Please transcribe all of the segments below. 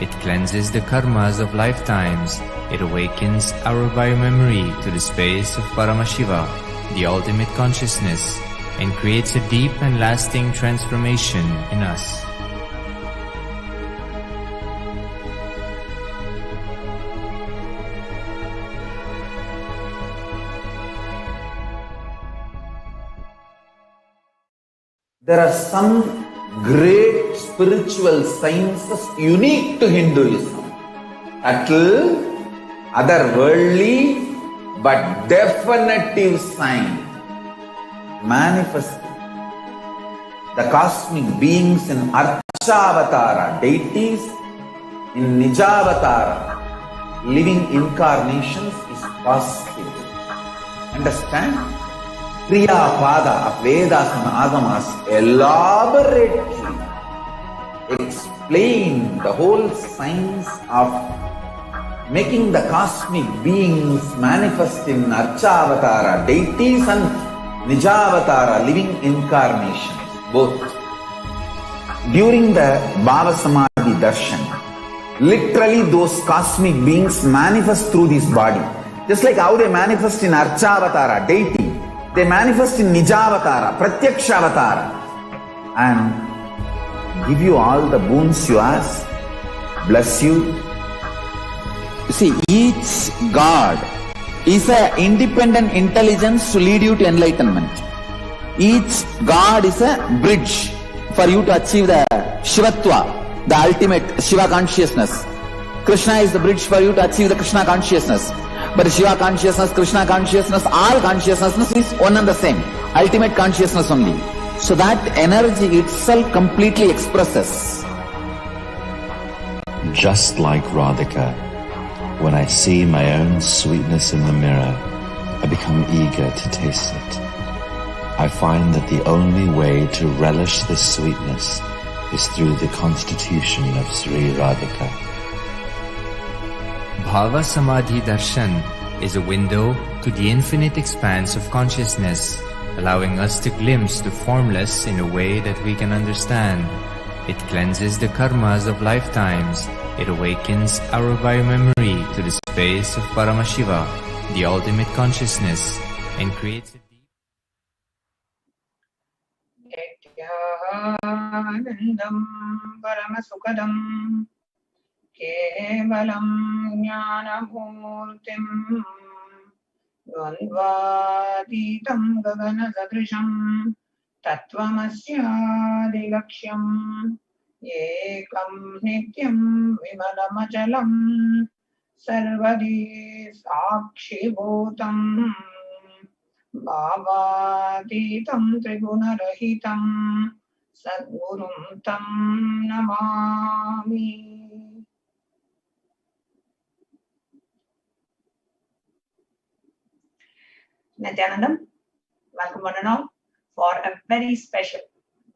It cleanses the karmas of lifetimes. It awakens our biomemory to the space of Paramashiva, the ultimate consciousness, and creates a deep and lasting transformation in us. There are some great spiritual sciences unique to Hinduism. Subtle, otherworldly, but definitive sign. Manifesting the cosmic beings in Archavatara, deities in Nijavatara, living incarnations is possible. Understand? Kriya Pada of Vedas and Agamas elaborately explain the whole science of making the cosmic beings manifest in Archavatara, deities and Nijavatara, living incarnations, both. During the Bhava Samadhi Darshan, literally those cosmic beings manifest through this body. Just like how they manifest in Archavatara, deity, they manifest in Nijavatara, Pratyakshavatara, and give you all the boons you ask, bless you. You see, each God is an independent intelligence to lead you to enlightenment. Each God is a bridge for you to achieve the Shivatva, the ultimate Shiva consciousness. Krishna is the bridge for you to achieve the Krishna consciousness. But Shiva consciousness, Krishna consciousness, all consciousness is one and the same. Ultimate consciousness only. So that energy itself completely expresses. Just like Radhika, when I see my own sweetness in the mirror, I become eager to taste it. I find that the only way to relish this sweetness is through the constitution of Sri Radhika. Bhava Samadhi Darshan is a window to the infinite expanse of consciousness, allowing us to glimpse the formless in a way that we can understand. It cleanses the karmas of lifetimes. It awakens our biomemory to the space of Paramashiva, the ultimate consciousness, and creates a deep Nithyanandam Paramasukadam Kevalam Jnanamurtim Dvandvaditam Gaganadadrisham Tattvamasyaadilaksham Ekam Nityam Vimalamachalam Sarvadi Sakshibhutam Bhavaditam Trigunarahitam Sadgurum Tam Namami. Nithyanandam, welcome one and all for a very special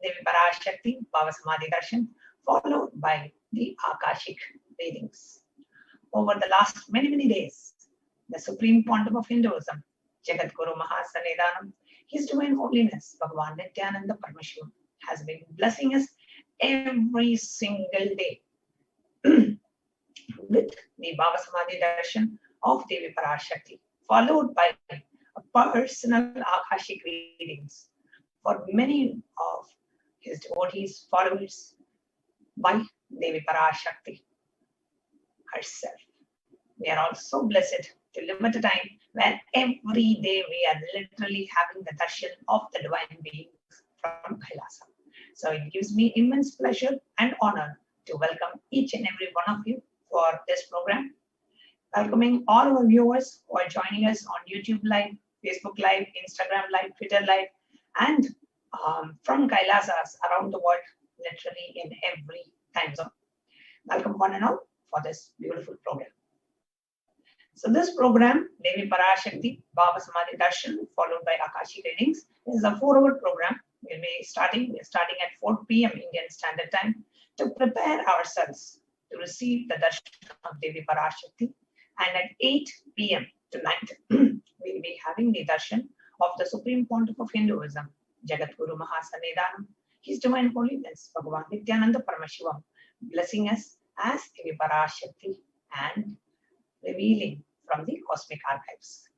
Devi Parashakti Bhava Samadhi Darshan, followed by the Akashic readings. Over the last many days, the Supreme Pontiff of Hinduism, Jagat Guru Mahasanidhanam, His Divine Holiness Bhagavan Nithyananda Paramashivam, has been blessing us every single day with the Bhava Samadhi Darshan of Devi Parashakti, followed by personal Akashic readings for many of his devotees, followers by Devi Parashakti herself. We are all so blessed to live at a time where every day we are literally having the darshan of the divine beings from Kailasa. So it gives me immense pleasure and honor to welcome each and every one of you for this program. Welcoming all our viewers who are joining us on YouTube Live, Facebook Live, Instagram Live, Twitter Live, and from Kailasas around the world, literally in every time zone. Welcome one and all for this beautiful program. So this program, Devi Parashakti Bhava Samadhi Darshan, followed by Akashic readings, is a 4-hour program. We're starting at 4 p.m. Indian Standard Time to prepare ourselves to receive the darshan of Devi Parashakti, and at 8 p.m. tonight, we'll be having the darshan of the Supreme Pontiff of Hinduism, Jagat Guru Mahasanidhanam, His Divine Holiness Bhagavan Nithyananda Paramashivam, blessing us as Devi Parashakti and revealing from the cosmic archives.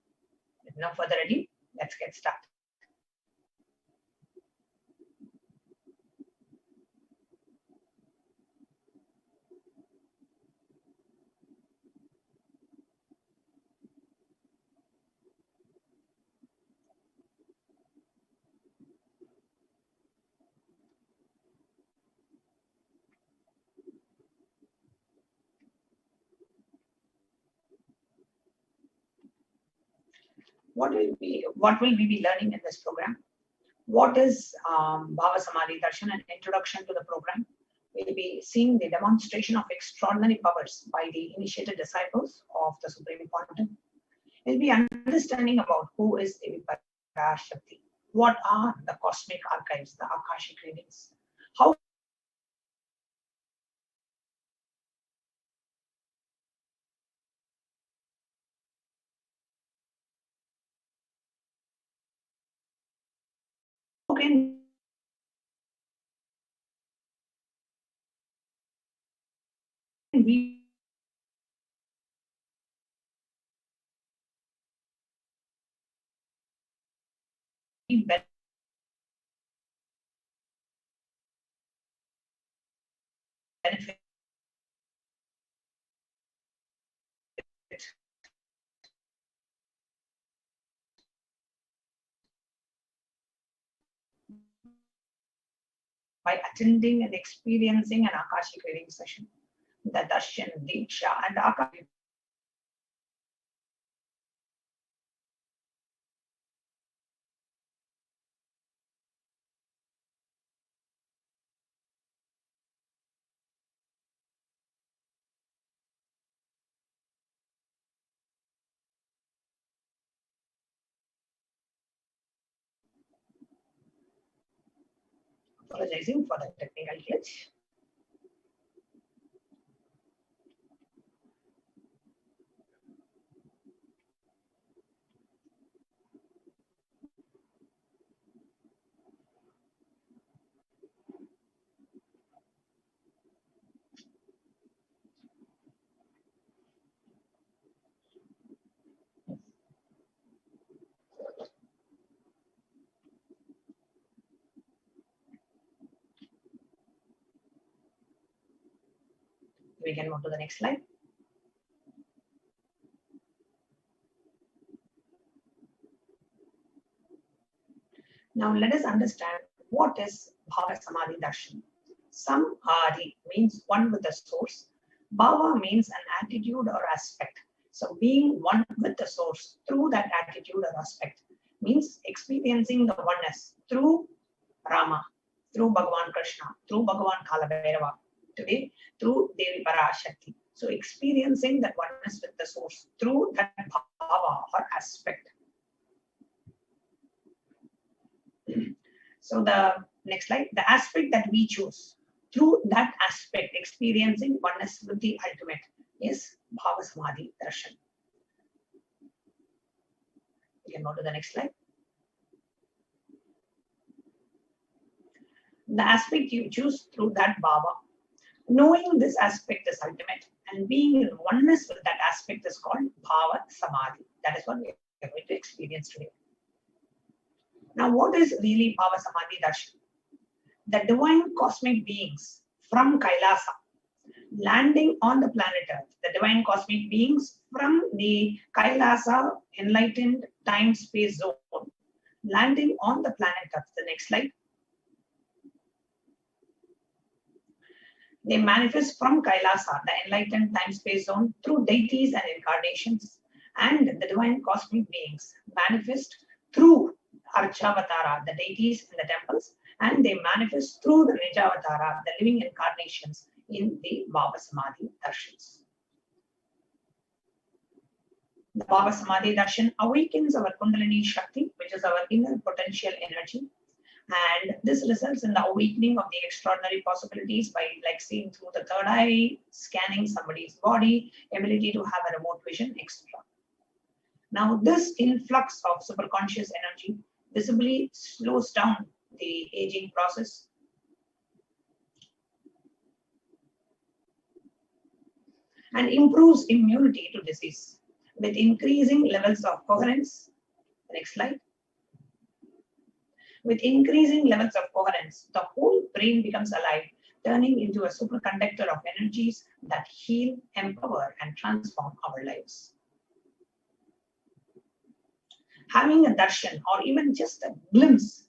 With no further ado, let's get started. What will we be learning in this program? What is Bhava Samadhi Darshan? An introduction to the program. We'll be seeing the demonstration of extraordinary powers by the initiated disciples of the Supreme Pontiff. We'll be understanding about who is Devi Parashakti. What are the cosmic archives, the Akashic readings? How can we benefit by attending and experiencing an Akashic reading session? The Darshan, Diksha, and Akashic apologizing for the technical glitch. We can move to the next slide. Now let us understand what is Bhava Samadhi Darshan. Samadhi means one with the source. Bhava means an attitude or aspect. So being one with the source through that attitude or aspect means experiencing the oneness through Rama, through Bhagavan Krishna, through Bhagavan Kalabhairava, today through Devi Parashakti. So experiencing that oneness with the source through that bhava or aspect. So the next slide, the aspect that we choose through that aspect, experiencing oneness with the ultimate, is Bhava Samadhi Darshan. We can go to the next slide. The aspect you choose through that bhava, knowing this aspect is ultimate and being in oneness with that aspect is called Bhava Samadhi. That is what we are going to experience today. Now, what is really Bhava Samadhi Darshan? The divine cosmic beings from Kailasa landing on the planet Earth, the divine cosmic beings from the Kailasa enlightened time-space zone landing on the planet Earth. The next slide. They manifest from Kailasa, the enlightened time-space zone, through deities and incarnations, and the divine cosmic beings manifest through Archavatara, the deities in the temples, and they manifest through the Nijavatara, the living incarnations in the Bhava Samadhi Darshans. The Bhava Samadhi Darshan awakens our Kundalini Shakti, which is our inner potential energy. And this results in the awakening of the extraordinary possibilities by like seeing through the third eye, scanning somebody's body, ability to have a remote vision, etc. Now, this influx of superconscious energy visibly slows down the aging process. and improves immunity to disease with increasing levels of coherence. Next slide. With increasing levels of coherence, the whole brain becomes alive, turning into a superconductor of energies that heal, empower, and transform our lives. Having a darshan or even just a glimpse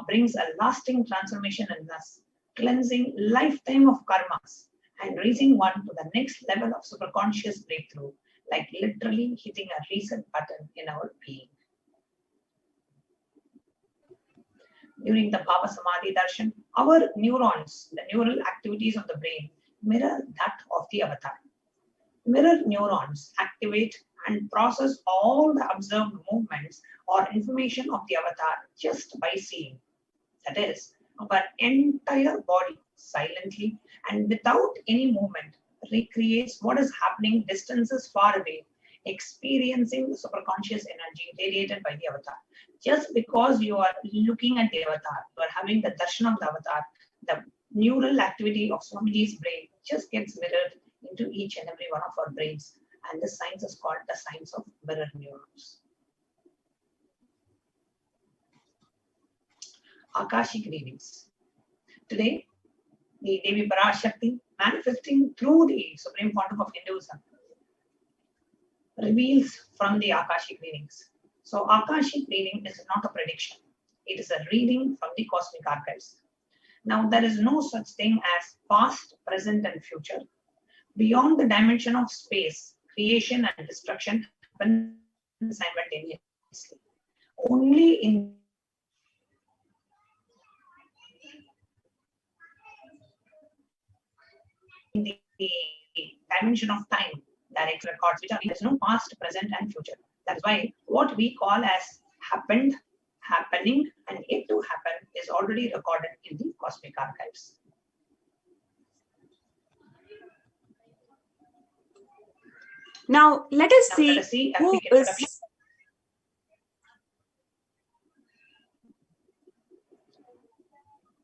brings a lasting transformation in us, cleansing lifetime of karmas and raising one to the next level of superconscious breakthrough, like literally hitting a reset button in our being. During the Bhava Samadhi Darshan, our neurons, the neural activities of the brain, mirror that of the avatar. Mirror neurons activate and process all the observed movements or information of the avatar just by seeing. That is, our entire body silently and without any movement recreates what is happening distances far away, experiencing the superconscious energy radiated by the avatar. Just because you are looking at the avatar, you are having the darshan of the avatar, the neural activity of Swamiji's brain just gets mirrored into each and every one of our brains. And this science is called the science of mirror neurons. Akashic readings. Today, the Devi Parashakti, manifesting through the Supreme Pontiff of Hinduism, reveals from the Akashic readings. So Akashic reading is not a prediction. It is a reading from the cosmic archives. Now, there is no such thing as past, present, and future. Beyond the dimension of space, creation and destruction happen simultaneously. Only in the dimension of time, direct records, which are there is no past, present, and future. That is why what we call as happened, happening, and yet to happen is already recorded in the cosmic archives. Now, let us see who is.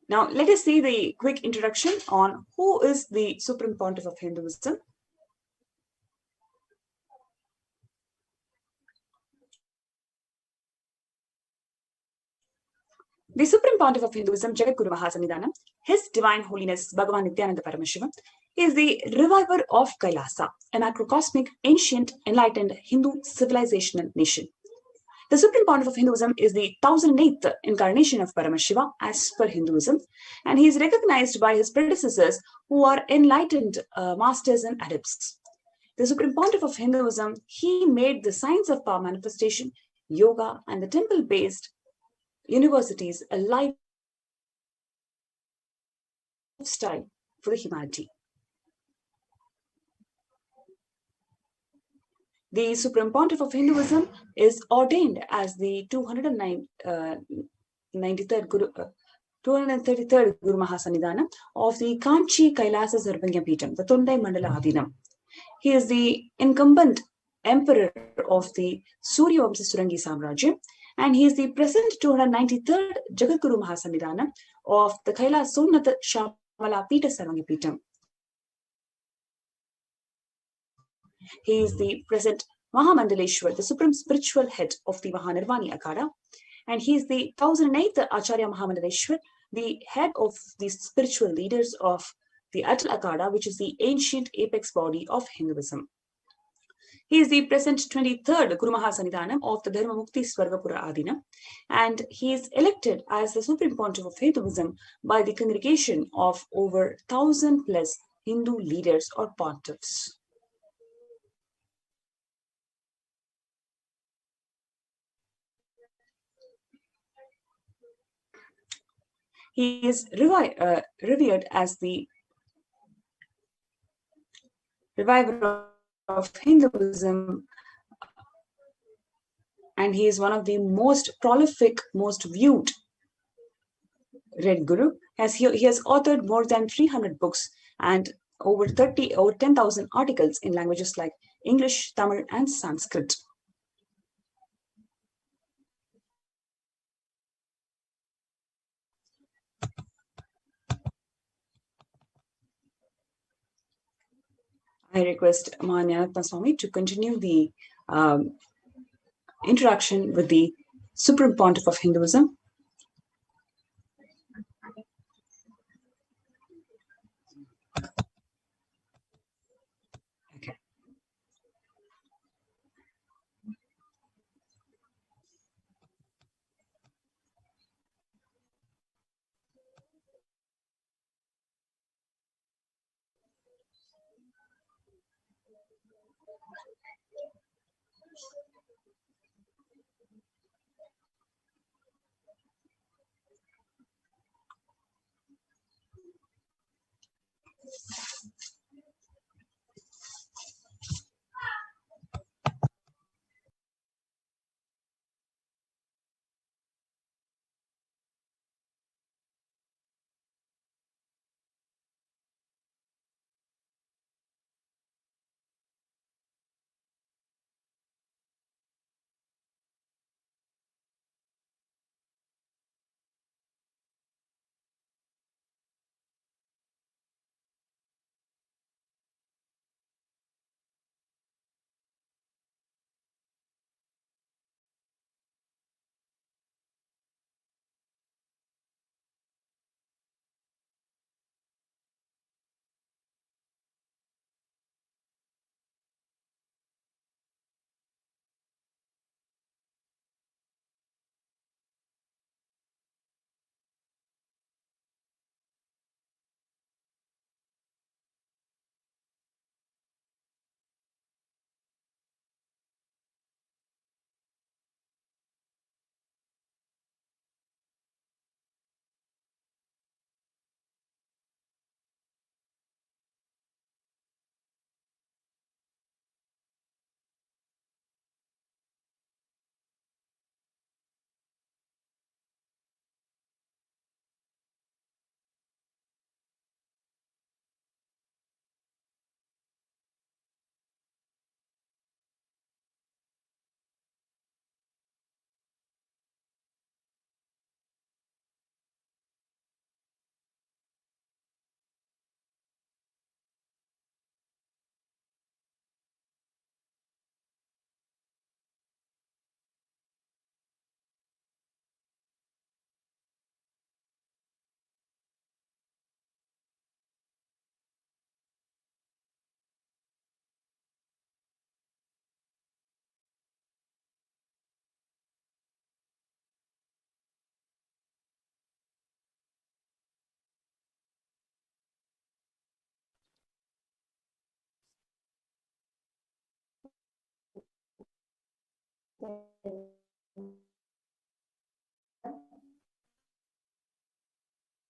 Now, let us see the quick introduction on who is the Supreme Pontiff of Hinduism. The Supreme Pontiff of Hinduism, Jagadguru Mahasannidhanam, His Divine Holiness Bhagavan Nithyananda Paramashivam, is the reviver of Kailasa, a macrocosmic, ancient, enlightened Hindu civilizational nation. The Supreme Pontiff of Hinduism is the 1008th incarnation of Paramashiva as per Hinduism, and he is recognized by his predecessors who are enlightened masters and adepts. The Supreme Pontiff of Hinduism, he made the science of power manifestation, yoga, and the temple-based universities a lifestyle for the humanity. The Supreme Pontiff of Hinduism is ordained as the 233rd Guru Mahasannidhanam of the Kanchi Kailasa Sarvanya Peetham, the Tondai Mandala Adinam. He is the incumbent emperor of the Surya Vamsa Surangi Samrajya, and he is the present 293rd Jagadguru Mahasannidhanam of the Kailasa Sonnatha Shamala Peetha Sarvanya Peetham. He is the present Mahamandaleshwar, the supreme spiritual head of the Mahanirvani Akada, and he is the 1008th Acharya Mahamandaleshwar, the head of the spiritual leaders of the Atal Akada, which is the ancient apex body of Hinduism. He is the present 23rd Guru Mahasannidhanam of the Dharma Mukti Swargapura Adina, and he is elected as the Supreme Pontiff of Hinduism by the congregation of over 1,000 plus Hindu leaders or pontiffs. He is revered as the reviver of Hinduism, and he is one of the most prolific, most viewed read guru, as he has authored more than 300 books and over 10,000 articles in languages like English, Tamil, and Sanskrit. I request Mahanyanatma Swami to continue the introduction with the Supreme Pontiff of Hinduism.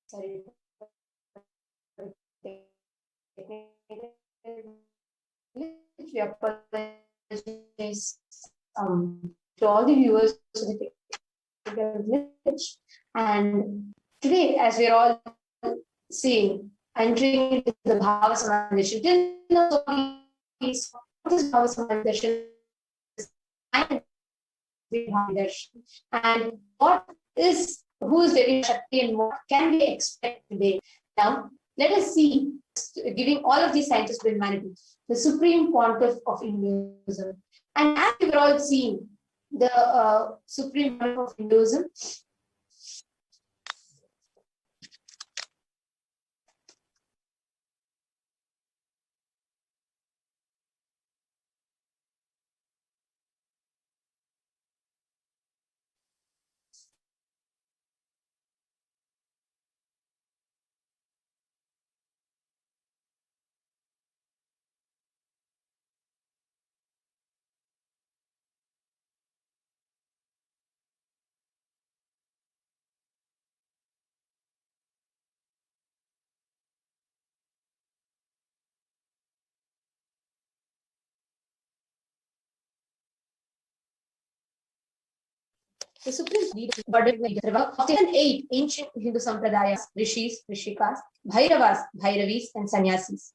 Sorry. We apologize to all the viewers for the technical glitch. And today, as we're all seeing, entering into the Bhava Samadhi, till now, what is Bhava Samadhi? And what is, who is Devi Shakti and what can we expect today? Now, let us see, giving all of these scientists to humanity, the Supreme Pontiff of Hinduism. And as we've all seen, the Supreme Pontiff of Hinduism, the supreme leader of the 8 ancient Hindu sampradayas, rishis, rishikas, bhairavas, bhairavis, and sannyasis.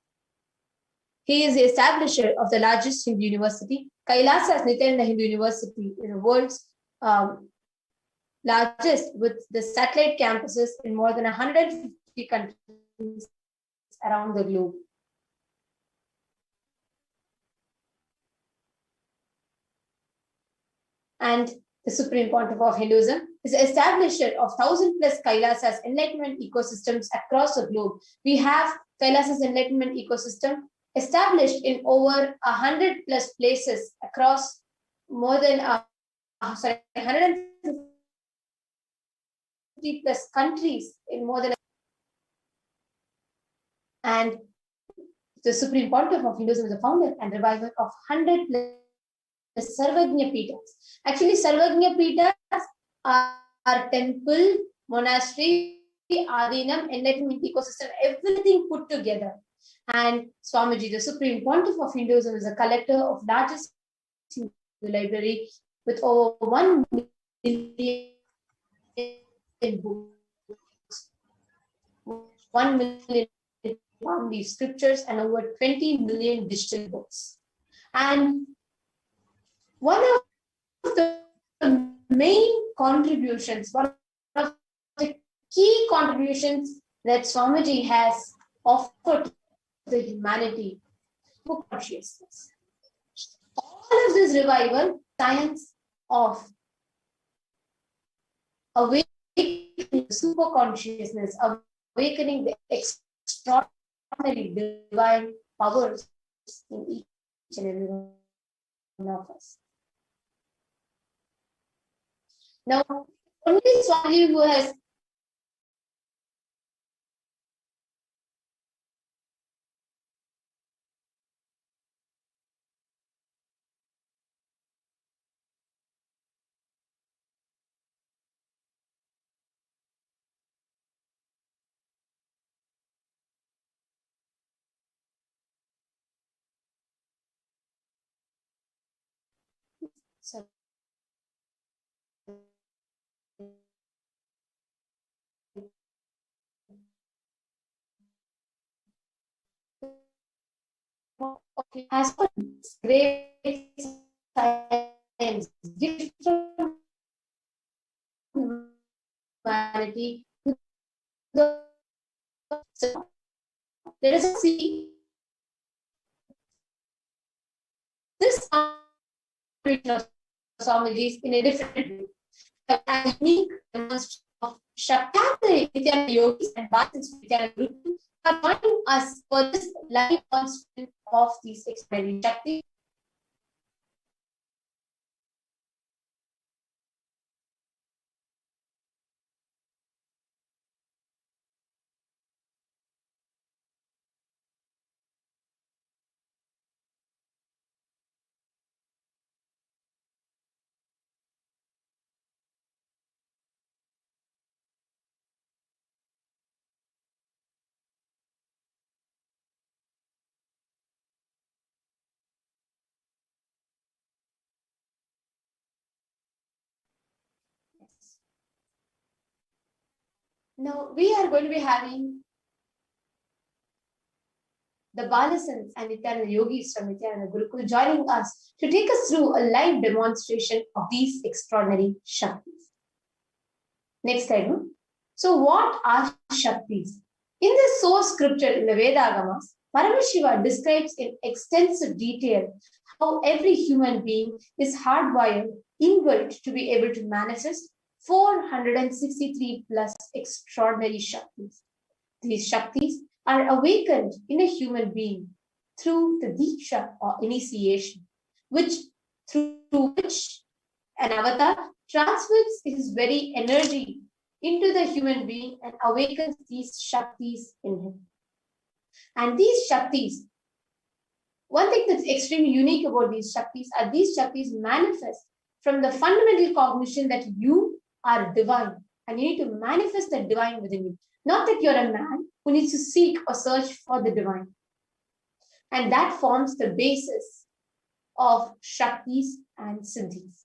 He is the establisher of the largest Hindu university. Kailasa Nithyananda Hindu University is the world's largest, with the satellite campuses in more than 150 countries around the globe. and the Supreme Pontiff of Hinduism, is the establisher of 1,000+ Kailasas enlightenment ecosystems across the globe. We have Kailasa's enlightenment ecosystem established in over 100+ places across more than 150+ countries in more than. And the Supreme Pontiff of Hinduism is the founder and reviver of 100+ Sarvagnya Pitas. Actually, Sarvagnya Pitas are temple, monastery, Adinam, enlightenment ecosystem, everything put together. And Swamiji, the Supreme Pontiff of Hinduism, is a collector of largest library with over 1 million books, 1 million on these scriptures, and over 20 million digital books. And one of the main contributions, one of the key contributions that Swamiji has offered to the humanity, book consciousness. All of this revival, science of awakening super consciousness, awakening the extraordinary divine powers in each and every one of us. Now, only Swami who has has great science, gift from humanity. Let us see this contribution of Swamiji's in a different way. A unique demonstration of Shakti, Nithyananda yogis and Bhaktis Nithyananda Guru are joining us for this live demonstration of these extraordinary Shakti. Now we are going to be having the Balasans and Nithyananda yogis from Nithyananda Gurukul joining us to take us through a live demonstration of these extraordinary Shaktis. Next slide. So what are Shaktis? In the source scripture in the Vedagamas, Paramashiva describes in extensive detail how every human being is hardwired, inbuilt to be able to manifest 463 plus extraordinary Shaktis. These Shaktis are awakened in a human being through the Diksha or initiation, through which an avatar transfers his very energy into the human being and awakens these Shaktis in him. And these Shaktis, one thing that's extremely unique about these Shaktis manifest from the fundamental cognition that you are divine and you need to manifest that divine within you. Not that you're a man who needs to seek or search for the divine. And that forms the basis of Shaktis and Siddhis.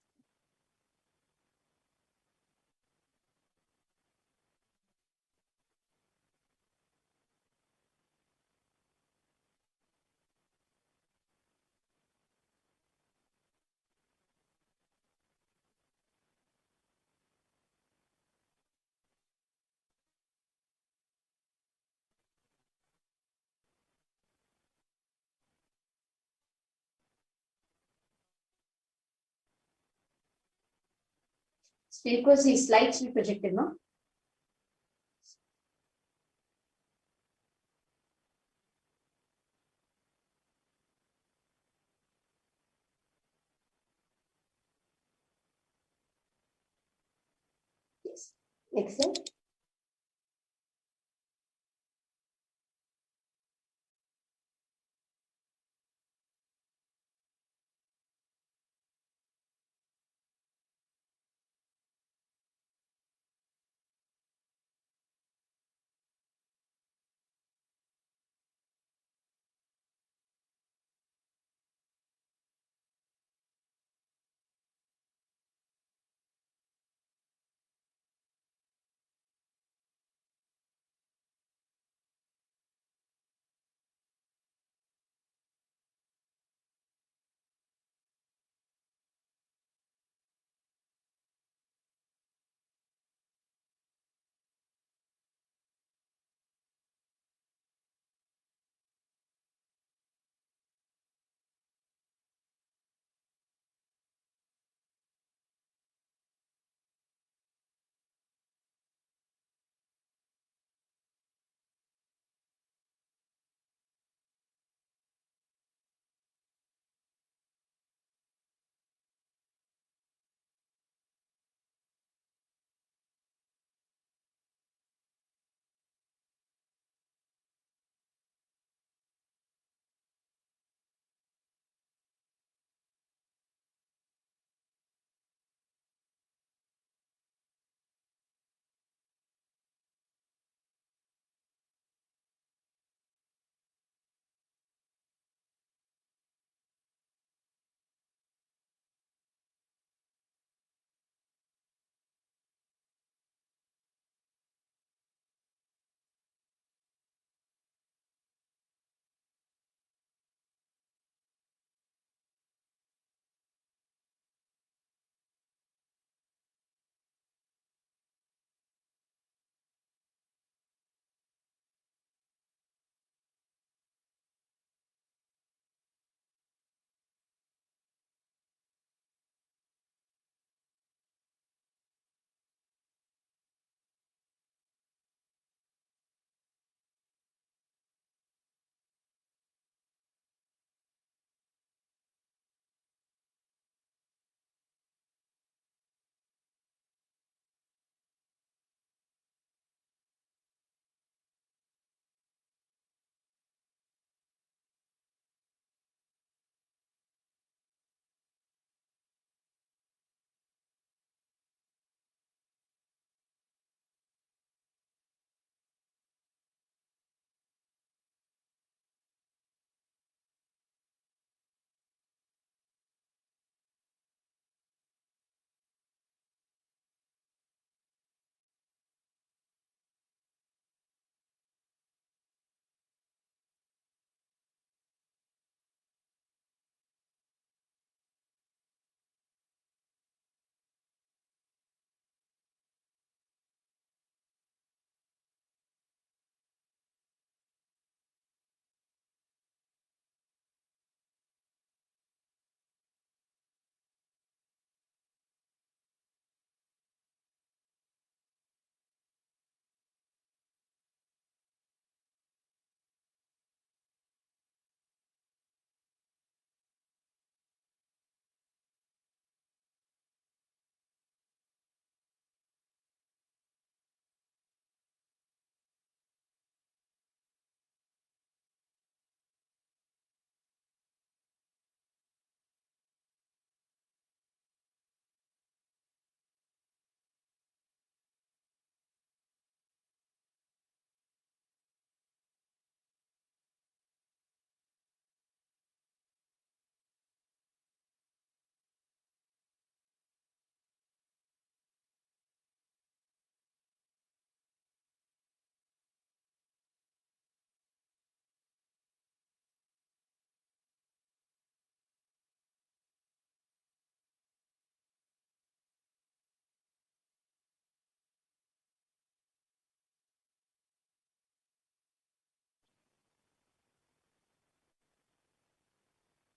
Because his slides we projected, no? Yes. Next slide.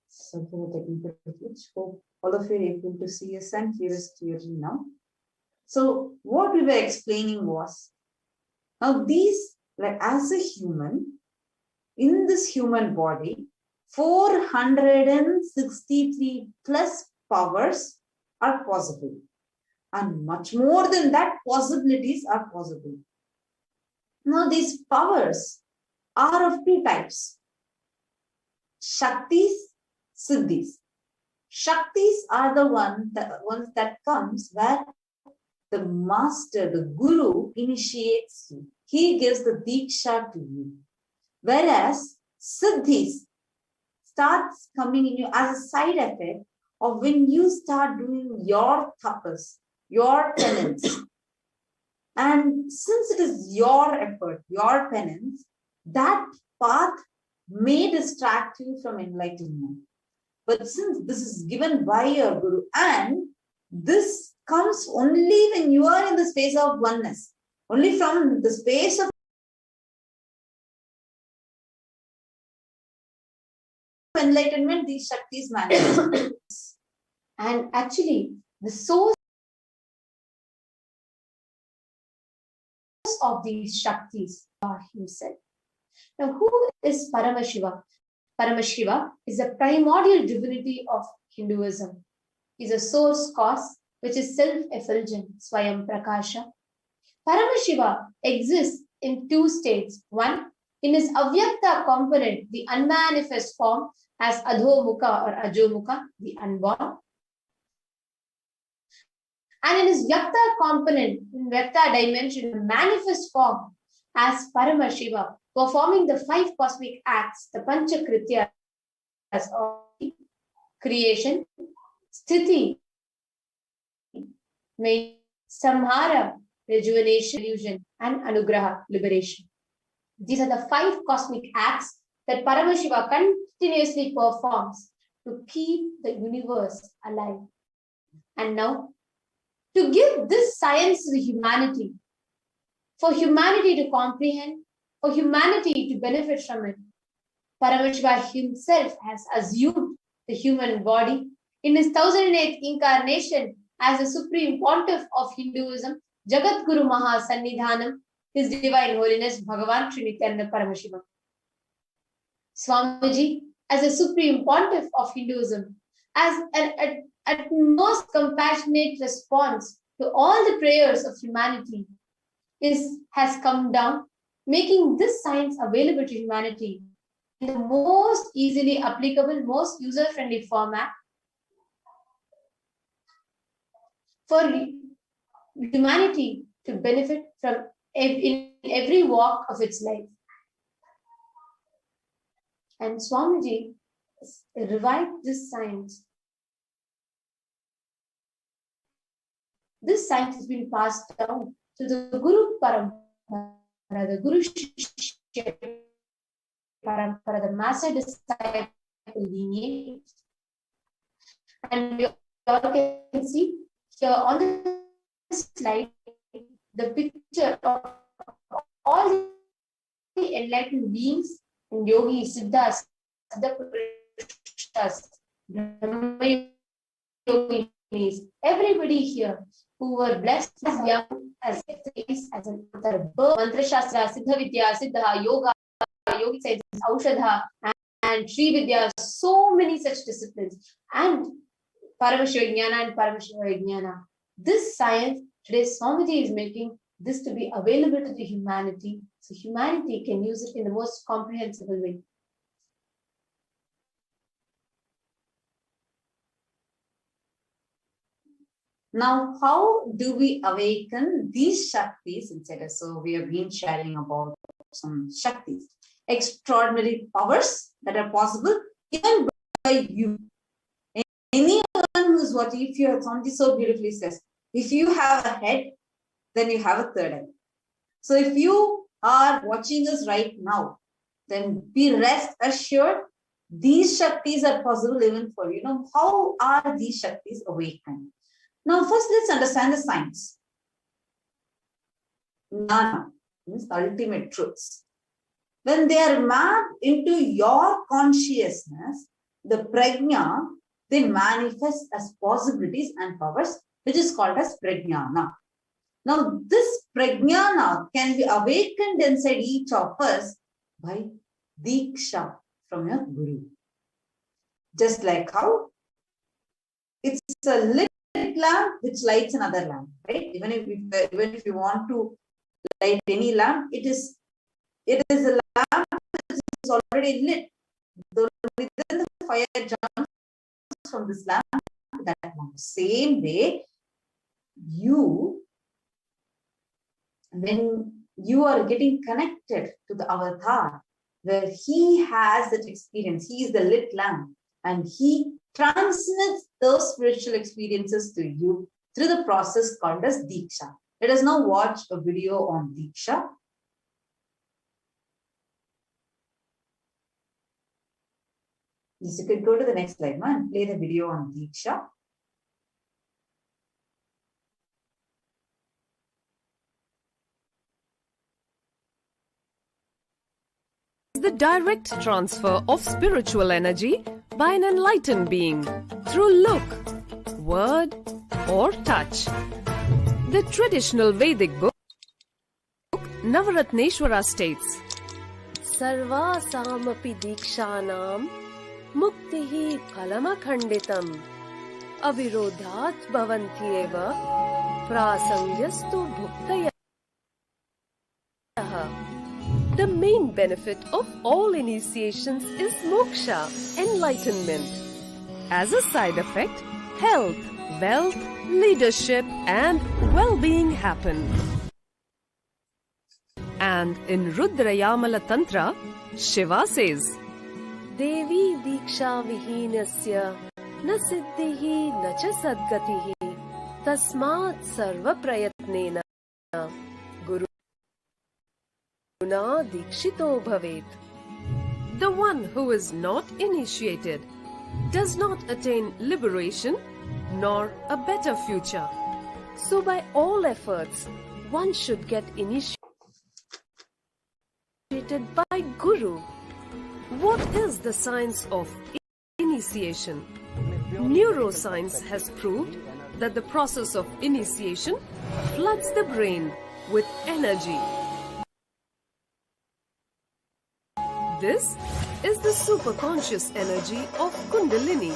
Something technical glitch. Hope all of you are able to see us and hear us clearly now. So what we were explaining was, now these, like as a human, in this human body, 463 plus powers are possible. And much more than that, possibilities are possible. Now these powers are of two types. Shaktis, Siddhis. Shaktis are the ones that comes where the master, the guru initiates you. He gives the diksha to you. Whereas Siddhis starts coming in you as a side effect of when you start doing your tapas, your penance. And since it is your effort, your penance, that path may distract you from enlightenment. But since this is given by your guru, and this comes only when you are in the space of oneness, only from the space of enlightenment, these Shaktis manifest. And actually, the source of these Shaktis are himself. Now, who is Paramashiva? Paramashiva is a primordial divinity of Hinduism. He is a source cause which is self-effulgent, Swayam Prakasha. Paramashiva exists in two states. One, in his avyakta component, the unmanifest form as Adho-mukha or Ajo-mukha, the unborn. And in his vyakta component, in vyakta dimension, the manifest form as Paramashiva, performing the 5 cosmic acts, the Panchakrityas of creation, Sthiti, Samhara, rejuvenation, illusion, and Anugraha, liberation. These are the 5 cosmic acts that Paramashiva continuously performs to keep the universe alive. And now, to give this science to the humanity, for humanity to comprehend, for humanity to benefit from it, Paramashiva himself has assumed the human body in his 1008th incarnation as the Supreme Pontiff of Hinduism, Jagat Guru Maha Sannidhanam, His Divine Holiness Bhagavan Sri Nithyananda Paramashivam. Swamiji, as a Supreme Pontiff of Hinduism, as an most compassionate response to all the prayers of humanity, has come down, making this science available to humanity in the most easily applicable, most user-friendly format for humanity to benefit from in every walk of its life. And Swamiji revived this science. This science has been passed down to the Guru Parampara, the Guru Shishya Parampara, the Master Disciple lineage. And we all can see here on the slide the picture of all the enlightened beings and yogis, siddhas, siddhapurushas, brahma yoginis, everybody here who were blessed as young as an mantra shastra, siddha vidya, siddha, yoga, yogic sciences, aushadha, and Sri Vidya, so many such disciplines, and Paramashivoham and Paramashivoham. This science today, Swamiji is making this to be available to the humanity, so humanity can use it in the most comprehensible way. Now, how do we awaken these Shaktis inside us? So we have been sharing about some Shaktis, extraordinary powers that are possible even by you. Anyone who's what, if you have, somebody so beautifully says, if you have a head, then you have a third eye. So if you are watching us right now, then be rest assured, these Shaktis are possible even for you. Now, how are these Shaktis awakened? Now, first let's understand the science. Jnana means the ultimate truths. When they are mapped into your consciousness, the prajna, they manifest as possibilities and powers, which is called as prajnana. Now, this prajnana can be awakened inside each of us by diksha from your guru. Just like how it's a lit lamp which lights another lamp, right? Even if you want to light any lamp, it is a lamp which is already lit. Within the fire jumps from this lamp to that lamp. Same way, when you are getting connected to the avatar, where he has that experience, he is the lit lamp, and he transmits those spiritual experiences to you through the process called as Diksha. Let us now watch a video on Diksha. Yes, you could go to the next slide, and play the video on Diksha. The direct transfer of spiritual energy by an enlightened being through look, word, or touch. The traditional Vedic book Navaratneshwara states, Sarva samapi dikshanam muktihi phalamakhanditam avirodhat bhavantyeva prasangyastu bhuktaya. The main benefit of all initiations is moksha, enlightenment. As a side effect, health, wealth, leadership, and well-being happen. And in Rudrayamala Tantra, Shiva says, Devi diksha vihinasya na siddhihi na cha sadgatihi tasmat sarva prayatnena guru na dikshito bhavet. The one who is not initiated does not attain liberation nor a better future. So by all efforts, one should get initiated by Guru. What is the science of initiation? Neuroscience has proved that the process of initiation floods the brain with energy. This is the superconscious energy of Kundalini,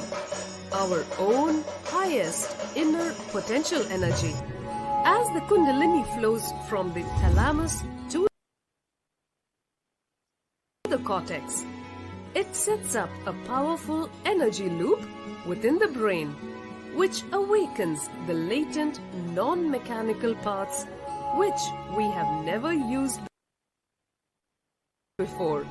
our own highest inner potential energy. As the Kundalini flows from the thalamus to the cortex, it sets up a powerful energy loop within the brain, which awakens the latent non-mechanical parts which we have never used before.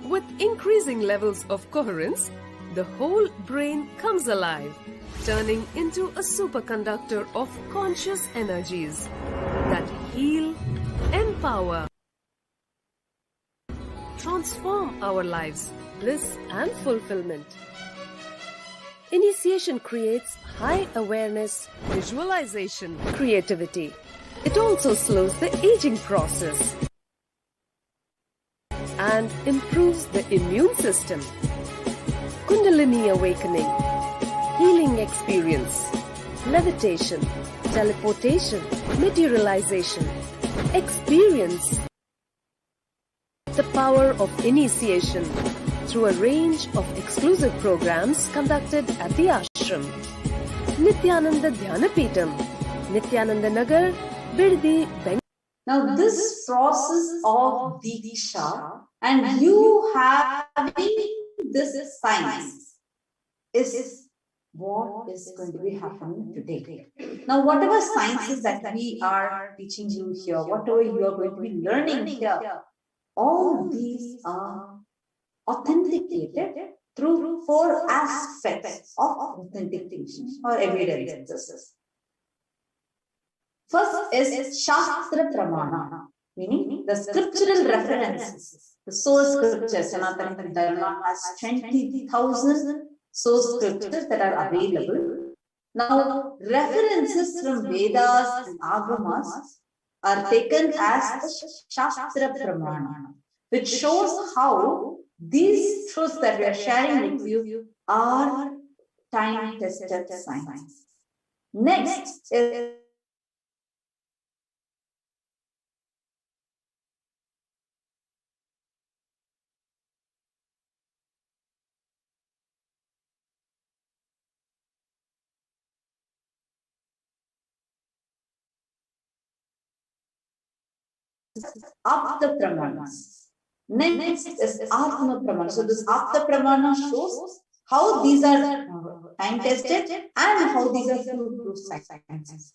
With increasing levels of coherence, the whole brain comes alive, turning into a superconductor of conscious energies that heal, empower, transform our lives, bliss and fulfillment. Initiation creates high awareness, visualization, creativity. It also slows the aging process and improves the immune system. Kundalini awakening, healing experience, levitation, teleportation, materialization. Experience the power of initiation through a range of exclusive programs conducted at the ashram. Nithyananda Dhyanapeetham, Nithyananda Nagar, Birdi, Bengaluru. Now, this process of Diksha and you having this science is what is going to be happening today. Now, whatever sciences that we are teaching you here, whatever you are going to be learning here, all these are authenticated through 4 aspects of authentication or evidence. First is Shastra Pramana, meaning the scriptural references, the source scriptures. Sanatana Dharma has 20,000 source scriptures that are available. Now, references from Vedas and Agamas are taken as the Shastra Pramana, which shows how these truths that we are sharing with you are time-tested science. Next is Apta Pramanas. Next is Atma Pramana. So this Apta Pramana shows how these are time tested and how these are foolproof sciences.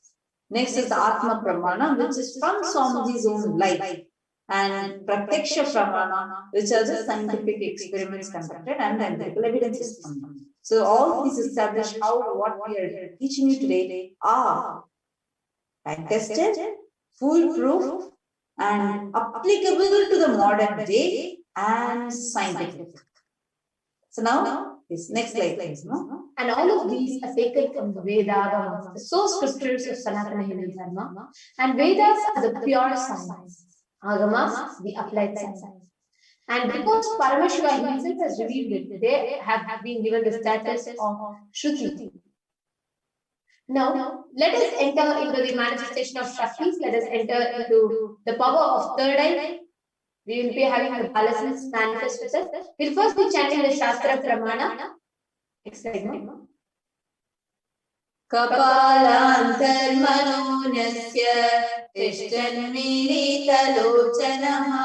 Next is the Atma Pramana, which is from Swamiji's own life, and Pratyaksha Pramana, which are the scientific experiments conducted and empirical evidences from them. So all these establish how what we are teaching you today are time tested, foolproof, and applicable to the modern day and scientific. So now, this next slide, please. No? And all of these are taken from the Vedas, the source scriptures of Sanatana Hindu Dharma. And Vedas are the pure science, Agamas, the applied science. And because Paramashiva himself has revealed it, they have been given the status of Shruti. Now, let us enter into the manifestation of Shaktis. Let us enter into the power of third eye. We will be having the balasans manifest with us. We'll first be chanting the Shastra Pramana. Next slide, no? Kapalantarmanonasya tishtanmirita-locanaha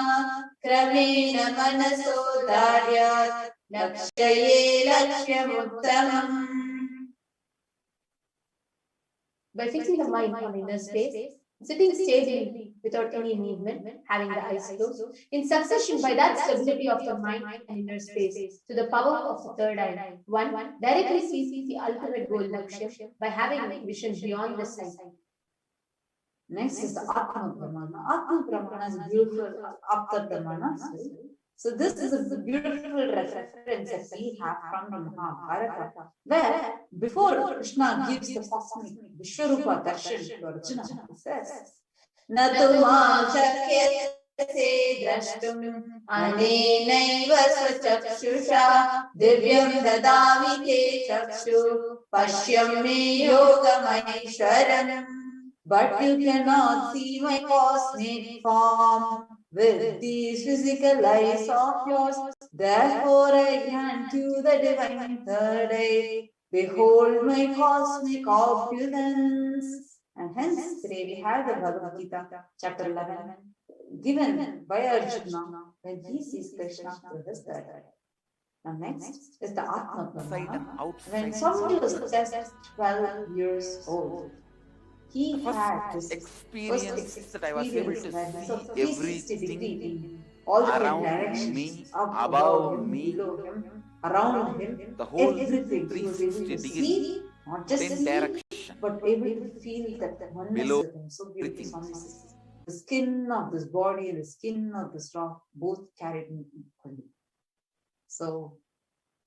kramena manasodaryat lakshaye lakshyamuttamam. By fixing the mind on inner space, sitting stably without any movement, having the eyes closed, in succession by that stability of the mind and inner space to the power of the third eye, one directly sees the ultimate goal Lakshya by having vision beyond the sight. Next is the Atma Pramana. Atma Pramana is a beautiful Apta Pramana. So this is a beautiful reference that we have from the Mahabharata, where before Krishna gives the cosmic Vishwarupa Darshan to Arjuna, he says, Natuma shakyate drashtum anenaiva svachakshusha divyam dadami te chakshu pashyam me yogamaheshwaram. But you cannot see my cosmic form with these physical eyes of yours. Therefore I grant you the divine third eye. Behold my cosmic opulence. And hence today we have the Bhagavad Gita, chapter 11, given by Arjuna when he sees Krishna through his third eye. Now next is the Atma Pramana. When somebody was just 12 years old, he had this experience that I was able to see everything all around me, above me, below him, around him, the whole everything. He was able to see, not just see, but able to feel that oneness with him. So beautiful. The skin of this body and the skin of this rock both carried me equally. So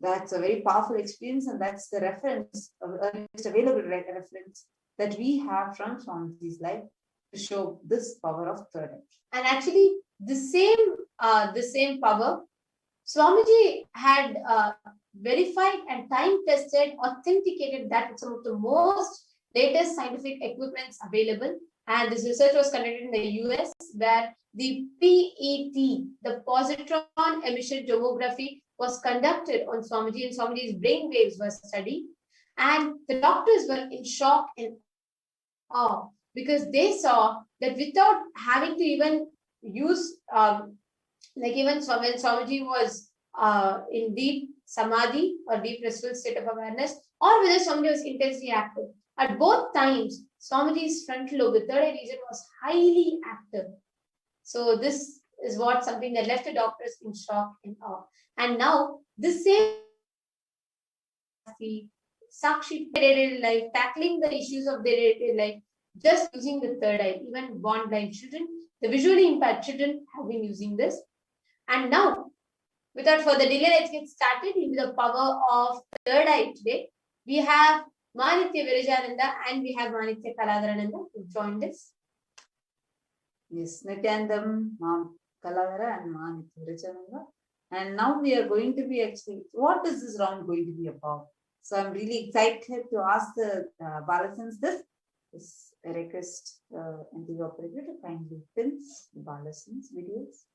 that's a very powerful experience, and that's the reference, earliest available reference that we have from Swamiji's life to show this power of third eye. And actually, the same power, Swamiji had verified and time-tested, authenticated that with some of the most latest scientific equipments available. And this research was conducted in the US, where the PET, the positron emission tomography, was conducted on Swamiji, and Swamiji's brain waves were studied. And the doctors were in shock and awe because they saw that without having to even use, like even when Swamiji was in deep samadhi or deep restful state of awareness, or whether Swamiji was intensely active, at both times, Swamiji's frontal lobe, the third eye region, was highly active. So this is what something that left the doctors in shock and awe. And now this same Sakshi daily life, tackling the issues of their daily life, just using the third eye. Even born blind children, the visually impaired children have been using this. And now, without further delay, let's get started into the power of third eye today. We have Manitya Virajananda and we have Manitya Kaladharananda to join this. Yes, Nithyanandam, Kaladhara and Manitya Virajananda. And now we are going to be actually, what is this round going to be about? So I'm really excited to ask the Balasans this. I request the NTV operator to kindly pin the Balasans videos.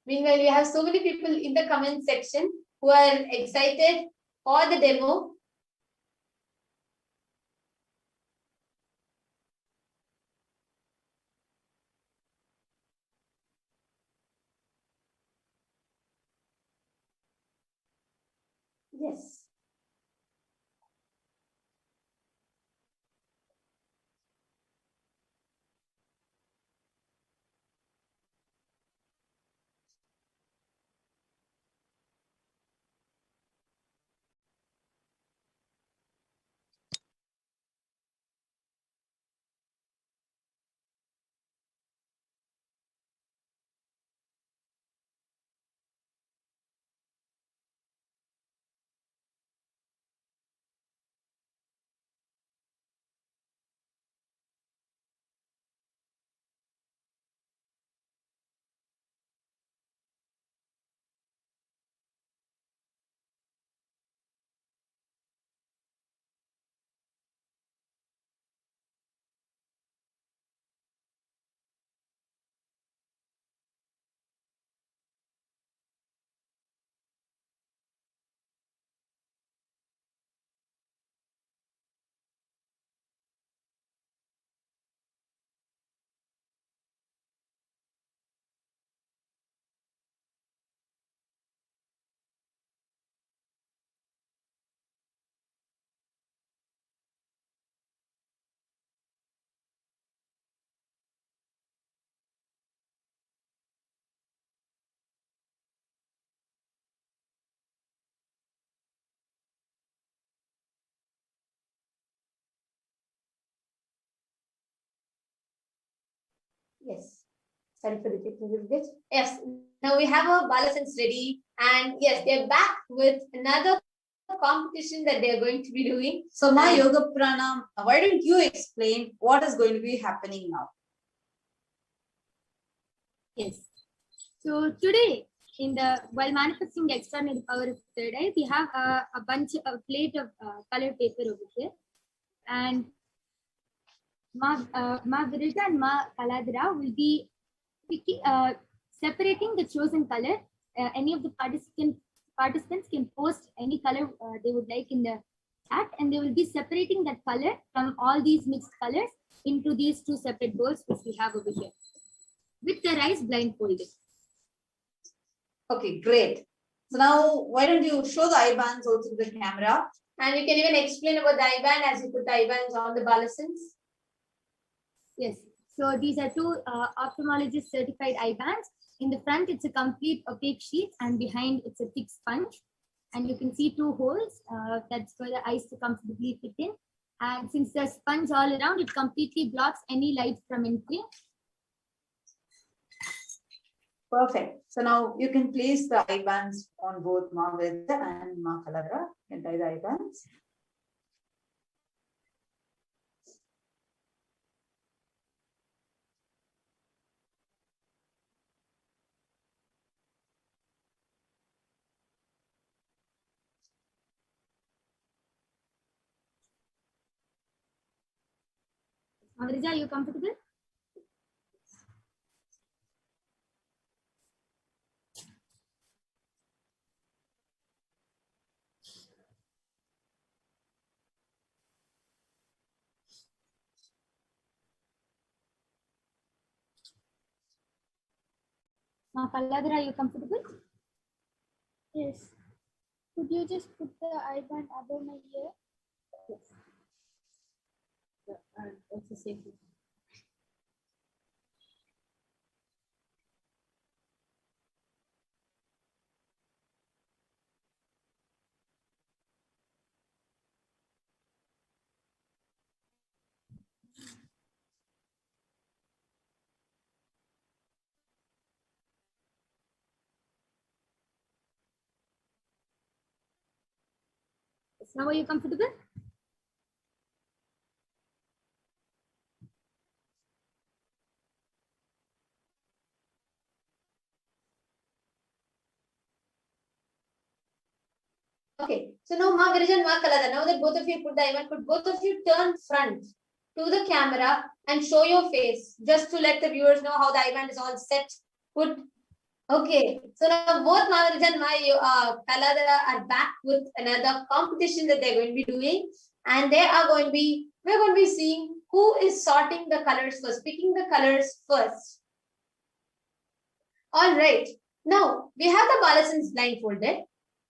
Meanwhile, we have so many people in the comment section who are excited for the demo. Yes. Yes. Sorry for the technical glitch. Yes. Now we have our balasans ready, and yes, they're back with another competition that they are going to be doing. So, Ma Yoga Pranam, why don't you explain what is going to be happening now? Yes. So today, while manifesting the extraordinary power of third eye, we have a plate of colored paper over here, and Ma Virita and Ma Kaladra will be separating the chosen color. Any of the participants can post any color they would like in the chat, and they will be separating that color from all these mixed colors into these two separate bowls which we have over here, with their eyes blindfolded. Okay, great. So now, why don't you show the eye bands also to the camera? And you can even explain about the eye band as you put the eye bands on the balasans. Yes. So these are two ophthalmologist certified eye bands. In the front, it's a complete opaque sheet, and behind it's a thick sponge. And you can see two holes. That's for the eyes to comfortably fit in. And since there's sponge all around, it completely blocks any light from entering. Perfect. So now you can place the eye bands on both Ma Virita and Ma Kaladra. You can tie the eye bands. Avrija, are you comfortable? Kaladra, are you comfortable? Yes. Could you just put the eye band above my ear? Yes. And also safely. Now are you comfortable? Okay, so now Ma Girija and Ma Kaladra, now that both of you put the eye band, could both of you turn front to the camera and show your face, just to let the viewers know how the eye band is all set. Put Okay, so now both Maharaj and Kaladara are back with another competition that they're going to be doing, and we're going to be seeing who is sorting the colors first, picking the colors first. All right, now we have the balasins blindfolded.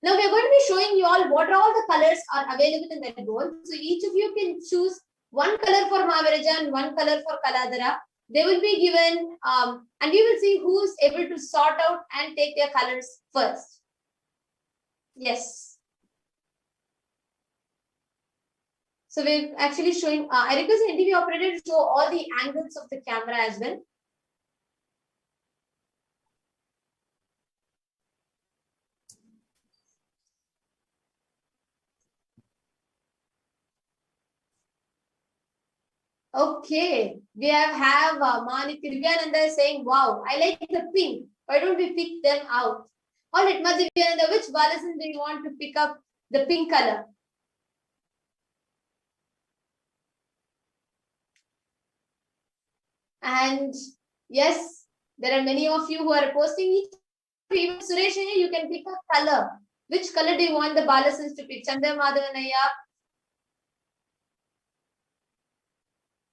Now we're going to be showing you all what all the colors are available in that bowl. So each of you can choose one color for Mahaviraja and one color for Kaladara. They will be given, and we will see who is able to sort out and take their colors first. Yes. So we're actually showing, I request the NTV operator to show all the angles of the camera as well. Okay, we have Manik Divyananda saying, wow, I like the pink. Why don't we pick them out? All right, Divyananda, which balasin do you want to pick up the pink color? And yes, there are many of you who are posting each. Even Suresh, you can pick a color. Which color do you want the balasins to pick? Chandra Madhavanaya.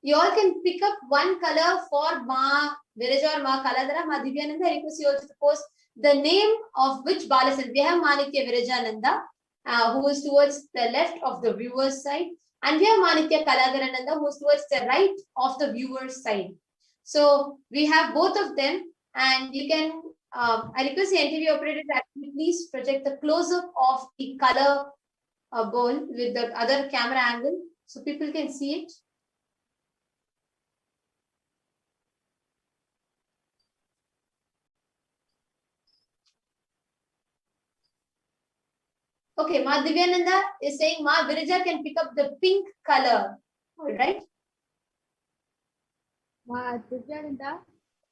You all can pick up one color for Ma Viraja or Ma Kaladara, Ma Divyananda. I request you also to post the name of which balasin. We have Manikya Virajananda, who is towards the left of the viewer's side. And we have Manikya Kaladarananda, who is towards the right of the viewer's side. So we have both of them, and you can, I request the NTV operator to actually please project the close-up of the color bowl with the other camera angle so people can see it. Okay, Ma Divyananda is saying Ma Virija can pick up the pink color. All right. Ma Divyananda,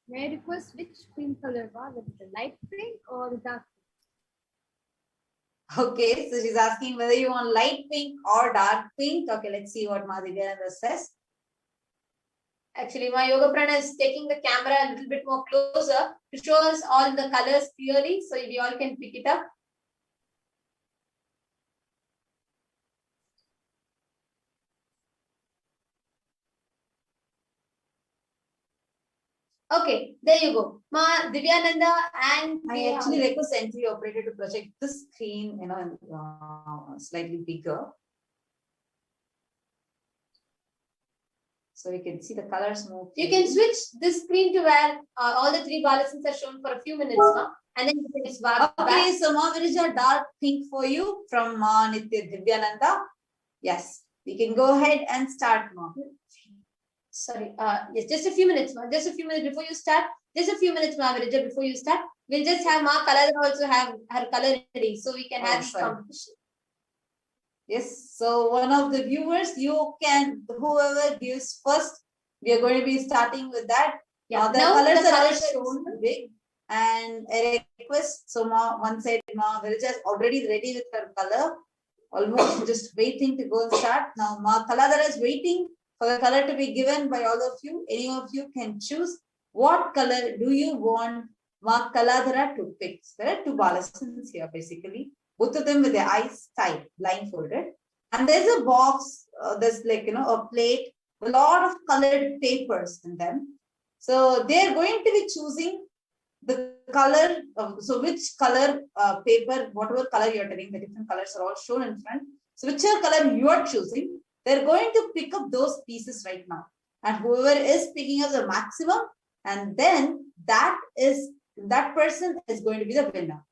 may I request which pink color? Whether the light pink or the dark pink? Okay, so she's asking whether you want light pink or dark pink. Okay, let's see what Ma Divyananda says. Actually, my Yoga Prana is taking the camera a little bit more closer to show us all the colors clearly, so we all can pick it up. Okay, there you go. Ma Divyananda and I actually request NTV operator to project this screen, slightly bigger. So we can see the colors move. You can switch this screen to where all the three balasins are shown for a few minutes, and then you can swap back. Okay, so Ma Virija, dark pink for you from Ma Divyananda. Yes, we can go ahead and start, Ma. Sorry, yes, just a few minutes, Ma. Just a few minutes before you start. Just a few minutes, Ma Virija, before you start. We'll just have Ma Kaladara also have her color ready, so we can have the competition. Yes, so one of the viewers, you can, whoever gives first, we are going to be starting with that. Yeah, the colors are shown big, and a request. So Ma, one side, Ma Virija is already ready with her color, almost just waiting to go and start. Now Ma Kaladara is waiting for the color to be given by all of you. Any of you can choose what color do you want Ma Kaladara to pick. So there are two balasins here basically. Both of them with their eyes tied, blindfolded. And there's a box, there's like, a plate, a lot of colored papers in them. So they're going to be choosing the color, so which color paper, whatever color you're taking, the different colors are all shown in front. So whichever color you are choosing, they're going to pick up those pieces right now. And whoever is picking up the maximum, and then that person is going to be the winner.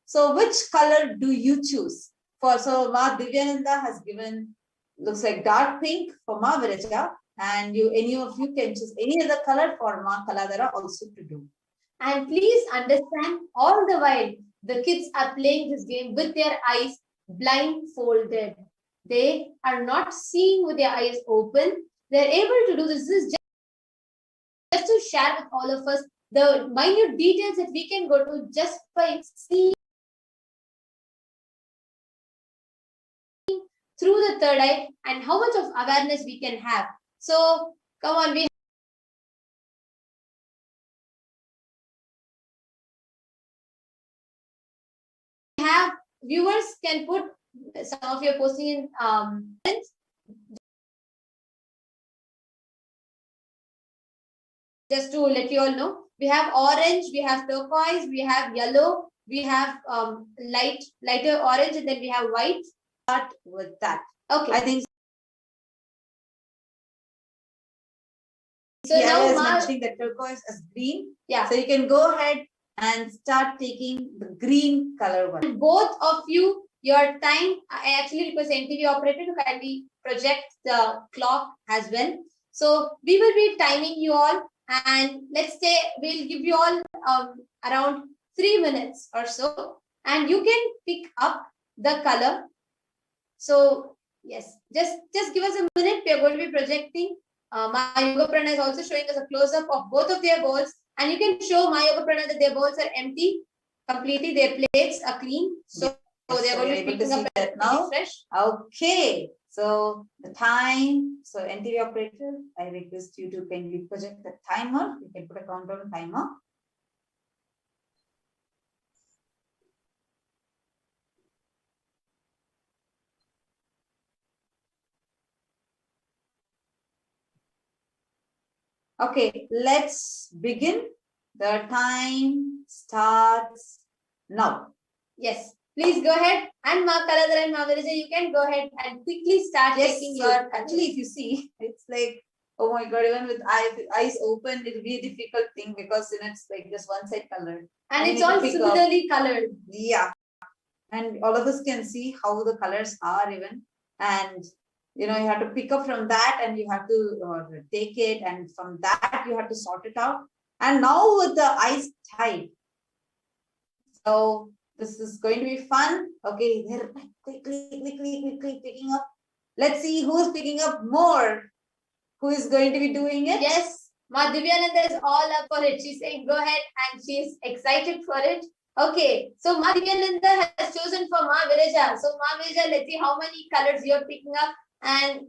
So which color do you choose? So Ma Divyananda has given, looks like dark pink for Ma Virija, and any of you can choose any other color for Ma Kaladara also to do. And please understand, all the while the kids are playing this game with their eyes blindfolded. They are not seeing with their eyes open. They're able to do this. This is just to share with all of us the minute details that we can go to just by seeing through the third eye, and how much of awareness we can have. So come on, we viewers can put some of your posting in just to let you all know. We have orange, we have turquoise, we have yellow, we have lighter orange, and then we have white. Start with that. Okay. I think so. Now is mentioning the turquoise as green. Yeah. So you can go ahead and start taking the green color one. And both of you, your time, I actually request NTV operator to kindly project the clock as well. So we will be timing you all, and let's say we'll give you all around 3 minutes or so, and you can pick up the color. So yes, just give us a minute. We are going to be projecting. My yoga prana is also showing us a close-up of both of their bowls, and you can show my yoga prana that their bowls are empty completely. Their plates are clean, so they are going to be picking up that now. Fresh. Okay, so the time. So NTV operator, I request you to kindly project the timer. You can put a countdown timer. Okay, let's begin. The time starts now. Yes, please go ahead. And Ma Kaladara and Ma Virija, you can go ahead and quickly start taking your. Actually, if you see, it's like, oh my God, even with eyes open, it will be a difficult thing because it's like just one side colored. And it's all similarly colored. Yeah. And all of us can see how the colors are even. And you have to pick up from that and you have to take it, and from that you have to sort it out. And now with the eyes tied, so this is going to be fun. Okay, they're quickly picking up. Let's see who's picking up more. Who is going to be doing it? Yes, Ma Divyananda is all up for it. She's saying go ahead, and she's excited for it. Okay, so Ma Divyananda has chosen for Ma Virija. So Ma Virija, let's see how many colors you're picking up. And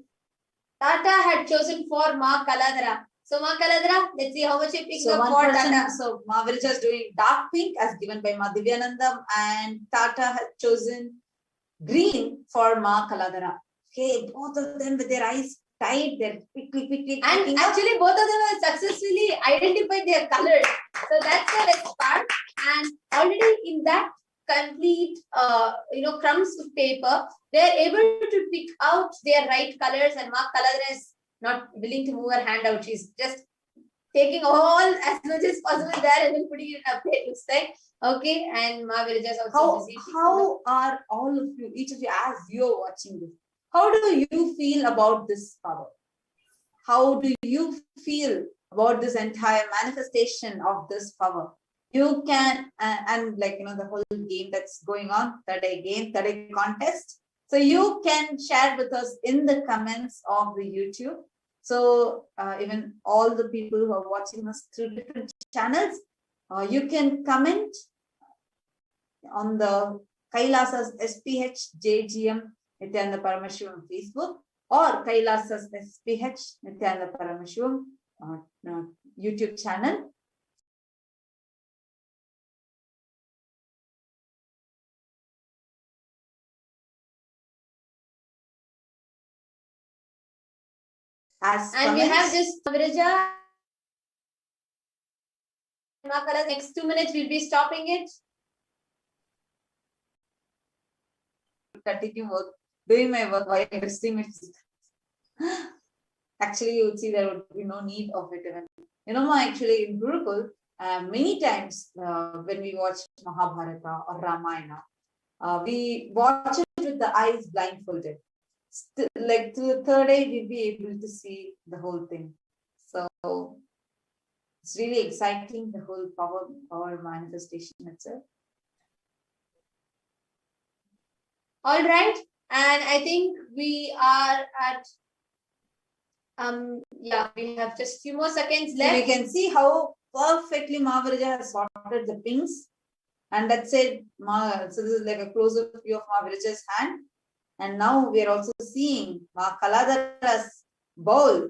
Tata had chosen for Ma Kaladara. So Ma Kaladara, let's see how much you're picking up for Tata. So Ma Virija is doing dark pink as given by Ma Divyananda, and Tata has chosen green for Ma Kaladara. Okay, both of them with their eyes tight, they're quickly. And actually, both of them have successfully identified their colors. So that's the next part. And already in that complete, crumbs of paper, they're able to pick out their right colors. And Ma Kaladara is not willing to move her hand out. She's just taking all as much as possible there and then putting it in a plate, looks like. Okay, and Ma Virija is also busy. How are all of you, each of you, as you're watching this, how do you feel about this power? How do you feel about this entire manifestation of this power? You can, and the whole game that's going on, third day contest. So you can share with us in the comments of the YouTube. So even all the people who are watching us through different channels, you can comment on the Kailasa's SPH JGM Nithyananda Paramashivam Facebook, or Kailasa's SPH Nithyananda Paramashivam YouTube channel. And we have this Virija. Next 2 minutes, we'll be stopping it. Continue work, doing my work while resting it. Actually, you would see there would be no need of it even. Actually in Gurukul, many times when we watch Mahabharata or Ramayana, we watch it with the eyes blindfolded. Like to the third eye, we'll be able to see the whole thing. So it's really exciting, the whole power manifestation itself. All right, and I think we are at we have just a few more seconds left. So we can see how perfectly Ma Virija has sorted the pinks, and that's it. So this is like a close-up view of Ma Virija's hand, and now we are also seeing Ma Kaladara's bowl.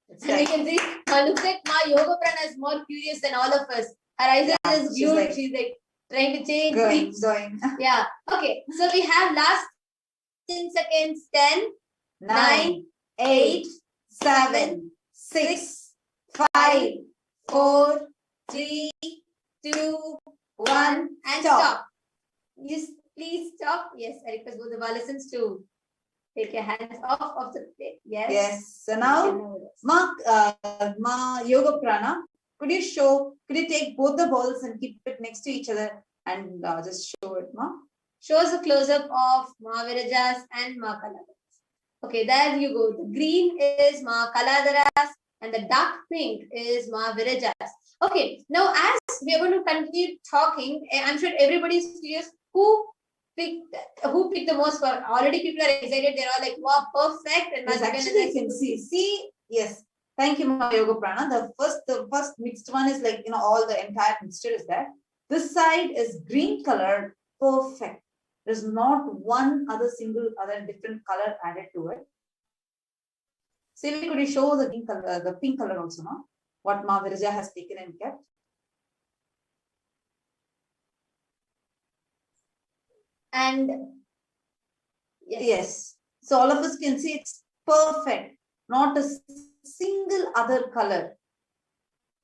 And we can see, looks like Ma Yoga Prana is more curious than all of us. Her eyes are just glued. She's like Trying to change. Going. Yeah. Okay. So we have last 10 seconds. 10, 9, 8, 7, 6, 5, 4, 3, 2, 1, and stop. Yes, please stop. Yes, I request both the adolescents to take your hands off the plate. Yes. Yes. So now, Ma Yoga Prana, could you take both the balls and keep it next to each other and just show it, Ma? Show us a close-up of Ma Virajas and Ma Kaladaras. Okay, there you go. The green is Ma Kaladaras and the dark pink is Ma Virajas. Okay, now as we are going to continue talking, I'm sure everybody is curious who picked the most. For already people are excited. They're all like, wow, perfect. And yes, actually you can see. Yes. Thank you, Ma Yoga Prana. The first mixed one is like, all the entire mixture is there. This side is green colored, perfect. There's not one other different color added to it. Sylvie, could you show the green color, the pink color also, no? What Ma Virja has taken and kept? And yes. So all of us can see it's perfect. Not a single other color.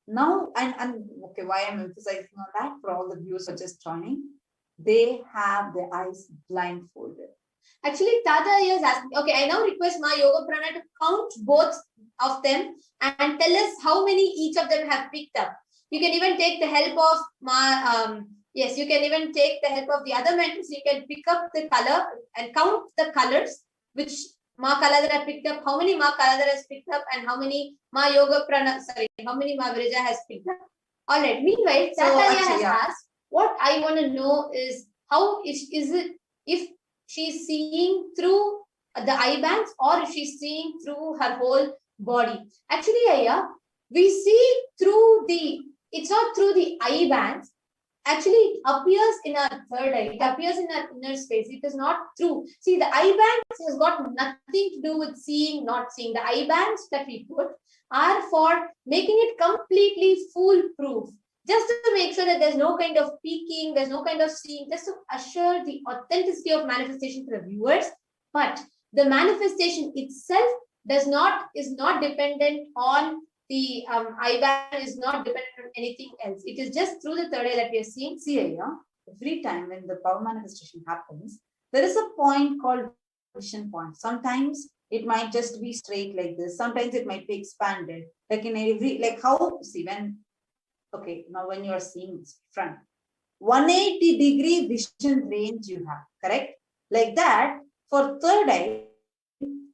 Now, and okay, why I'm emphasizing on that for all the viewers who are just joining, they have their eyes blindfolded. Actually, Tata is asking, okay, I now request Ma Yoga Prana to count both of them and tell us how many each of them have picked up. You can even take the help of yes, you can even take the help of the other mentors. You can pick up the color and count the colors which Ma Kaladara picked up, how many Ma Kaladara has picked up, and how many Ma Yoga Prana, how many Ma Virja has picked up. All right. Meanwhile, Tata has asked, what I want to know is how is it if she's seeing through the eye bands or if she's seeing through her whole body. Actually, Aya, we see through it's not through the eye bands. Actually, it appears in our third eye. It appears in our inner space. It is not through. See, the eye bands has got nothing to do with seeing, not seeing. The eye bands that we put are for making it completely foolproof. Just to make sure that there's no kind of peeking, there's no kind of seeing, just to assure the authenticity of manifestation to the viewers. But the manifestation itself is not dependent on the eye band, is not dependent on anything else. It is just through the third eye that we are seeing. See, every time when the power manifestation happens, there is a point called vision point. Sometimes it might just be straight like this. Sometimes it might be expanded. Like in every, like how, see, okay, now when you are seeing front, 180-degree vision range you have, correct? Like that, for third eye,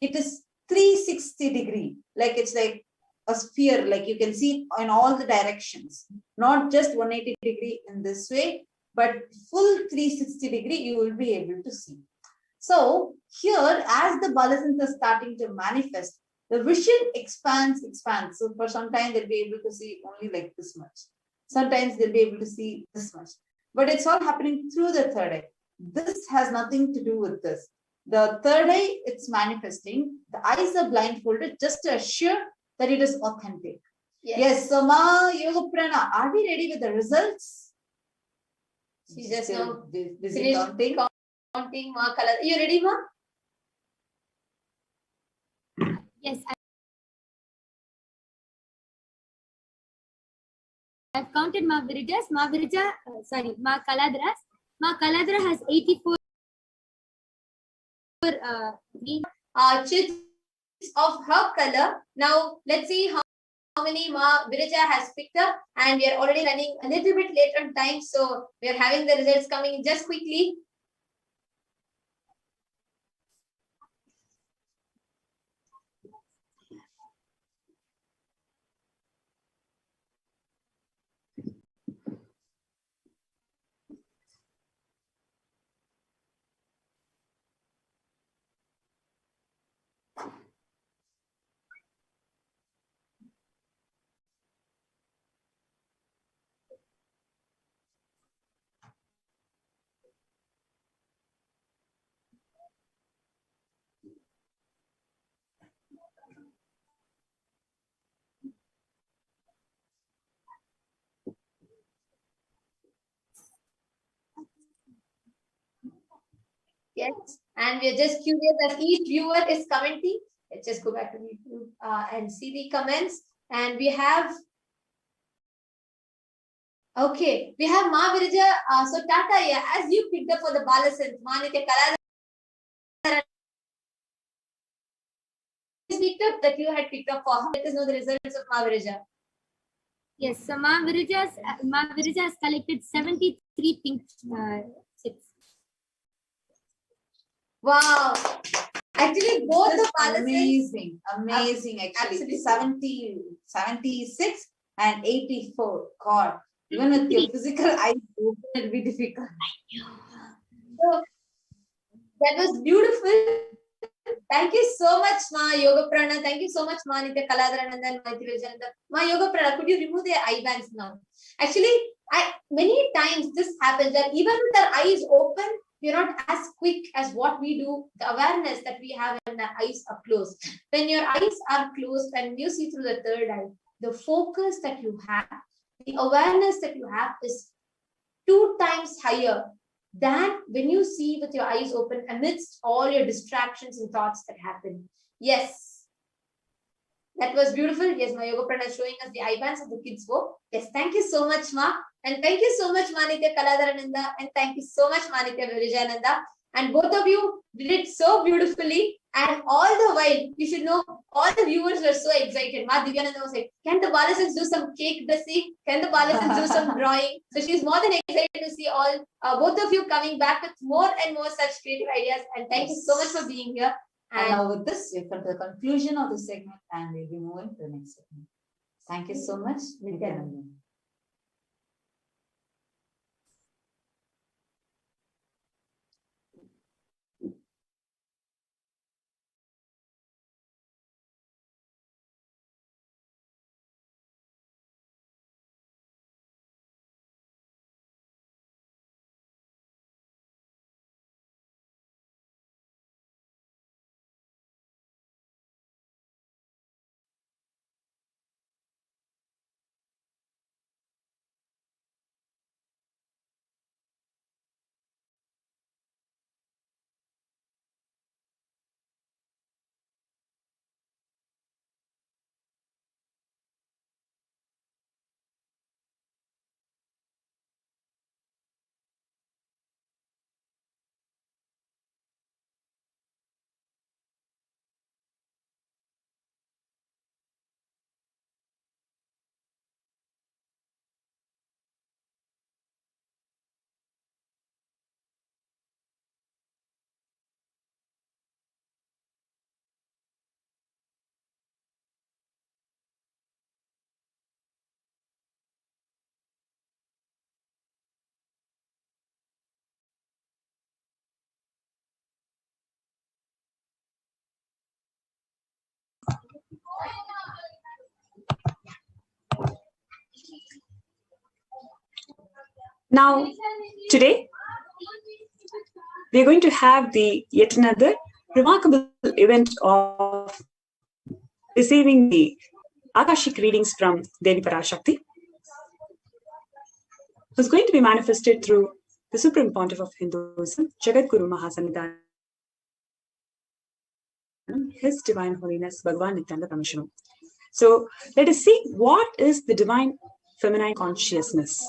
it is 360-degree. Like it's like a sphere, like you can see in all the directions. Not just 180-degree in this way, but full 360-degree you will be able to see. So here, as the balasins are starting to manifest, the vision expands. So for some time, they'll be able to see only like this much. Sometimes they'll be able to see this much. But it's all happening through the third eye. This has nothing to do with this. The third eye, it's manifesting. The eyes are blindfolded just to assure that it is authentic. Yes. So Ma Yoga Prana, are we ready with the results? She's just now busy counting. Ma Kalada. You ready, Ma? Yes. I've counted Ma Virjas. Ma Kaladaras. Ma Kaladara has 84 chits of her color. Now let's see how many Ma Virja has picked up, and we are already running a little bit late on time, so we are having the results coming just quickly. Yes, and we're just curious as each viewer is commenting. Let's just go back to YouTube and see the comments. And we have, okay, we have Ma Virija. So Tata, yeah, as you picked up for the Balasant, Manitya Kaladhara picked up that you had picked up for her. Let us know the results of Ma Virija. Yes, so Ma Virija has collected 73 pink chips. Wow. Actually, both the balances. Amazing, actually. Absolutely. 76 and 84. God, even with your physical eyes open, it'll be difficult. So, that was beautiful. Thank you so much, Ma Yoga Prana. Thank you so much, Ma Nitya Kaladharananda and Ma Virajananda. Ma Yoga Prana, could you remove their eye bands now? Actually, many times this happens that even with our eyes open, we're not as quick as what we do, the awareness that we have when our eyes are closed. When your eyes are closed and you see through the third eye, the focus that you have, the awareness that you have is 2 times higher than when you see with your eyes open amidst all your distractions and thoughts that happen. Yes, that was beautiful. Yes, my Yoga Prana is showing us the eye bands of the kids' work. Yes, thank you so much, Ma. And thank you so much, Manitya Kaladharananda. And thank you so much, Manitya Virijananda. And both of you did it so beautifully. And all the while, you should know, all the viewers were so excited. Ma Divyananda was like, can the Balasans do some cake dressing? Can the Balasans do some drawing? So she's more than excited to see all, both of you coming back with more and more such creative ideas. And thank you so much for being here. And now with this, we've come to the conclusion of the segment and we'll be moving to the next segment. Thank you so much, Nithyananda. Now, today, we are going to have the yet another remarkable event of receiving the Akashic readings from Devi Parashakti, who's going to be manifested through the Supreme Pontiff of Hinduism, Jagadguru Mahasanidhanam, His Divine Holiness Bhagavan Nithyananda Paramashivam. So let us see what is the divine feminine consciousness.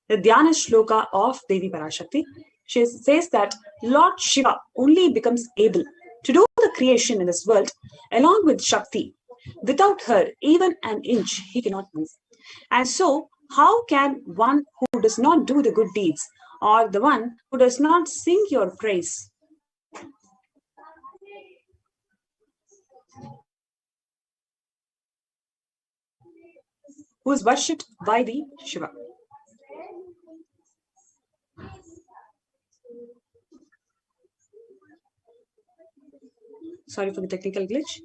The Dhyana Shloka of Devi Parashakti, she says that Lord Shiva only becomes able to do the creation in this world along with Shakti. Without her, even an inch, he cannot move. And so, how can one who does not do the good deeds or the one who does not sing your praise who is worshipped by the Shiva? Sorry for the technical glitch.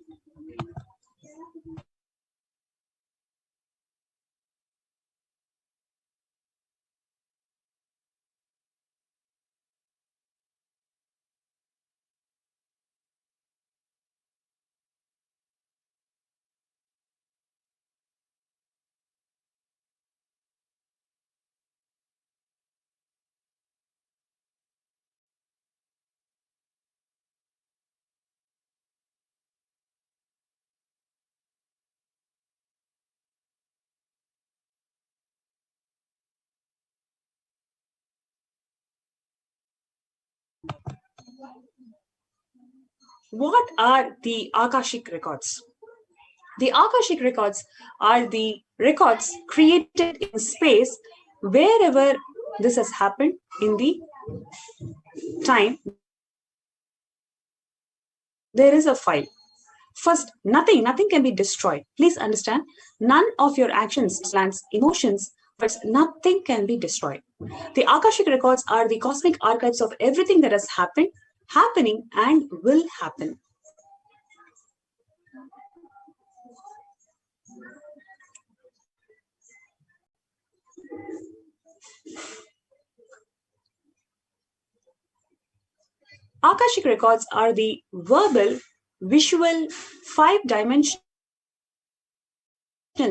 What are the Akashic records? The Akashic records are the records created in space wherever this has happened in the time. There is a file. First, nothing can be destroyed. Please understand, none of your actions, plans, emotions, but nothing can be destroyed. The Akashic records are the cosmic archives of everything that has happened, happening, and will happen. Akashic records are the verbal, visual, 5-dimensional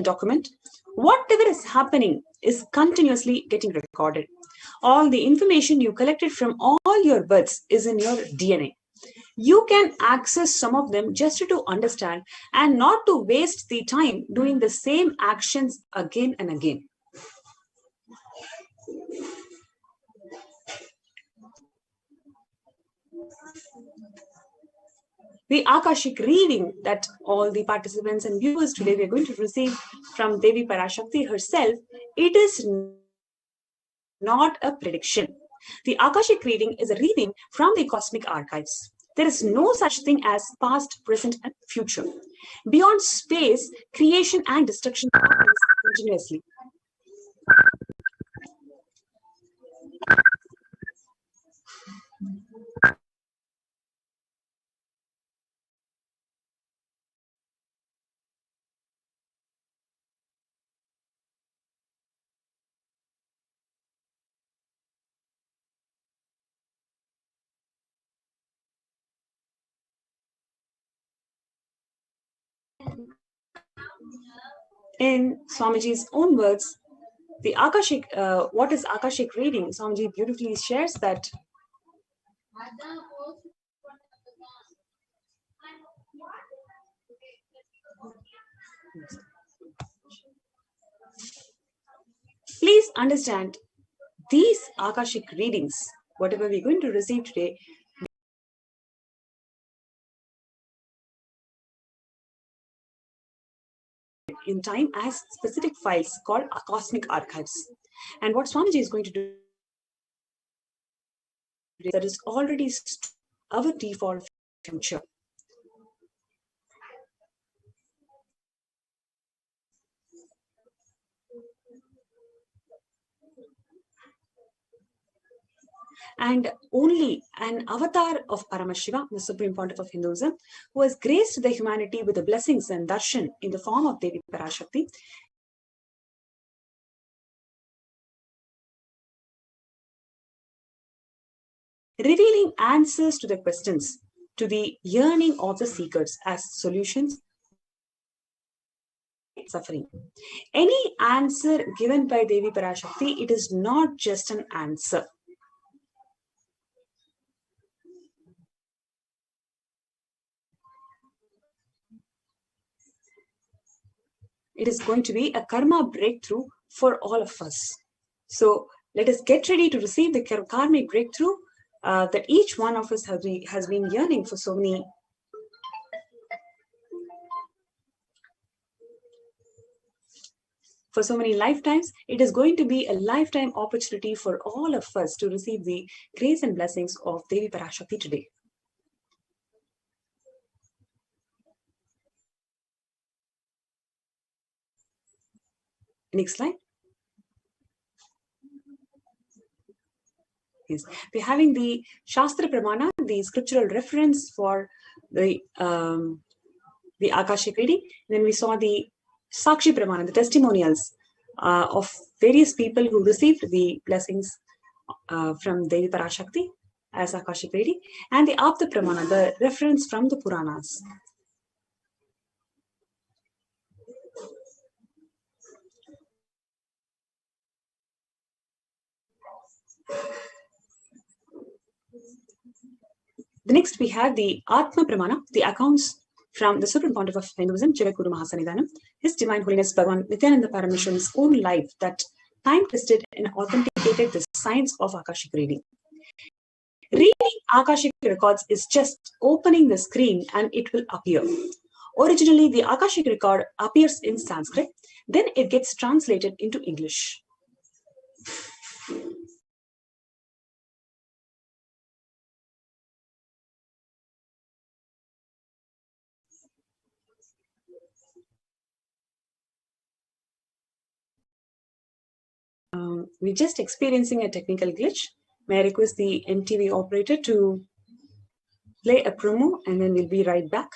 document. Whatever is happening is continuously getting recorded. All the information you collected from all your births is in your DNA. You can access some of them just to understand and not to waste the time doing the same actions again and again. The Akashic reading that all the participants and viewers today we are going to receive from Devi Parashakti herself, it is not a prediction. The Akashic reading is a reading from the cosmic archives. There is no such thing as past, present, and future. Beyond space, creation and destruction happens continuously. In Swamiji's own words, the Akashic, what is Akashic reading? Swamiji beautifully shares that please understand these Akashic readings, whatever we're going to receive today, in time as specific files called cosmic archives. And what Swamiji is going to do that is already our default future. And only an avatar of Paramashiva, the Supreme Pontiff of Hinduism, who has graced the humanity with the blessings and darshan in the form of Devi Parashakti, revealing answers to the questions, to the yearning of the seekers as solutions suffering. Any answer given by Devi Parashakti, it is not just an answer. It is going to be a karma breakthrough for all of us. So let us get ready to receive the karmic breakthrough that each one of us has been yearning for so many lifetimes. It is going to be a lifetime opportunity for all of us to receive the grace and blessings of Devi Parashakti today. Next slide. Yes, we're having the Shastra Pramana, the scriptural reference for the Akashic reading. Then we saw the Sakshi Pramana, the testimonials of various people who received the blessings from Devi Parashakti as Akashic reading, and the Apta Pramana, the reference from the Puranas. The next we have the Atma Pramana, the accounts from the Supreme Pontiff of Hinduism, Jagadguru Mahasannidhanam, His Divine Holiness Bhagavan Nithyananda Paramashivan's own life that time-tested and authenticated the science of Akashic reading. Reading Akashic records is just opening the screen and it will appear. Originally, the Akashic record appears in Sanskrit, then it gets translated into English. We're just experiencing a technical glitch. May I request the NTV operator to play a promo and then we'll be right back.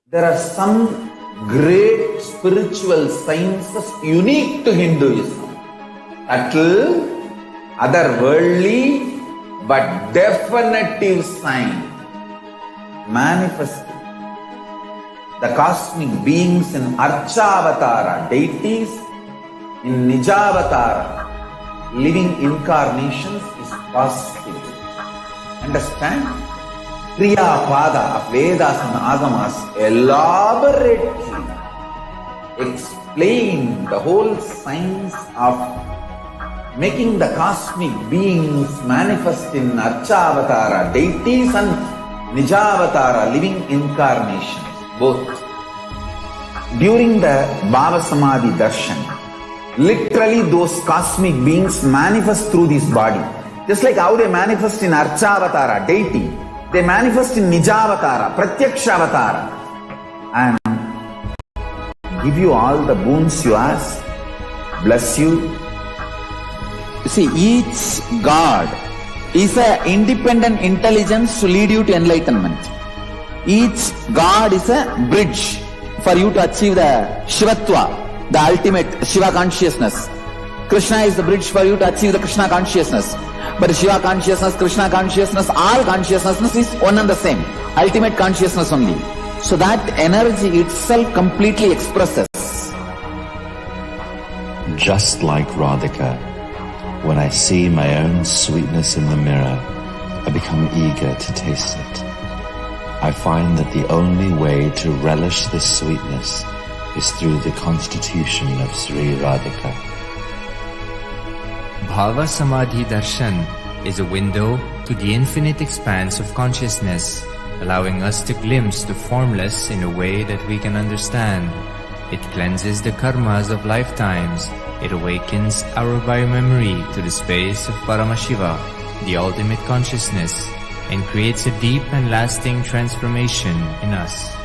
There are some great spiritual sciences unique to Hinduism. Subtle, otherworldly, but definitive sign. Manifesting the cosmic beings in Archavatara, deities in Nijavatara, living incarnations is possible. Understand? Kriya Pada of Vedas and Agamas elaborately explain the whole science of making the cosmic beings manifest in Archavatara, deities and Nijavatara, living incarnations. Both. During the Bhava Samadhi Darshan, literally those cosmic beings manifest through this body. Just like how they manifest in Archavatara, deity, they manifest in Nijavatara, Pratyakshavatara, and give you all the boons you ask, bless you. See, each God is an independent intelligence to lead you to enlightenment. Each God is a bridge for you to achieve the Shivatva, the ultimate Shiva consciousness. Krishna is the bridge for you to achieve the Krishna consciousness. But Shiva consciousness, Krishna consciousness, all consciousness is one and the same. Ultimate consciousness only. So that energy itself completely expresses. Just like Radhika, when I see my own sweetness in the mirror, I become eager to taste it. I find that the only way to relish this sweetness is through the constitution of Sri Radhika. Bhava Samadhi Darshan is a window to the infinite expanse of consciousness, allowing us to glimpse the formless in a way that we can understand. It cleanses the karmas of lifetimes. It awakens our biomemory to the space of Paramashiva, the ultimate consciousness, and creates a deep and lasting transformation in us.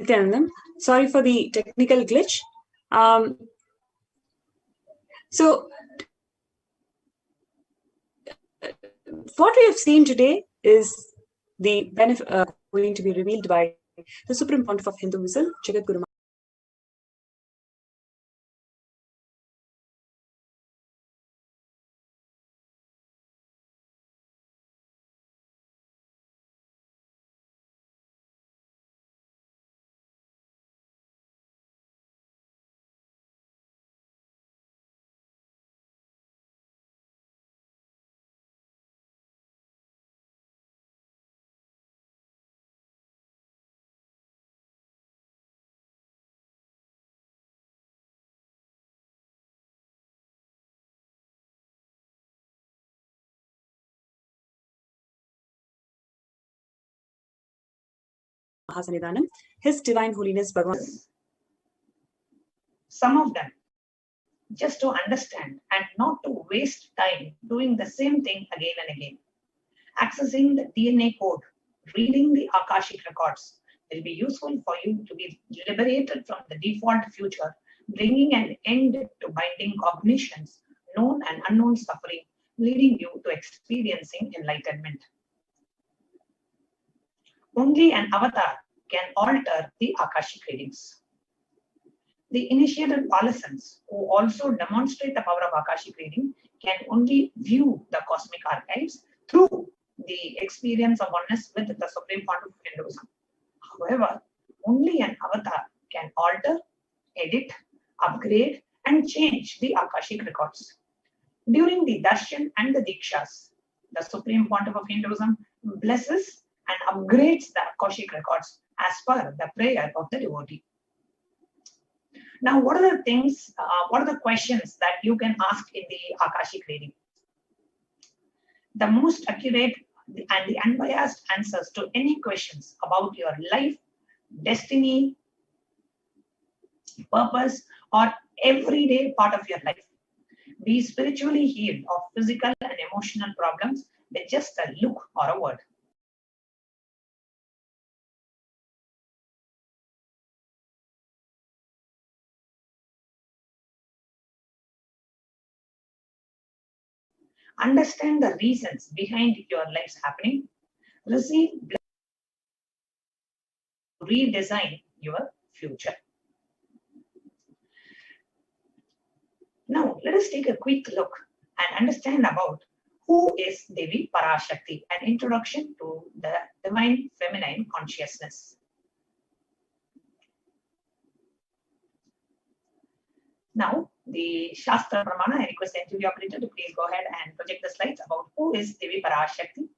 Nithyanandam, sorry for the technical glitch. So, what we have seen today is the benefit going to be revealed by the Supreme Pontiff of Hinduism, Jagadguru Mahasanidanam, His Divine Holiness Bhagavan. Some of them, just to understand and not to waste time doing the same thing again and again. Accessing the DNA code, reading the Akashic records will be useful for you to be liberated from the default future, bringing an end to binding cognitions, known and unknown suffering, leading you to experiencing enlightenment. Only an avatar can alter the Akashic readings. The initiated adolescents who also demonstrate the power of Akashic reading can only view the cosmic archives through the experience of oneness with the Supreme Pontiff of Hinduism. However, only an avatar can alter, edit, upgrade, and change the Akashic records. During the Darshan and the Dikshas, the Supreme Pontiff of Hinduism blesses and upgrades the Akashic records as per the prayer of the devotee. Now, what are the things, what are the questions that you can ask in the Akashic reading? The most accurate and the unbiased answers to any questions about your life, destiny, purpose, or everyday part of your life. Be spiritually healed of physical and emotional problems with just a look or a word. Understand the reasons behind your life's happening. Receive to redesign your future. Now, let us take a quick look and understand about who is Devi Parashakti, an introduction to the divine feminine consciousness. Now, the Shastra Pramana, I request the NTV operator to please go ahead and project the slides about who is Devi Parashakti.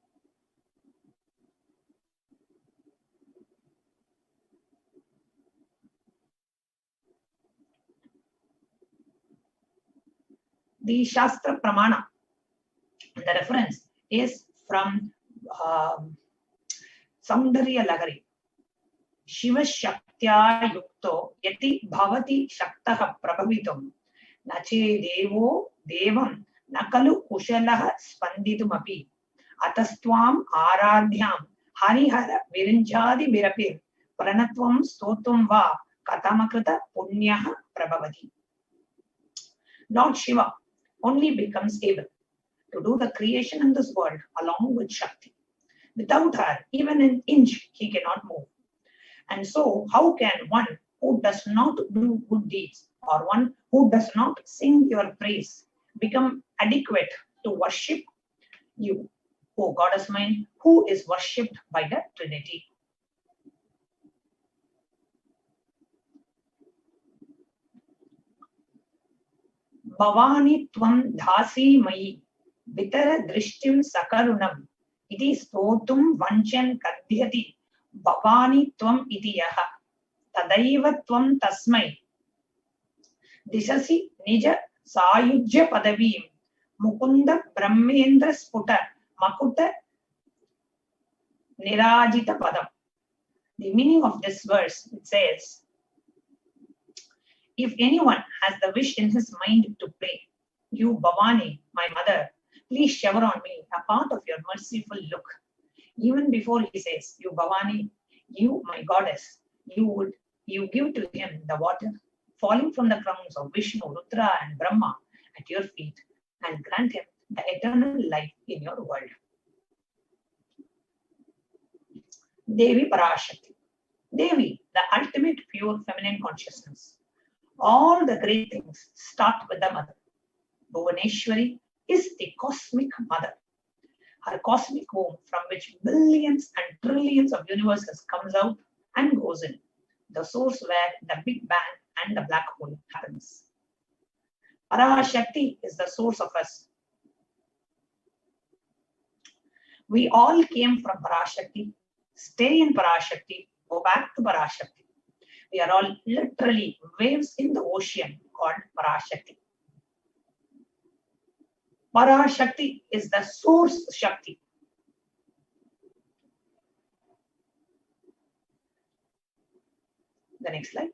The Shastra Pramana, the reference is from Saundarya Lagari. Shiva Shaktya Yukto Yati Bhavati Shaktaha Prabhavitum Nache Devo Devam Nakalu Kushalaha Spandidumapi Atastwam Aradhyam Harihara Virinjadi Virapir Pranatvam Stotum Va Katamakrita Punyaha Prabhavati. Lord Shiva only becomes able to do the creation in this world along with Shakti. Without her, even an inch he cannot move. And so, how can one who does not do good deeds or one who does not sing your praise become adequate to worship you, O Goddess mine, who is worshipped by the Trinity? Bhavani tvam dhasi mai vitara drishtim sakarunam iti stotum vanchan kadhyati Bhavani tvam iti yaha tadaiva tvam tasmai dishasi nija sayujya padavim mukunda brahmendra sputa makuta nirajita padam. The meaning of this verse, it says, if anyone has the wish in his mind to pray, you Bhavani, my mother, please shower on me a part of your merciful look. Even before he says, you Bhavani, you my goddess, you give to him the water falling from the crowns of Vishnu, Rudra and Brahma at your feet and grant him the eternal life in your world. Devi Parashakti. Devi, the ultimate pure feminine consciousness. All the great things start with the mother. Bhuvaneshwari is the cosmic mother. Her cosmic womb from which billions and trillions of universes comes out and goes in. The source where the Big Bang and the black hole happens. Parashakti is the source of us. We all came from Parashakti, stay in Parashakti, go back to Parashakti. We are all literally waves in the ocean called Parashakti. Parashakti is the source Shakti. The next slide.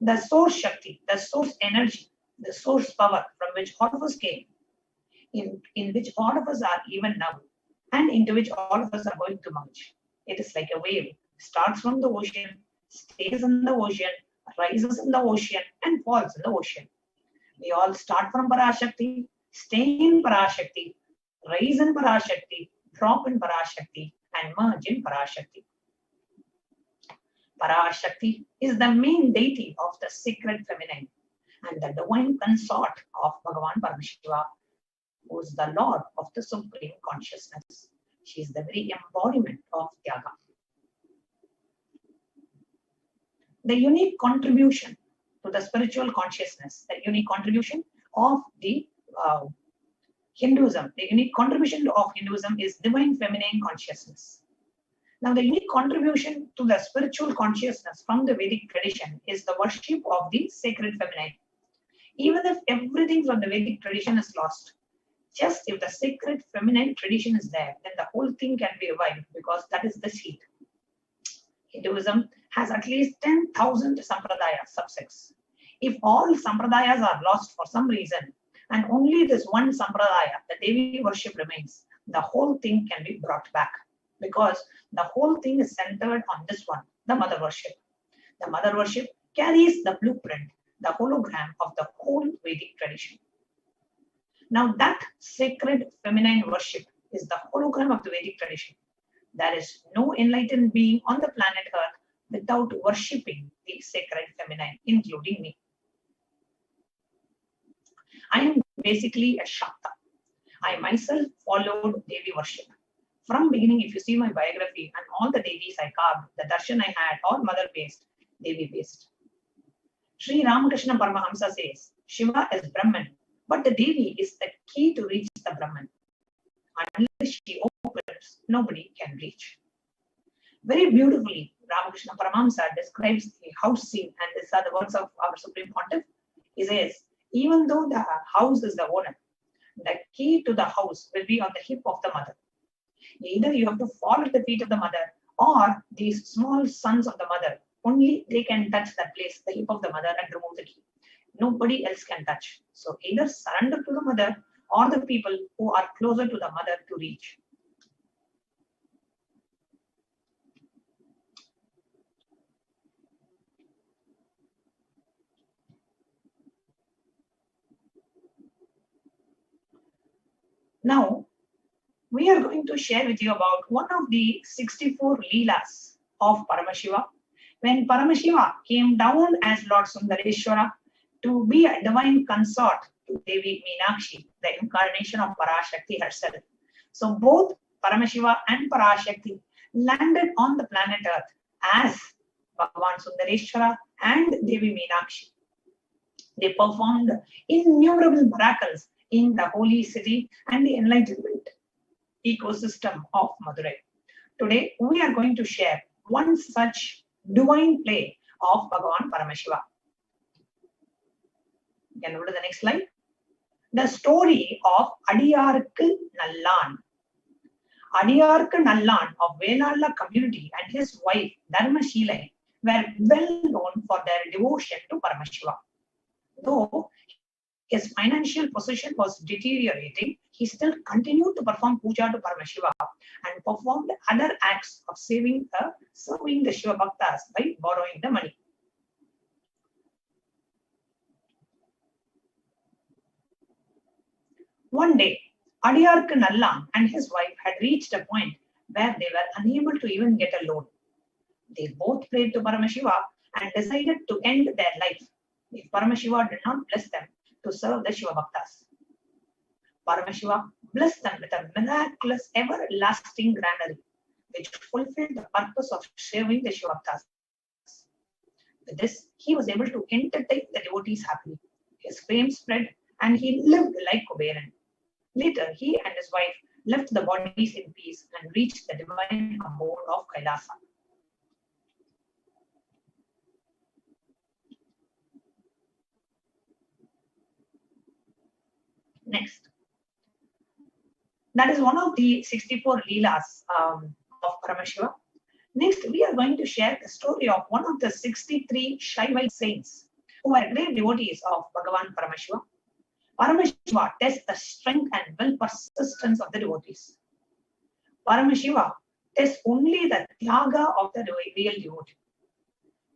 The source Shakti, the source energy, the source power from which all of us came, in which all of us are even now, and into which all of us are going to merge. It is like a wave, starts from the ocean, stays in the ocean, rises in the ocean, and falls in the ocean. We all start from Parashakti, stay in Parashakti, rise in Parashakti, drop in Parashakti, and merge in Parashakti. Parashakti is the main deity of the sacred feminine and the divine consort of Bhagavan Paramashiva, who is the Lord of the Supreme Consciousness. She is the very embodiment of Tyaga. The unique contribution to the spiritual consciousness, the unique contribution of the Hinduism, the unique contribution of Hinduism is divine feminine consciousness. Now, the unique contribution to the spiritual consciousness from the Vedic tradition is the worship of the sacred feminine. Even if everything from the Vedic tradition is lost, just if the sacred feminine tradition is there, then the whole thing can be revived because that is the seed. Hinduism has at least 10,000 sampradayas, subsects. If all sampradayas are lost for some reason, and only this one sampradaya, the Devi worship remains, the whole thing can be brought back because the whole thing is centered on this one, the mother worship. The mother worship carries the blueprint, the hologram of the whole Vedic tradition. Now that sacred feminine worship is the hologram of the Vedic tradition. There is no enlightened being on the planet Earth without worshipping the sacred feminine, including me. I am basically a Shakta. I myself followed Devi worship. From beginning, if you see my biography and all the Devis I carved, the Darshan I had, all mother-based, Devi-based. Sri Ramakrishna Paramahamsa says, Shiva is Brahman, but the Devi is the key to reach the Brahman. Unless she opens, nobody can reach. Very beautifully, Ramakrishna Paramahamsa describes the house scene, and these are the words of our Supreme Pontiff. He says, even though the house is the owner, the key to the house will be on the hip of the mother. Either you have to fall at the feet of the mother, or these small sons of the mother, only they can touch that place, the hip of the mother, and remove the key. Nobody else can touch. So either surrender to the mother or the people who are closer to the mother to reach. Now, we are going to share with you about one of the 64 Leelas of Paramashiva. When Paramashiva came down as Lord Sundareshwara to be a divine consort to Devi Meenakshi, the incarnation of Parashakti herself. So both Paramashiva and Parashakti landed on the planet Earth as Bhagavan Sundareshwara and Devi Meenakshi. They performed innumerable miracles in the holy city and the enlightenment ecosystem of Madurai. Today, we are going to share one such divine play of Bhagavan Paramashiva. You can go to the next slide. The story of Adiyarku Nallan. Adiyarku Nallan of Velalla community and his wife Dharmashilai were well known for their devotion to Paramashiva. Though his financial position was deteriorating, he still continued to perform puja to Paramashiva and performed other acts of serving the Shiva Bhaktas by borrowing the money. One day, Adiyarku Nallam and his wife had reached a point where they were unable to even get a loan. They both prayed to Paramashiva and decided to end their life if Paramashiva did not bless them to serve the Shiva Bhaktas. Paramashiva blessed them with a miraculous, everlasting granary, which fulfilled the purpose of serving the Shiva Bhaktas. With this, he was able to entertain the devotees happily. His fame spread and he lived like Kuberan. Later, he and his wife left the bodies in peace and reached the divine abode of Kailasa. Next. That is one of the 64 Leelas of Paramashiva. Next, we are going to share the story of one of the 63 Shaivite saints who were great devotees of Bhagavan Paramashiva. Paramashiva tests the strength and will persistence of the devotees. Paramashiva tests only the tyaga of the real devotee.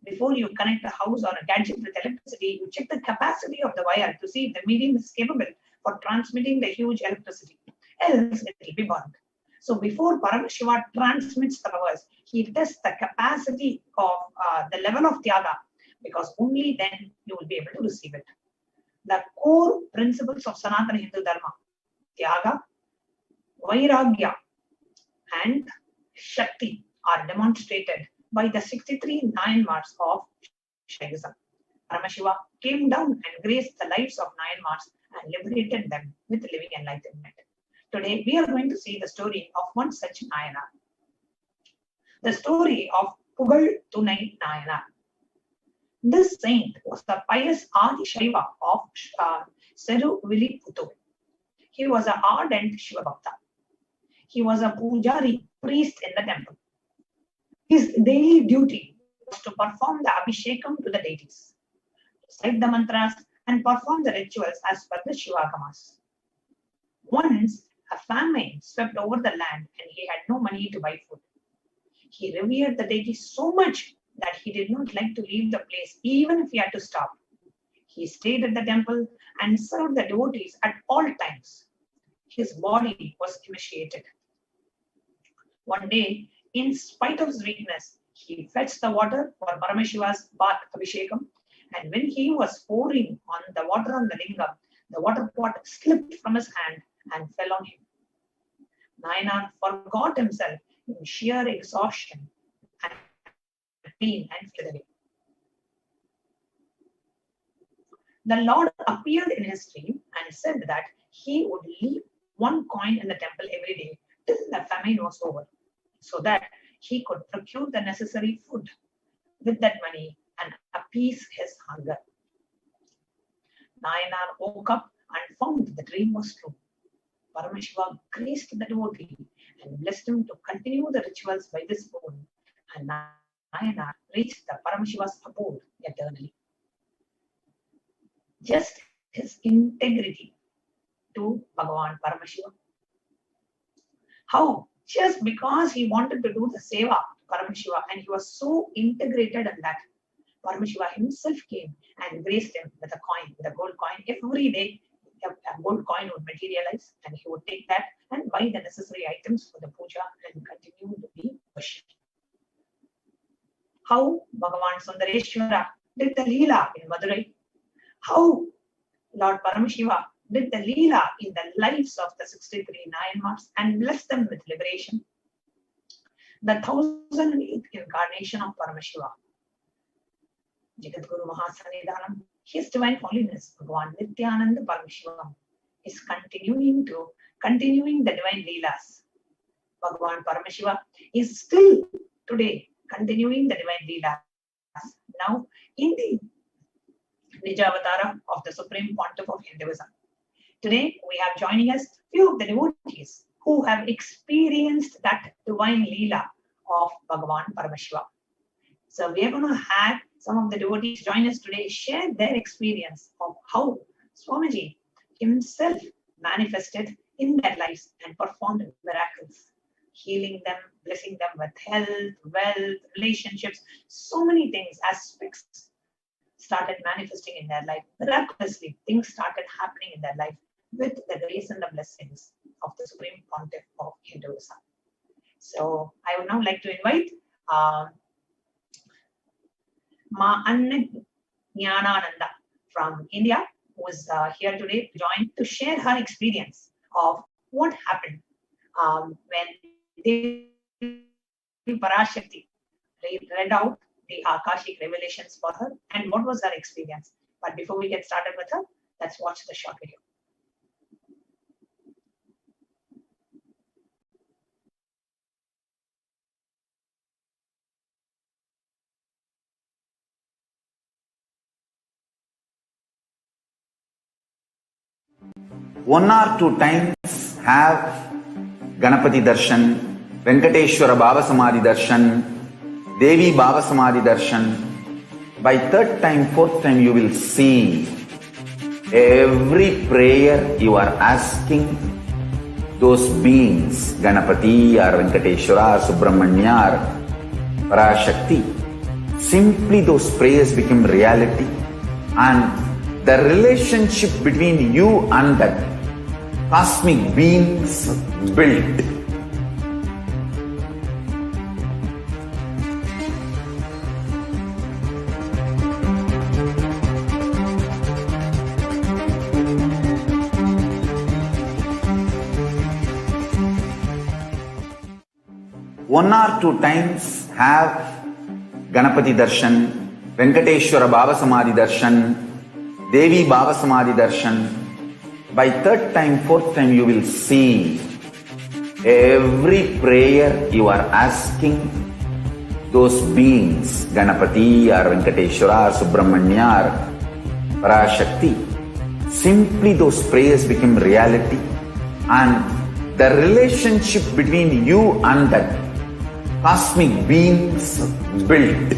Before you connect a house or a gadget with electricity, you check the capacity of the wire to see if the medium is capable for transmitting the huge electricity. Else it will be burned. So before Paramashiva transmits the powers, he tests the capacity of the level of tyaga, because only then you will be able to receive it. The core principles of Sanatana Hindu Dharma, tyaga, vairagya, and shakti, are demonstrated by the 63 Nayanmars of Shaivism. Paramashiva came down and graced the lives of Nayanmars and liberated them with living enlightenment. Today, we are going to see the story of one such Nayanar. The story of Pugal Tunai Nayanar. This saint was the pious Adi Shaiva of Seruvilliputtur. He was an ardent Shiva Bhakta. He was a pujari, priest in the temple. His daily duty was to perform the abhishekam to the deities, recite the mantras, and perform the rituals as per the Shivagamas. Once, a famine swept over the land and he had no money to buy food. He revered the deity so much that he did not like to leave the place even if he had to stop. He stayed at the temple and served the devotees at all times. His body was emaciated. One day, in spite of his weakness, he fetched the water for Paramashiva's bath abhishekam, and when he was pouring on the water on the lingam, the water pot slipped from his hand and fell on him. Nayanar forgot himself in sheer exhaustion and pain and fled away. The Lord appeared in his dream and said that he would leave one coin in the temple every day till the famine was over, so that he could procure the necessary food with that money and appease his hunger. Nayanar woke up and found the dream was true. Paramashiva graced the devotee and blessed him to continue the rituals by this boon, and Nayanar reached the Paramashiva's abode eternally. Just his integrity to Bhagavan Paramashiva. How? Just because he wanted to do the seva to Paramashiva and he was so integrated in that, Paramashiva himself came and graced him with a coin, with a gold coin. Every day, a gold coin would materialize and he would take that and buy the necessary items for the puja and continue to be worshipped. How Bhagavan Sundareshwara did the Leela in Madurai. How Lord Paramashiva did the Leela in the lives of the 63 Nayanmars and blessed them with liberation. The 1008th incarnation of Paramashiva, Jagadguru Mahasanidhanam, His Divine Holiness Bhagavan Nithyananda Paramashivam, is continuing the divine Leelas. Bhagavan Paramashiva is still today continuing the divine Leelas, now in the Nijavatara of the Supreme Pontiff of Hinduism. Today, we have joining us few of the devotees who have experienced that divine Leela of Bhagavan Paramashiva. So we are going to have some of the devotees join us today, share their experience of how Swamiji himself manifested in their lives and performed miracles, healing them, blessing them with health, wealth, relationships, so many things, aspects started manifesting in their life. Miraculously, things started happening in their life with the grace and the blessings of the Supreme Pontiff of Hinduism. So I would now like to invite Ma Nithyananda from India, who is here today to join to share her experience of what happened when Parashakti read out the Akashic revelations for her and what was her experience. But before we get started with her, let's watch the short video. One or two times have Ganapati Darshan, Venkateshwara Baba Samadhi Darshan, Devi Baba Samadhi Darshan. By third time, fourth time, you will see every prayer you are asking those beings, Ganapati or Venkateshwara or Subramanya or Parashakti. Simply those prayers become reality, and the relationship between you and that cosmic beings built. One or two times have Ganapati Darshan, Venkateshwara Baba Samadhi Darshan, Devi Baba Samadhi Darshan. By third time, fourth time, you will see every prayer you are asking those beings, Ganapati or Venkateshwara or Subramanya or Parashakti. Simply those prayers become reality, and the relationship between you and that cosmic beings built.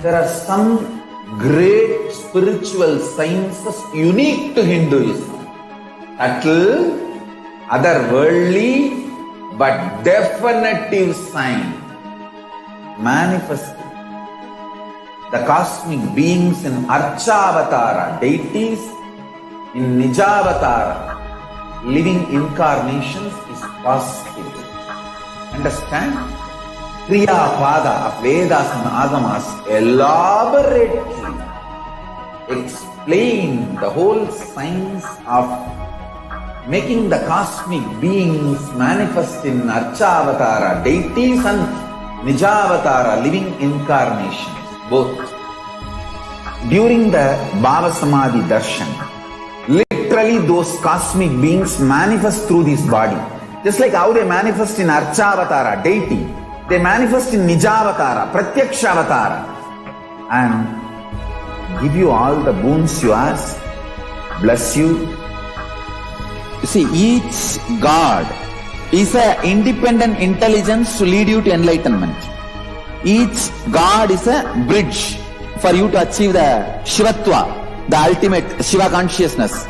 There are some great spiritual sciences unique to Hinduism. Subtle, otherworldly, but definitive sign. Manifesting the cosmic beings in Archavatara, deities in Nijavatara, living incarnations is possible. Understand? Kriya Pada of Vedas and Agamas elaborately explain the whole science of making the cosmic beings manifest in Archavatara, deities and Nijavatara, living incarnations, both. During the Baba Samadhi Darshan, literally those cosmic beings manifest through this body. Just like how they manifest in Archavatara, deity, they manifest in Nijavatara, Pratyakshavatara, and give you all the boons you ask, bless you. You see, each God is an independent intelligence to lead you to enlightenment. Each God is a bridge for you to achieve the Shivatva, the ultimate Shiva consciousness.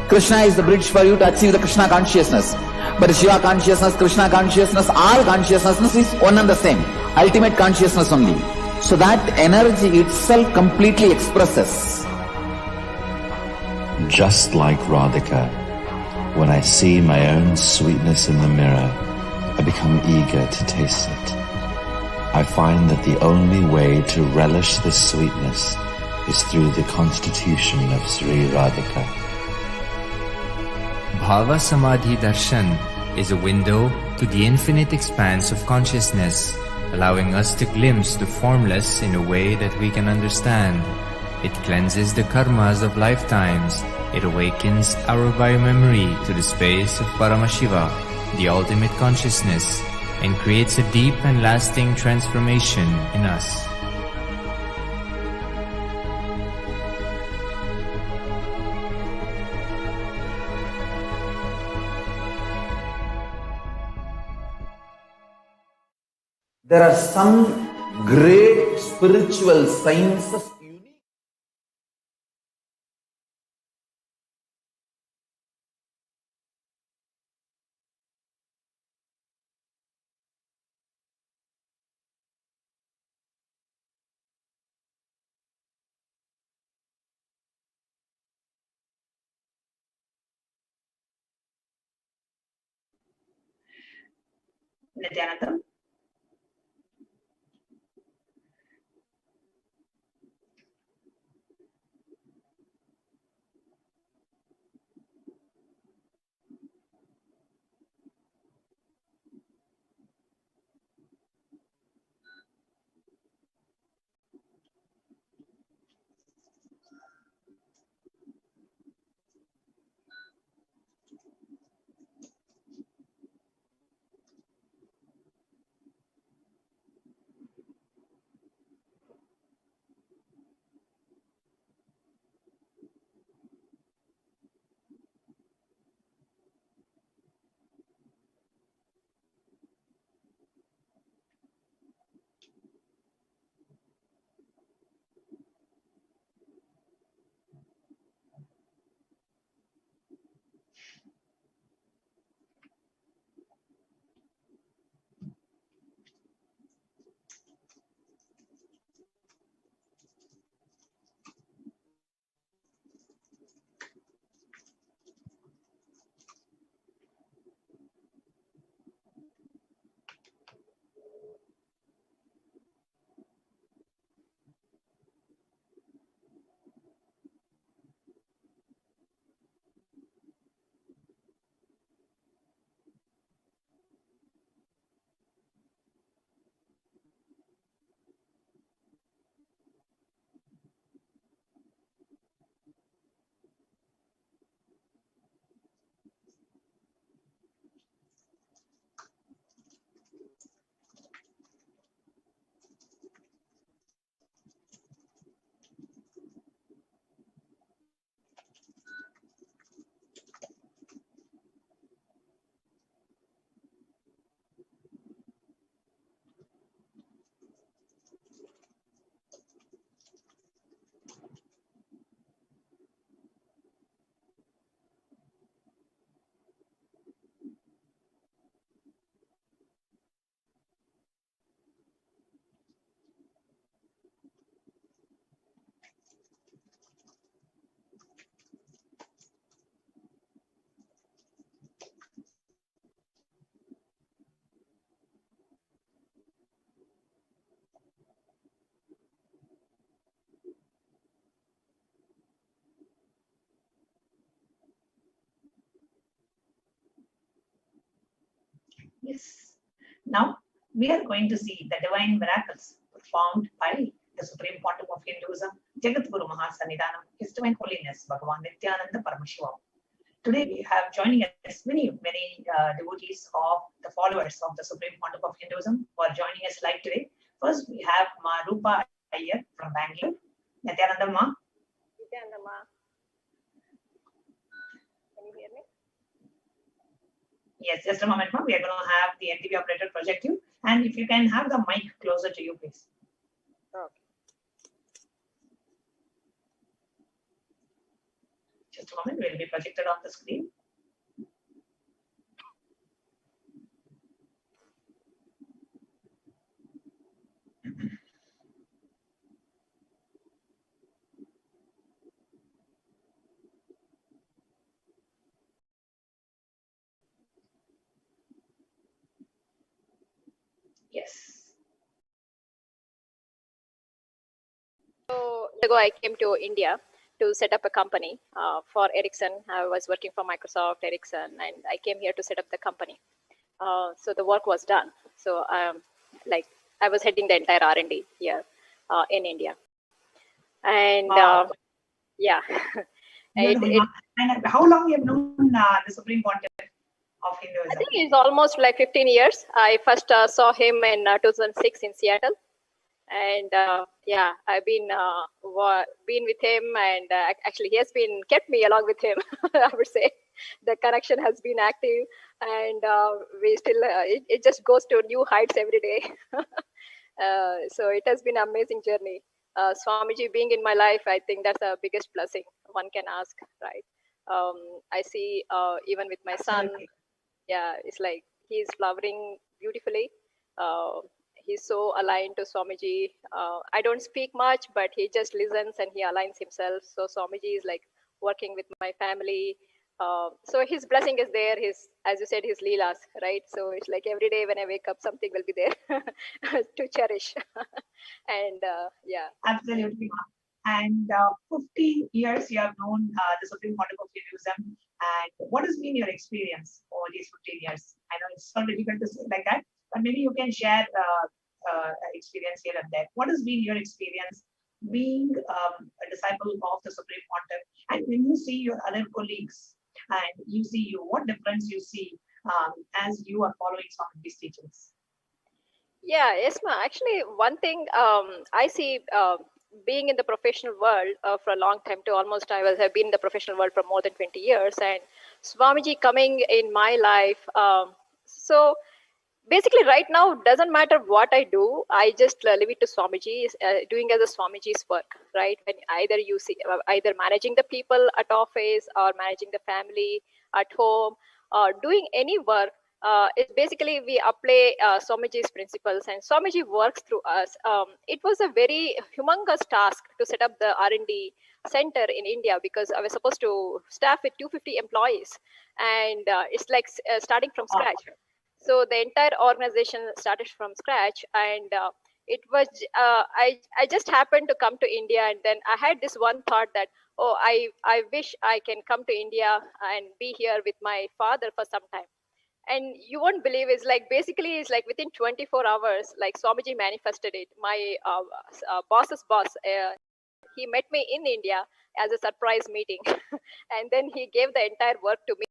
Krishna is the bridge for you to achieve the Krishna consciousness. But Shiva consciousness, Krishna consciousness, all consciousness is one and the same. Ultimate consciousness only. So that energy itself completely expresses. Just like Radhika, when I see my own sweetness in the mirror, I become eager to taste it. I find that the only way to relish this sweetness is through the constitution of Sri Radhika. Bhava Samadhi Darshan is a window to the infinite expanse of consciousness, allowing us to glimpse the formless in a way that we can understand. It cleanses the karmas of lifetimes. It awakens our biomemory to the space of Paramashiva, the ultimate consciousness, and creates a deep and lasting transformation in us. There are some great spiritual sciences. Nithyanandam. Yes. Now we are going to see the divine miracles performed by the Supreme Pontiff of Hinduism, Jagadguru Mahasannidhanam, His Divine Holiness Bhagavan Nithyananda Paramashivam. Today we have joining us many devotees of the followers of the Supreme Pontiff of Hinduism who are joining us live today. First we have Ma Rupa Iyer from Bangalore. Nithyananda Ma. Nithyananda Ma. Can you hear me? Yes, just a moment, Ma. We are going to have the NTV operator project you. And if you can have the mic closer to you, please. Okay. Just a moment, we'll be projected on the screen. Yes. So ago I came to India to set up a company for Ericsson. I was working for Microsoft, Ericsson, and I came here to set up the company. So the work was done. So I was heading the entire R&D here in India. And wow. Yeah. And how long you have known the Supreme Pontiff of Hinduism? I think it's almost like 15 years. I first saw him in 2006 in Seattle. And yeah, I've been with him, and actually he has been kept me along with him. I would say the connection has been active, and we still it just goes to new heights every day. So it has been an amazing journey. Swamiji being in my life, I think that's the biggest blessing one can ask, right? I see even with my son, yeah, it's like he's flowering beautifully. He's so aligned to Swamiji. I don't speak much, but he just listens and he aligns himself. So Swamiji is like working with my family. So his blessing is there. His, as you said, his leelas, right? So it's like every day when I wake up, something will be there to cherish. And yeah. Absolutely. And 50 years you have known the Supreme Court of Hinduism. And what has been your experience over these 15 years? I know it's so difficult to say like that, but maybe you can share experience here and there. What has been your experience being a disciple of the Supreme Pontiff? And when you see your other colleagues and you see what difference you see as you are following some of these teachings? Yeah, Esma, actually, one thing I see being in the professional world for a long time too, almost have been in the professional world for more than 20 years, and Swamiji coming in my life. So basically right now, doesn't matter what I do, I just leave it to Swamiji, doing as a Swamiji's work, right? When either you see, either managing the people at office or managing the family at home, or doing any work, it's basically we apply Swamiji's principles, and Swamiji works through us. It was a very humongous task to set up the R&D center in India, because I was supposed to staff with 250 employees, and it's like starting from scratch. So the entire organization started from scratch, and it was I just happened to come to India, and then I had this one thought that, oh, I wish I can come to India and be here with my father for some time. And you won't believe, it's like basically it's like within 24 hours, like Swamiji manifested it. My boss's boss, he met me in India as a surprise meeting, and then he gave the entire work to me,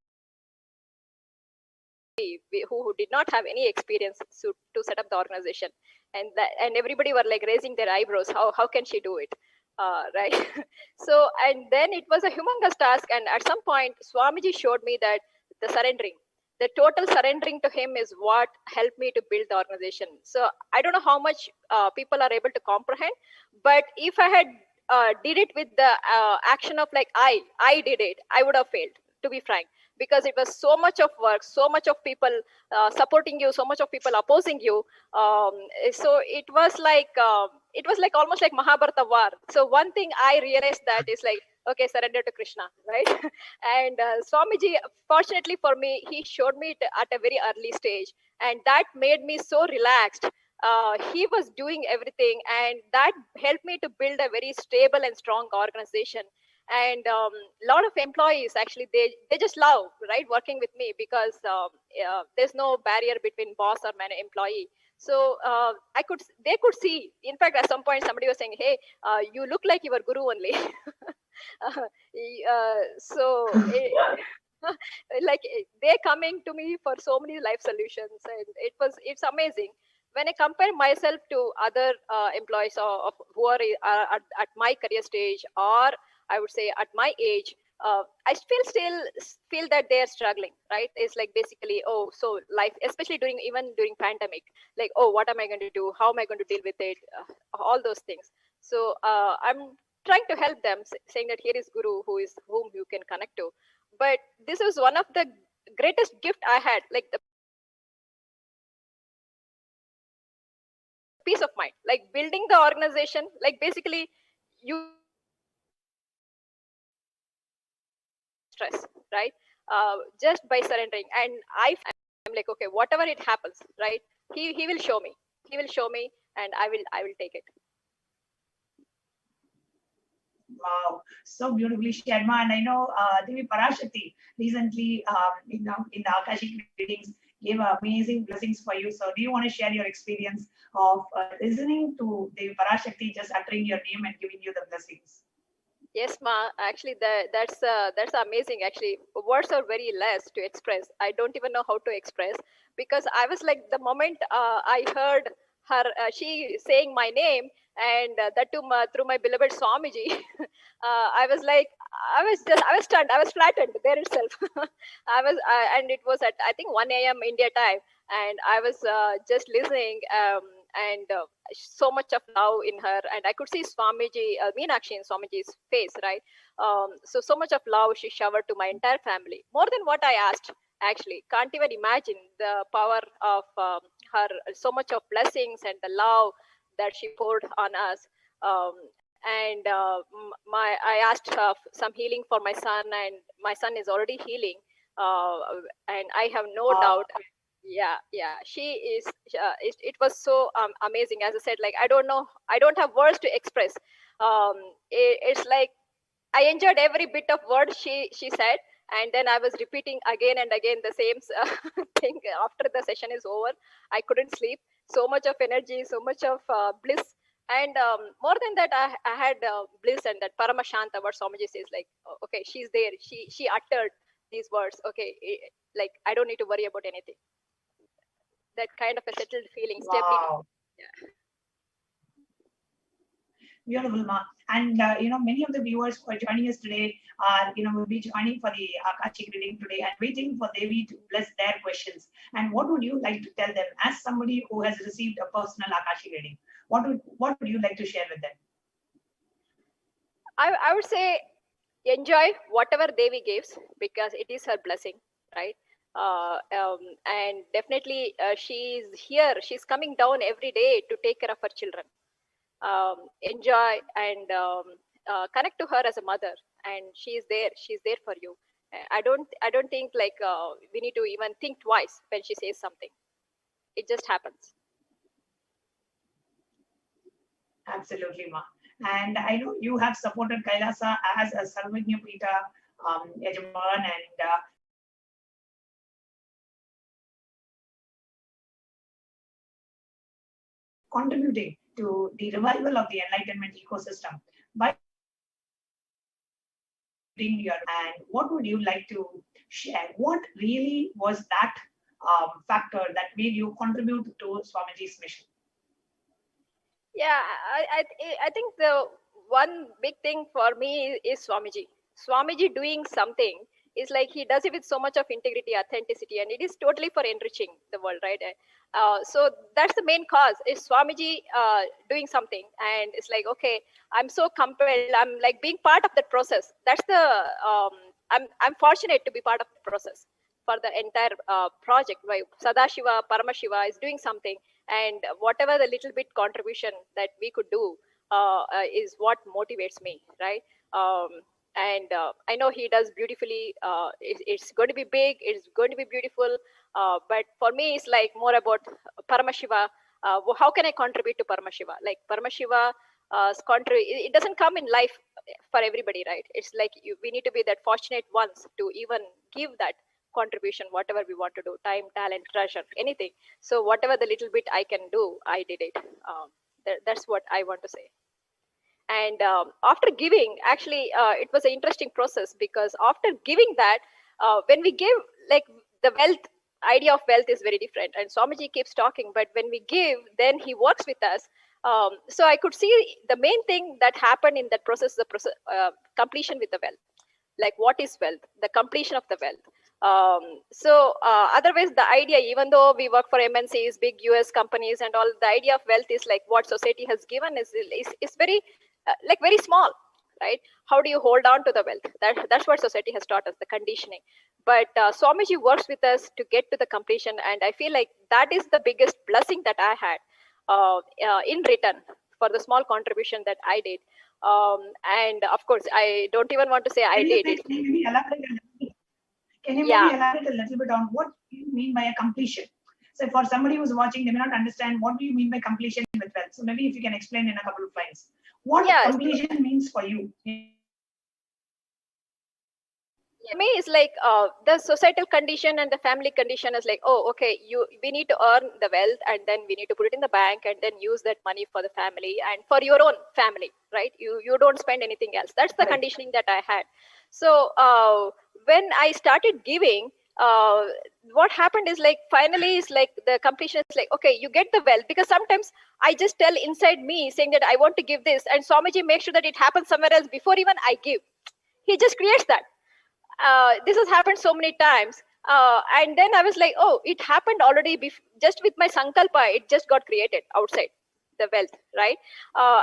who did not have any experience to set up the organization, and everybody were like raising their eyebrows. How can she do it, right? So, and then it was a humongous task, and at some point Swamiji showed me that the surrendering, the total surrendering to him is what helped me to build the organization. So I don't know how much people are able to comprehend, but if I had did it with the action of like I did it, I would have failed, to be frank, because it was so much of work, so much of people supporting you, so much of people opposing you. So it was like almost like Mahabharata war. So one thing I realized that is like, okay, surrender to Krishna, right? And Swamiji, fortunately for me, he showed me it at a very early stage, and that made me so relaxed. He was doing everything, and that helped me to build a very stable and strong organization. And a lot of employees, actually, they just love, right, working with me, because there's no barrier between boss or employee. So they could see. In fact, at some point, somebody was saying, "Hey, you look like your guru only." So like they're coming to me for so many life solutions, and it's amazing when I compare myself to other employees who are at my career stage, or I would say at my age. I still feel that they are struggling, right? It's like basically, oh, so life, especially even during pandemic, like, oh, what am I going to do? How am I going to deal with it? All those things. So I'm trying to help them, saying that here is Guru, whom you can connect to. But this was one of the greatest gift I had, like the peace of mind, like building the organization, like basically you stress, right? Just by surrendering. And I'm like, okay, whatever it happens, right? He will show me. He will show me, and I will take it. Wow, so beautifully shared, Ma. And I know Devi Parashakti recently in the Akashic readings gave amazing blessings for you. So do you want to share your experience of listening to Devi Parashakti just uttering your name and giving you the blessings? Yes, Ma. Actually, that's amazing. Actually, words are very less to express. I don't even know how to express, because I was like, the moment I heard she saying my name, and that too through my beloved Swamiji. I was like, I was stunned, I was flattened there itself. And it was at, I think, 1 a.m. India time, and I was just listening, and so much of love in her, and I could see Swamiji, Meenakshi in Swamiji's face, right? So much of love she showered to my entire family, more than what I asked. Actually, can't even imagine the power of her, so much of blessings and the love that she poured on us. And I asked some healing for my son, and my son is already healing, and I have no doubt. Yeah, she is. It was so amazing. As I said, like, I don't know, I don't have words to express. It's like I enjoyed every bit of word she said, and then I was repeating again and again the same thing after the session is over. I couldn't sleep. So much of energy, so much of bliss, and more than that, I had bliss, and that Paramashanta, what Swamiji says, like, okay, she's there. She uttered these words. Okay, like, I don't need to worry about anything. That kind of a settled feeling, stability. Wow. Yeah. Beautiful, Ma. And many of the viewers who are joining us today are, will be joining for the Akashic reading today and waiting for Devi to bless their questions. And what would you like to tell them as somebody who has received a personal Akashic reading? What would you like to share with them? I would say enjoy whatever Devi gives, because it is her blessing, right? And definitely she's here. She's coming down every day to take care of her children. Enjoy and connect to her as a mother, and she's there for you. I don't think like we need to even think twice when she says something. It just happens. Absolutely, Ma. And I know you have supported Kailasa as a Sarvagnya Pita Yajaman, and contributing to the revival of the enlightenment ecosystem by and what would you like to share? What really was that factor that made you contribute to Swamiji's mission? Yeah, I think the one big thing for me is Swamiji. Swamiji doing something is like he does it with so much of integrity, authenticity, and it is totally for enriching the world, right? So that's the main cause, is Swamiji doing something, and it's like, okay, I'm so compelled, I'm like being part of that process. That's the I'm fortunate to be part of the process for the entire project. Right? Sadashiva, Paramashiva is doing something, and whatever the little bit contribution that we could do is what motivates me, right? And I know he does beautifully. It's going to be big, it's going to be beautiful, but for me it's like more about Paramashiva. How can I contribute to Paramashiva? Like Paramashiva it doesn't come in life for everybody, right? It's like we need to be that fortunate ones to even give that contribution, whatever we want to do, time, talent, treasure, anything. So whatever the little bit I can do, I did it. That's what I want to say. And after giving, actually, it was an interesting process, because after giving that, when we give, like, the wealth, idea of wealth is very different. And Swamiji keeps talking, but when we give, then he works with us. So I could see the main thing that happened in that process, the process, completion with the wealth. Like, what is wealth? The completion of the wealth. Otherwise, the idea, even though we work for MNCs, big US companies and all, the idea of wealth is like what society has given is very, like, very small, right? How do you hold on to the wealth? That's what society has taught us, the conditioning. But Swamiji works with us to get to the completion, and I feel like that is the biggest blessing that I had in return for the small contribution that I did. And of course, I don't even want to say I did it. Can you maybe elaborate a little bit on what you mean by a completion? So for somebody who's watching, they may not understand what do you mean by completion with wealth. So maybe if you can explain in a couple of lines, what completion means for you. For me, it's like the societal condition and the family condition is like, oh, okay, we need to earn the wealth, and then we need to put it in the bank, and then use that money for the family and for your own family, right? You don't spend anything else. That's the conditioning that I had. So when I started giving, what happened is like finally is like the completion is like, okay, you get the wealth, because sometimes I just tell inside me saying that I want to give this, and Swamiji makes sure that it happens somewhere else before even I give. He just creates that. This has happened so many times. And then I was like, oh, it happened already just with my sankalpa, it just got created outside the wealth, right?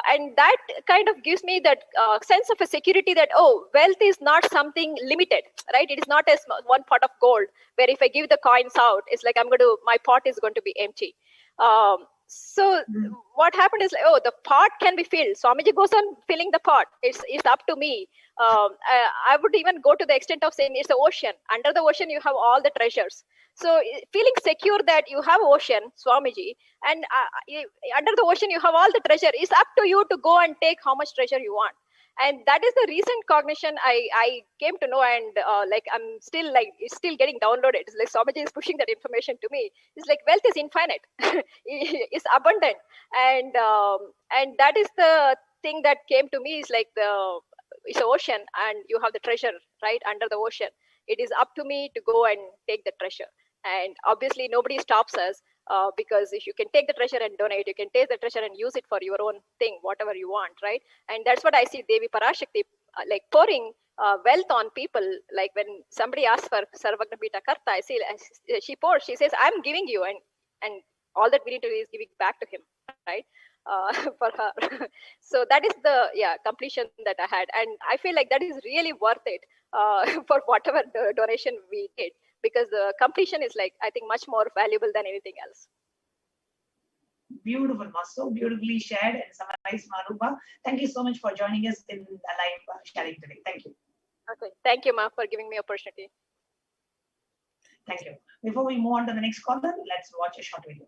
And that kind of gives me that sense of a security that, oh, wealth is not something limited, right? It is not as one pot of gold where if I give the coins out, it's like my pot is going to be empty. So what happened is like, oh, the pot can be filled. Swamiji goes on filling the pot. It's up to me. I would even go to the extent of saying it's the ocean. Under the ocean, you have all the treasures. So feeling secure that you have ocean, Swamiji, and under the ocean, you have all the treasure. It's up to you to go and take how much treasure you want. And that is the recent cognition I came to know, and like I'm still like, it's still getting downloaded. It's like Swamiji is pushing that information to me. It's like wealth is infinite, it's abundant, and that is the thing that came to me. Is like it's an ocean, and you have the treasure right under the ocean. It is up to me to go and take the treasure, and obviously nobody stops us. Because if you can take the treasure and donate, you can take the treasure and use it for your own thing, whatever you want, right? And that's what I see Devi Parashakti like pouring wealth on people. Like when somebody asks for Sarvagna Pita Karta, I see she pours, she says, I'm giving you, and all that we need to do is giving back to him, right? For her. So that is the completion that I had, and I feel like that is really worth it for whatever the donation we did. Because the completion is like, I think, much more valuable than anything else. Beautiful, Ma. So beautifully shared and summarized, Marupa. Thank you so much for joining us in the live sharing today. Thank you. Okay. Thank you, Ma, for giving me opportunity. Thank you. Before we move on to the next caller, let's watch a short video.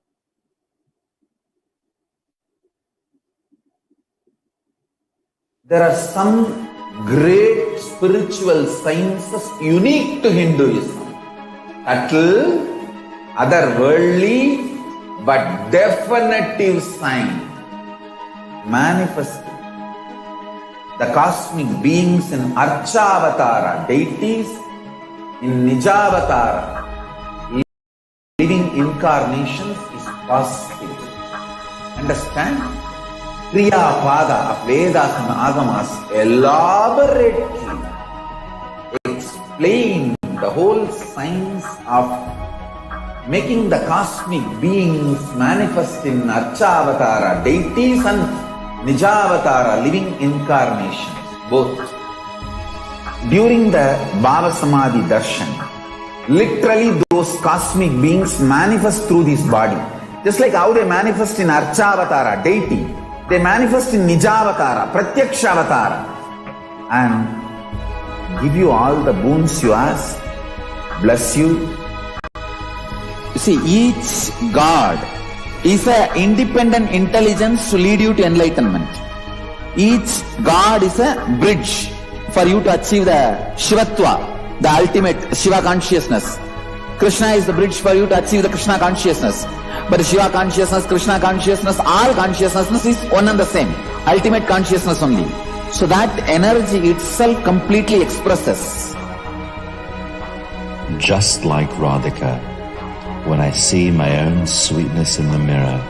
There are some great spiritual sciences unique to Hinduism. Subtle, otherworldly, but definitive sign manifesting the cosmic beings in Archavatara, deities in Nijavatara, living incarnations is possible. Understand? Kriya Pada of Vedas and Agamas elaborately explain the whole science of making the cosmic beings manifest in Archavatara, deities, and Nijavatara, living incarnations, both. During the Bhava Samadhi Darshan, literally those cosmic beings manifest through this body. Just like how they manifest in Archavatara, deity, they manifest in Nijavatara, Pratyakshavatara, and give you all the boons you ask. Bless you. See, each God is an independent intelligence to lead you to enlightenment. Each God is a bridge for you to achieve the Shivatva, the ultimate Shiva consciousness. Krishna is the bridge for you to achieve the Krishna consciousness. But Shiva consciousness, Krishna consciousness, all consciousness is one and the same. Ultimate consciousness only. So that energy itself completely expresses. Just like Radhika, when I see my own sweetness in the mirror,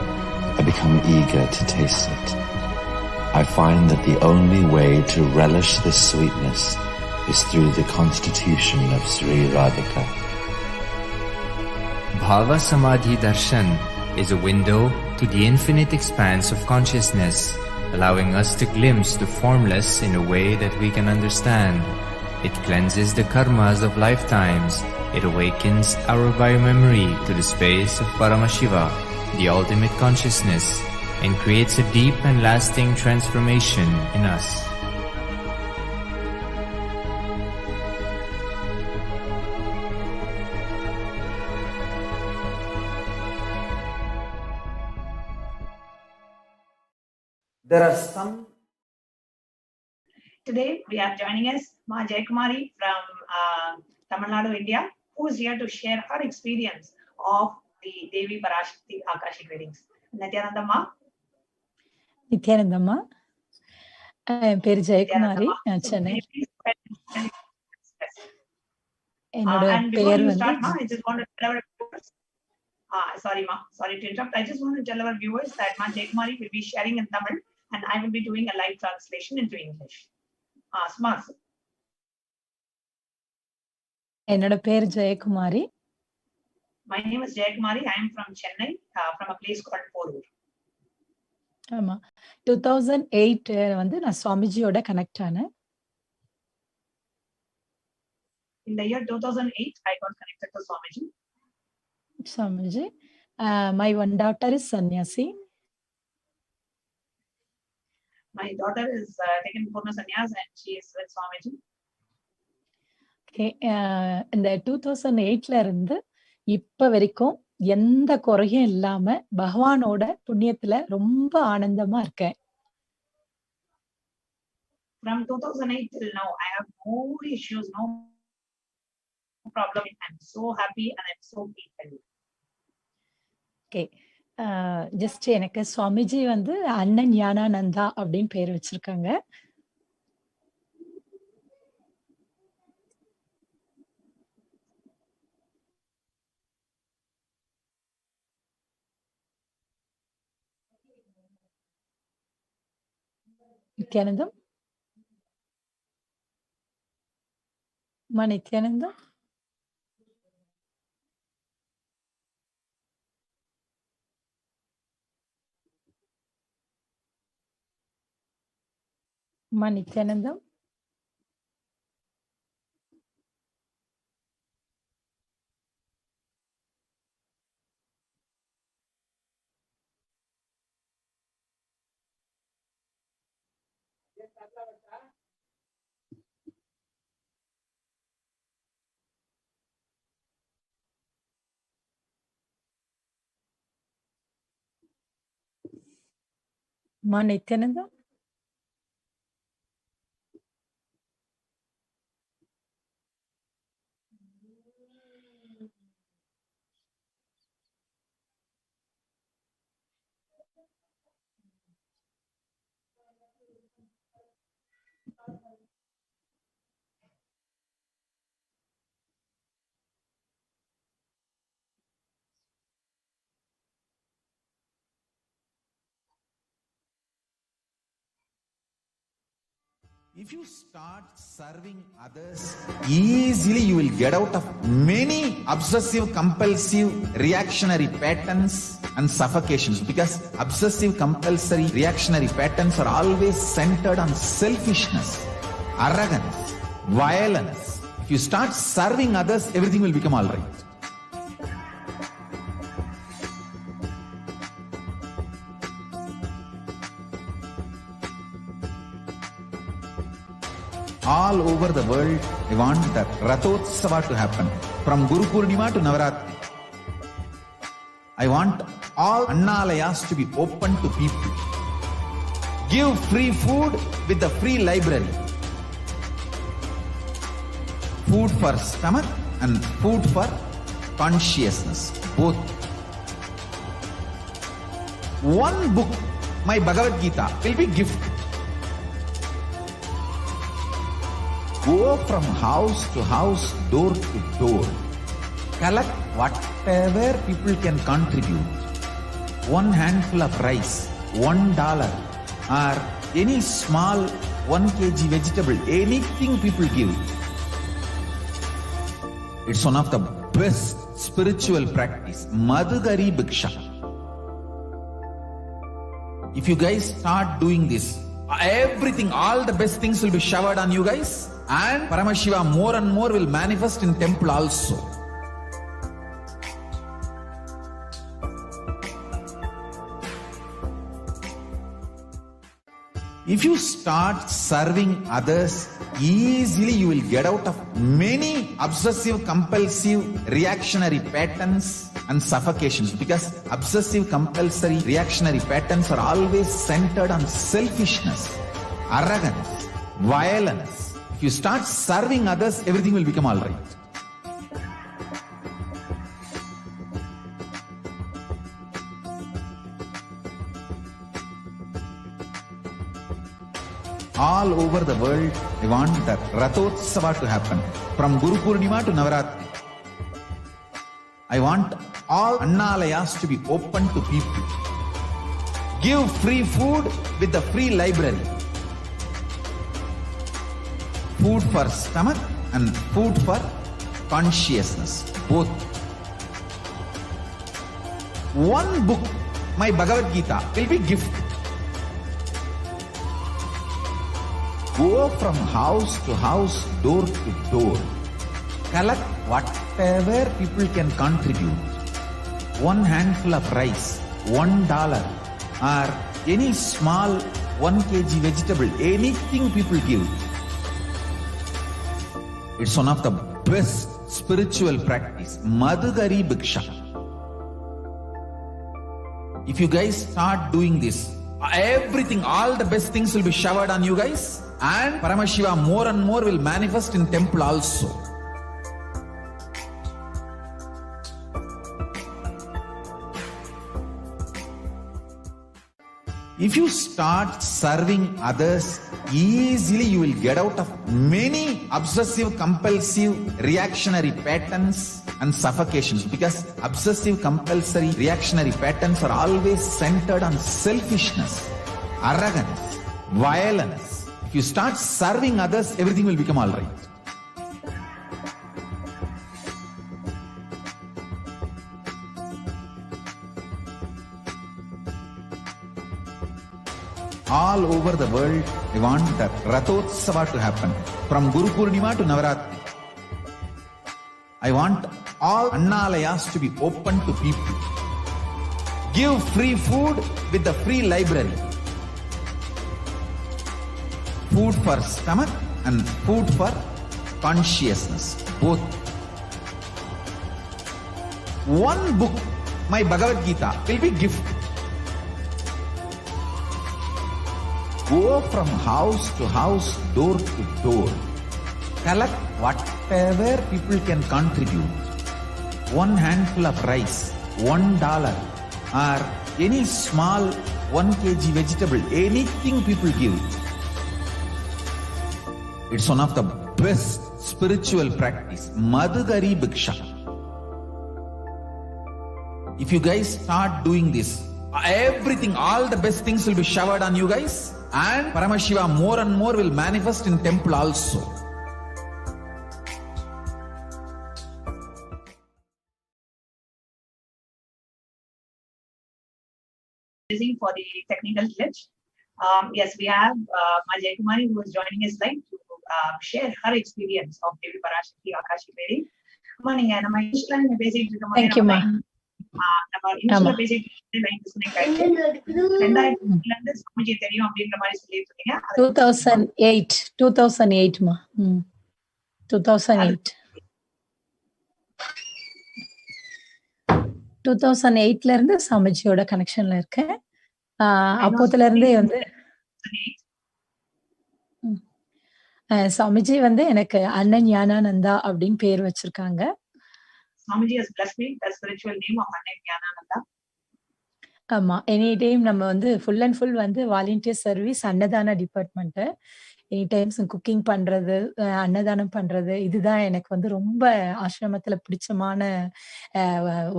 I become eager to taste it. I find that the only way to relish this sweetness is through the constitution of Sri Radhika. Bhava Samadhi Darshan is a window to the infinite expanse of consciousness, allowing us to glimpse the formless in a way that we can understand. It cleanses the karmas of lifetimes. It awakens our biomemory to the space of Paramashiva, the ultimate consciousness, and creates a deep and lasting transformation in us. There are some. Today we are joining us Ma Jayakumari from Tamil Nadu, India, who is here to share her experience of the Devi Parashakti Akashic readings. Nithyanandamma. Nithyanandamma. என் பேர் ஜெயக்குமாரி, நான் Chennai. And before you start, ma, I just want to tell our viewers. Sorry, ma. Sorry to interrupt. I just want to tell our viewers that ma Jaykumari will be sharing in Tamil, and I will be doing a live translation into English. Smart. என்னோட பேர் Jeyakumari. My name is Jaykumari. I am from Chennai, from a place called Porur. ஆமா, 2008 வந்து நான் சுவாமிஜியோட connect ஆனேன். In the year 2008, I got connected to Swamiji. My one daughter is sannyasi. My daughter is taken Purna Sannyas and she is with Swamiji. Okay, இந்த 2008ல இருந்து இப்ப வரைக்கும் எந்த குறையும் இல்லாம பகவானோட புண்ணியத்துல ரொம்ப ஆனந்தமா இருக்கேன். From 2008 till now, I have no issues, no problem. I'm so happy and I'm so peaceful. Okay, just எனக்கு சுவாமிஜி வந்து அண்ணன் ஞானானந்தா அப்படின்னு பேர் வச்சிருக்காங்க. Nithyanandam, Nithyanandam, Nithyanandam, Nithyanandam. If you start serving others, easily you will get out of many obsessive, compulsive, reactionary patterns and suffocations, because obsessive, compulsory, reactionary patterns are always centered on selfishness, arrogance, violence. If you start serving others, everything will become all right. All over the world, I want the Rathotsava to happen. From Guru Purnima to Navaratri. I want all Annalayas to be open to people. Give free food with the free library. Food for stomach and food for consciousness. Both. One book, my Bhagavad Gita, will be gift. Go from house to house, door to door. Collect whatever people can contribute. One handful of rice, $1, or any small 1 kg vegetable, anything people give. It's one of the best spiritual practice. Madhugari Bhiksha. If you guys start doing this, everything, all the best things will be showered on you guys. And Paramashiva more and more will manifest in temple also. If you start serving others, easily you will get out of many obsessive, compulsive, reactionary patterns and suffocations, because obsessive, compulsory, reactionary patterns are always centered on selfishness, arrogance, violence. If you start serving others, everything will become all right. all over the world, I want the Rathotsava to happen. From Guru Purnima to Navaratri. I want all Annalayas to be open to people. Give free food with the free library. Food for stomach and food for consciousness, both. One book, my Bhagavad Gita, will be gift. Go from house to house, door to door. Collect whatever people can contribute. One handful of rice, $1, or any small 1 kg vegetable, anything people give. It's one of the best spiritual practice. Madhugari Bhiksha. If you guys start doing this, everything, all the best things will be showered on you guys. And Paramashiva more and more will manifest in temple also. If you start serving others, easily you will get out of many obsessive, compulsive, reactionary patterns and suffocations, because obsessive, compulsory, reactionary patterns are always centered on selfishness, arrogance, violence. If you start serving others, everything will become all right. All over the world, I want the Rathotsava to happen. From Guru Purnima to Navaratri. I want all Annalayas to be open to people. Give free food with the free library. Food for stomach and food for consciousness, both. One book, my Bhagavad Gita, will be gift. Go from house to house, door to door. Collect whatever people can contribute. One handful of rice, $1, or any small 1 kg vegetable, anything people give. It's one of the best spiritual practice. Madhugari Bhiksha. If you guys start doing this, everything, all the best things will be showered on you guys. And Paramashiva more and more will manifest in temple also. For the technical glitch. Yes, we have Majay Kumari who is joining us live to share her experience of Devi Parashakti Akashic reading. Morning, and my basic. Thank you, ma. 2008 மா 2008ல இருந்து சாமிஜியோட கனெக்ஷன்ல இருக்கேன். அப்போதுல இருந்தே வந்து சாமிஜி வந்து எனக்கு அண்ணன் ஞானானந்தா அப்படின்னு பேர் வச்சிருக்காங்க. Swamiji has blessed me with the spiritual name of Annyanananda. ஆமா, எனி டைம் நம்ம வந்து ஃபுல் அண்ட் ஃபுல் வந்து வாலண்டியர் சர்வீஸ் அன்னதான டிபார்ட்மெண்ட். எனி டைம்ஸ் குக்கிங் பண்றது, அன்னதானம் பண்றது, இதுதான் எனக்கு வந்து ரொம்ப ஆசிரமத்துல பிடிச்சமான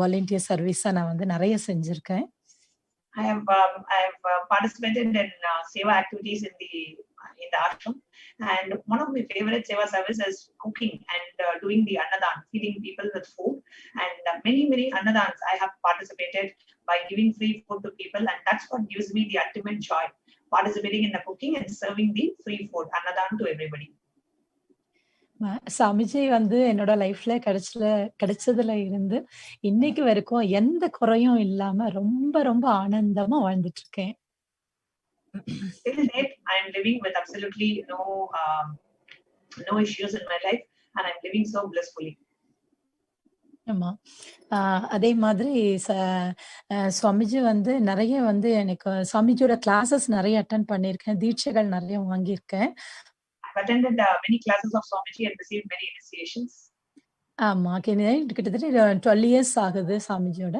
வாலண்டியர் சர்வீஸா நான் வந்து நிறைய செஞ்சிருக்கேன். I have participated in seva activities in the ashram, and one of my favorite seva services is cooking and doing the annadan, feeding people with food. And many annadans I have participated by giving free food to people, and that's what gives me the ultimate joy, participating in the cooking and serving the free food annadan to everybody. Swamiji வந்து என்னோட லைஃப்ல கிடைச்சதுல இருந்து இன்னைக்கு வரைக்கும் எந்த குறையும் இல்லாம ரொம்ப ஆனந்தமா வாழ்ந்துட்டு இருக்கேன். Till date, I am living with absolutely no issues in my life, and I'm living so blissfully. ஆமா, அதே மாதிரி சுவாமிஜி வந்து நிறைய வந்து எனக்கு சுவாமிஜியோட கிளாஸஸ் நிறைய அட்டெண்ட் பண்ணியிருக்கேன், தீட்சைகள் நிறைய வாங்கியிருக்கேன். I've attended many classes of Swamiji and received many initiations. ஆமா, கிட்டத்தட்ட 12 years ஆகுது சாமிஜியோட.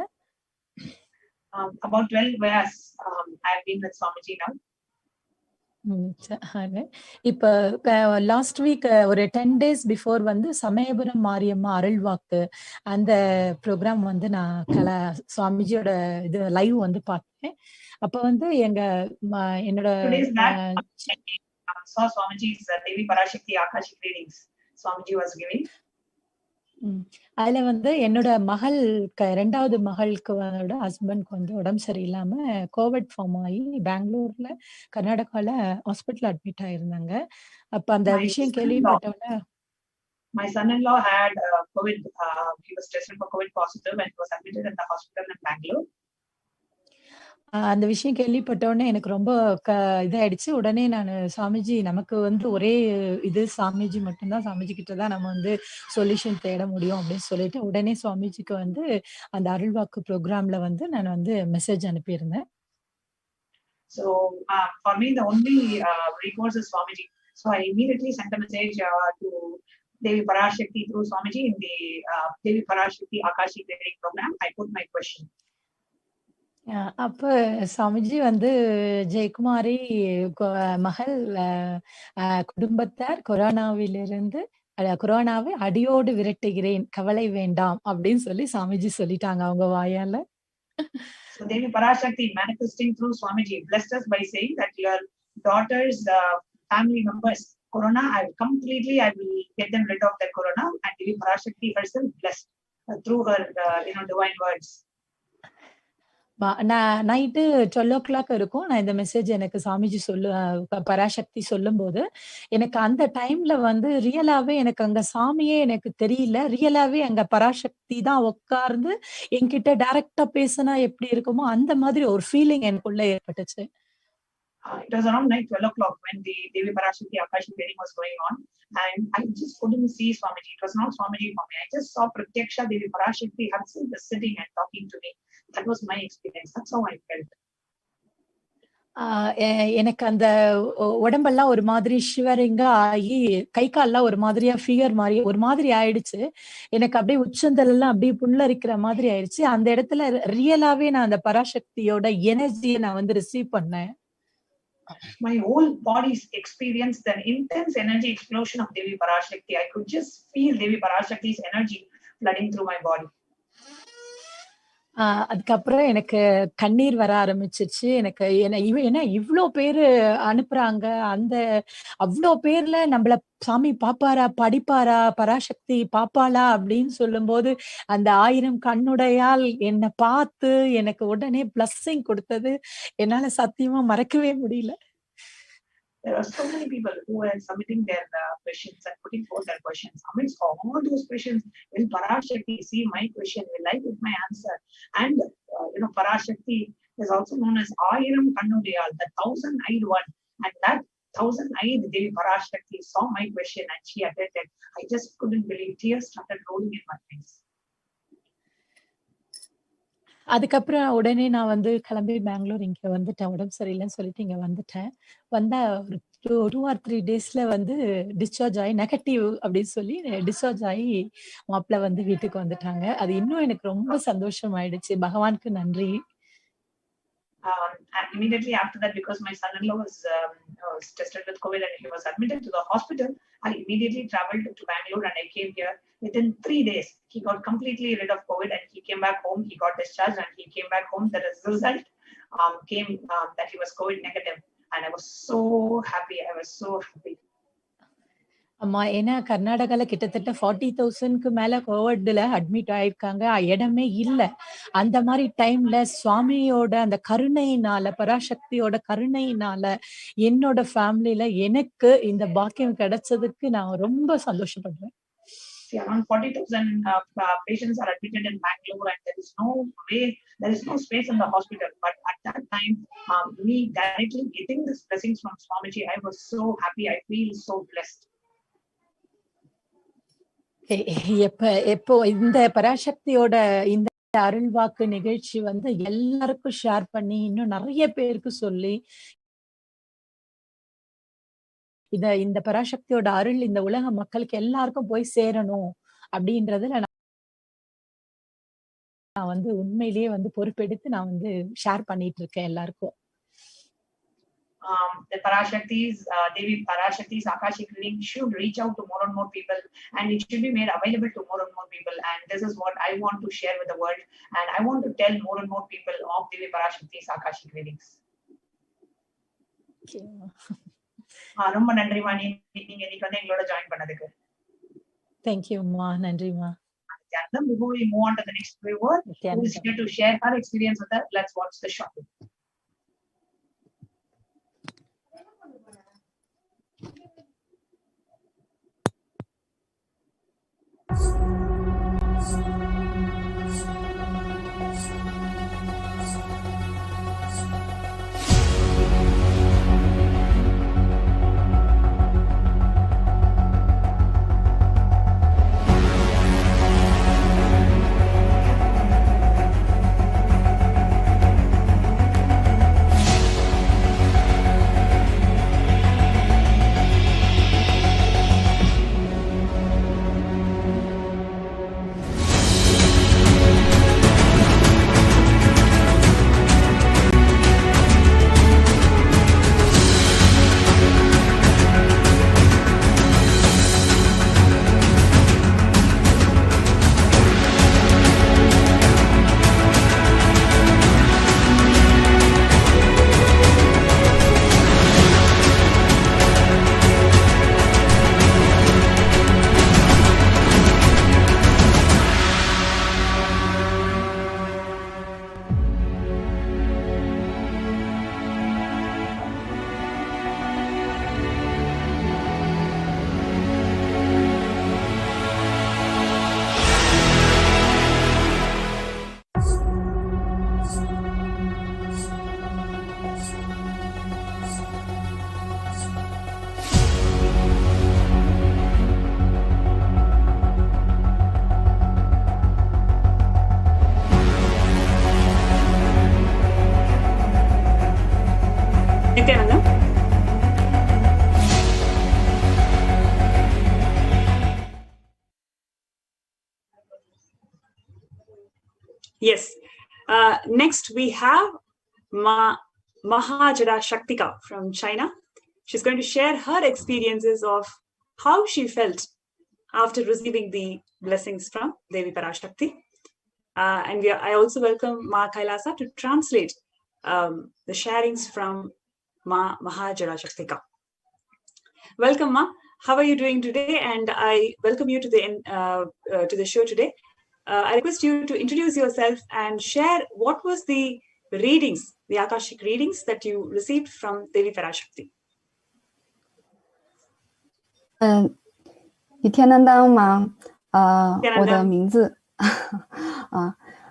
About 12 years I've been with Swamiji now. இப்ப லாஸ்ட் வீக் ஒரு 10 days பிஃபோர் வந்து சமயபுரம் மாரியம்மா அருள்வாக்கு அந்த ப்ரோக்ராம் வந்து நான் சுவாமிஜியோட இது லைவ் வந்து பார்த்தேன். அப்ப வந்து என்னோட 2 days back, I saw Swamiji's Devi Parashakti Akashic readings. Swamiji was giving. அதுல வந்து என்னோட இரண்டாவது மகளுக்கு ஹஸ்பண்ட்க்கு வந்து உடம்பு சரியில்லாம கோவிட் ஃபார்ம் ஆகி பெங்களூர்ல கர்நாடகால ஹாஸ்பிட்டல் அட்மிட் ஆயிருந்தாங்க. அப்ப அந்த விஷயம் கேள்விப்பட்டோன்னே My son-in-law had COVID. He was tested for COVID positive and was admitted in the hospital in Bangalore. அந்த விஷயம் கேள்விப்பட்டோன்னே எனக்கு ரொம்ப இதாயிடுச்சு. உடனே நான் சாமிஜி நமக்கு வந்து ஒரே இது சாமிஜி மட்டும்தான், சாமிஜி கிட்ட தான் நம்ம வந்து சொல்யூஷன் தேட முடியும் அப்படின்னு சொல்லிட்டு உடனே சுவாமிஜிக்கு வந்து அந்த அருள்வாக்கு ப்ரோக்ராம்ல வந்து நான் வந்து message அனுப்பியிருந்தேன். So for me the only recourse is Swamiji. So I immediately sent a message to Devi Parashakti through Swamiji in the Devi Parashakti Akashic reading program. I put my question. அப்ப சாமிஜி வந்து ஜெயக்குமாரி மகள் குடும்பத்தார் கொரோனாவை அடியோடு விரட்டுகிறேன், கவலை வேண்டாம் அப்படின்னு சொல்லி சாமிஜி சொல்லிட்டாங்க அவங்க வாயால. So Devi Parashakti manifesting through Swamiji blessed us by saying that your daughter's family members corona, I will get them rid of the corona, and Devi Parashakti herself blessed through her divine words. Night 12 o'clock இருக்கும். நான் இந்த message எனக்கு சாமிஜி பராசக்தி சொல்லும் போது எனக்கு அந்த டைம்ல வந்து ரியலாவே எனக்கு அங்க சாமியே எனக்கு தெரியல. ரியலாவே அங்க பராசக்தி தான் உட்கார்ந்து என்கிட்ட டைரக்டா பேசினா எப்படி இருக்குமோ அந்த மாதிரி ஒரு ஃபீலிங் எனக்குள்ள ஏற்பட்டுச்சு. It was around night 12 o'clock when the Devi Parashakti Akashic reading was going on, and I just couldn't see Swamiji. It was not Swamiji for me. I just saw Pratyaksha Devi Parashakti herself sitting and talking to me. That was my experience. That's how I felt. எனக்கு அந்த உடம்பெல்லாம் ஒரு மாதிரி ஷிவரிங்கா ஆகி கை கால்லாம் ஒரு மாதிரியா figure மாதிரி ஒரு மாதிரி ஆயிடுச்சு. எனக்கு அப்படியே உச்சந்தல் எல்லாம் அப்படியே புல்லரிக்கிற மாதிரி ஆயிடுச்சு. அந்த இடத்துல ரியலாவே நான் அந்த பராசக்தியோட எனர்ஜியை நான் வந்து ரிசீவ் பண்ணேன். My whole body's experienced the intense energy explosion of Devi Parashakti. I could just feel Devi Parashakti's energy flooding through my body. அதுக்கப்புறம் எனக்கு கண்ணீர் வர ஆரம்பிச்சிருச்சு. எனக்கு ஏன்னா இவ்ளோ பேரு அனுப்புறாங்க. அவ்ளோ பேர்ல நம்மள சாமி பாப்பாரா, படிப்பாரா, பராசக்தி பாப்பாளா அப்படின்னு சொல்லும்போது அந்த 1000 கண்ணுடையால் என்னை பார்த்து எனக்கு உடனே பிளஸ்ஸிங் கொடுத்தது என்னால சத்தியமா மறக்கவே முடியல. There are so many people who are submitting their questions and putting forth their questions. Amidst all those questions, will Parashakti see my question? Will I get my answer? And Parashakti is also known as Ayiram Kannudiyal, the 1,000-eyed one. And that 1,000-eyed Devi Parashakti saw my question and she attended. I just couldn't believe. Tears started rolling in my eyes. அதுக்கப்புறம் உடனே நான் வந்து கிளம்பி பெங்களூர் இங்க வந்துட்டேன். உடம்பு சரியில்லைன்னு சொல்லிட்டு இங்க வந்துட்டேன். வந்தா ஒரு 2 or 3 daysல வந்து டிஸ்சார்ஜ் ஆகி நெகட்டிவ் அப்படின்னு சொல்லி டிஸ்சார்ஜ் ஆகி மாப்பிள்ள வந்து வீட்டுக்கு வந்துட்டாங்க. அது இன்னும் எனக்கு ரொம்ப சந்தோஷம் ஆயிடுச்சு. பகவானுக்கு நன்றி. And immediately after that, because my son-in-law was tested with COVID and he was admitted to the hospital, I immediately traveled to Bangalore and I came here. Within 3 days, he got completely rid of COVID and he came back home. He got discharged and he came back home. The result came that he was COVID negative, and I was so happy. ஆமா. ஏன்னா கர்நாடகால கிட்டத்தட்ட 40,000க்கு மேல கோவிட்ல admit ஆயிருக்காங்க. இடமே இல்ல. அந்த மாதிரி டைம்ல சுவாமியோட அந்த கருணையினால, பராசக்தியோட கருணையினால என்னோட ஃபேமிலில எனக்கு இந்த பாக்கியம் கிடைச்சதுக்கு நான் ரொம்ப சந்தோஷப்படுறேன். See, around 40,000 patients are admitted in Bangalore, and there is no space in the hospital. But at that time, me directly getting these blessings from Swamiji, I was so happy. I feel so blessed. எப்போ இந்த பராசக்தியோட இந்த அருள்வாக்கு நிகழ்ச்சி வந்து எல்லாருக்கும் share பண்ணி இன்னும் நிறைய பேருக்கு சொல்லி இந்த பராசக்தியோட அருள் இந்த உலக மக்களுக்கு எல்லாருக்கும் போய் சேரணும் அப்படின்றதுல நான் வந்து உண்மையிலேயே வந்து பொறுப்பெடுத்து நான் வந்து ஷேர் பண்ணிட்டு இருக்கேன் எல்லாருக்கும். the Parashakti's, Devi Parashakti's Akashic reading should reach out to more and more people, and it should be made available to more and more people. And this is what I want to share with the world, and I want to tell more and more people of Devi Parashakti's Akashic readings. ரொம்ப நன்றிமா நீங்க இன்னைக்கு வந்து எங்களோட join பண்ணதுக்கு. Thank you ma, நன்றிமா. Before we move on to the next viewer who is here to share her experience with us, let's watch the short video. Nithyananda. Yes. Next we have Mahajara Shaktika from China. She's going to share her experiences of how she felt after receiving the blessings from Devi Parashakti. And I also welcome Ma Kailasa to translate the sharings from Mahajara Shaktika. Welcome, Ma. How are you doing today? And I welcome you to the show today. I request you to introduce yourself and share what was the readings, the Akashic readings that you received from Devi Parashakti. 你天能当吗？我的名字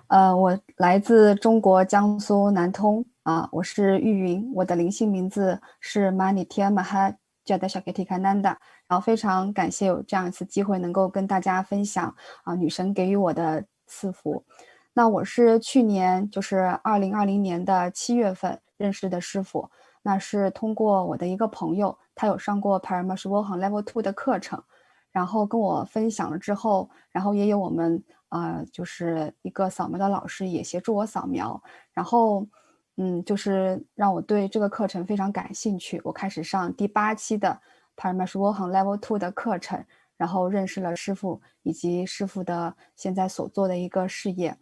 我来自中国江苏南通我是玉云，我的灵性名字是 Nithyananda Paramashivam。然后非常感谢有这样一次机会能够跟大家分享女神给予我的赐福。那我是去年就是2020年的7月份认识的师父，那是通过我的一个朋友，他有上过 Paramashivoham Level 2的课程，然后跟我分享了之后，然后也有我们就是一个扫描的老师也协助我扫描，然后就是让我对这个课程非常感兴趣，我开始上第8期的 Paramashivoham Level 2的课程，然后认识了师父以及师父的现在所做的一个事业。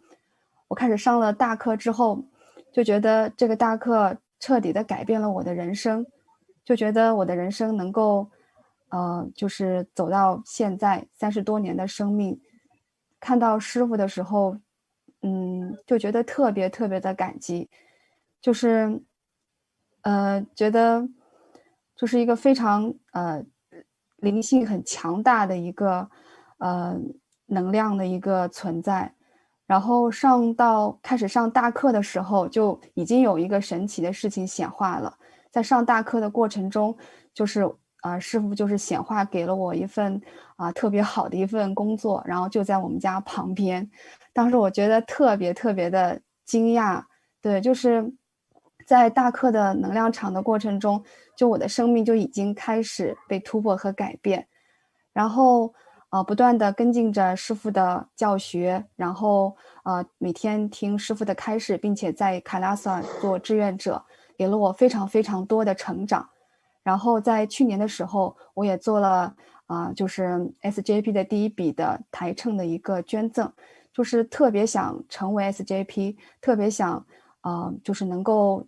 我开始上了大课之后，就觉得这个大课彻底的改变了我的人生，就觉得我的人生能够就是走到现在30多年的生命，看到师父的时候就觉得特别特别的感激，就是觉得就是一个非常灵性很强大的一个能量的一个存在。然后开始上大课的时候，就已经有一个神奇的事情显化了。在上大课的过程中，就是师父就是显化给了我一份特别好的一份工作，然后就在我们家旁边。当时我觉得特别特别的惊讶，对，就是在大课的能量场的过程中，就我的生命就已经开始被突破和改变，然后不断的跟进着师父的教学，然后每天听师父的开示，并且在Kailasa做志愿者，给了我非常非常多的成长。然后在去年的时候，我也做了就是 SJP 的第一笔的台称的一个捐赠，就是特别想成为 SJP， 特别想就是能够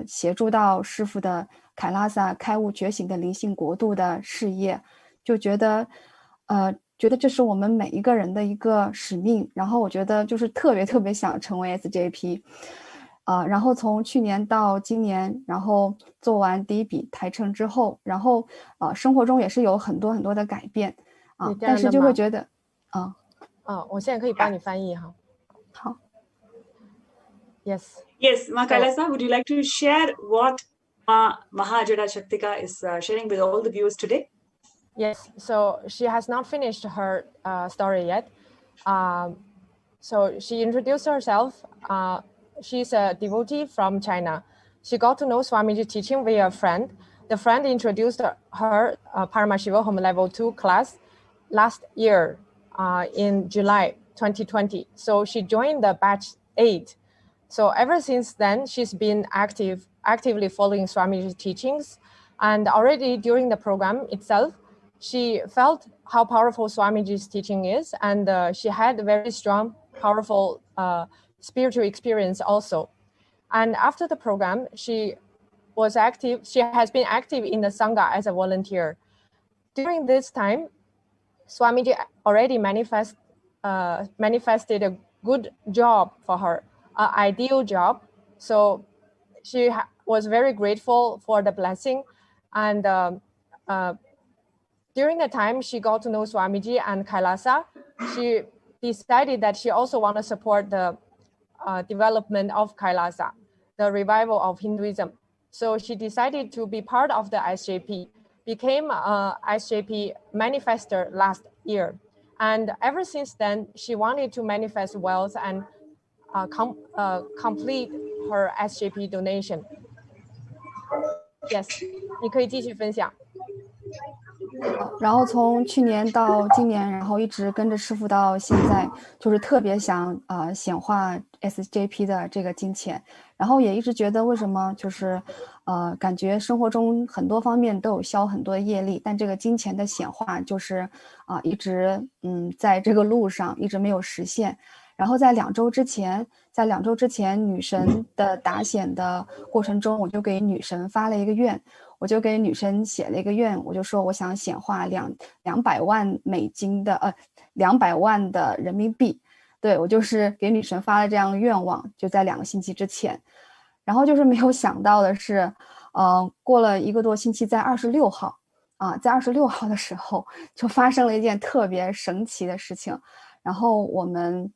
协助到师父的凯拉萨开悟觉醒的灵性国度的事业，就觉得这是我们每一个人的一个使命。然后我觉得就是特别特别想成为 SJP。然后从去年到今年，然后做完第一笔台称之后，然后生活中也是有很多很多的改变但是就会觉得我现在可以帮你翻译哈。好。Yes. Yes, Ma Kailasa, would you like to share what Mahajada Shaktika is sharing with all the viewers today? Yes, so she has not finished her story yet. So she introduced herself. She's a devotee from China. She got to know Swamiji's teaching via a friend. The friend introduced her Paramashivoham level 2 class last year in July 2020. So she joined the batch 8. So ever since then, she's been actively following Swamiji's teachings. And already during the program itself, she felt how powerful Swamiji's teaching is. And she had a very strong, powerful spiritual experience also. And after the program, she has been active in the Sangha as a volunteer. During this time, Swamiji already manifested a good job for her, an ideal job. So she was very grateful for the blessing. And during the time she got to know Swamiji and Kailasa, she decided that she also want to support the development of Kailasa, the revival of Hinduism. So she decided to be part of the SJP, became a SJP manifester last year. And ever since then, she wanted to manifest wealth and complete her SJP donation. Yes, 你可以继续分享。然后从去年到今年，然后一直跟着师父到现在，就是特别想显化 SJP 的这个金钱，然后也一直觉得为什么就是感觉生活中很多方面都有消很多的业力，但这个金钱的显化就是一直在这个路上一直没有实现。然后在2周之前，女神的答显的过程中，我就给女神发了一个愿。我就给女神写了一个愿，我就说我想显化200万美金的200万的人民币，对，我就是给女神发了这样的愿望，就在2个星期之前。然后就是没有想到的是，过了1个多星期，在26号在26号的时候就发生了一件特别神奇的事情。然后我们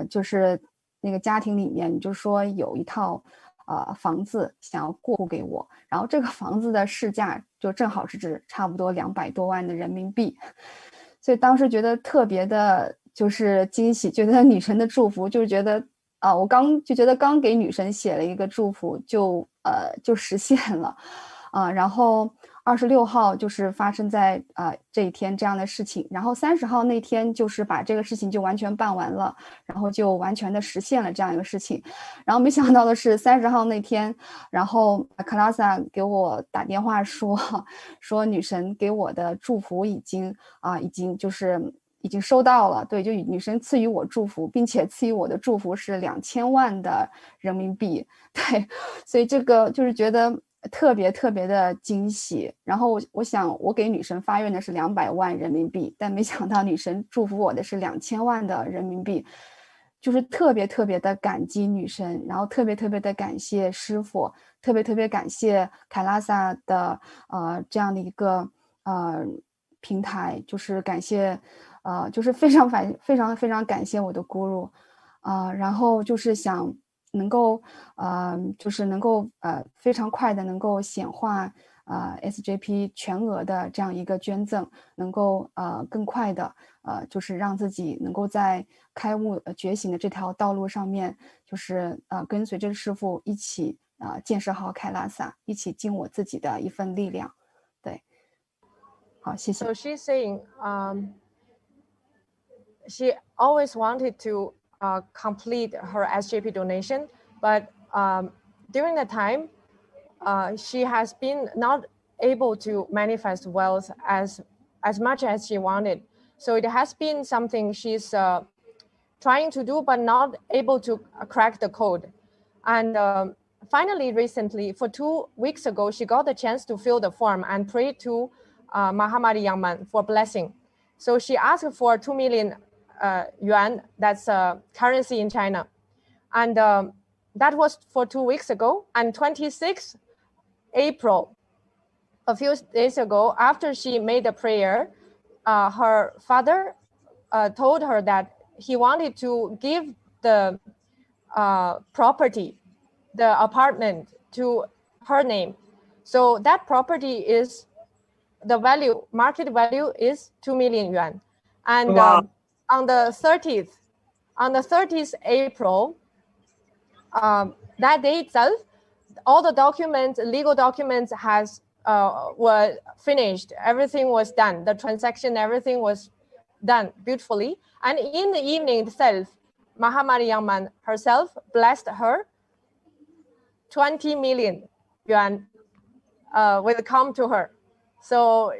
就是那个家庭里面就说有一套房子想要过户给我，然后这个房子的市价就正好是指差不多200多万的人民币，所以当时觉得特别的就是惊喜，觉得女神的祝福，就是觉得我刚给女神写了一个祝福就实现了然后26号就是发生在这一天这样的事情，然后30号那天就是把这个事情就完全办完了，然后就完全的实现了这样一个事情。然后没想到的是30号那天，然后Kailasa给我打电话说女神给我的祝福已经收到了，对，就女神赐予我祝福，并且赐予我的祝福是2000万的人民币，对，所以这个就是觉得特别特别的惊喜。然后我想我给女神发愿的是200万人民币，但没想到女神祝福我的是2000万的人民币，就是特别特别的感激女神，然后特别特别的感谢师父，特别特别感谢Kailasa的这样的一个平台，就是感谢就是非常非常感谢我的 guru 然后就是想能够非常快的能够显化SJP 全额的这样一个捐赠，能够更快的就是让自己能够在开悟觉醒的这条道路上面，就是跟随着师父一起建设好Kailasa，一起尽我自己的一份力量。对，好，谢谢。So she's saying she always wanted to complete her SJP donation, but during the time, she has been not able to manifest wealth as much as she wanted. So it has been something she's trying to do, but not able to crack the code. And finally, recently, for 2 weeks ago, she got the chance to fill the form and pray to Mahamari Yangman for blessing. So she asked for 2 million yuan, that's currency in China. And that was for 2 weeks ago. And 26th April, a few days ago, after she made the prayer, her father told her that he wanted to give the property, the apartment, to her name. So that property is, the value, market value is 2 million yuan. And Wow. on the 30th April, that day itself, all the documents, legal documents were finished. Everything was done. The transaction, everything was done beautifully. And in the evening itself, Mahamari Yangman herself blessed her. 20 million yuan will come to her. So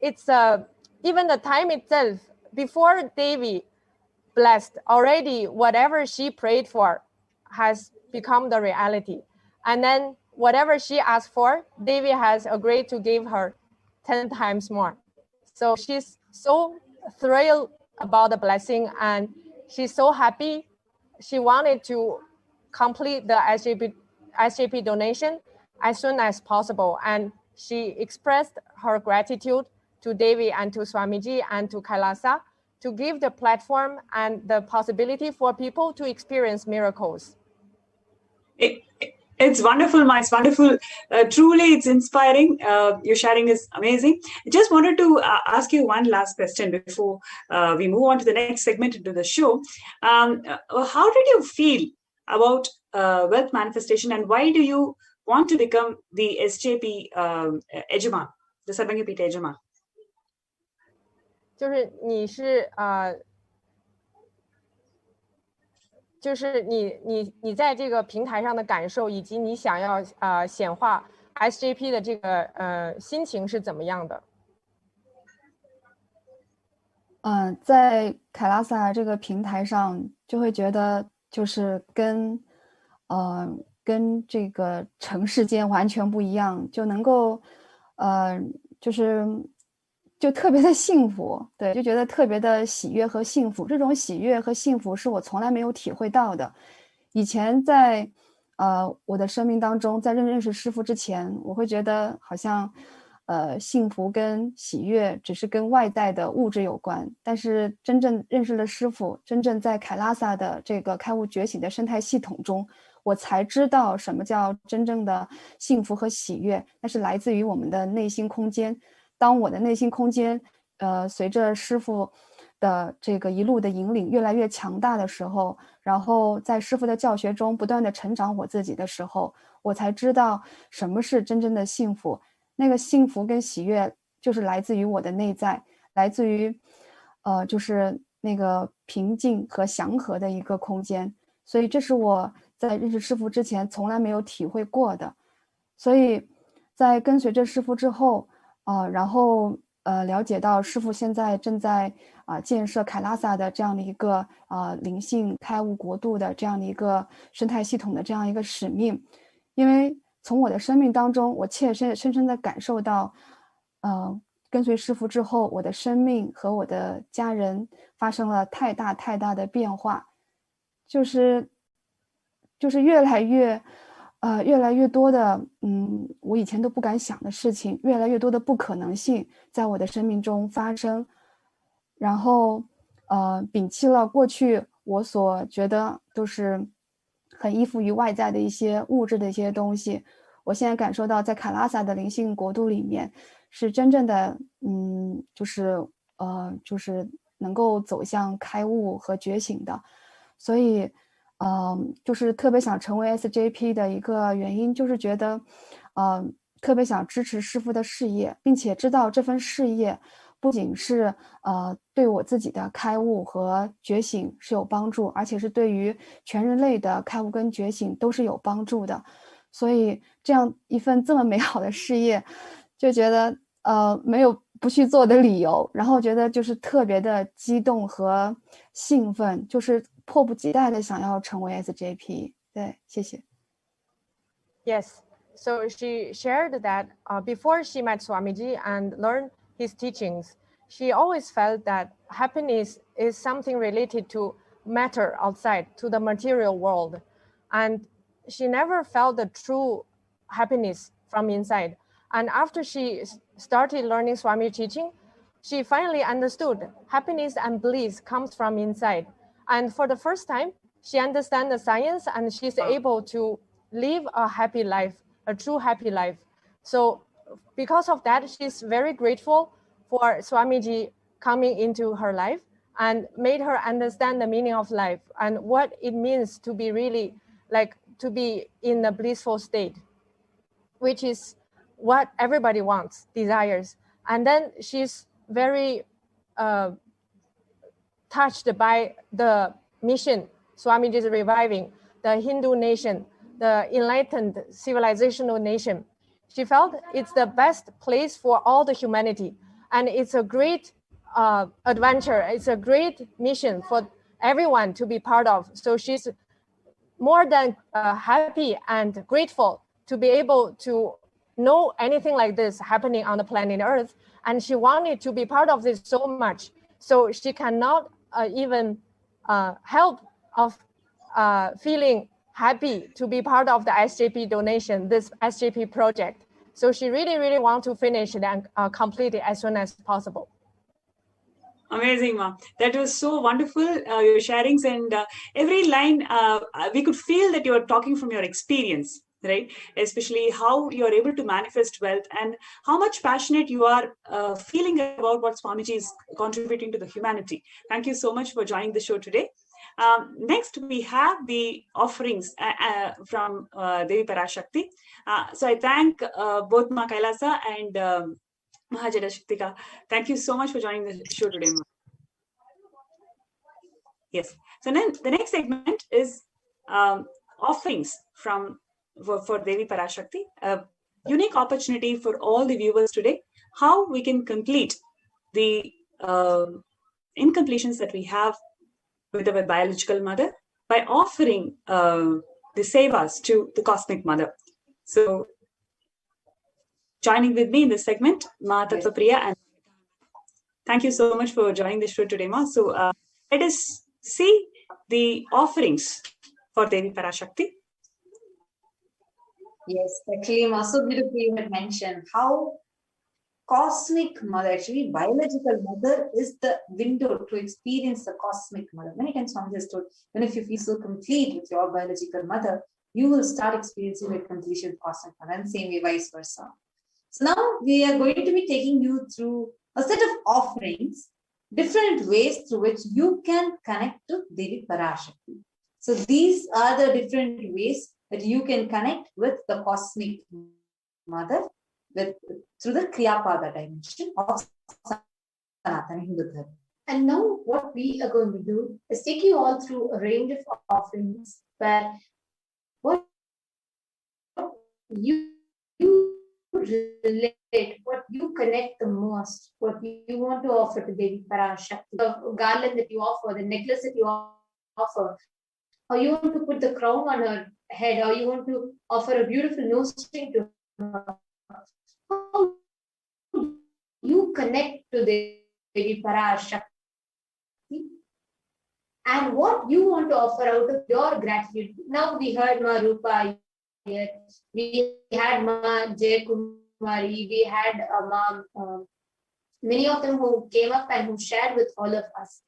it's even the time itself, before Devi blessed, already whatever she prayed for has become the reality. And then whatever she asked for, Devi has agreed to give her 10 times more. So she's so thrilled about the blessing, and she's so happy. She wanted to complete the SJP donation as soon as possible. And she expressed her gratitude to Devi and to Swamiji and to Kailasa to give the platform and the possibility for people to experience miracles. It's wonderful, Ma. It's wonderful. Truly, it's inspiring. Your sharing is amazing. I just wanted to ask you one last question before we move on to the next segment into the show. How did you feel about wealth manifestation, and why do you want to become the SJP Ejama, the Sarvangapita Ejama? 就是你是就是你在这个平台上的感受，以及你想要显化 SJP 的这个心情是怎么样的？在凯拉萨这个平台上，就会觉得就是跟这个城市间完全不一样，就能够就特别的幸福，对，就觉得特别的喜悦和幸福。这种喜悦和幸福是我从来没有体会到的。以前在我的生命当中，在认识师父之前，我会觉得好像幸福跟喜悦只是跟外在的物质有关。但是真正认识了师父，真正在凯拉萨的这个开悟觉醒的生态系统中，我才知道什么叫真正的幸福和喜悦，那是来自于我们的内心空间。当我的内心空间随着师父的这个一路的引领越来越强大的时候，然后在师父的教学中不断的成长我自己的时候，我才知道什么是真正的幸福。那个幸福跟喜悦就是来自于我的内在，来自于就是那个平静和祥和的一个空间。所以这是我在认识师父之前从来没有体会过的。所以在跟随着师父之后然后了解到师父现在正在建设凯拉萨的这样的一个灵性开悟国度的这样的一个生态系统的这样一个使命。因为从我的生命当中，我深深的感受到跟随师父之后，我的生命和我的家人发生了太大的变化，就是越来越多的我以前都不敢想的事情，越来越多的不可能性在我的生命中发生。然后摒弃了过去我所觉得都是很依附于外在的一些物质的一些东西。我现在感受到在卡拉萨的灵性国度里面是真正的就是能够走向开悟和觉醒的。所以就是特别想成为 SJP 的一个原因，就是觉得特别想支持师父的事业，并且知道这份事业不仅是对我自己的开悟和觉醒是有帮助，而且是对于全人类的开悟跟觉醒都是有帮助的。所以这样一份这么美好的事业，就觉得没有不去做的理由，然后觉得就是特别的激动和兴奋，就是迫不及待的想要成为 SJP。对，谢谢。Yes. So she shared that before she met Swamiji and learned his teachings, she always felt that happiness is something related to matter outside, to the material world. And she never felt the true happiness from inside. And after she started learning Swami teaching, she finally understood happiness and bliss comes from inside. And for the first time, she understands the science and she's able to live a happy life, a true happy life. So because of that, she's very grateful for Swamiji coming into her life and made her understand the meaning of life and what it means to be really like to be in a blissful state, which is what everybody wants, desires. And then she's very touched by the mission Swamiji is reviving, the Hindu nation, the enlightened civilizational nation. She felt it's the best place for all the humanity. And it's a great adventure. It's a great mission for everyone to be part of. So she's more than happy and grateful to be able to know anything like this happening on the planet Earth. And she wanted to be part of this so much. So she cannot even help of feeling happy to be part of the SJP donation, this SJP project. So she really, really wants to finish it and complete it as soon as possible. Amazing, Ma. That was so wonderful, your sharings, and every line, we could feel that you are talking from your experience, right? Especially how you are able to manifest wealth and how much passionate you are feeling about what Swamiji is contributing to the humanity. Thank you so much for joining the show today. Next, we have the offerings from Devi Parashakti. So I thank both Ma Kailasa and Mahajada Shaktika. Thank you so much for joining the show today, Ma. Yes. So then the next segment is offerings from for Devi Parashakti. A unique opportunity for all the viewers today, how we can complete the incompletions that we have with our biological mother by offering the sevas to the cosmic mother. So joining with me in this segment, Ma Tattvapriya, and thank you so much for joining the show today, Ma. So let us see the offerings for Devi Parashakti. Yes, actually, also beautifully you had mentioned how cosmic mother, actually biological mother, is the window to experience the cosmic mother. Many times Swami has told, when if you feel so complete with your biological mother, you will start experiencing the completion of cosmic mother, and same way vice versa. So now we are going to be taking you through a set of offerings, different ways through which you can connect to Devi Parashakti. So these are the different ways that you can connect with the cosmic mother through the Kriyapada dimension of Sanatana Hindu Dharma. And now what we are going to do is take you all through a range of offerings where what you relate, what you connect the most, what you want to offer to Devi Parashakti, the garland that you offer, the necklace that you offer, or you want to put the crown on her head, or you want to offer a beautiful nose ring to her. How you connect to Devi Parashakti and what you want to offer out of your gratitude. Now we heard Ma Rupa here, we had Ma Jay Kumari, we had many of them who came up and who shared with all of us.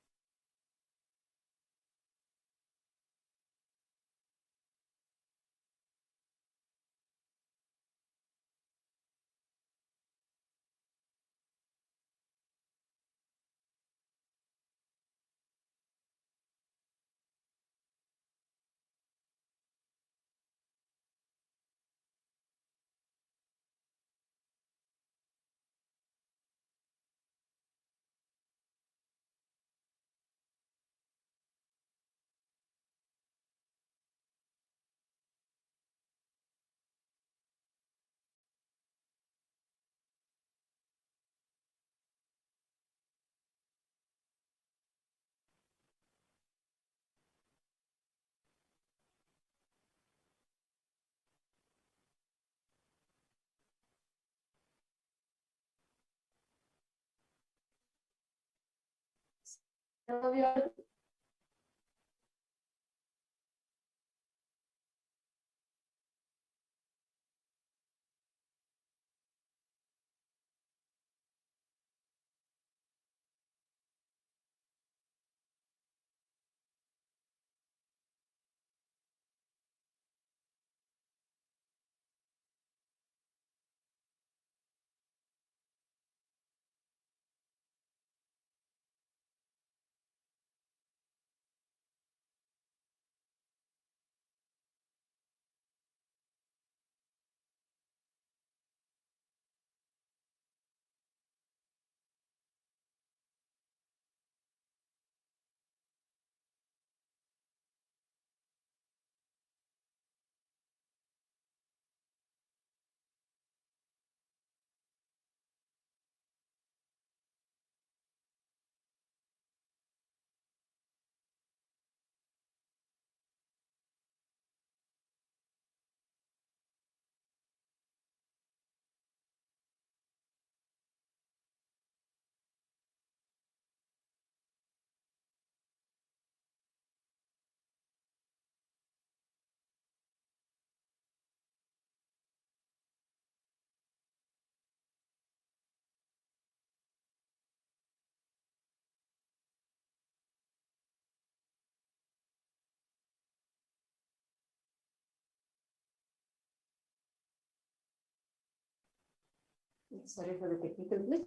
Sorry for the technical glitch.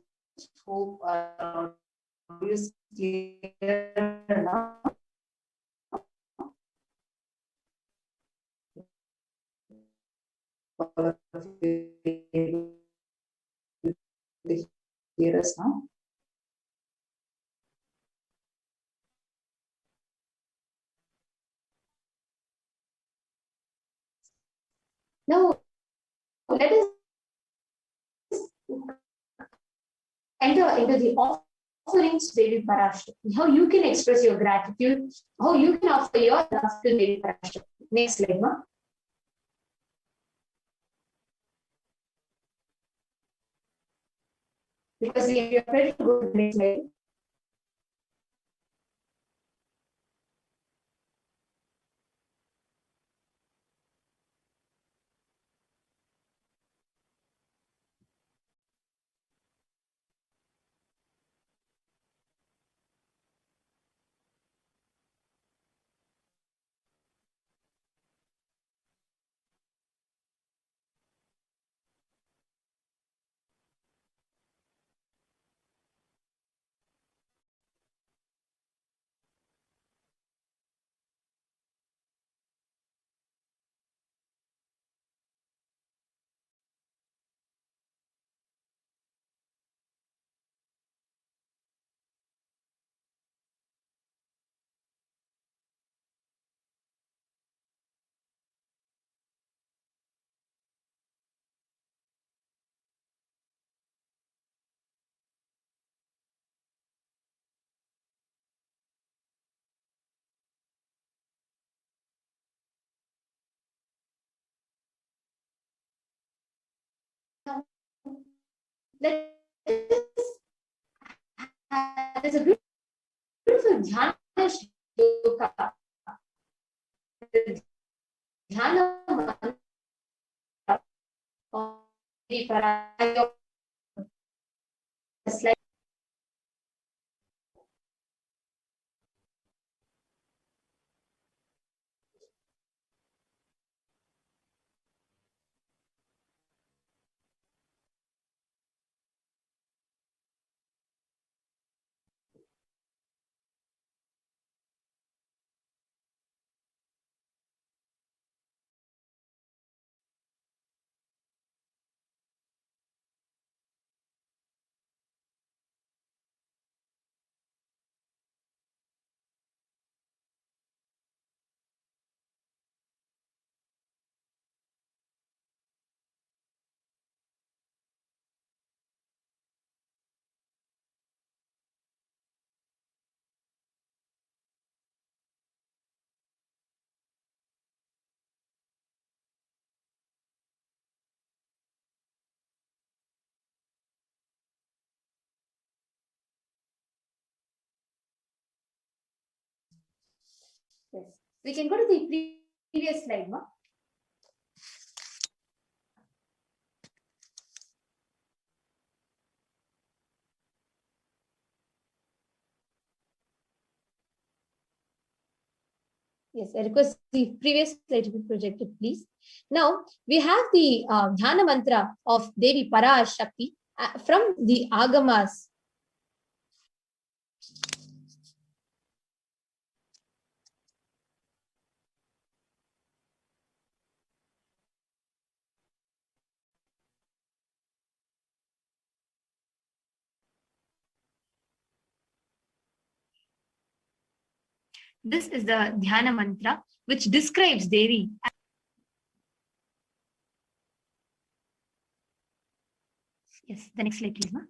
Hope our audio is clear now. All of you able to hear us now? Now, let us enter into the offerings to Devi Parashakti. How you can express your gratitude, how you can offer your love to Devi Parashakti. Next slide, ma. Because if you are ready to go to the next slide. There's a beautiful dhyana shloka. Dhyana mantra of the Parashakti. Slide. Yes. We can go to the previous slide, ma. Yes, I request the previous slide to be projected, please. Now, we have the Dhyana mantra of Devi Parashakti from the Agamas. This is the Dhyana mantra which describes Devi. Yes, the next slide, please, ma.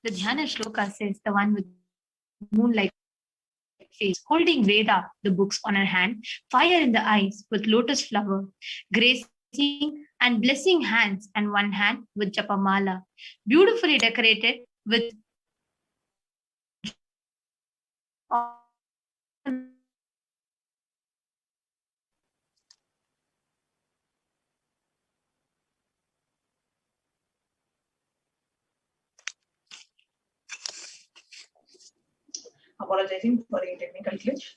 The Dhyana Shloka says the one with moonlight face, holding Veda, the books, on her hand, fire in the eyes with lotus flower, gracing and blessing hands, and one hand with Japamala, beautifully decorated with Apologizing for the technical glitch.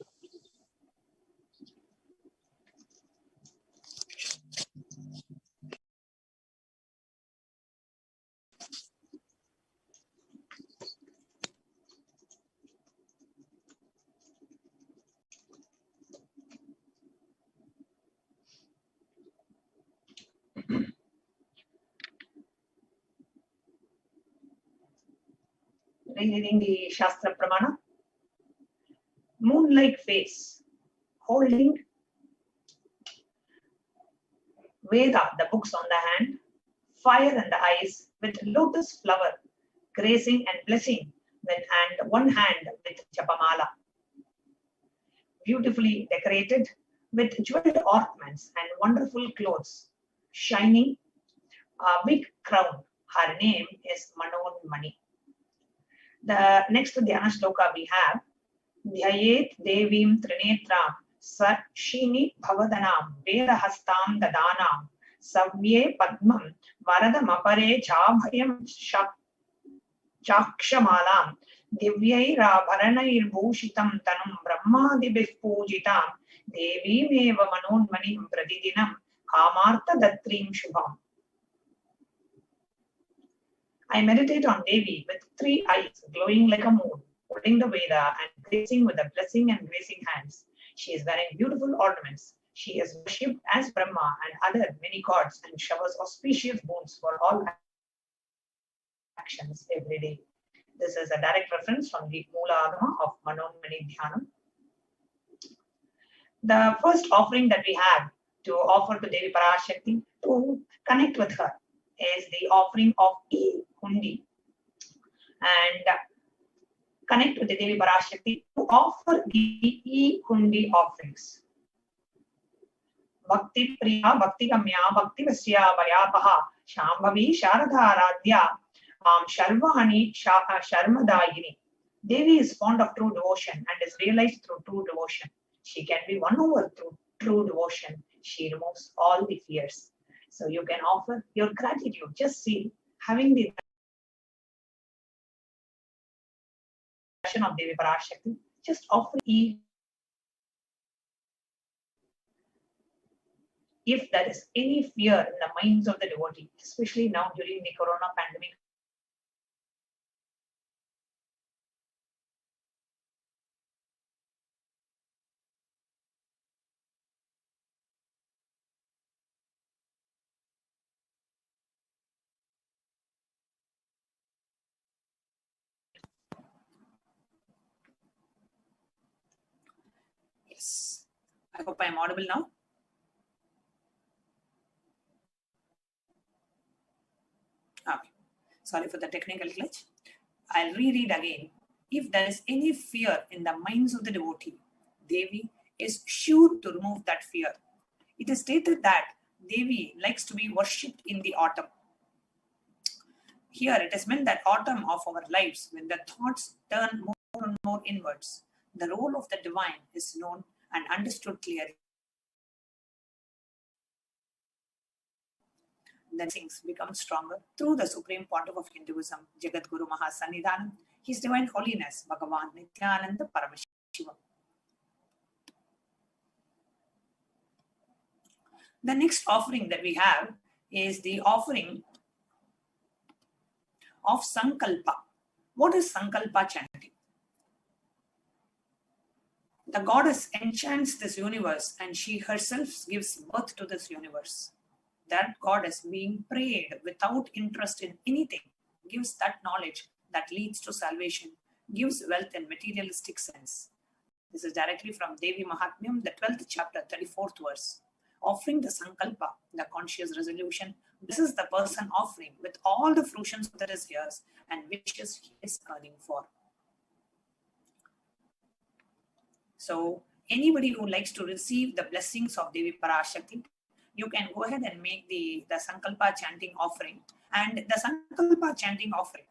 Reading the Shastra Pramana. Moon-like face, holding Veda, the books, on the hand, fire in the eyes with lotus flower, gracing and blessing, and one hand with Japamala. Beautifully decorated with jeweled ornaments and wonderful clothes, shining a big crown. Her name is Manonmani. The next Dhyana Shloka we have, Dhyayet Devim Trinetram Sarshini Bhavadanam Vedahastam Dadanam Savye Padmam Varadamapare Chabhayam Chakshamalam Divyairabharanair Bhushitam Tanum Brahmadibih Pujitam Devimeva Manonmanim Pradidinam Kamartha Datrim Shubham. I meditate on Devi with 3 eyes glowing like a moon, holding the Veda and gracing with the blessing and gracing hands. She is wearing beautiful ornaments. She is worshipped as Brahma and other many gods and showers auspicious boons for all actions every day. This is a direct reference from the Mula Agama of Manonmani Dhyanam. The first offering that we have to offer to Devi Parashakti to connect with her is the offering of E-Hundi, and connect with the Devi Parashakti to offer the E-Hundi offerings. Bhakti Priya, Bhakti Kamya, Bhakti Vasya, Vayapaha, Shambhavi, Sharada Aradhya, Sharvani, Sharmadayini. Devi is fond of true devotion and is realized through true devotion. She can be won over through true devotion. She removes all the fears. So you can offer your gratitude. Just see, having the darshan of Devi Parashakti, just offer if there is any fear in the minds of the devotee, especially now during the corona pandemic, Yes. I hope I am audible now. Okay. Sorry for the technical glitch. I'll reread again. If there is any fear in the minds of the devotee, Devi is sure to remove that fear. It is stated that Devi likes to be worshipped in the autumn. Here it is meant that autumn of our lives, when the thoughts turn more and more inwards, the role of the divine is known and understood clearly. Then things become stronger through the supreme pontiff of Hinduism, Jagat Guru Mahasannidhanam, His Divine Holiness, Bhagavan Nithyananda Paramashivam. The next offering that we have is the offering of Sankalpa. What is Sankalpa chanting? The goddess enchants this universe and she herself gives birth to this universe. That goddess, being prayed without interest in anything, gives that knowledge that leads to salvation, gives wealth in materialistic sense. This is directly from Devi Mahatmyam, the 12th chapter, 34th verse. Offering the Sankalpa, the conscious resolution, this is the person offering with all the fruitions of his years and wishes he is earning for. So, anybody who likes to receive the blessings of Devi Parashakti, you can go ahead and make the Sankalpa chanting offering. And the Sankalpa chanting offering,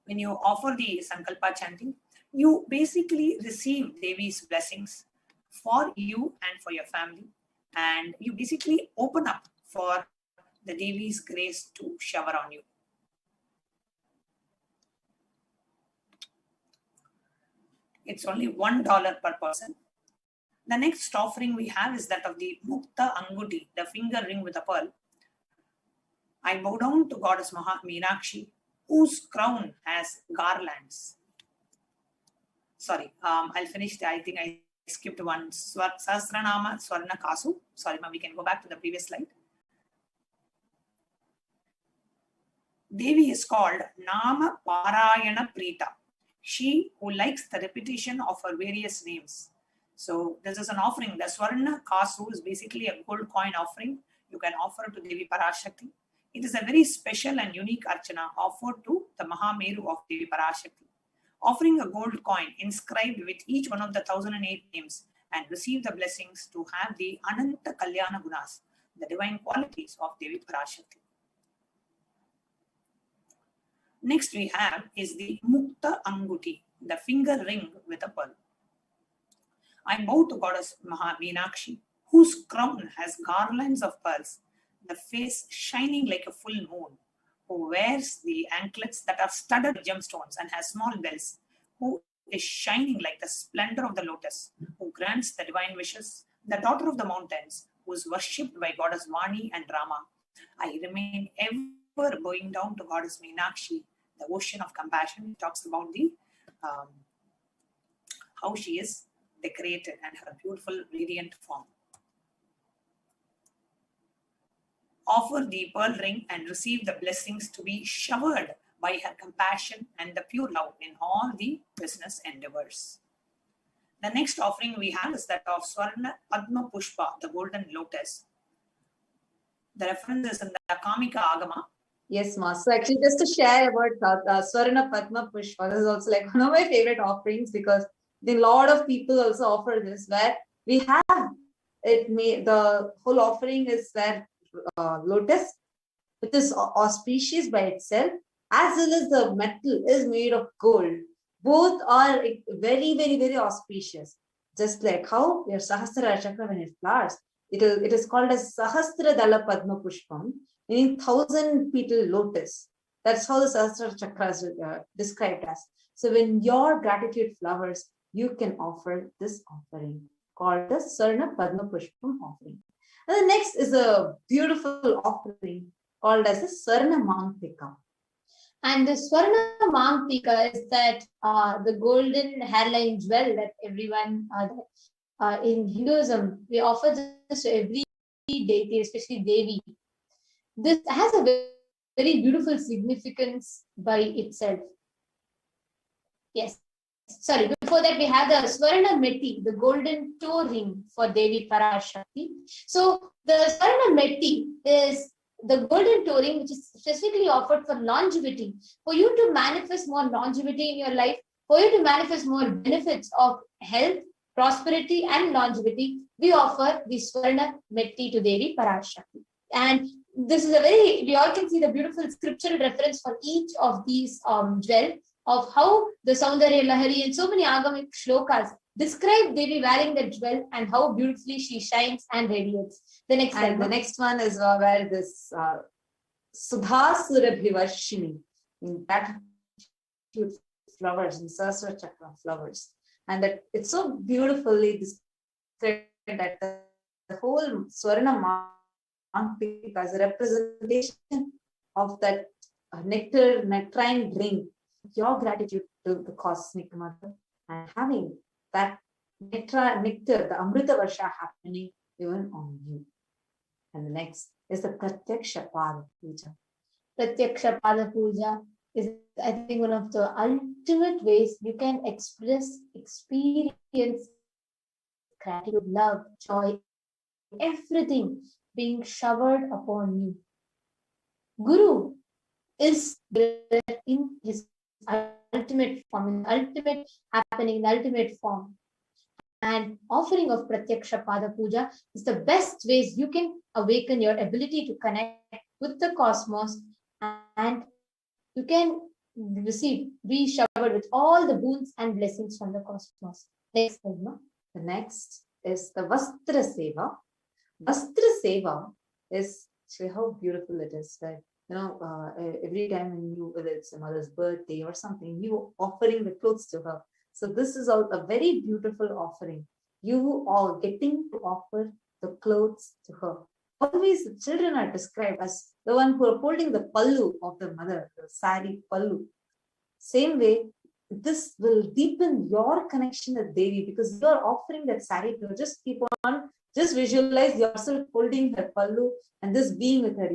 when you offer the Sankalpa chanting, you basically receive Devi's blessings for you and for your family. And you basically open up for the Devi's grace to shower on you. It's only $1 per person. The next offering we have is that of the Mukta Anguti, the finger ring with a pearl. I bow down to Goddess Meenakshi, whose crown has garlands. Sorry, I'll finish. I think I skipped one. Sahasranama Swarna Kasu. Sorry, we can go back to the previous slide. Devi is called Nama Parayana Prita. She who likes the repetition of her various names. So this is an offering. The Swarna Kasu is basically a gold coin offering. You can offer to Devi Parashakti. It is a very special and unique archana offered to the Mahameru of Devi Parashakti. Offering a gold coin inscribed with each one of the 1008 names and receive the blessings to have the Ananta Kalyana Gunas, the divine qualities of Devi Parashakti. Next we have is the Mukta Anguti, the finger ring with a pearl. I bow to Goddess Meenakshi, whose crown has garlands of pearls, the face shining like a full moon, who wears the anklets that are studded with gemstones and has small bells, who is shining like the splendor of the lotus, who grants the divine wishes, the daughter of the mountains, who is worshipped by Goddess Vani and Rama. I remain ever bowing down to Goddess Meenakshi, the ocean of compassion. It talks about the how she is decorated and her beautiful radiant form. Offer the pearl ring and receive the blessings to be showered by her compassion and the pure love in all the business endeavors. The next offering we have is that of Swarna Padma Pushpa, the golden lotus. The reference is in the Kamika Agama. Yes, Ma. So actually, just to share about Swarna Padma Pushpa, this is also like one of my favorite offerings because a lot of people also offer this, where we have it. The whole offering is where lotus, which is auspicious by itself, as well as the metal is made of gold. Both are very, very, very auspicious. Just like how your Sahasrara Chakra, when it flowers, it is called as Sahasra Dala Padma Pushpam, meaning 1,000 petal lotus. That's how the Sahasrara Chakra is described as. So when your gratitude flowers, you can offer this offering called the Sarna Padma Pushpam offering. And the next is a beautiful offering called as the Sarna Mantika. And the Swarna Mantika is that the golden hairline jewel that everyone in Hinduism, we offer this to every deity, especially Devi. This has a very beautiful significance by itself. Yes. Sorry, before that we have the Swarna Meti, the golden toe ring for Devi Parashakti. So the Swarna Meti is the golden toe ring which is specifically offered for longevity, for you to manifest more longevity in your life, for you to manifest more benefits of health, prosperity and longevity. We offer the Swarna Meti to Devi Parashakti. And this is a very, we all can see the beautiful scriptural reference for each of these jewels, of how the Saundarya Lahari and so many Agamic shlokas describe Devi wearing the jewel and how beautifully she shines and radiates. The next one is where this Sudhasurabhivarshini, in gratitude flowers, in Sahasra Chakra flowers. And that it's so beautifully described that the whole Swarna Mantika as a representation of that nectarine ring, your gratitude to the cosmic mother, and having that nectar, the Amrita Varsha happening even on you. And the next is the Pratyaksha Pada Puja. Pratyaksha Pada Puja is, I think, one of the ultimate ways you can experience gratitude, love, joy, everything being showered upon you. Guru is in his ultimate form, in ultimate happening, in ultimate form. And offering of Pratyaksha Pada Puja is the best ways you can awaken your ability to connect with the cosmos, and you can be showered with all the boons and blessings from the cosmos. Next, the next is the Vastra Seva. Vastra Seva is, see how beautiful it is. Right? Every time when you, whether it's a mother's birthday or something, you offering the clothes to her. So this is all a very beautiful offering. You are getting to offer the clothes to her. Always the children are described as the one who are holding the pallu of the mother, the sari pallu. Same way, this will deepen your connection with Devi, because you are offering that sari to her. Just keep on, just visualize yourself holding her pallu and this being with her,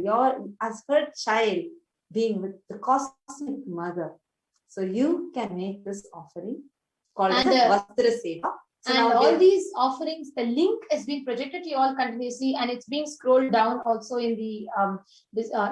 as her child, being with the cosmic mother. So you can make this offering called Vastra Seva. So and all these offerings, the link is being projected to you all continuously, and it's being scrolled down also in the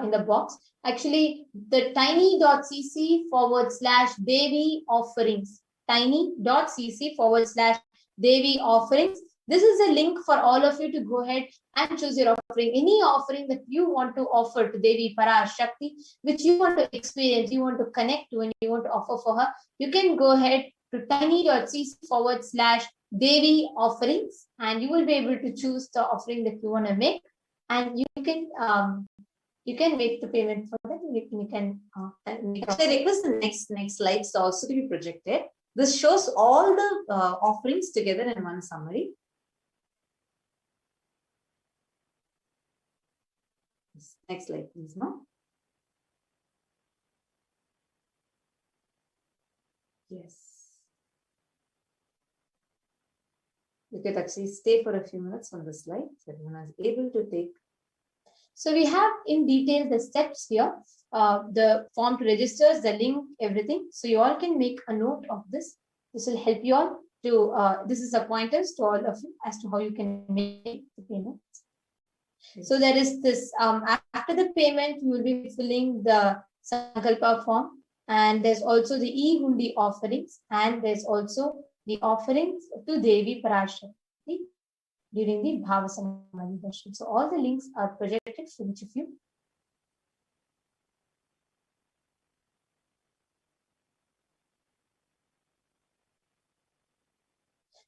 in the box. Actually, the tiny.cc/Devi offerings, tiny.cc/Devi offerings. This is a link for all of you to go ahead and choose your offering. Any offering that you want to offer to Devi Parashakti, which you want to experience, you want to connect to, and you want to offer for her, you can go ahead to tiny.cc/Devi offerings, and you will be able to choose the offering that you want to make, and you can make the payment for that. You can I request the next slides also to be projected. This shows all the offerings together in one summary. Next slide, please, ma'am. Yes. You could actually stay for a few minutes on the slide so everyone is able to take. So we have in detail the steps here, the form to register, the link, everything. So you all can make a note of this. This will help you all to, this is a pointers to all of you as to how you can make the payment. So there is this, after the payment, you will be filling the Sankalpa form, and there's also the e-hundi offerings, and there's also the offerings to Devi Parashakti during the Bhava Samadhi Darshan. So all the links are projected for each of you.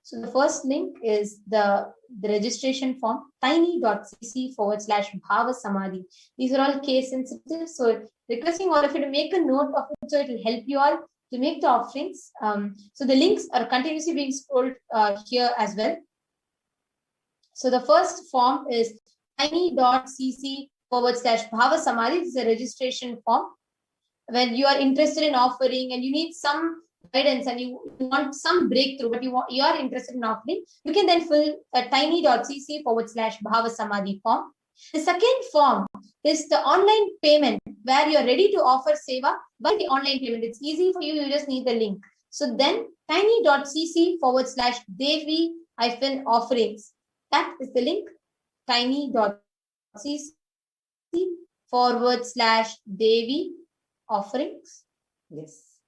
So the first link is the registration form, tiny.cc/Bhava Samadhi. These are all case sensitive. So requesting all of you to make a note of it, so it will help you all to make the offerings. So the links are continuously being scrolled here as well. So the first form is tiny.cc/Bhava Samadhi. This is a registration form. When you are interested in offering and you need some guidance and you want some breakthrough, but you are interested in offering, you can then fill a tiny.cc/Bhava Samadhi form. The second form is the online payment, where you are ready to offer seva by the online payment. It's easy for you, you just need the link. So then tiny.cc/Devi-offerings. That is the link, tiny.cc/Devi offerings. Yes.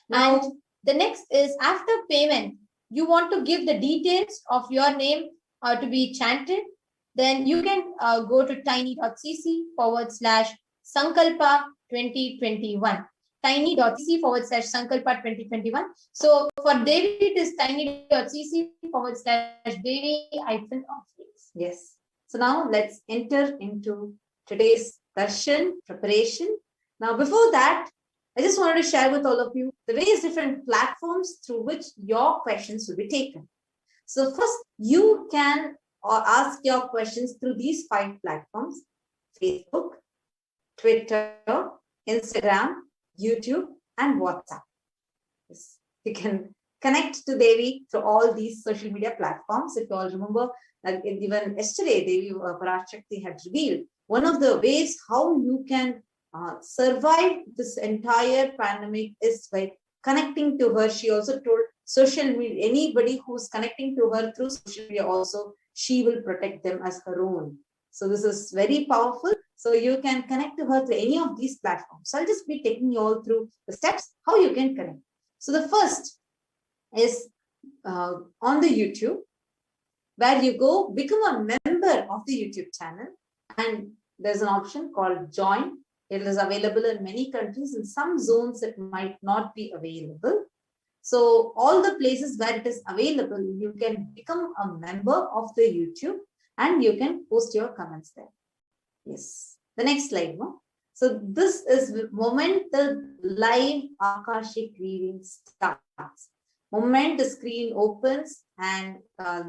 Now, and the next is after payment, you want to give the details of your name to be chanted, then you can go to tiny.cc/Sankalpa 2021. tiny.cc/Sankalpa 2021. So for Devi, it is tiny.cc/Devi-offerings. Yes. So now let's enter into today's darshan preparation. Now, before that, I just wanted to share with all of you the various different platforms through which your questions will be taken. So first, you can ask your questions through these 5 platforms: Facebook, Twitter, Instagram, YouTube, and WhatsApp. Yes. You can connect to Devi through all these social media platforms. If you all remember, even yesterday, Devi Parashakti had revealed one of the ways how you can survive this entire pandemic is by connecting to her. She also told social media, anybody who's connecting to her through social media also, she will protect them as her own. So this is very powerful. So you can connect to her through any of these platforms. So I'll just be taking you all through the steps how you can connect. So the first is on the YouTube, where you go become a member of the YouTube channel, and there's an option called join. It is available in many countries. In some zones, it might not be available. So all the places where it is available, you can become a member of the YouTube and you can post your comments there. Yes. The next slide. No? So this is the moment the live Akashic reading starts. Moment the screen opens and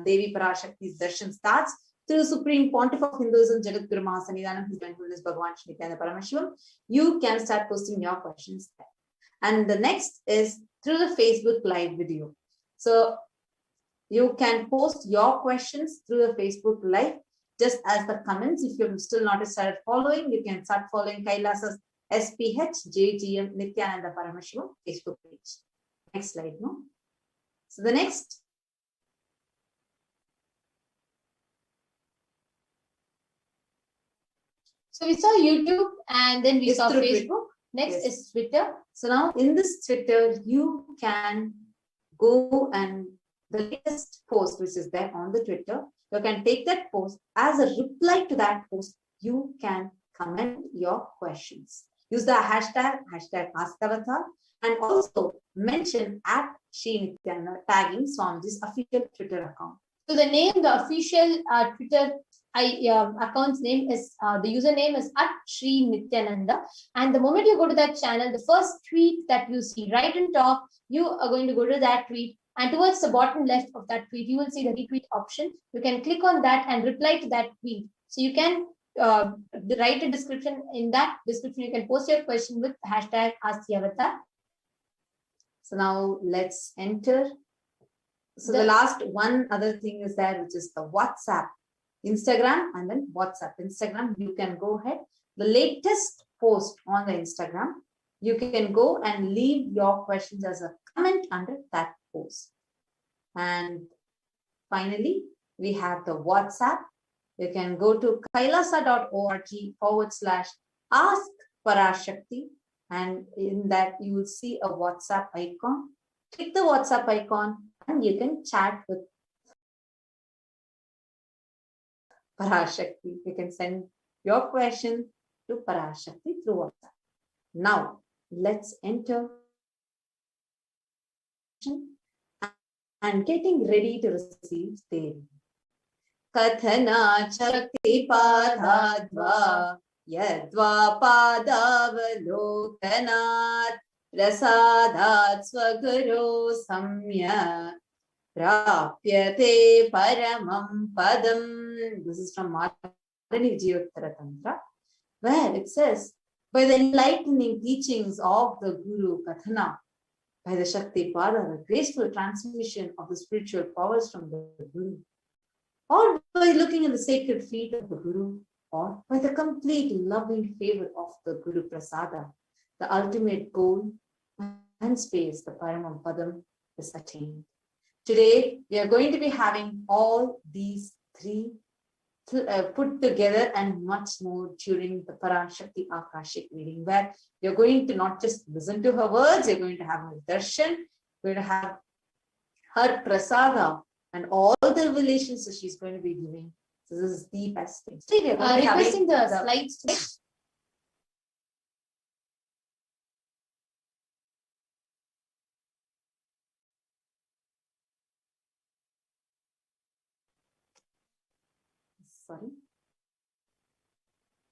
Devi Parashakti's darshan starts. Through Supreme Pontiff of Hinduism, Jagat Guru Mahasannidhanam, His Divine Holiness Bhagavan Shri Nithyananda Paramashivam, you can start posting your questions there. And the next is through the Facebook live video. So you can post your questions through the Facebook live, just as the comments. If you have still not started following, you can start following Kailasa's HDH Nithyananda Paramashivam Facebook page. Next slide, no? So the next. So we saw YouTube and then we saw Facebook. Next is Twitter. So now in this Twitter, you can go and the latest post which is there on the Twitter, you can take that post as a reply to that post. You can comment your questions. Use the hashtag AskAvatar, and also mention @Shri Nithyananda, tagging Swamiji's official Twitter account. So the name, the official Twitter account's name is, the username is @Shri Nithyananda. And the moment you go to that channel, the first tweet that you see right on top, you are going to go to that tweet. And towards the bottom left of that tweet, you will see the retweet option. You can click on that and reply to that tweet. So you can write a description. In that description, you can post your question with hashtag AskAvatar. So now let's enter. So the last one other thing is there, which is the WhatsApp. Instagram and then WhatsApp. Instagram, you can go ahead. The latest post on the Instagram, you can go and leave your questions as a comment under that post. And finally, we have the WhatsApp. You can go to kailasa.org/askparashakti, and in that you will see a WhatsApp icon. Click the WhatsApp icon and you can chat with Parashakti. You can send your question to Parashakti through WhatsApp. Now, let's enter and getting ready to receive Devi. Kathana Shakti Padhadva Yadva Padavalokanat Prasadat Swaguru Samya Prapyate Paramam Padam. This is from Madani Jiyottara Tantra, where it says, by the enlightening teachings of the Guru Kathana, by the Shakti Pada, the graceful transmission of the spiritual powers from the Guru, or by looking at the sacred feet of the Guru, or by the complete loving favor of the Guru Prasada, the ultimate goal space, the Paramam Padam is attained. Today, we are going to be having all these three put together and much more during the Parashakti Akashic reading, where you're going to not just listen to her words, you're going to have her darshan, you're going to have her prasada and all the revelations that she's going to be giving. So this is the best thing. So requesting the slides today. Sorry.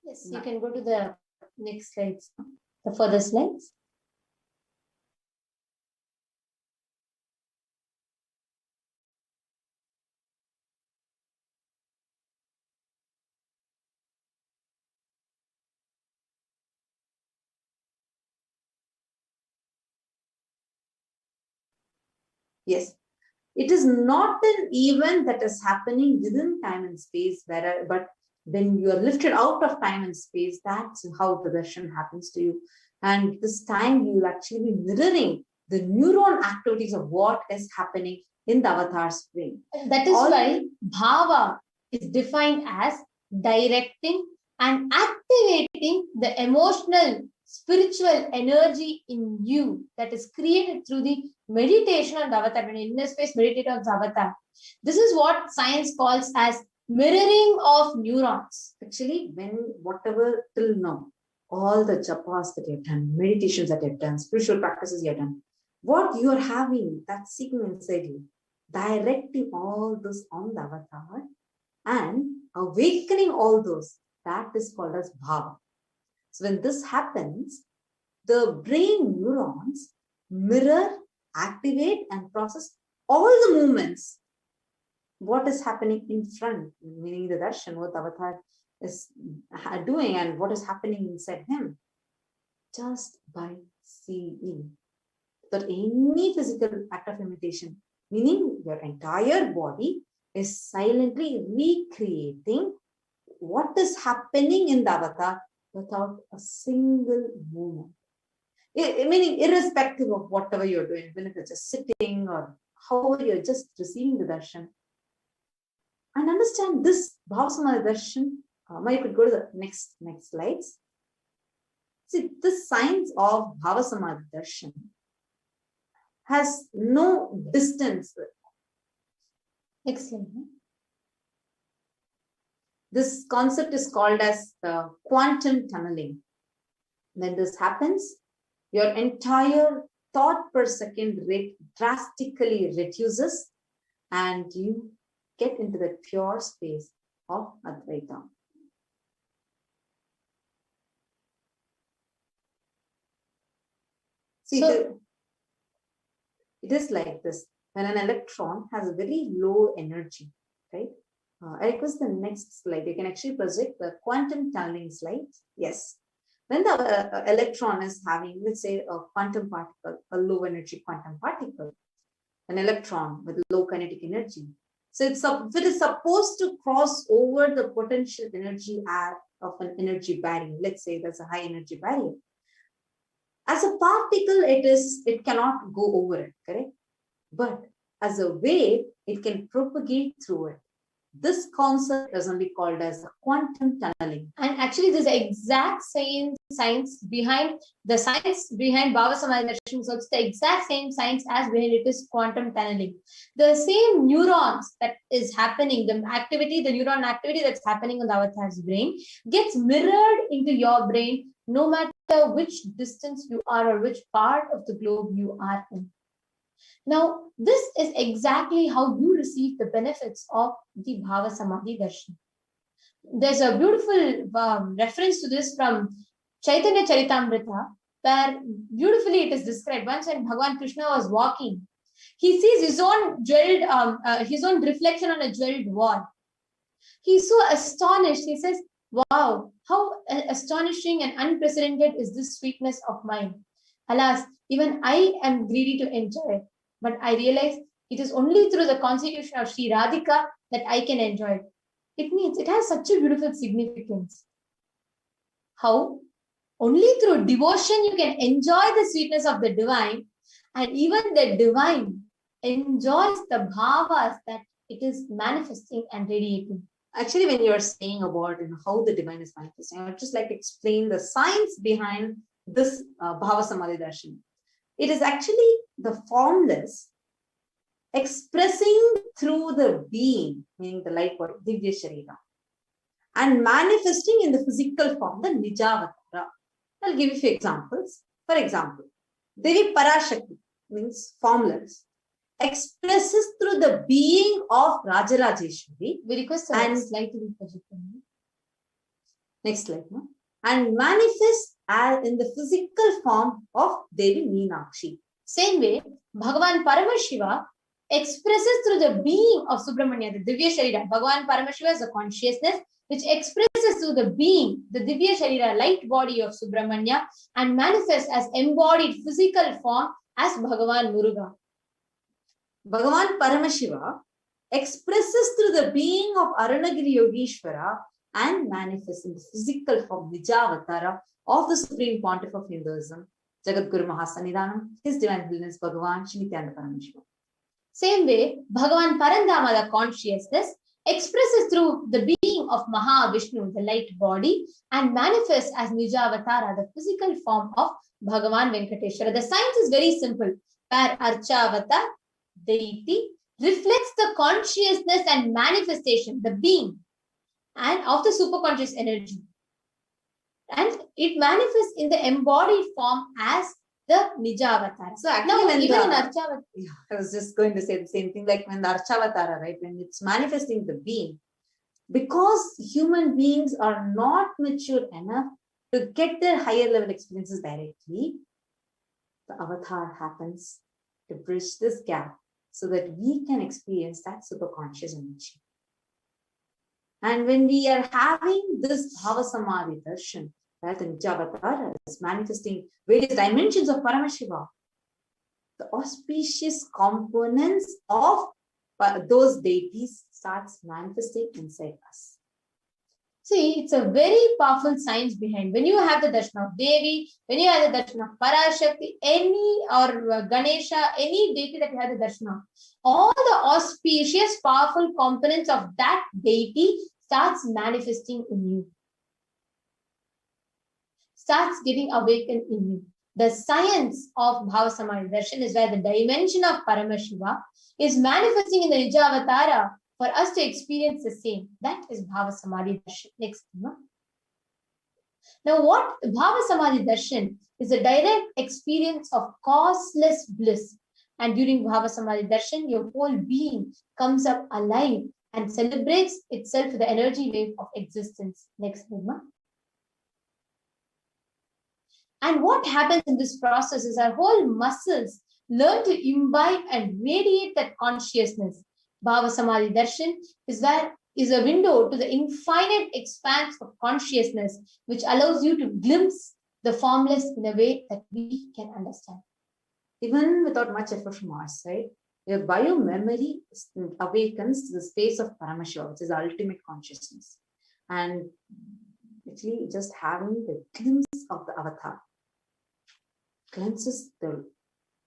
Yes, you can go to the next slides, the further slides. Yes, it is not an event that is happening within time and space, but when you are lifted out of time and space, that's how the darshan happens to you. And this time you will actually be mirroring the neuron activities of what is happening in the avatar's brain. That is why bhava is defined as directing and activating the emotional, spiritual energy in you that is created through the meditation on the avatar, an inner space meditate on the avatar. This is what science calls as mirroring of neurons. Actually, whatever till now, all the japas that you have done, meditations that you have done, spiritual practices you have done, what you are having, that seeking inside you, directing all this on the avatar and awakening all those, that is called as bhava. So when this happens, the brain neurons mirror, activate and process all the movements. What is happening in front, meaning the darshan, what the avatar is doing and what is happening inside him, just by seeing. Without any physical act of imitation, meaning your entire body is silently recreating what is happening in the avatar without a single movement. Meaning irrespective of whatever you're doing, even if it's just sitting or however you're just receiving the darshan. And understand this Bhavasamadhi darshan. You could go to the next slides. See, this science of Bhavasamadhi darshan has no distance. Excellent. This concept is called as the quantum tunneling. When this happens, your entire thought per second rate drastically reduces and you get into the pure space of Advaita. See, it is like this. When an electron has a very low energy, right? I request the next slide. You can actually project the quantum tunneling slide. Yes. When the electron is having, let's say, a quantum particle, a low energy quantum particle, an electron with low kinetic energy. So it is supposed to cross over the potential energy of an energy barrier. Let's say there's a high energy barrier. As a particle, it cannot go over it, correct? But as a wave, it can propagate through it. This concept is only called as quantum tunneling. And actually, there's the exact same science behind Bhavasamadhi darshan. So it's the exact same science as behind it is quantum tunneling. The same neurons that is happening, the neuron activity that's happening on the avatar's brain gets mirrored into your brain, no matter which distance you are or which part of the globe you are in. Now, this is exactly how you receive the benefits of the Bhavasamadhi darshan. There's a beautiful reference to this from Chaitanya Charitamrita, where beautifully it is described. Once when Bhagavan Krishna was walking, he sees his own reflection on a jeweled wall. He's so astonished. He says, "Wow, how astonishing and unprecedented is this sweetness of mine. Alas, even I am greedy to enjoy it. But I realize it is only through the constitution of Sri Radhika that I can enjoy it." It means it has such a beautiful significance. How? Only through devotion you can enjoy the sweetness of the divine, And even the divine enjoys the bhavas that it is manifesting and radiating. Actually, when you're saying about how the divine is manifesting, I would just like to explain the science behind this Bhava Samadhi Darshan. It is actually the formless expressing through the being, meaning the light body, Divya Sharira, and manifesting in the physical form, the Nijavatara. I'll give you a few examples. For example, Devi Parashakti, means formless, expresses through the being of Rajarajeshwari. We request the next slide to be projected. Next slide. No? And manifests as in the physical form of Devi Meenakshi. Same way, Bhagavan Paramashiva expresses through the being of Subramanya, the Divya Sharira. Bhagavan Paramashiva is the consciousness which expresses through the being, the Divya Sharira, light body of Subramanya, and manifests as embodied physical form as Bhagavan Muruga. Bhagavan Paramashiva expresses through the being of Arunagiri Yogeshwara and manifests in the physical form, Nijavatara, of the Supreme Pontiff of Hinduism, Jagadguru Mahasannidhanam, His Divine Holiness Bhagavan Shri Nithyananda Paramashivam. Same way, Bhagavan Parandama, the consciousness, expresses through the being of Mahavishnu, the light body, and manifests as Nijavatara, the physical form of Bhagavan Venkateshwara. The science is very simple. Where Archavata, deity, reflects the consciousness and manifestation, the being, and of the superconscious energy. And it manifests in the embodied form as the Nijavatara. So actually, now, even in Archavatara, I was just going to say the same thing, like when the Archavatara, right, when it's manifesting the being, because human beings are not mature enough to get their higher level experiences directly, the avatar happens to bridge this gap so that we can experience that superconscious energy. And when we are having this Bhava Samadhi Darshan, where the Nijavatara is manifesting various dimensions of Paramashiva, the auspicious components of those deities starts manifesting inside us. See, it's a very powerful science behind. When you have the darshan of Devi, when you have the darshan of Parashakti, or Ganesha, any deity that you have the darshan of, all the auspicious, powerful components of that deity starts manifesting in you. Starts getting awakened in you. The science of Bhava Samadhi Darshan is where the dimension of Paramashiva is manifesting in the Nijavatara for us to experience the same. That is Bhava Samadhi Darshan. Next. Now, what Bhava Samadhi Darshan is a direct experience of causeless bliss. And during Bhava Samadhi Darshan, your whole being comes up alive and celebrates itself with the energy wave of existence. Next. And what happens in this process is our whole muscles learn to imbibe and radiate that consciousness. Bhava Samadhi Darshan is a window to the infinite expanse of consciousness, which allows you to glimpse the formless in a way that we can understand. Even without much effort from our side, your biomemory awakens to the space of Paramashiva, which is the ultimate consciousness. And actually, just having the glimpse of the avatar cleanses the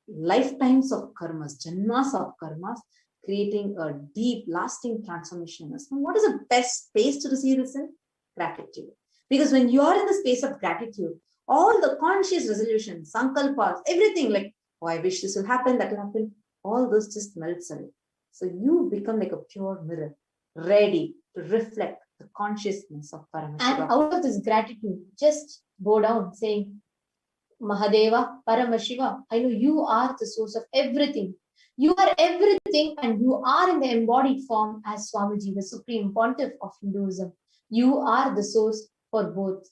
lifetimes of karmas, janmas of karmas, creating a deep, lasting transformation in us. And what is the best space to receive this in? Gratitude. Because when you are in the space of gratitude, all the conscious resolutions, sankalpas, everything like, oh, I wish this will happen, that will happen, all this just melts away. So you become like a pure mirror, ready to reflect the consciousness of Paramashiva. And out of this gratitude, just bow down saying, Mahadeva, Paramashiva, I know you are the source of everything. You are everything and you are in the embodied form as Swamiji, the Supreme Pontiff of Hinduism. You are the source for both.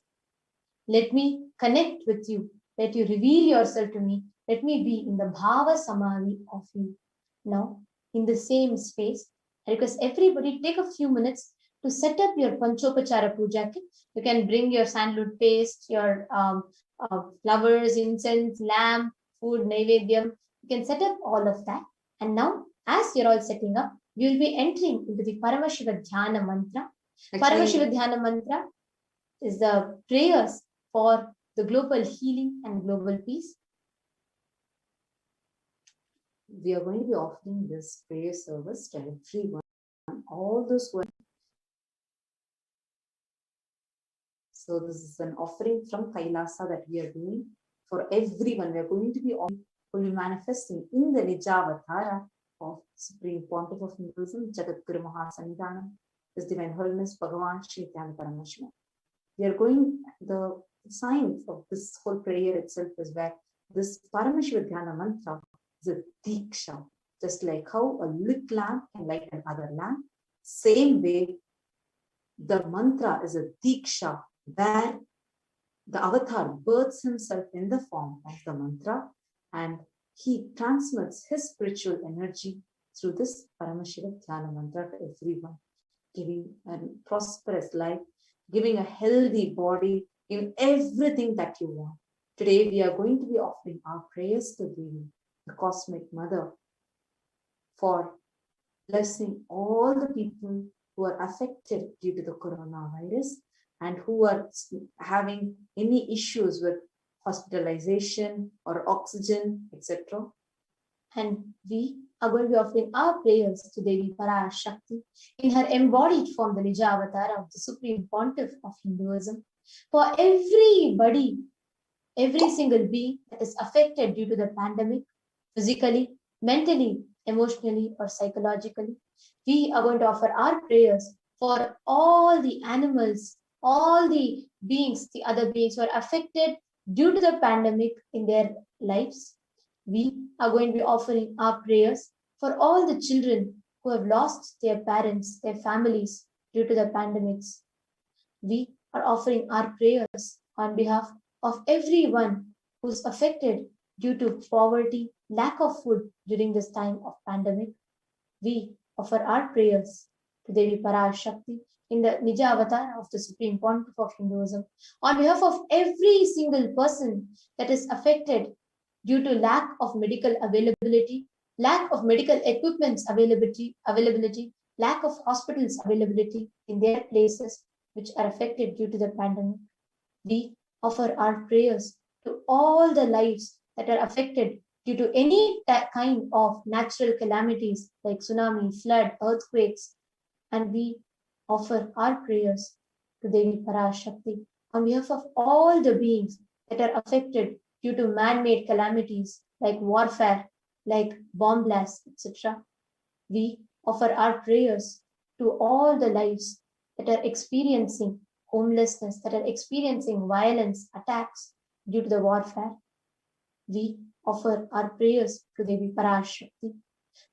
Let me connect with you. Let you reveal yourself to me. Let me be in the Bhava Samadhi of you. Now, in the same space, I request everybody take a few minutes to set up your Panchopachara Puja kit. You can bring your sandalwood paste, your flowers, incense, lamp, food, naivedyam. You can set up all of that. And now, as you're all setting up, you will be entering into the Paramashiva Dhyana Mantra. Paramashiva Dhyana Mantra is the prayers for the global healing and global peace. we are going to be offering this prayer service to everyone, all those who are. So this is an offering from Kailasa that we are doing for everyone. We are going to be manifesting in the Nijavatara of Supreme Pontiff of Hinduism, Jagadguru Mahasanidhanam, His Divine Holiness Bhagavan Shri Nithyananda Paramashivam. We are going, the sign of this whole prayer itself is where this Paramashiva Dhyana mantra is a diksha. Just like how a lit lamp can light another lamp, same way the mantra is a diksha, where the avatar births himself in the form of the mantra and he transmits his spiritual energy through this Paramashiva Dhyana mantra to everyone, giving a prosperous life, giving a healthy body, giving everything that you want. Today we are going to be offering our prayers to Devi, the Cosmic Mother, for blessing all the people who are affected due to the coronavirus and who are having any issues with hospitalization or oxygen, etc. And we are going to be offering our prayers to Devi Parashakti in her embodied form, the Nija Avatar of the Supreme Pontiff of Hinduism, for everybody, every single being that is affected due to the pandemic, physically, mentally, emotionally, or psychologically. We are going to offer our prayers for all the animals, all the beings, the other beings who are affected due to the pandemic in their lives. We are going to be offering our prayers for all the children who have lost their parents, their families due to the pandemics. We are offering our prayers on behalf of everyone who's affected due to poverty, lack of food during this time of pandemic. We offer our prayers to Devi Parashakti in the Nija Avatar of the Supreme Pontiff of Hinduism on behalf of every single person that is affected due to lack of medical availability, lack of medical equipments availability, lack of hospitals availability in their places which are affected due to the pandemic. We offer our prayers to all the lives that are affected due to any kind of natural calamities like tsunami, flood, earthquakes. And we offer our prayers to Devi Parashakti on behalf of all the beings that are affected due to man-made calamities like warfare, like bomb blasts, etc. We offer our prayers to all the lives that are experiencing homelessness, that are experiencing violence, attacks due to the warfare. We offer our prayers to Devi Parashakti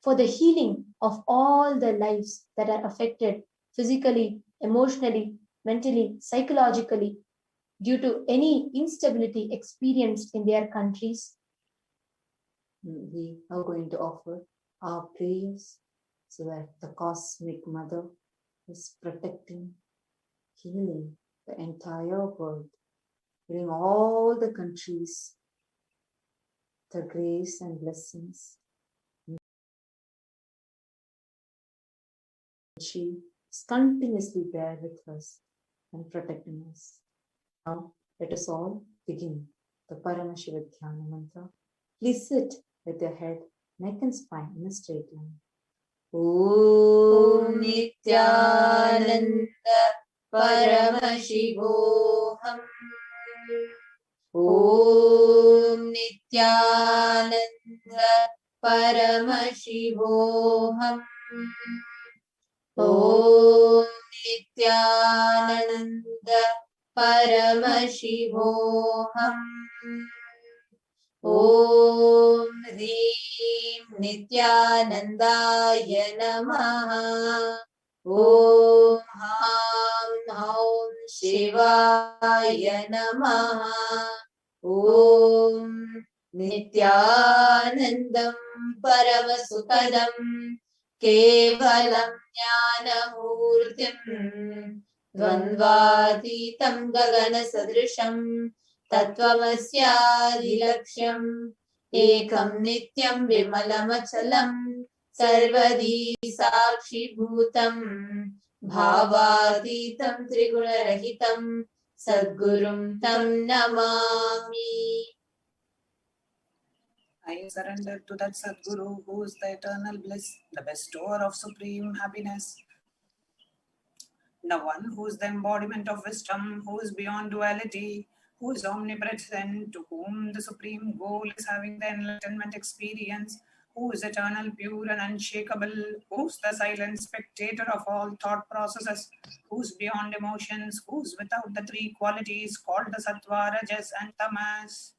for the healing of all the lives that are affected physically, emotionally, mentally, psychologically due to any instability experienced in their countries. We are going to offer our prayers so that the Cosmic Mother is protecting, healing the entire world, giving all the countries the grace and blessings. She is continuously there with us and protecting us. Now, let us all begin the Paramashiva Dhyana mantra. Please sit with your head, neck and spine in a straight line. Om Nithyananda Paramashivoham. Om Nithyananda Paramashivoham. Om Nithyananda Paramashivoham. Om Hrim Nithyanandaya Namaha. Om Ham Haum Shivaya Namaha. Om Nithyanandam Paravasukadam Kevalam Jnanamurtim Dvandvatitam Gagana Sadrisham Tattvamasyadilaksham Ekam Nityam Vimalamachalam Sarvadi Sakshi Bhutam Bhavatitam Triguna-rahitam Sadgurum Tam Namami. I surrender to that Sadguru who is the eternal bliss, the bestower of supreme happiness, the one who is the embodiment of wisdom, who is beyond duality, who is omnipresent, to whom the supreme goal is having the enlightenment experience, who is eternal, pure and unshakable, who is the silent spectator of all thought processes, who is beyond emotions, who is without the three qualities called the Sattva, Rajas and Tamas.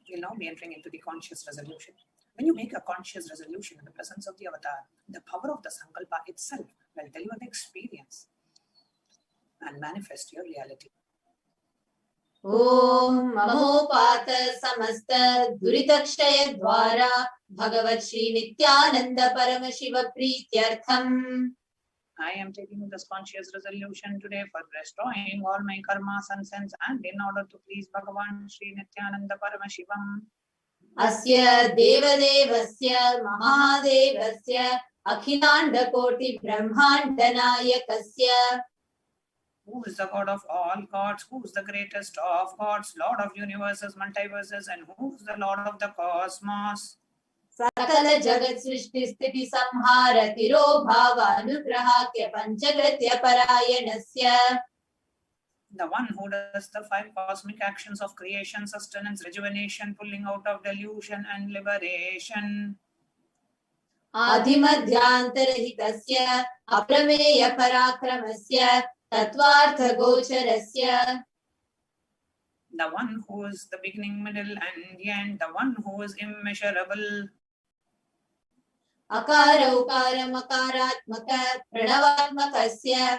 We'll now be entering into the conscious resolution. When you make a conscious resolution in the presence of the avatar, the power of the Sankalpa itself will deliver the experience and manifest your reality. Om Mamopata Samasta Duritakshaya Dwara Bhagavat Shri Nithyananda Paramashiva Prityartham. I am taking this conscious resolution today for restoring all my karmas and sins, and in order to please Bhagavan Shri Nithyananda Paramashivam. Asya Devadevasya Mahadevasya Akhilanda Koti Brahmanda Nayakasya. Who is the God of all gods? Who is the greatest of gods? Lord of universes, multiverses, and who is the Lord of the cosmos? Sakala Jagat Srishti Sthiti Samhara Tiro Bhava Anugrahakya Panchagratya Parayanasya. The one who does the five cosmic actions of creation, sustenance, rejuvenation, pulling out of delusion and liberation. Adimadhyantarahitasya Aprameya Parakramasya Tatvartha Gocharasya. The one who is the beginning, middle, and end, the one who is immeasurable. Akara Ukara Makaratmaka Pranavatmakasya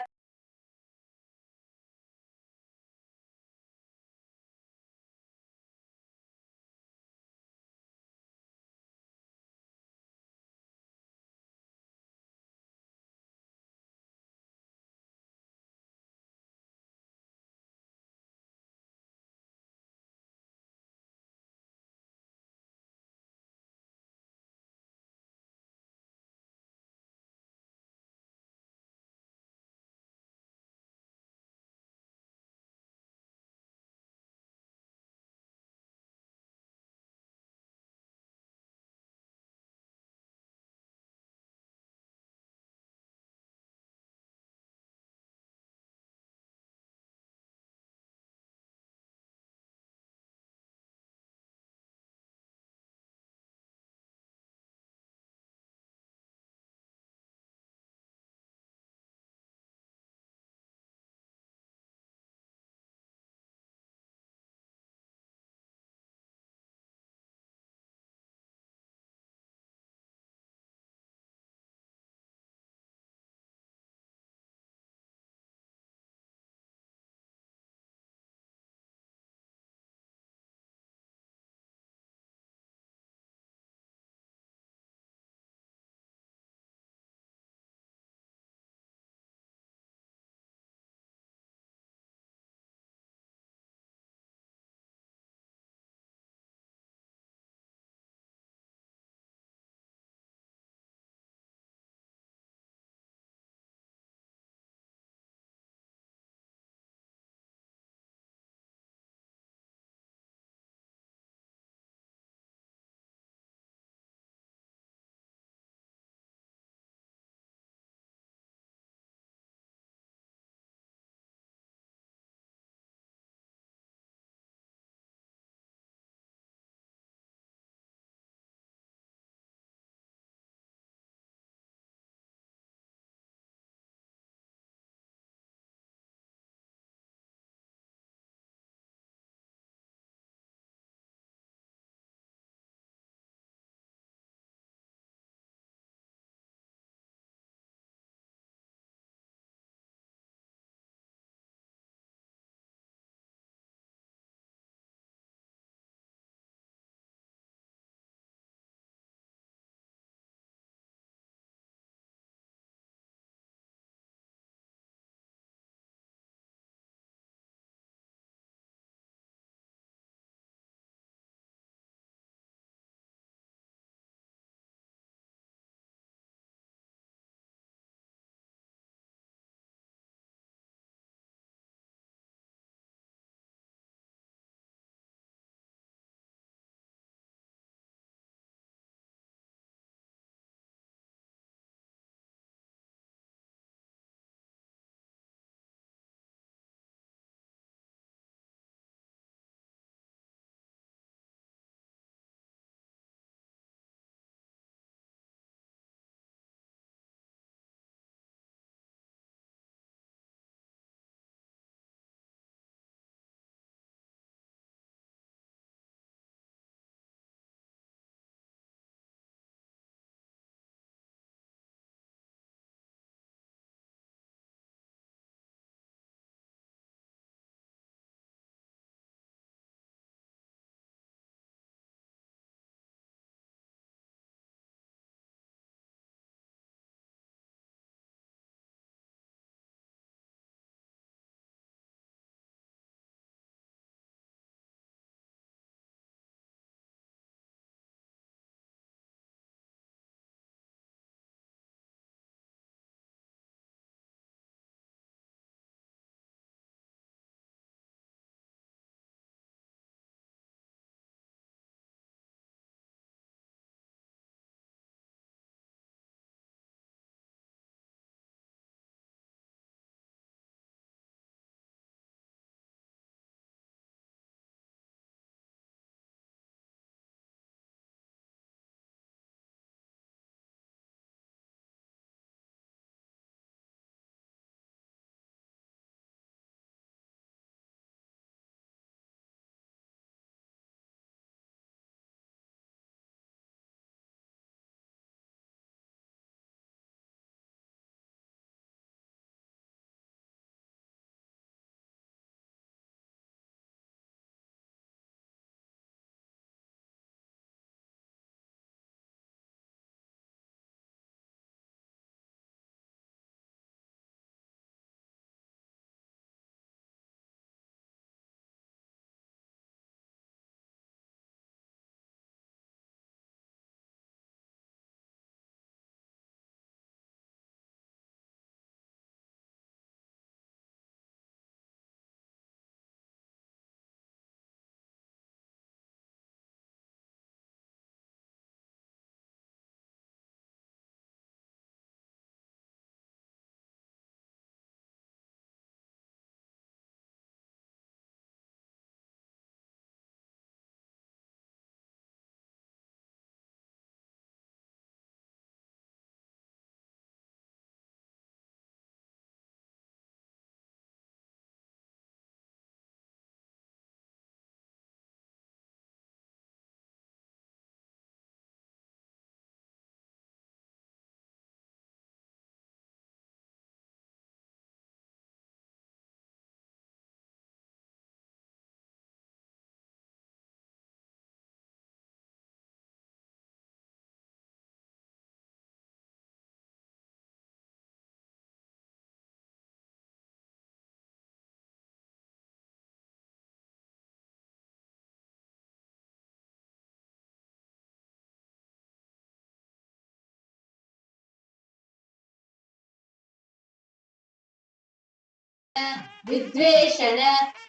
विद्वेषण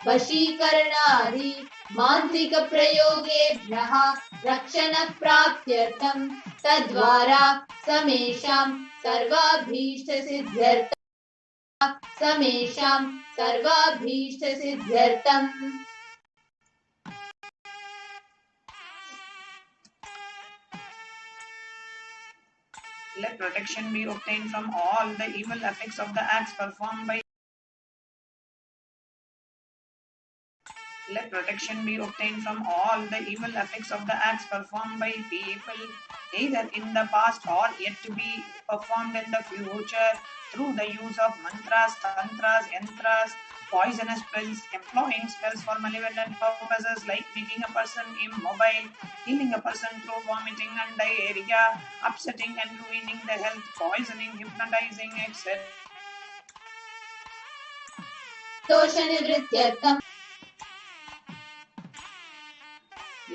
वशीकरणादि मान्त्रिक प्रयोगेभ्यः रक्षण प्राप्त्यर्थं तद्वारा समेषां सर्वाभीष्ट सिद्ध्यर्थम् Let protection be obtained from all the evil effects of the acts performed by Let protection be obtained from all the evil effects of the acts performed by people, either in the past or yet to be performed in the future, through the use of mantras, tantras, yantras, poisonous spells, employing spells for malevolent purposes like making a person immobile, killing a person through vomiting and diarrhea, upsetting and ruining the health, poisoning, hypnotizing, etc.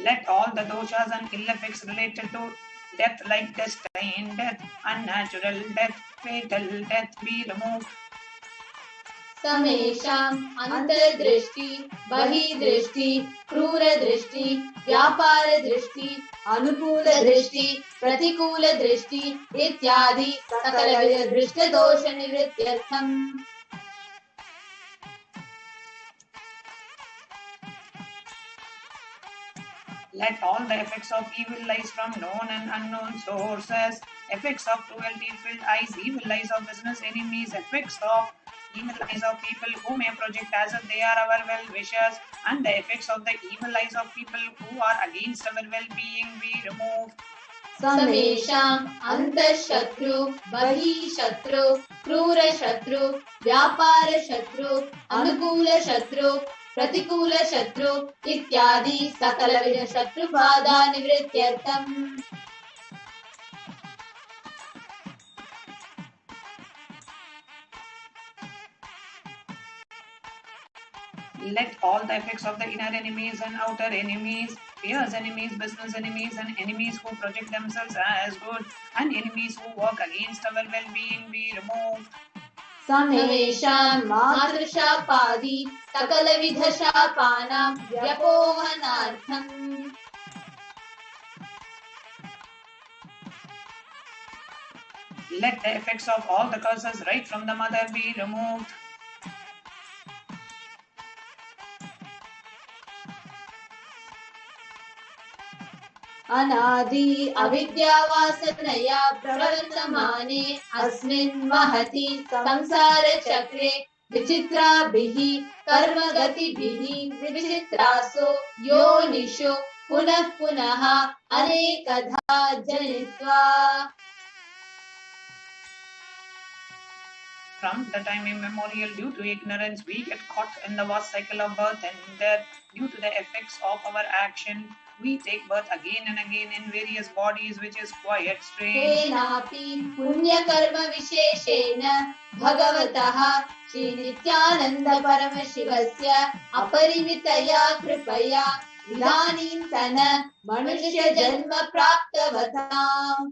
Let all the doshas and ill effects related to death like destined death, unnatural death, fatal death be removed. समेषाम् अंतर्दृष्टि, बहिर्दृष्टि, क्रूरदृष्टि, व्यापारदृष्टि, अनुकूलदृष्टि, प्रतिकूलदृष्टि इत्यादि सकलविध दृष्टदोष निवृत्त्यर्थम् Let all the effects of evil lies from known and unknown sources, effects of cruelty-filled eyes, evil eyes of business enemies, effects of evil eyes of people who may project as if they are our well-wishers, and the effects of the evil eyes of people who are against our well-being be removed. समेषाम् अंतःशत्रु, बहिःशत्रु, क्रूरशत्रु, व्यापारशत्रु, अनुकूलशत्रु, प्रतिकूलशत्रु इत्यादि सकलविध शत्रुबाधा निवृत्त्यर्थम् Let all the effects of the inner enemies and outer enemies, fierce enemies, business enemies, and enemies who project themselves as good, and enemies who work against our well-being be removed. समेषाम् मातृशापादि सकलविध शापानां व्यपोहनार्थम् Let the effects of all the curses right from the mother be removed. अनादि अविद्यावासनया प्रवर्तमाने अस्मिन् महति संसारचक्रे विचित्राभिः कर्मगतिभिः विचित्रासु योनिषु पुनः पुनः अनेकधा जनित्वा From the time immemorial, due to ignorance, we get caught in the vast cycle of birth and death. Due to the effects of our action, we take birth again and again in various bodies, which is quite strange. तेनापि पुण्यकर्म विशेषेण भगवतः श्री नित्यानंद परमशिवस्य अपरिमितया कृपया इदानीन्तन मनुष्य जन्म प्राप्तवताम्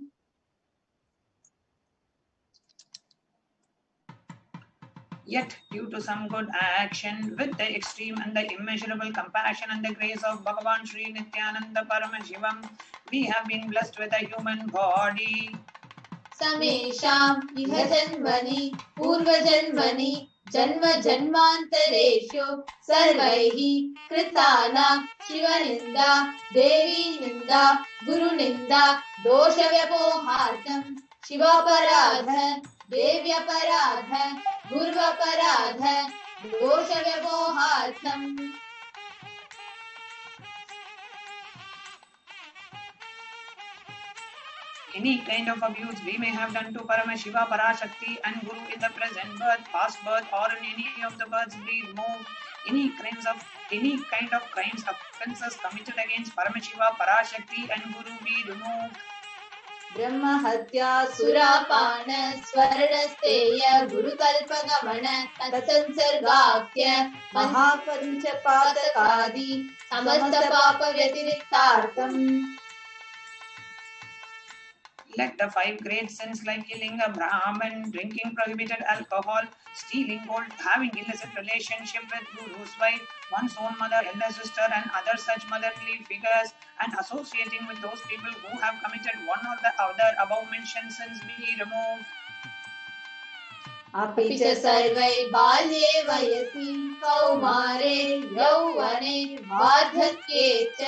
Yet, due to some good action, with the extreme and the immeasurable compassion and the grace of Bhagavan Sri Nithyananda Paramashivam, we have been blessed with a human body. समेषाम् इह जन्मनि पूर्वजन्मनि जन्म जन्मान्तरेषु सर्वैः कृतानां शिवनिन्दा देवीनिन्दा गुरुनिन्दा दोषव्यपोहार्थं शिवापराध देव्यपराध गुरुवपराध दोषव्यपोहार्थम् Any kind of abuse we may have done to Paramashiva, Parashakti and Guru in the present birth, past birth or in any of the births be removed. Any kind of crimes, offences committed against Paramashiva, Parashakti and Guru be removed. ब्रह्म हत्या सुरापान स्वर्णस्तेय गुरुकल्पगमन तत्संसर्गाख्य महापंचपातकादि समस्त पाप व्यतिरिक्तार्थम् Let the 5 great sins like killing a Brahmin, drinking prohibited alcohol, stealing gold, having illicit relationship with Guru's wife, one's own mother, elder sister and other such motherly figures, and associating with those people who have committed one or the other above mentioned sins be removed. अपि च सर्वै बाल्ये वयसि कौमारे यौवने वार्धक्ये च.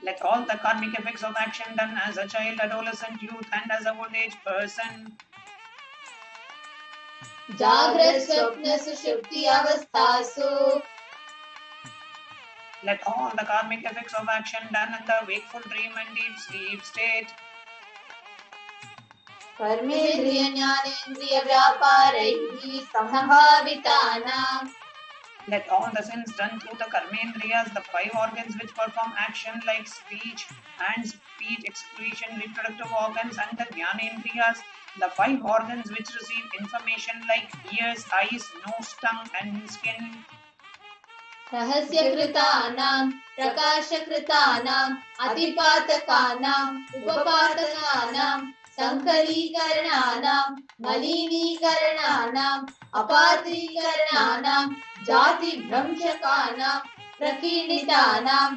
Let all the karmic effects of action done as a child, adolescent, youth and as a old age person, Jagrat swapna sushupti avasthasu. let all the karmic effects of action done in the wakeful dream and deep sleep state, कर्मेन्द्रिय ज्ञानेन्द्रिय व्यापारैः संभावितानां. let all the sins done through the karmendriyas, the 5 organs which perform action like speech, hands, feet, excretion, reproductive organs, and the jnanendriyas, the 5 organs which receive information like ears, eyes, nose, tongue, and skin. रहस्यकृतानां प्रकाशकृतानां अतिपातकानां उपपातकानां संकलीकरणानां मलिनीकरणानां अपात्रीकरणानां जातिभ्रंशकानां प्रकीर्णितानां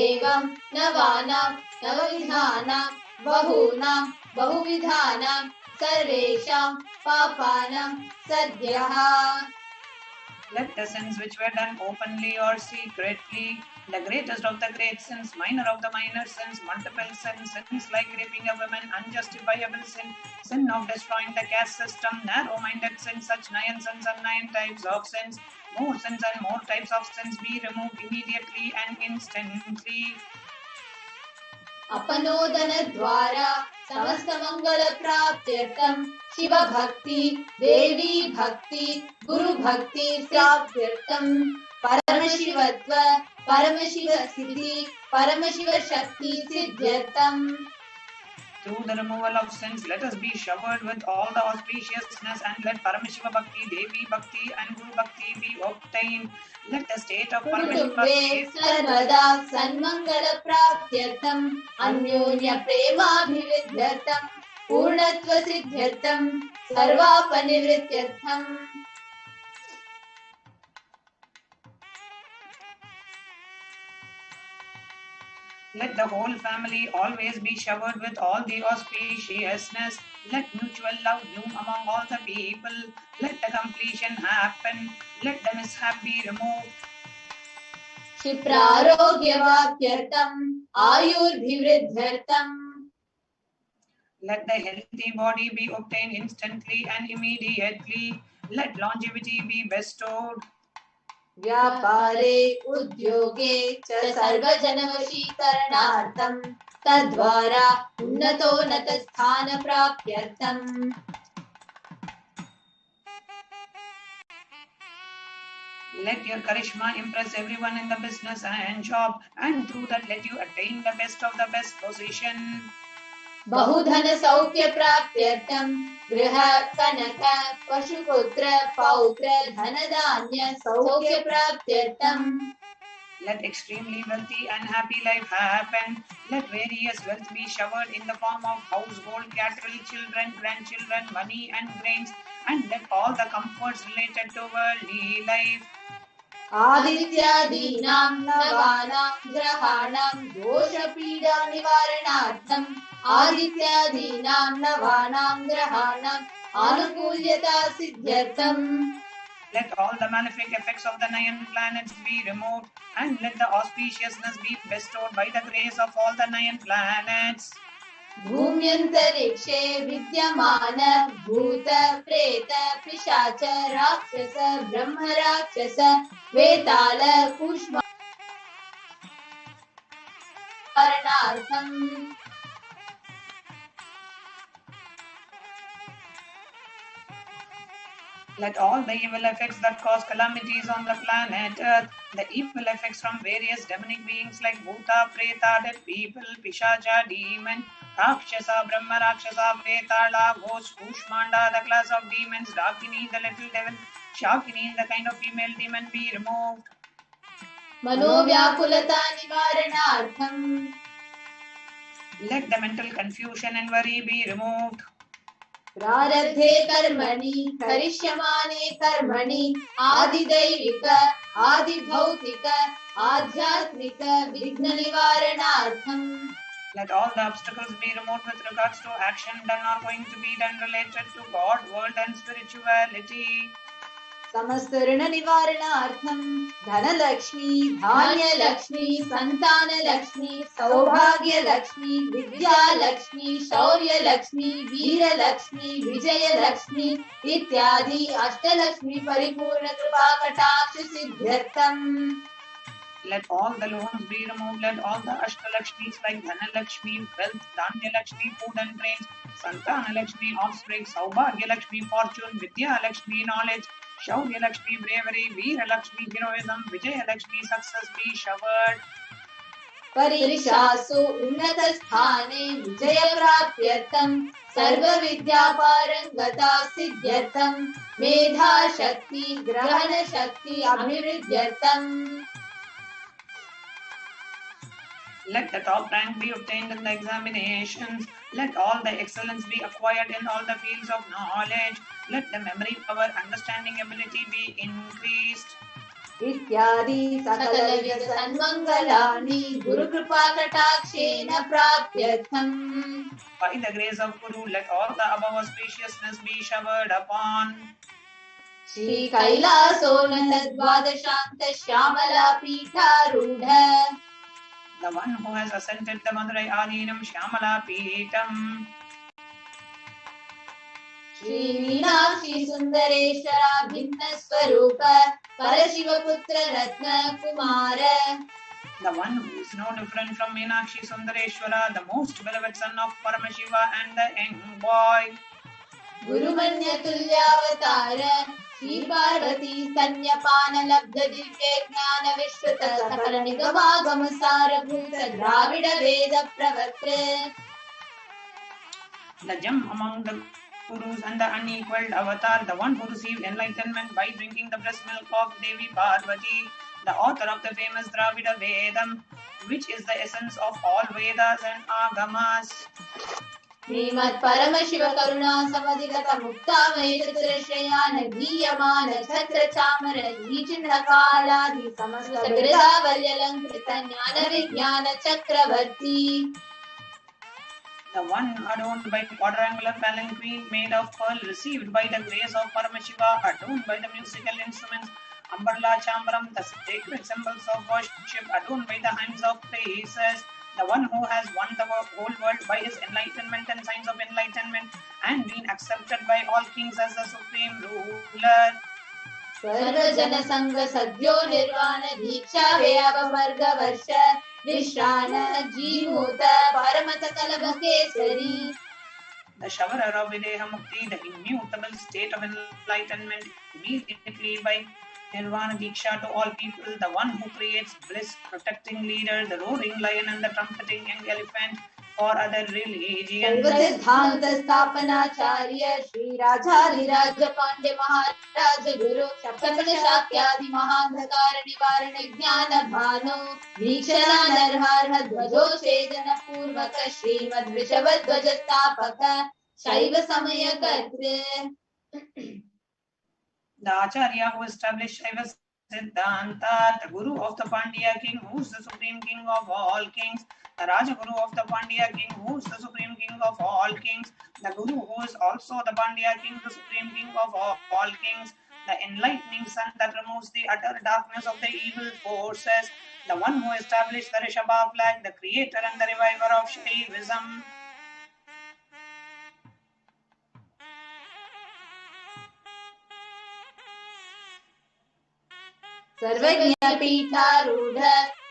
एवं नवानां नवविधानां बहूनां बहुविधानां सर्वेषां पापानां सद्यः. Let the sins which were done openly or secretly, the greatest of the great sins, minor of the minor sins, multiple sins, sins like raping a woman, unjustifiable sin, sin of destroying the caste system, narrow-minded sins, such 9 sins and 9 types of sins, more sins and more types of sins be removed immediately and instantly. अपनोदन द्वारा समस्त मंगल प्राप्त्यर्थम शिव भक्ति देवी भक्ति गुरु भक्ति प्राप्त्यर्थम परमशिवत्व परमशिव स्थिति परमशिव शक्ति सिद्ध्यर्थम. Through the removal of sins, let us be showered with all the auspiciousness and let Paramashiva Bhakti, Devi Bhakti and Guru Bhakti be obtained. Let the state of Paramashiva Bhakti सर्वदा सन्मंगल प्राप्त्यर्थम अन्योन्य प्रेमाभिवृद्ध्यर्थम पूर्णत्व सिद्ध्यर्थम सर्वापनिवृत्त्यर्थम. Let the whole family always be showered with all the auspiciousness. Let mutual love bloom among all the people. Let the completion happen. Let the mishap be removed. क्षिप्रारोग्यवाप्यर्थम आयुर्भिवृद्ध्यर्थम. Let the healthy body be obtained instantly and immediately. Let longevity be bestowed. व्यापारे उद्योगे च सर्वजनवशीकरणार्थं तद्वारा उन्नतोन्नत स्थान प्राप्त्यर्थम्. Let your charisma impress everyone in the business and job, and through that let you attain the best of the best position. बहुधन सौख्य प्राप्त्यर्थं गृह कनक पशुपुत्र पौत्र धनधान्य सौख्य प्राप्त्यर्थं. Let extremely wealthy and happy life happen. Let various wealth be showered in the form of household, cattle, children, grandchildren, money and grains, and let all the comforts related to worldly life. आदित्यादीनां नवानां ग्रहाणां दोषपीडा निवारणार्थं आदित्यादीनां नवानां ग्रहाणां आनुकूल्यता सिद्ध्यर्थम्. Let all the malefic effects of the 9 planets be removed, and let the auspiciousness be bestowed by the grace of all the 9 planets. भूम्यन्तरिक्षे विद्यमान भूत प्रेत पिशाच राक्षस ब्रह्म राक्षस वेताल कूष्माण्डार्थम्. Let all the evil effects that cause calamities on the planet Earth, the evil effects from various demonic beings like Bhuta, Preta, dead people, Pishacha, demon, Rakshasa, Brahma, Rakshasa, Vetala, Ghost, Kushmanda, the class of demons, Dakini, the little devil, Shakini, the kind of female demon be removed. मनोव्याकुलता निवारणार्थं Let the mental confusion and worry be removed. प्रारब्धे कर्मणि करिष्यमाणे कर्मणि आदिदैविक आदिभौतिक आध्यात्मिक विघ्न निवारणार्थम्. Let all the obstacles be removed with regards to action done or going to be done related to God, world and spirituality. समस्त ऋण निवारणार्थम धनलक्ष्मी धान्यलक्ष्मी संतानलक्ष्मी सौभाग्यलक्ष्मी विद्यालक्ष्मी शौर्यलक्ष्मी वीरलक्ष्मी विजयलक्ष्मी इत्यादि अष्टलक्ष्मी परिपूर्ण कृपा कटाक्ष सिद्ध्यर्थम. Let all the loans be removed. Let all the Ashtalakshmis like Dhanalakshmi, wealth, Dhanya-Lakshmi, food and brains, Santana-Lakshmi, offspring, Saubhagya-Lakshmi, fortune, Vidya-Lakshmi, knowledge, Shaurya-Lakshmi, bravery, Veera-Lakshmi, heroism, Vijaya-Lakshmi, success be showered. परीक्षासु उन्नतस्थाने विजयप्राप्त्यर्थं सर्वविद्यापारंगता सिद्ध्यर्थं मेधाशक्ति ग्रहणशक्ति अभिवृद्ध्यर्थं. Let the top rank be obtained in the examinations. Let all the excellence be acquired in all the fields of knowledge. Let the memory power, understanding ability be increased. इत्यादि सकलविध सन्मंगलानि Gurukripa कटाक्षेण प्राप्त्यर्थम्. By the grace of Guru, let all the above auspiciousness be showered upon. Shri कैलासोन्नत द्वादशान्त Shyamala पीठारूढ़. The one who has ascended the Madurai Adinam Shyamala Peetam. Shri Meenakshi सुंदरेश्वरा भिन्न स्वरूप परशिवपुत्र रत्न Kumar. The one who is no different from Meenakshi Sundareshwara, the most beloved son of Paramashiva and the young boy. गुरुमन्य तुल्यावतार Shri Parvati स्तन्यपान लब्ध दिव्य ज्ञान विश्रुत सकल निगमागम सारभूत द्राविड वेद प्रवर्ते. The gem among the Gurus and the unequaled avatar, the one who received enlightenment by drinking the breast milk of Devi Parvati, the author of the famous Dravida Vedam, which is the essence of all Vedas and Agamas. श्रीमत् Paramshiva करुणा समधिगत मुक्तामय चतुरश्रयान गीयमान छत्र चामर लीचिन्ह कालादि समस्त वृदावल्यलंकृत ज्ञान विज्ञान चक्रवर्ती. The one adorned by quadrangular palanquin made of pearl, received by the grace of Paramashiva, adorned by the musical instruments, Ambarla Chambaram, the sacred symbols of worship, adorned by the hands of praises, the one who has won the whole world by his enlightenment and signs of enlightenment, and been accepted by all kings as the supreme ruler. सर्व जन संग सद्यो निर्वाण दीक्षा व्याप वर्ग वर्ष विश्राण Jimuta परमत कलभ Kesari. The showerer of Videha Mukti, the immutable state of enlightenment, immediately by Nirvana Diksha to all people, the one who creates bliss, protecting leader, the roaring lion and the trumpeting young elephant for other religions. सर्वसिद्धांत स्थापनाचार्य Shri राजाधिराज पांड्य महाराज गुरु सप्तम शाक्यादि महांधकार निवारण ज्ञान भानु भीषणा नरहर ध्वजो छेदन पूर्वक श्रीमद् वृषभ ध्वज स्थापक शैव समय कर्तृ. The Acharya who established Shaiva Siddhanta, the Guru of the Pandya king, who is the supreme king of all kings, the Rajaguru of the Pandya king, who is the supreme king of all kings, the Guru who is also the Pandya king, the supreme king of all kings, the enlightening sun that removes the utter darkness of the evil forces, the one who established the Rishabha flag, the creator and the reviver of Shaivism. सर्वज्ञ पीठारूढ़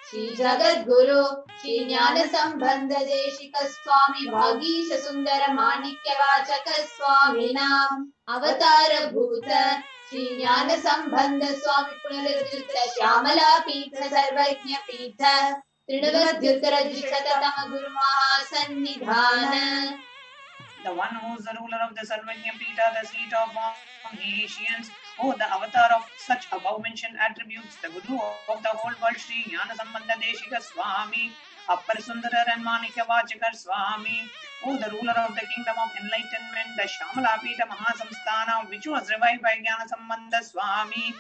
श्री जगत गुरु श्री ज्ञान संबंध देशिक स्वामी भागीश सुंदर माणिक्य वाचक स्वामी नाम अवतार भूत श्री ज्ञान संबंध स्वामी पुनरुद्धृत श्यामला पीठ सर्वज्ञ पीठ तृणवद्युत्तर द्विशततम गुरु महासन्निधान. The one who is the ruler of the Sarvajna Pita, the seat of all nations, oh, the avatar of such above mentioned attributes, the Guru of the whole world, Sri Jnana Sambandha Deshika Swami, Appar Sundarar and Manikya Vachakar Swami, oh, the ruler of the kingdom of enlightenment, the Shamalapita Mahasamsthana, which was revived by Jnana Sambandha Swami,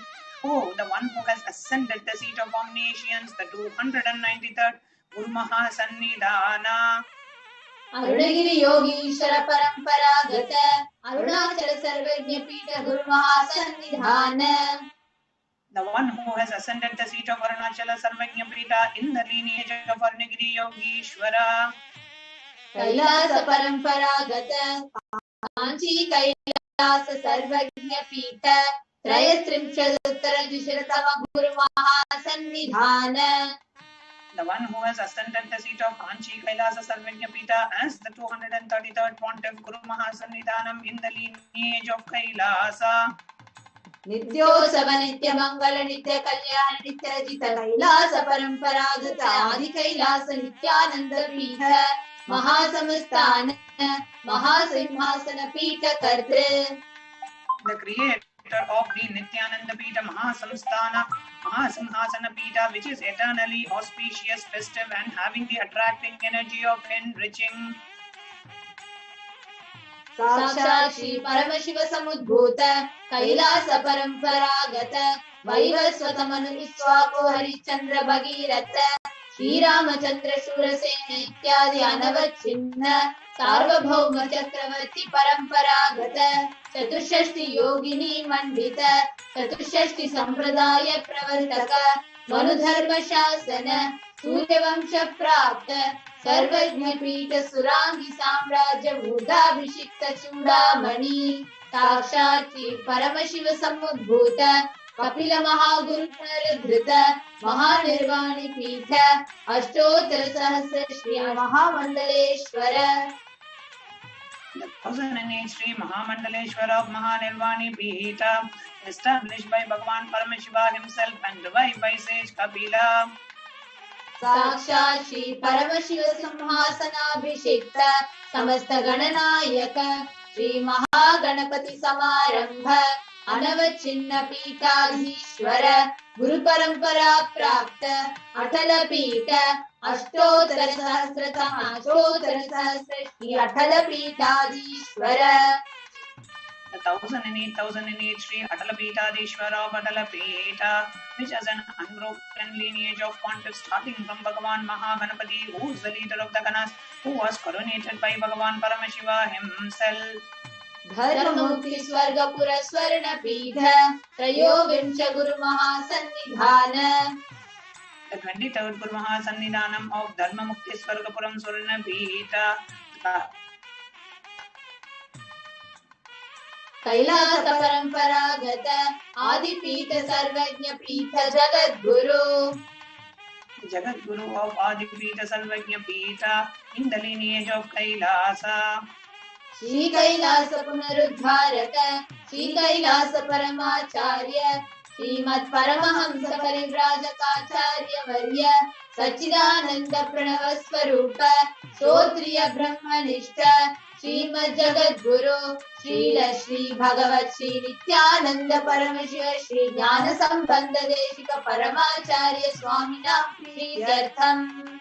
oh, the one who has ascended the seat of omniscience, the 293rd Guru Mahasannidhana. Arunagiri Yogishwara Paramparagata, Arunachala Sarvajña Pita Guru Mahasannidhana. The one who has ascended the seat of Arunachala Sarvajña Pita in the lineage of Arunagiri Yogishwara. Kailasa Paramparagata, Kanchi Kailasa Sarvajña Pita, Trayastrimchaduttara Dvisharatama Guru Mahasannidhana. The one who has ascended the seat of Kanchi Kailasa Sarvajña Pita as the 233rd Pontiff Guru Mahasannidhanam in the lineage of Kailasa. Nityosava Nitya Mangala Nitya Kalyana Nitya Rajita Kailasa Paramparagata Adi Kailasa Nithyananda Pita Mahasamsthana Mahasimhasana Pita Kartre. The creator of the Nithyananda Pita Mahasamsthana Mahasimhasana Pita, which is eternally auspicious, festive and having the attracting energy of enriching. Sakshat Shri Paramashiva Samudbhuta Kailasa Paramparagata Vaivasvatamanu Viswako Harichandra Bhagirata Shri Ramachandra Shurasena Ityadi Anavachinna Sarvabhauma Chakravarti Paramparagata Chatushashti Yogini Mandita Chatushashti Sampradaya Pravartaka Manudharma Shasana Suryavamsha Prapta Sarvajña Pita Surangi Samrajya Bhudabhishikta Chudamani Sakshat Shri Paramashiva Samudbhuta Kapila Mahaguru Punaradhrita Mahanirvani Pita Ashtottara Sahasra Shri Mahamandaleshwara. The 1008 Sri Mahamandaleshwara of Mahanirvani Pita, established by Bhagavan Paramashiva himself and revived by sage Kapila. Sakshat Shri Paramashiva Samhasanabhishekta Samasta Gananayaka Shri Mahaganapati Samarambha Anavachinna Pitadhishwara Guru Parampara Prapta Atala Pita Ashtottara Sahasra Shri Atala Pitadhishwara. The 1008 Sri Atalapitadishwara of Atalapita, which has an unbroken lineage of pontiffs starting from Bhagavan Mahaganapati, who is the leader of the Ganas, who was coronated by Bhagavan Paramashiva himself. Dharmamukti Swargapura Swarna Pita Trayovincha Guru Mahasannidhana. The 23rd Guru Mahasannidhanam of Dharmamukti Swargapuram Swarna Pita. Kailasa Paramparagata Adi Pita Sarvajña Pita Jagadguru. Jagadguru of Adi Pita Sarvajña Pita in the lineage of Kailasa. Shri Kailasa Punarudharaka Shri Kailasa Paramacharya Srimad Paramahamsa Parivrajakaacharya Varya Sachidananda Pranava Swarupa Shotriya Brahmanishta Srimad Jagadguru Srila Shri Bhagavat Shri Nithyananda Paramashiva Shri Jnana Sambandha Deshika Paramacharya Swaminam Prityartham.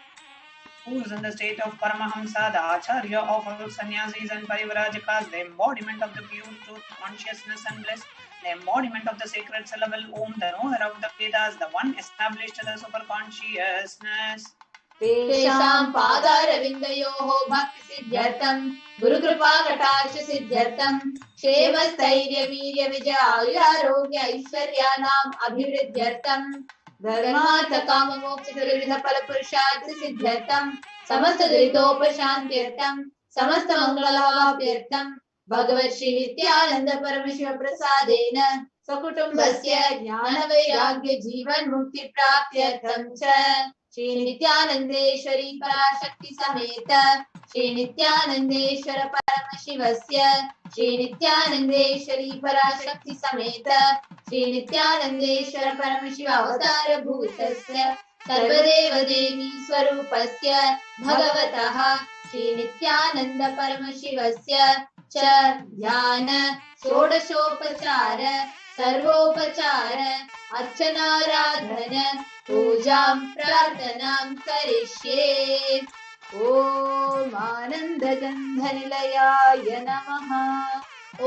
Who is in the state of Paramahamsa, the Acharya of all sannyasis and Parivrajakas, the embodiment of the pure truth, consciousness and bliss, the embodiment of the sacred syllable Om, the knower of the Vedas, the one established in the super consciousness. Tesham Padaravindayoho Bhakti Siddhyartham Guru Kripa Kataksha Siddhyartham Kshema Stairya Virya Vijaya Arogya Aishwaryanam Abhivriddhyartham Dharmartha Kama Moksha Vividha Pala Purushartha Siddhyartham Samasta Duritopashantyartham Samasta Mangalavapyartham Bhagavat Shri Nithyananda Paramashiva Prasadena Sakutumbasya Jnana Vairagya Jivan Mukti Praptyartham Cha Shri Nithyanandeshwari Parashakti Sameta Shri Nithyanandeshwara Paramashivasya Shri Nithyanandeshwari Parashakti Sameta Shri Nithyanandeshwara Paramashiva Avatara Bhutasya Sarvadeva Devi Swarupasya Bhagavataha Shri Nithyananda Paramashivasya Cha Dhyana Shodashopachara Sarvopachara Archanaradhana Pujam Prarthanam Karishye. ॐ आनन्दगन्धनिलयाय नमः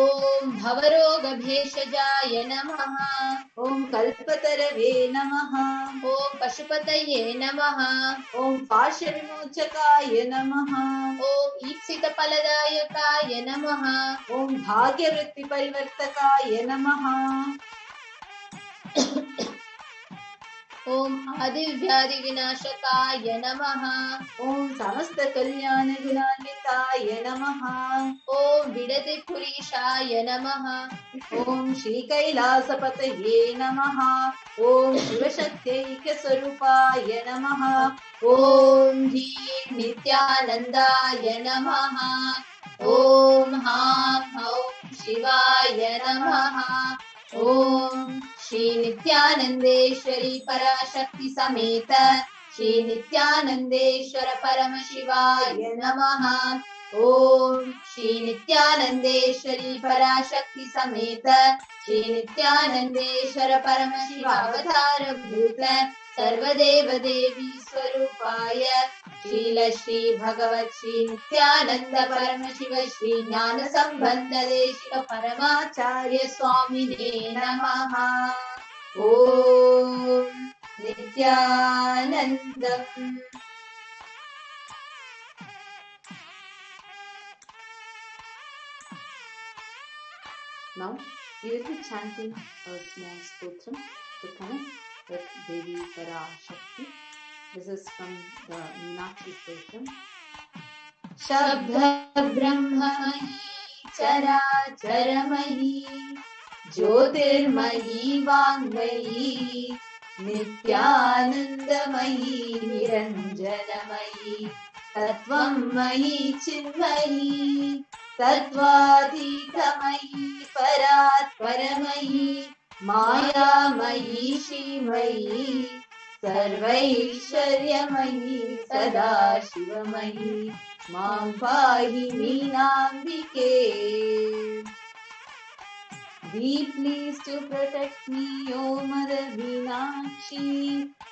ॐ भवरोगभेषजाय नमः ॐ कल्पतरवे नमः ॐ पशुपतये नमः ॐ पाशविमोचकाय नमः ॐ ईप्सितफलदायकाय नमः ॐ भाग्यवृत्तिपरिवर्तकाय नमः ॐ आदिव्याधिविनाशकाय नमः ॐ समस्तकल्याणगुणान्विताय नमः ॐ विडतिपुरीशाय नमः ॐ श्रीकैलासपतये नमः ॐ शिवशक्त्यैक्यस्वरूपाय नमः ॐ ह्रीं नित्यानन्दाय नमः ॐ हां हौं शिवाय नमः ॐ श्री नित्यानन्देश्वरी पराशक्ति समेत श्री नित्यानन्देश्वर परमशिवाय नमः ॐ श्री नित्यानन्देश्वरी पराशक्ति समेत श्री नित्यानन्देश्वर परमशिवावतारभूत सर्वदेव देवी स्वरूपाय शील श्री भगवत श्री नित्यानंद परमशिव श्री ज्ञान संबंध देशिक परमाचार्य स्वामिने नमः ॐ नित्यानन्दम् Now we will be chanting a small stotram to connect with Devi Parashakti. This is from the Meenakshi stotram. शब्द ब्रह्ममयी चराचरमयी ज्योतिर्मयी वाङ्मयी नित्यानन्दमयी निरञ्जनमयी तत्त्वमयी चिन्मयी तत्त्वातीतमयी परात्परमयी मायामयी श्रीमयी सर्वैश्वर्यमयी सदाशिवमयी मां पाहि मीनाम्बिके. Be pleased to protect me, O Mother Meenakshi,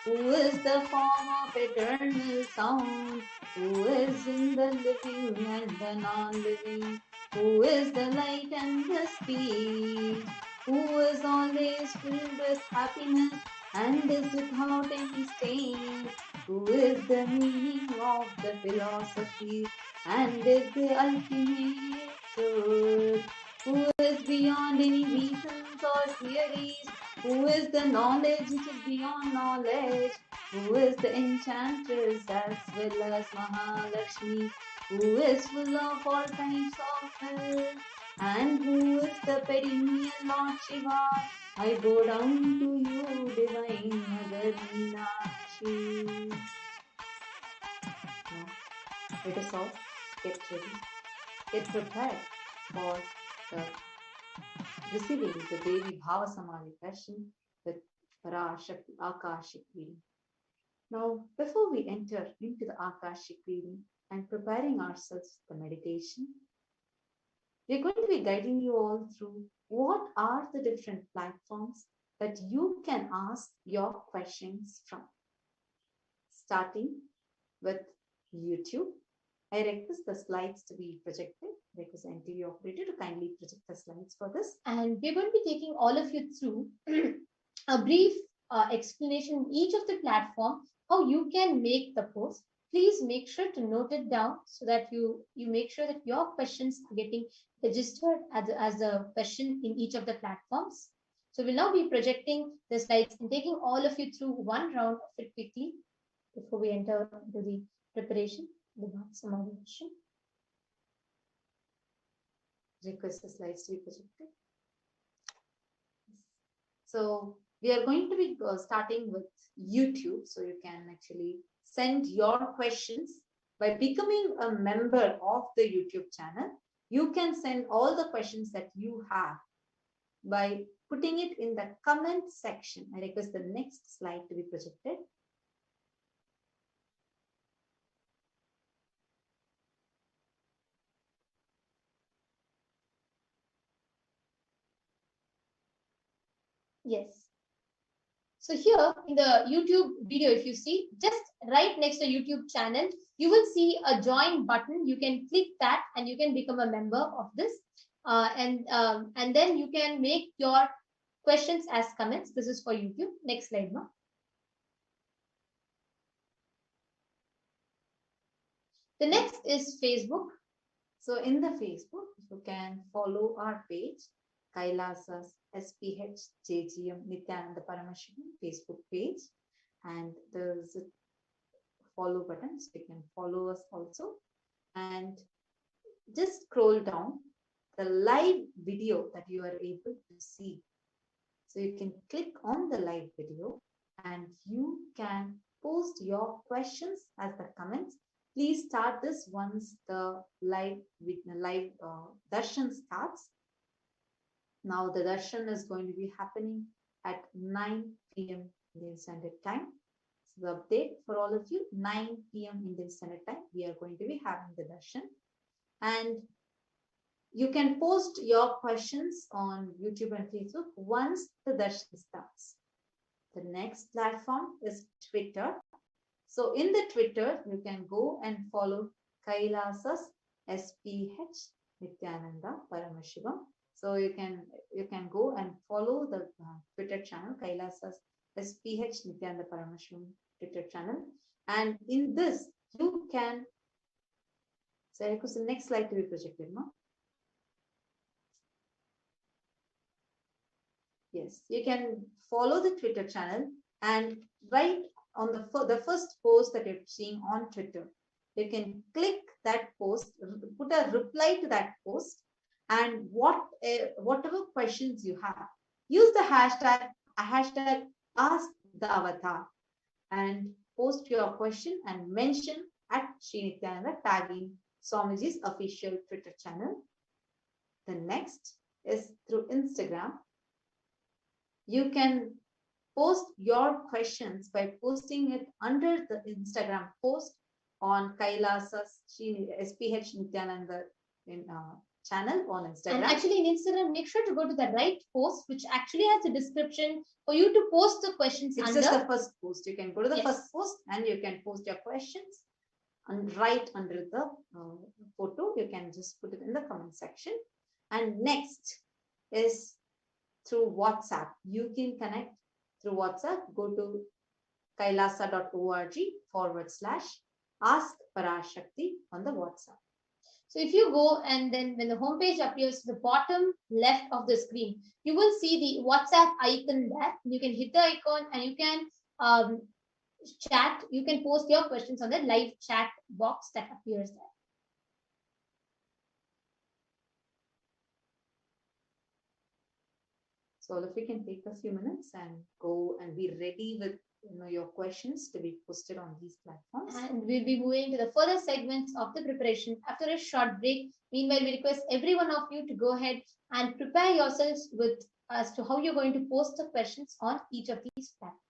who is the form of eternal sound, who is in the living and the non-living, who is the light and the speed, who is always filled with happiness and is without any stain, who is the meaning of the philosophy and is the ultimate truth, who is beyond any reasons or theories, who is the knowledge which is beyond knowledge, who is the enchantress as well as Mahalakshmi, who is full of all kinds of filth, and who is the perennial Lord Shiva. I bow down to you, divine Mother Meenakshi. Now, let us all get ready, get prepared for receiving the Devi Bhava Samadhi Darshan with Parashakti Akashic reading. Now, before we enter into the Akashic reading and preparing ourselves for the meditation, we are going to be guiding you all through what are the different platforms that you can ask your questions from. Starting with YouTube, I request the slides to be projected. I request the NTV operator to kindly project the slides for this. And we're going to be taking all of you through a brief explanation in each of the platform, how you can make the post. Please make sure to note it down so that you make sure that your questions are getting registered as a question in each of the platforms. So we'll now be projecting the slides and taking all of you through one round of it quickly before we enter into the preparation, the Bhava Samadhi session. Request the slides to be projected. So we are going to be starting with YouTube. So you can actually send your questions by becoming a member of the YouTube channel. You can send all the questions that you have by putting it in the comment section. I request the next slide to be projected. Yes. So here in the YouTube video, if you see, just right next to YouTube channel, you will see a join button. You can click that and you can become a member of this. And then you can make your questions as comments. This is for YouTube. Next slide, ma. The next is Facebook. So in the Facebook, you can follow our page, Kailasa's SPH JGM Nithyananda Paramashivam Facebook page, and there's a follow button, so you can follow us also. And just scroll down the live video that you are able to see. So you can click on the live video and you can post your questions as the comments. Please start this once the live darshan starts. Now the darshan is going to be happening at 9 p.m. Indian Standard Time. So the update for all of you, 9 p.m. Indian Standard Time, we are going to be having the darshan. And you can post your questions on YouTube and Facebook once the darshan starts. The next platform is Twitter. So in the Twitter, you can go and follow Kailasa's SPH Nithyananda Paramashivam. So you can go and follow the Twitter channel, Kailasa's SPH Nithyananda Paramashivam Twitter channel. And in this, you can, so the next slide to be projected, ma. Yes, you can follow the Twitter channel and right on the first post that you're seeing on Twitter, you can click that post, put a reply to that post, and whatever questions you have, use the hashtag #AskTheAvatar and post your question and mention @Sri Nithyananda, tagging Swamiji's official Twitter channel. The next is through Instagram. You can post your questions by posting it under the Instagram post on Kailasa's SPH Nithyananda channel on Instagram. And actually in Instagram, make sure to go to the right post, which actually has a description for you to post the questions it's under. Just the first post. You can go to the first post and you can post your questions. And right under the photo, you can just put it in the comment section. And next is through WhatsApp. You can connect through WhatsApp. Go to kailasa.org/ask-Parashakti on the WhatsApp. So if you go and then when the homepage appears to the bottom left of the screen, you will see the WhatsApp icon there. You can hit the icon and you can chat. You can post your questions on the live chat box that appears there. So if we can take a few minutes and go and be ready with your questions to be posted on these platforms. And we'll be moving to the further segments of the preparation after a short break. Meanwhile, we request every one of you to go ahead and prepare yourselves with as to how you're going to post the questions on each of these platforms.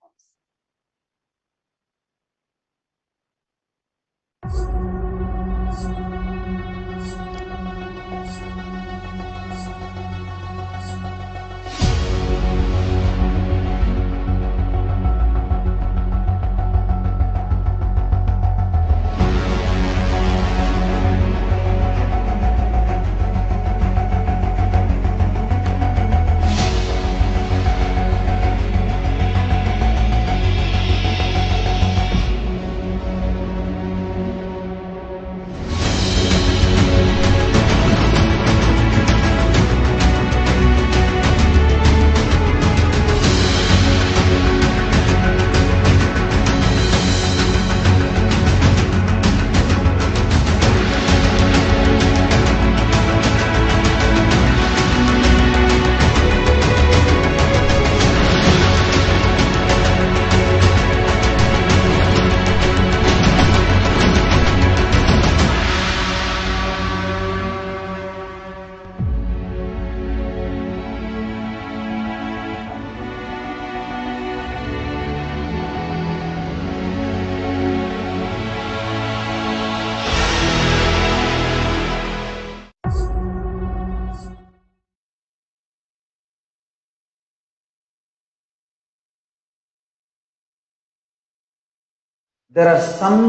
there are some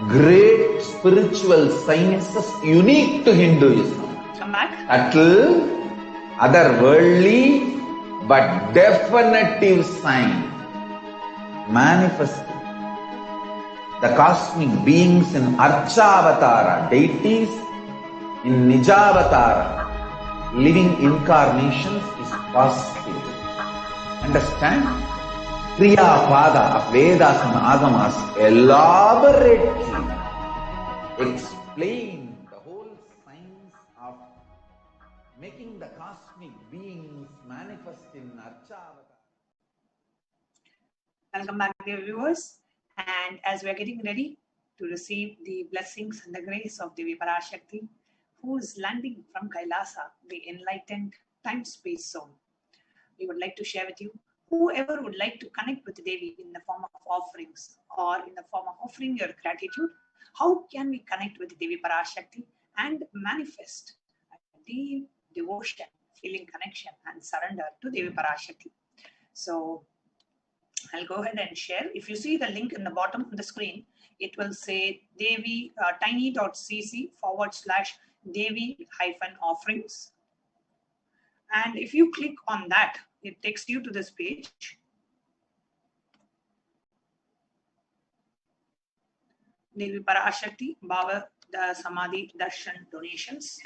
great spiritual sciences unique to Hinduism. Come back. Subtle, otherworldly, but definitive sign manifesting. The cosmic beings in Archavatara, deities in Nijavatara, living incarnations is possible. Understand? Kriya Pada of Vedas and Agamas elaborately explain the whole science of making the cosmic beings manifest in Archavatara. Welcome back, dear viewers. And as we are getting ready to receive the blessings and the grace of Devi Parashakti, who is landing from Kailasa, the enlightened time-space zone, we would like to share with you, whoever would like to connect with Devi in the form of offerings or in the form of offering your gratitude, how can we connect with Devi Parashakti and manifest a deep devotion, feeling connection and surrender to Devi Parashakti? So I'll go ahead and share. If you see the link in the bottom of the screen, it will say Devi tiny.cc/Devi-offerings. And if you click on that, it takes you to this page. Devi Parashakti Bhava Samadhi Darshan donations.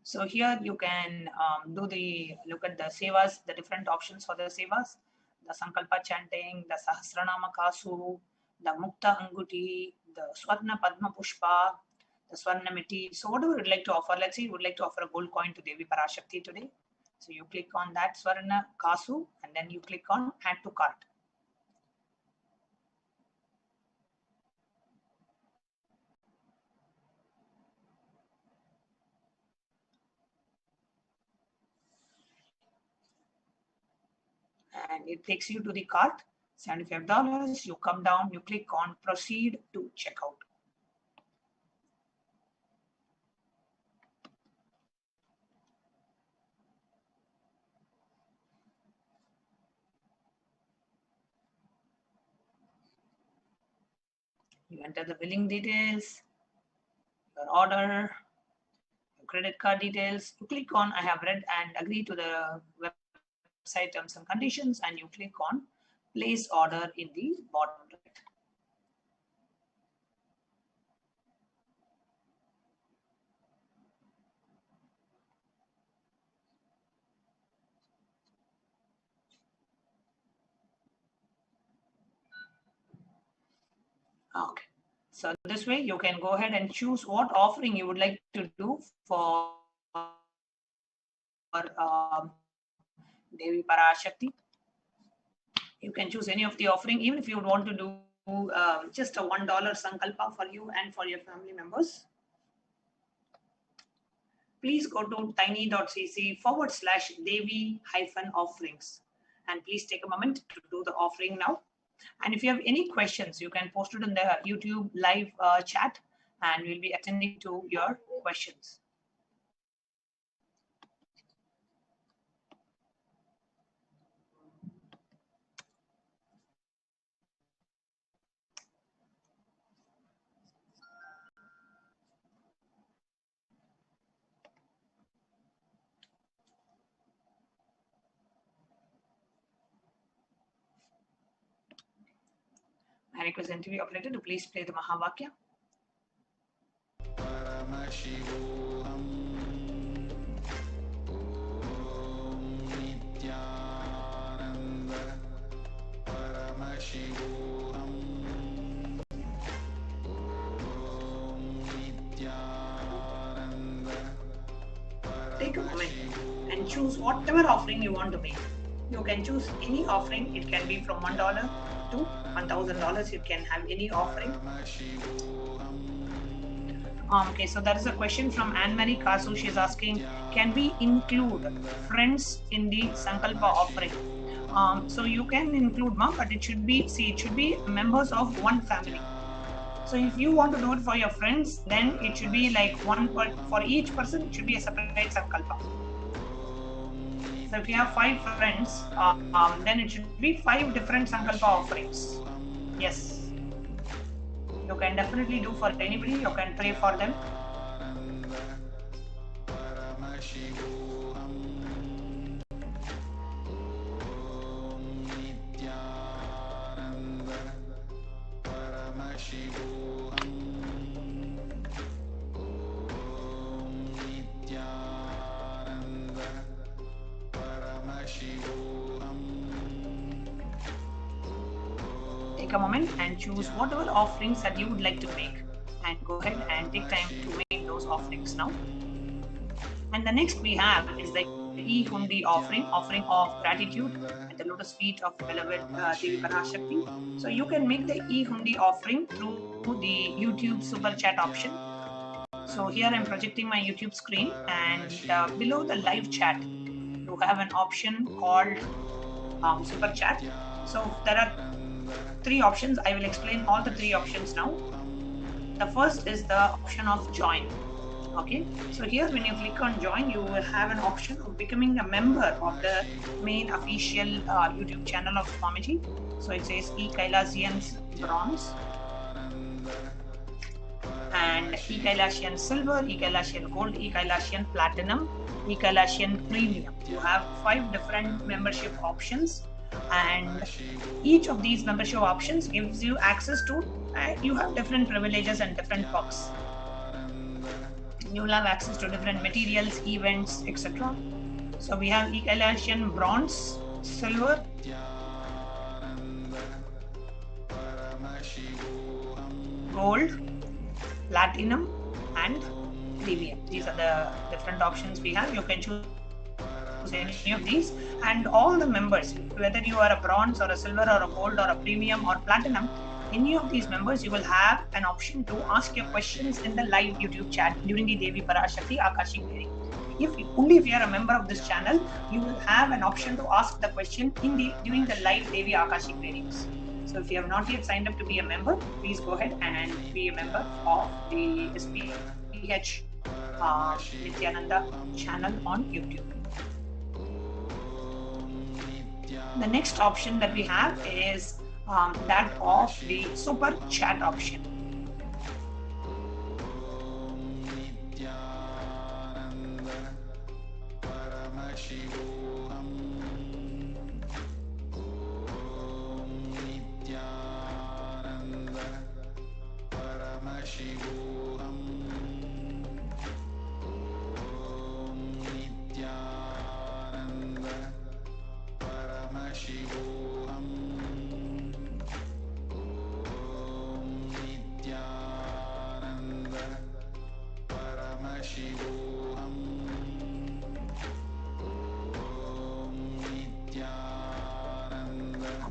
So here you can look at the sevas, the different options for the sevas, the Sankalpa chanting, the Sahasranama Kasu, the Mukta Anguti, the Swarna Padma Pushpa, the Swarna Miti. So whatever you'd like to offer, let's say you would like to offer a gold coin to Devi Parashakti today. So you click on that Swarna Kasu and then you click on add to cart. And it takes you to the cart, $75. You come down, you click on proceed to checkout. You enter the billing details, your order, your credit card details. You click on I have read and agree to the website terms and conditions, and you click on place order in the bottom right. Okay, so this way you can go ahead and choose what offering you would like to do for Devi Parashakti. You can choose any of the offering, even if you would want to do just a $1 Sankalpa for you and for your family members. Please go to tiny.cc/Devi-offerings and please take a moment to do the offering now. And if you have any questions, you can post it in the YouTube live chat and we'll be attending to your questions. I request NTV operator to please play the Mahavakya. Paramashivoham Om Nithyananda Paramashivoham Om Nithyananda. Take a moment and choose whatever offering you want to make. You can choose any offering. It can be from $1 to $1,000. You can have any offering. Okay, so there is a question from Anne-Marie Kasu. She is asking, can we include friends in the Sankalpa offering? So you can include, but it should be, it should be members of one family. So if you want to do it for your friends, then it should be like for each person, it should be a separate Sankalpa. So if you have 5 friends, then it should be 5 different Sankalpa offerings. Yes. You can definitely do for anybody, you can pray for them. Take a moment and choose whatever offerings that you would like to make, and go ahead and take time to make those offerings now. And the next we have is the E-Hundi offering of gratitude at the lotus feet of beloved Devi Parashakti. So you can make the E-Hundi offering through the YouTube super chat option. So here I'm projecting my YouTube screen, and below the live chat you have an option called super chat. So there are 3 options. I will explain all the 3 options now. The first is the option of join. Okay, so here when you click on join, you will have an option of becoming a member of the main official YouTube channel of Swamiji. So it says E-Kailasians Bronze, and E-Kailasian Silver, E-Kailasian Gold, E-Kailasian Platinum, E-Kailasian Premium. You have 5 different membership options, and each of these membership options gives you access to, you have different privileges and different perks. You will have access to different materials, events, etc. So we have E-Kailasian Bronze, Silver, Gold, Platinum, and Premium. These are the different options we have. You can choose any of these, and all the members, whether you are a bronze or a silver or a gold or a premium or platinum, any of these members, you will have an option to ask your questions in the live YouTube chat during the Devi Parashakti Akashic reading. Only if you are a member of this channel, you will have an option to ask the question during the live Devi Akashic readings. So if you have not yet signed up to be a member, please go ahead and be a member of the HDH Nithyananda channel on YouTube. The next option that we have is that of the super chat option.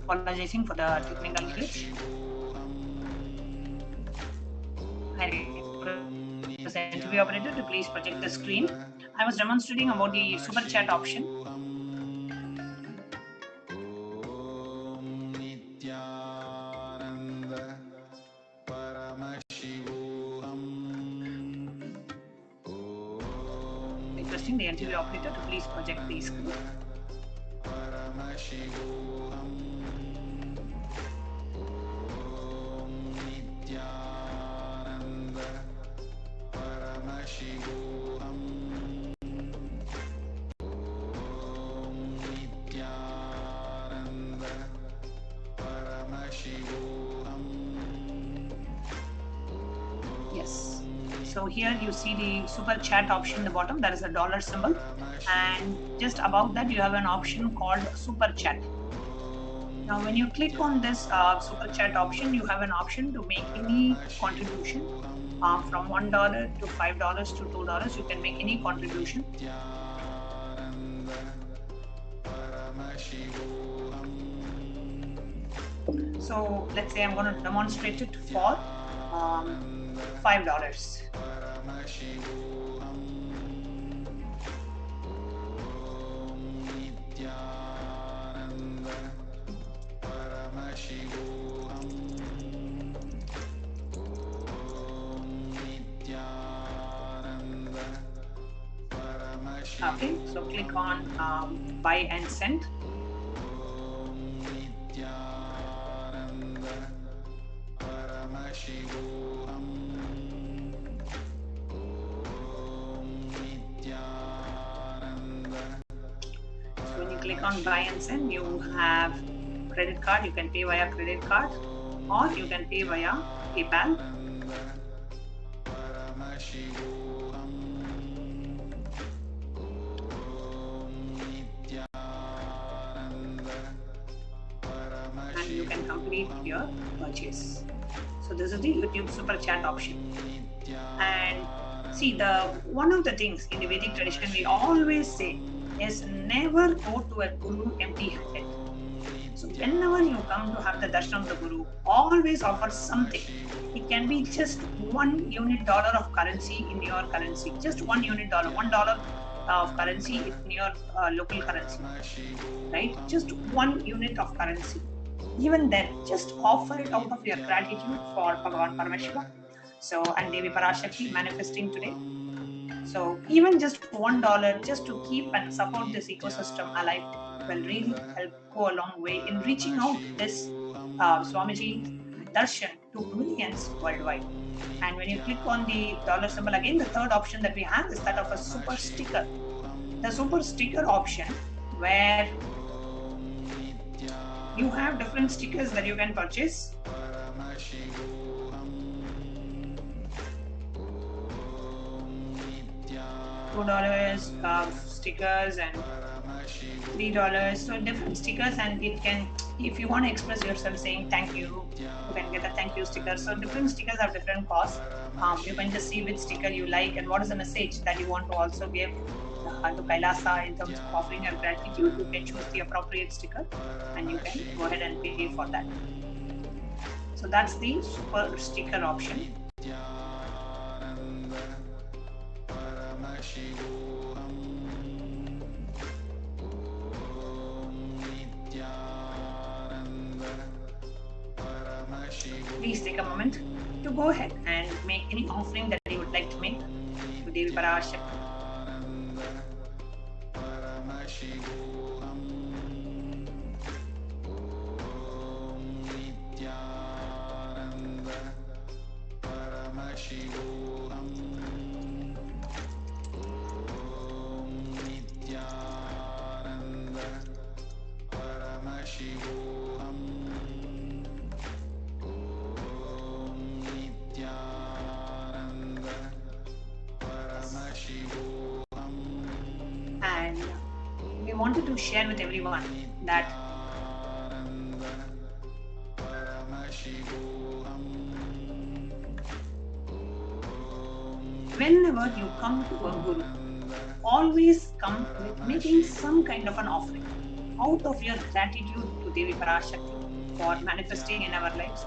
Apologizing for the technical glitch. I request the interview operator to please project the screen. I was demonstrating about the super chat option. Requesting the interview operator to please project the screen. Yes. So here you see the super chat option in the bottom. There is a dollar symbol, and just above that you have an option called super chat. Now when you click on this super chat option, you have an option to make any contribution from $1 to $5 to $2. You can make any contribution. So let's say I'm going to demonstrate it for $5. Okay, so click on buy and send. So when you click on buy and send, you have credit card. You can pay via credit card, or you can pay via PayPal. And you can complete your purchase. So this is the YouTube super chat option. And see, one of the things in the Vedic tradition we always say is never go to a guru empty-handed. So whenever you come to have the darshan of the guru, always offer something. It can be just $1 of currency in your currency, just $1 $1 of currency in your local currency, right? Just 1 unit of currency. Even then, just offer it out of your gratitude for Bhagavan Paramashivoham. So, and Devi Parashakti manifesting today. So, even just $1 just to keep and support this ecosystem alive will really help go a long way in reaching out this Swamiji Darshan to millions worldwide. And when you click on the dollar symbol again, the third option that we have is that of a super sticker. The super sticker option, where you have different stickers that you can purchase. $2 stickers and $3. So different stickers, and it can, if you want to express yourself saying thank you, you can get a thank you sticker. So different stickers have different costs. You can just see which sticker you like and what is the message that you want to also give to Kailasa in terms of offering your gratitude. You can choose the appropriate sticker and you can go ahead and pay for that. So that's the super sticker option. Please take a moment to go ahead and make any offering that you would like to make to Devi Parashakti. And we wanted to share with everyone that whenever you come to a guru, always come with making some kind of an offering out of your gratitude to Devi Parashakti for manifesting in our lives.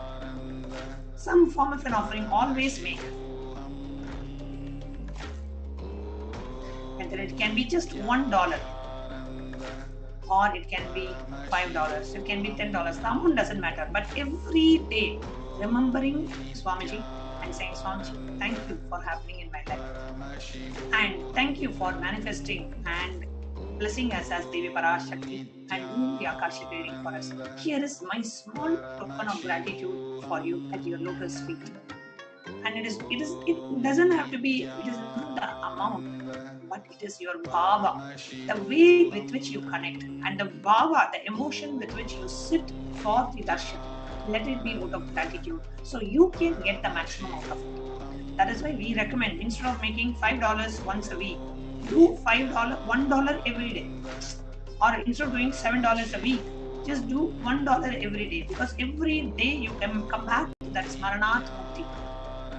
Some form of an offering always make. Whether it can be just $1 or it can be $5, it can be $10. The amount doesn't matter, but every day remembering Swamiji and saying, Swamiji, thank you for happening in my life, and thank you for manifesting and blessing us as Devi Parashakti and doing the Akashic reading for us. Here is my small token of gratitude for you at your lotus feet. And it doesn't have to be, it is not the amount, but it is your bhava, the way with which you connect, and the bhava, the emotion with which you sit for the darshan. Let it be out of gratitude, so you can get the maximum out of it. That is why we recommend, instead of making $5 once a week, do $1 every day. Or instead of doing $7 a week, just do $1 every day, because every day you can come back to that Smaranat Mukti.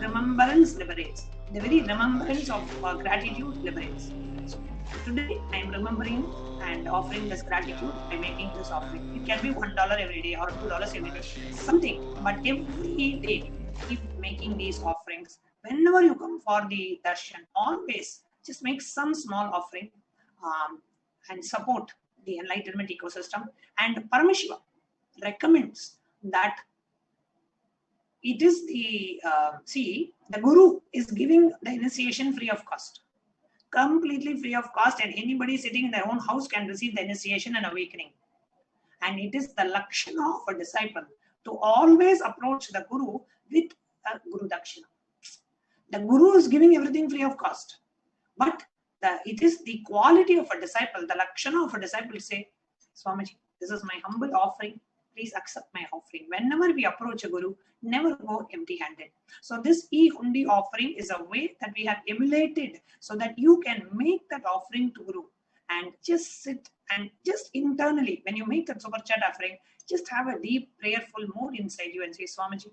Remembrance liberates. The very remembrance of gratitude liberates. So today I am remembering and offering this gratitude by making this offering. It can be $1 every day or $2 every day, something. But every day, keep making these offerings. Whenever you come for the darshan, always just make some small offering and support the enlightenment ecosystem. And Paramashiva recommends that it is the, the guru is giving the initiation free of cost. completely free of cost, and anybody sitting in their own house can receive the initiation and awakening. And it is the lakshana of a disciple to always approach the Guru with a Guru Dakshina. The Guru is giving everything free of cost, but it is the quality of a disciple, the lakshana of a disciple to say, Swamiji, this is my humble offering. Please accept my offering. Whenever we approach a Guru, never go empty-handed. So this e-hundi offering is a way that we have emulated so that you can make that offering to Guru and just sit and just internally, when you make that super chat offering, just have a deep prayerful mood inside you and say, Swamiji,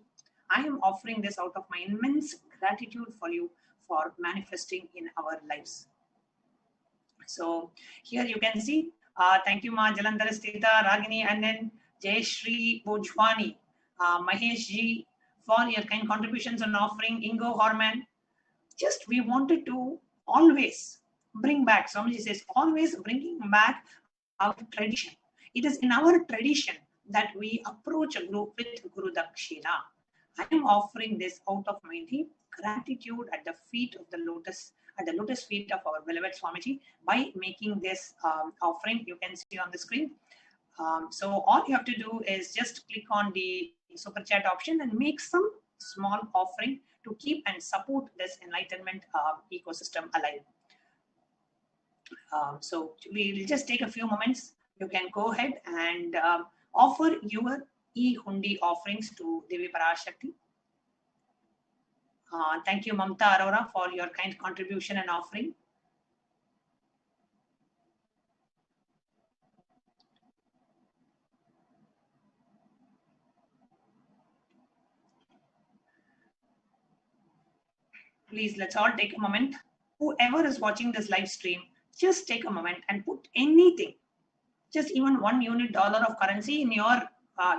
I am offering this out of my immense gratitude for you for manifesting in our lives. So here you can see, thank you Ma Jalandhar Stita, Ragini, and then Jayashri Bojwani, Mahesh Ji, for your kind contributions and offering, Ingo Horman. Just we wanted to always bring back, Swamiji says, always bringing back our tradition. It is in our tradition that we approach a group with Guru Dakshina. I am offering this out of my deep gratitude at the feet of the lotus, at the lotus feet of our beloved Swamiji by making this offering. You can see on the screen. So all you have to do is just click on the super chat option and make some small offering to keep and support this enlightenment ecosystem alive. So we'll just take a few moments. You can go ahead and offer your e-hundi offerings to Devi Parashakti. Thank you, Mamta Arora, for your kind contribution and offering. Please, let's all take a moment. Whoever is watching this live stream, just take a moment and put anything, just even $1 unit of currency in your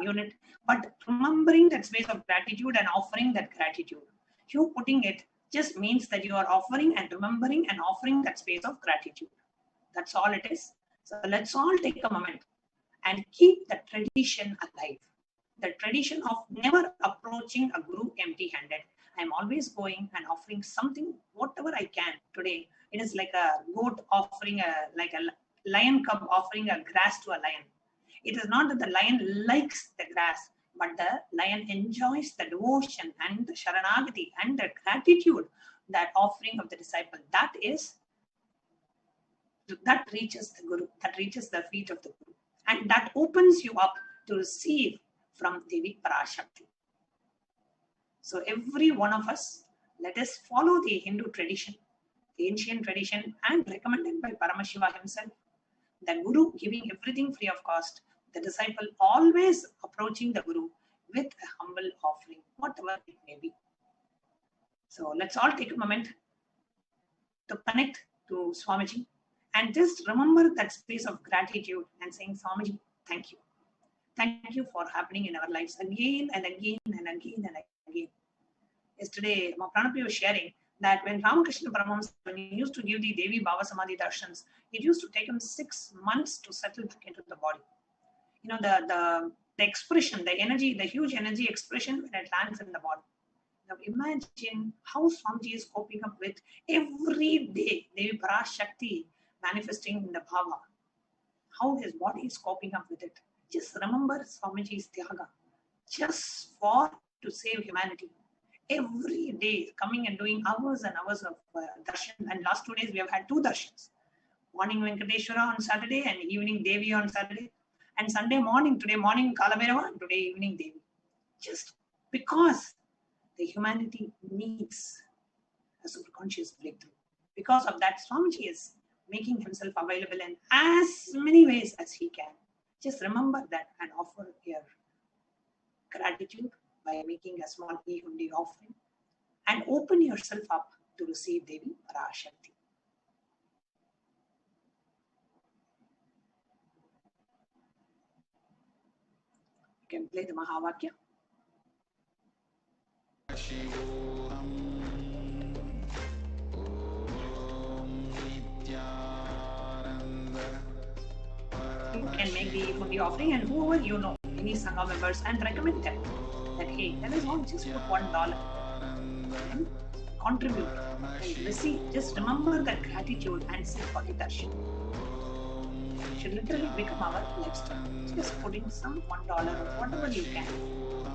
unit, but remembering that space of gratitude and offering that gratitude. You putting it just means that you are offering and remembering and offering that space of gratitude. That's all it is. So let's all take a moment and keep the tradition alive. The tradition of never approaching a guru empty-handed. I'm always going and offering something, whatever I can. Today, it is like a goat offering, like a lion cub offering a grass to a lion. It is not that the lion likes the grass, but the lion enjoys the devotion and the sharanagati and the gratitude, that offering of the disciple. That reaches the Guru, that reaches the feet of the Guru. And that opens you up to receive from Devi Parashakti. So every one of us, let us follow the Hindu tradition, the ancient tradition, and recommended by Paramashiva himself. The Guru giving everything free of cost, the disciple always approaching the Guru with a humble offering, whatever it may be. So let's all take a moment to connect to Swamiji and just remember that space of gratitude and saying, Swamiji, thank you. Thank you for happening in our lives again and again and again and again. Yesterday, Pranapi was sharing that when Ramakrishna Paramahamsa, when he used to give the Devi Bhava Samadhi darshans, it used to take him 6 months to settle back into the body. You know, the expression, the energy, the huge energy expression when it lands in the body. Now imagine how Swamiji is coping up with every day Devi Parashakti manifesting in the Bhava. How his body is coping up with it. Just remember Swamiji's Tyaga. Just to save humanity. Every day coming and doing hours and hours of darshan. And last 2 days we have had 2 darshans. Morning Venkateshwara on Saturday and evening Devi on Saturday. And Sunday morning, today morning Kalabhairava and today evening Devi. Just because the humanity needs a superconscious breakthrough. Because of that, Swamiji is making himself available in as many ways as he can. Just remember that and offer your gratitude by making a small e-hundi offering and open yourself up to receive Devi Parashakti. You can play the Mahavakya. You can make the e-hundi offering, and whoever you know, any Sangha members, and recommend them that, hey, let us all just put $1. And contribute and receive, just remember that gratitude and sit for the darshan. It should literally become our lifestyle. Just putting some $1 or whatever you can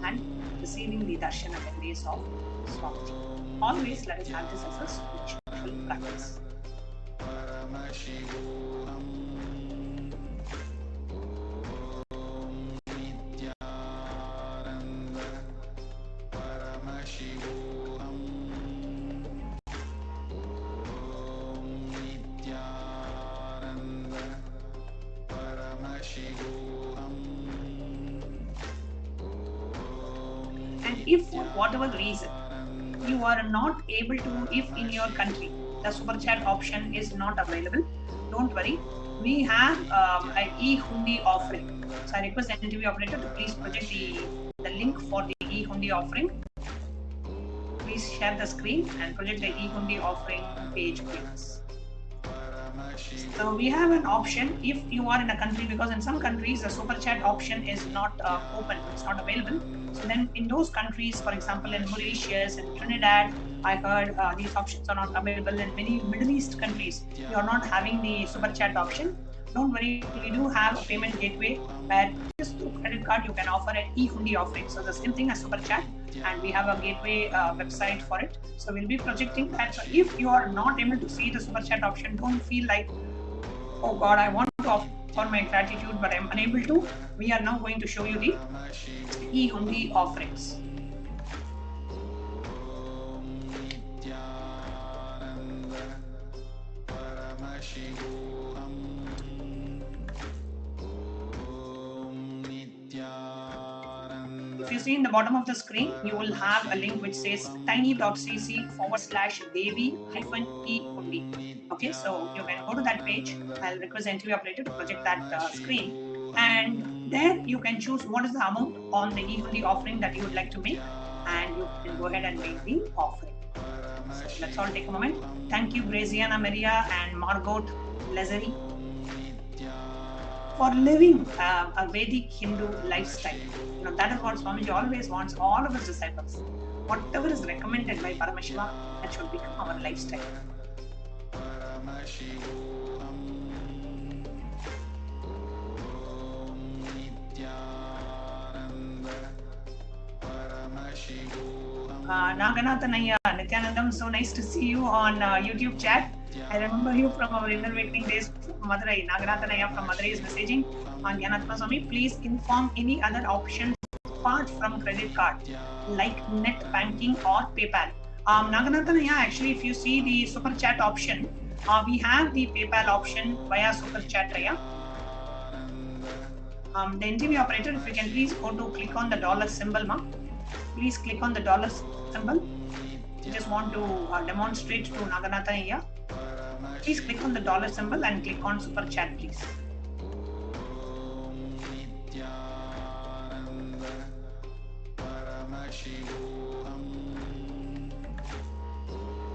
and receiving the darshan at the base of Swamiji. Always let us have this as a spiritual practice. And if for whatever reason you are not able to, if in your country the super chat option is not available, don't worry. We have an e-hundi offering. So I request the NTV operator to please project the link for the e-hundi offering. Please share the screen and project the e-hundi offering page, please. So we have an option if you are in a country, because in some countries the super chat option is not open, it's not available. So then in those countries, for example in Mauritius and Trinidad, I heard these options are not available. In many Middle East countries, you are not having the super chat option. Don't worry, we do have a payment gateway where just through credit card you can offer an e-hundi offering. So the same thing as super chat, and we have a gateway website for it. So we'll be projecting that. So if you are not able to see the super chat option, don't feel like, oh God, I want to offer my gratitude, but I'm unable to. We are now going to show you the e-hundi offerings. If you see in the bottom of the screen, you will have a link which says tiny.cc/devi-e-hundi. Okay, so you can go to that page. I'll request NTV operator to project that screen, and there you can choose what is the amount on the e-hundi offering that you would like to make, and you can go ahead and make the offering. So let's all take a moment. Thank you, Graziana Maria and Margot Lazari, for living a Vedic Hindu lifestyle. You know, that is what Swamiji always wants all of his disciples. Whatever is recommended by Paramashiva, that should become our lifestyle. Naganathanaya, Nithyanandam, so nice to see you on YouTube chat. I remember you from our Inner Awakening days from Madurai. Naganathanaya from Madurai is messaging on Gyanatma Swami. Please inform any other options apart from credit card, like net banking or PayPal. Naganathanaya, actually, if you see the super chat option, we have the PayPal option via super chat, Raya. The NTV operator, if you can please go to click on the dollar symbol, ma. Please click on the dollar symbol. I just want to demonstrate to Naganathanaya. Please click on the dollar symbol and click on super chat, please.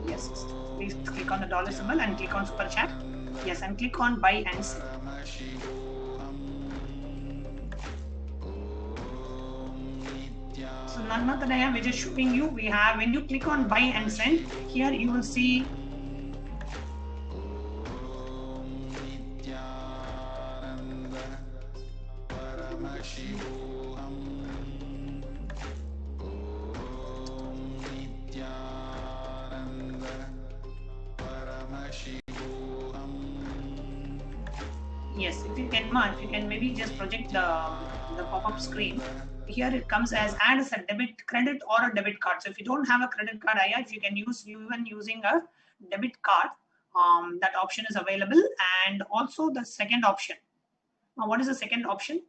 Yes, please click on the dollar symbol and click on super chat. Yes, and click on buy and sell. So Naganathanaya, we're just showing you, we have, when you click on buy and send, here you will see yes, if you can maybe just project the pop-up screen. Here it comes as add as a debit, credit or a debit card. So if you don't have a credit card, if you can use even using a debit card, that option is available. And also the second option. Now, what is the second option?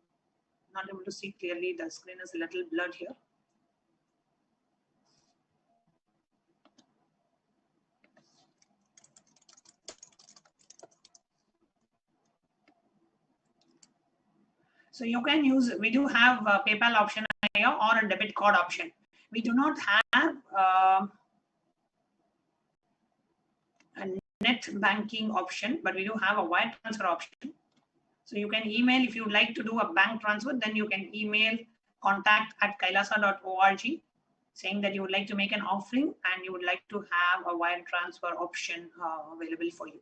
Not able to see clearly. The screen is a little blurred here. So you can use, we do have a PayPal option here or a debit card option. We do not have a net banking option, but we do have a wire transfer option. So you can email, if you would like to do a bank transfer, then you can email contact@kailasa.org. saying that you would like to make an offering and you would like to have a wire transfer option available for you.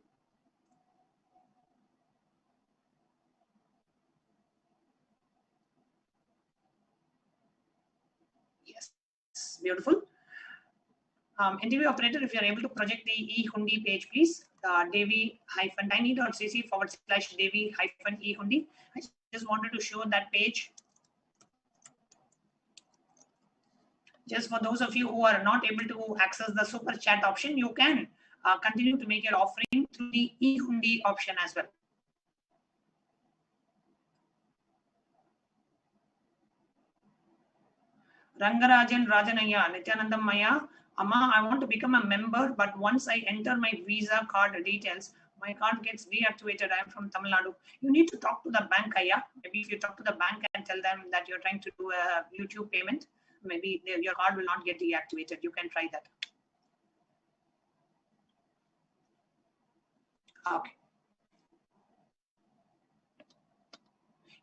Yes, beautiful. NTV operator, if you are able to project the e-hundi page, please. Devi-tiny.cc/Devi-e-hundi. I just wanted to show that page. Just for those of you who are not able to access the super chat option, you can continue to make your offering through the e-hundi option as well. Rangarajan Rajanaya, Nithyanandam Maya, Amma, I want to become a member, but once I enter my Visa card details, my card gets deactivated. I am from Tamil Nadu. You need to talk to the bank, Aya. Maybe if you talk to the bank and tell them that you're trying to do a YouTube payment, maybe your card will not get deactivated. You can try that. Okay.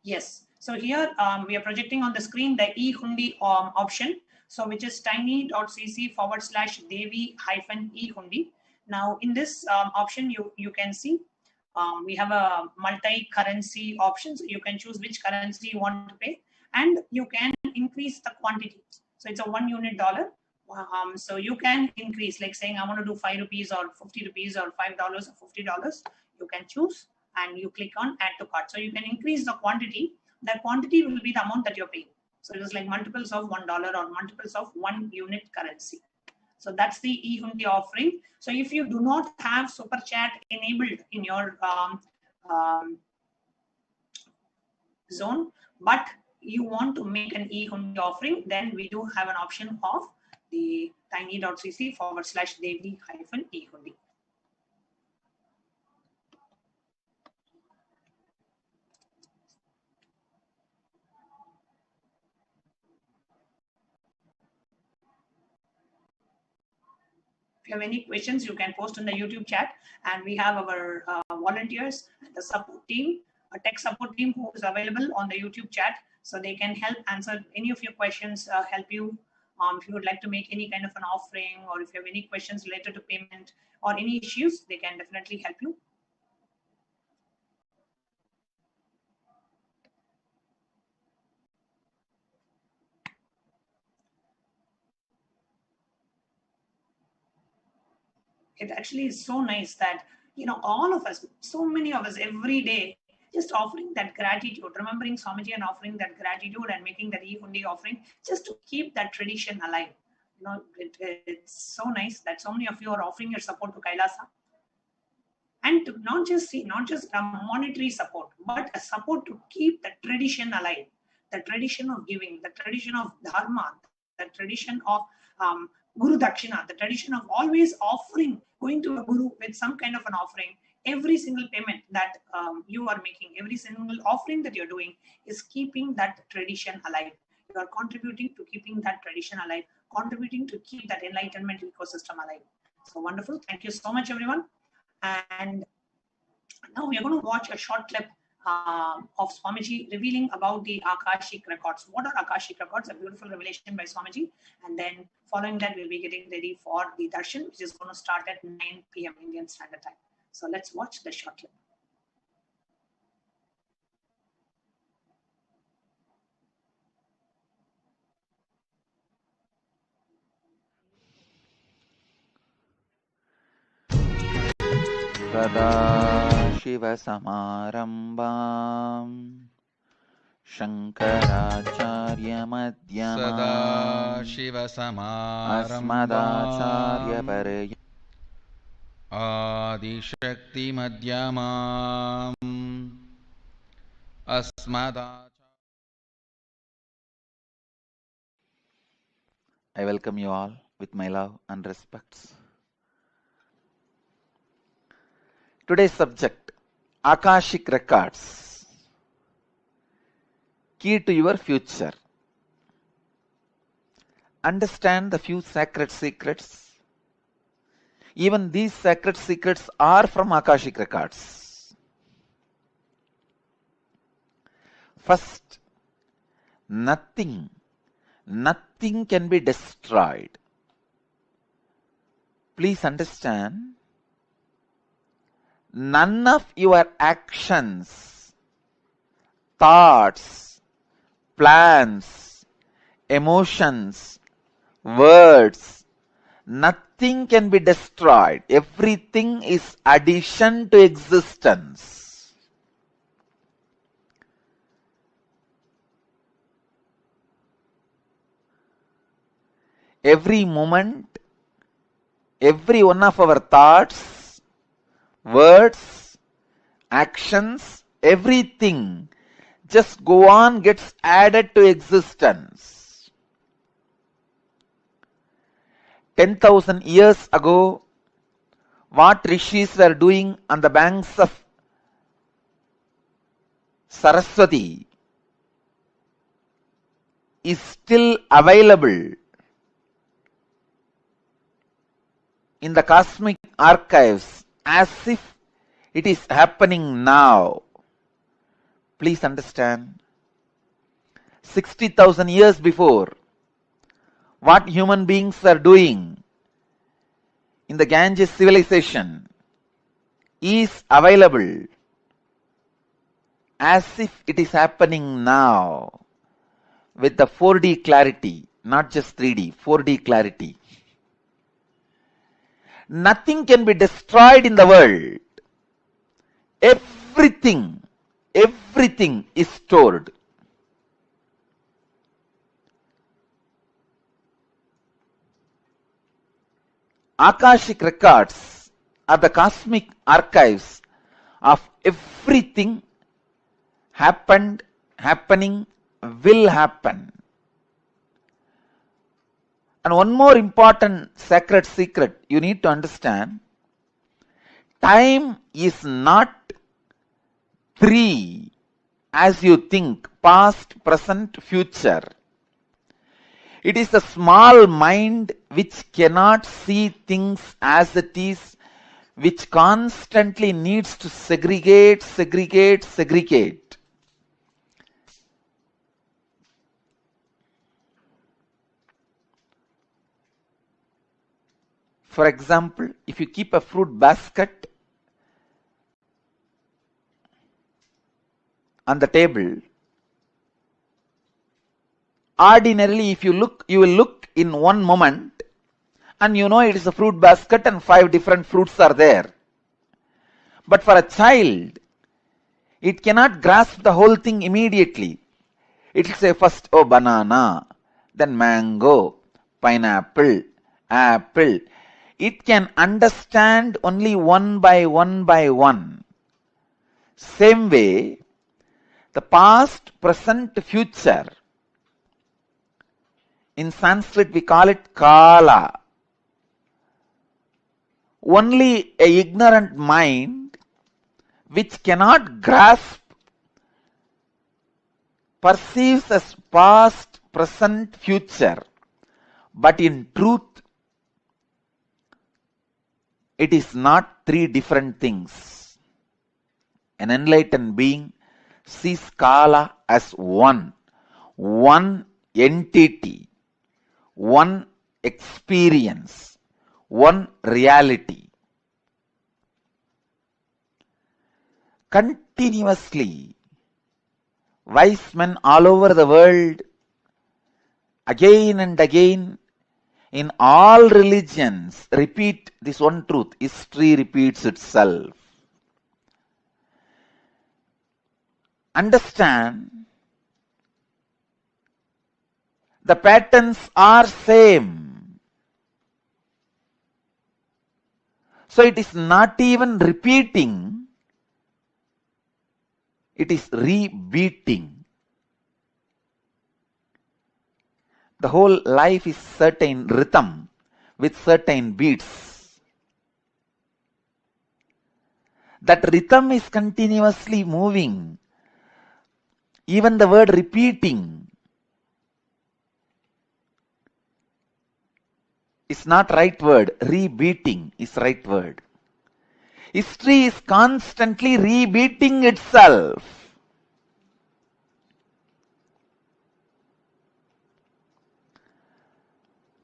Yes. So here we are projecting on the screen the e-hundi option. So which is tiny.cc/Devi-e-hundi. Now in this option, you can see we have a multi-currency option. So you can choose which currency you want to pay, and you can increase the quantity. So it's a $1 unit. So you can increase, like saying I want to do 5 rupees or 50 rupees or $5 or $50. You can choose and you click on add to cart. So you can increase the quantity. That quantity will be the amount that you're paying. So it is like multiples of $1 or multiples of 1 unit currency. So that's the e-hundi offering. So if you do not have super chat enabled in your zone, but you want to make an e-hundi offering, then we do have an option of the tiny.cc/Devi-e-hundi. If you have any questions, you can post in the YouTube chat, and we have our volunteers and the support team, a tech support team who is available on the YouTube chat, so they can help answer any of your questions, help you if you would like to make any kind of an offering, or if you have any questions related to payment or any issues, they can definitely help you. It actually is so nice that, all of us, so many of us every day, just offering that gratitude, remembering Swamiji and offering that gratitude and making that e-hundi offering, just to keep that tradition alive. It's so nice that so many of you are offering your support to Kailasa. And to not just a monetary support, but a support to keep the tradition alive, the tradition of giving, the tradition of dharma, the tradition of Guru Dakshina, the tradition of always offering, going to a Guru with some kind of an offering. Every single payment that you are making, every single offering that you're doing is keeping that tradition alive. You are contributing to keeping that tradition alive, contributing to keep that enlightenment ecosystem alive. So wonderful. Thank you so much, everyone. And now we are going to watch a short clip of Swamiji revealing about the Akashic records. What are Akashic records? A beautiful revelation by Swamiji. And then following that, we'll be getting ready for the Darshan, which is going to start at 9 p.m. Indian Standard Time. So let's watch the short clip. Sadashiva-samarambam Shankaracharya-madhyamam Asmadacharya-parayam Adi-shakti-madhyamam Asmadacharya. I welcome you all with my love and respects. Today's subject, Akashic records, key to your future. Understand the few sacred secrets. Even these sacred secrets are from Akashic records. First, nothing Nothing can be destroyed. Please understand, none of your actions, thoughts, plans, emotions, words, nothing can be destroyed. Everything is addition to existence. Every moment, every one of our thoughts, words, actions, everything just go on, gets added to existence. 10,000 years ago, what rishis were doing on the banks of Saraswati is still available in the cosmic archives as if it is happening now. Please understand, 60,000 years before, what human beings are doing in the Ganges civilization is available as if it is happening now with the 4D clarity, not just 3D, 4D clarity. Nothing can be destroyed in the world. Everything is stored. Akashic records are the cosmic archives of everything happened, happening, will happen. And one more important sacred secret you need to understand, time is not 3 as you think, past, present, future. It is a small mind which cannot see things as it is, which constantly needs to segregate. For example, if you keep a fruit basket on the table, ordinarily if you look, you will look in one moment and you know it is a fruit basket and 5 different fruits are there. But for a child, it cannot grasp the whole thing immediately. It will say first, oh, banana, then mango, pineapple, apple. It can understand only one by one. Same way, the past, present, future. In Sanskrit, we call it Kala. Only an ignorant mind which cannot grasp perceives as past, present, future. But in truth, it is not 3 different things. An enlightened being sees Kala as one entity, one experience, one reality. Continuously, wise men all over the world, again and again, in all religions, repeat this one truth. History repeats itself. Understand, the patterns are same. So it is not even repeating, it is rebeating. The whole life is certain rhythm with certain beats. That rhythm is continuously moving. Even the word repeating is not right word. Rebeating is right word. History is constantly rebeating itself.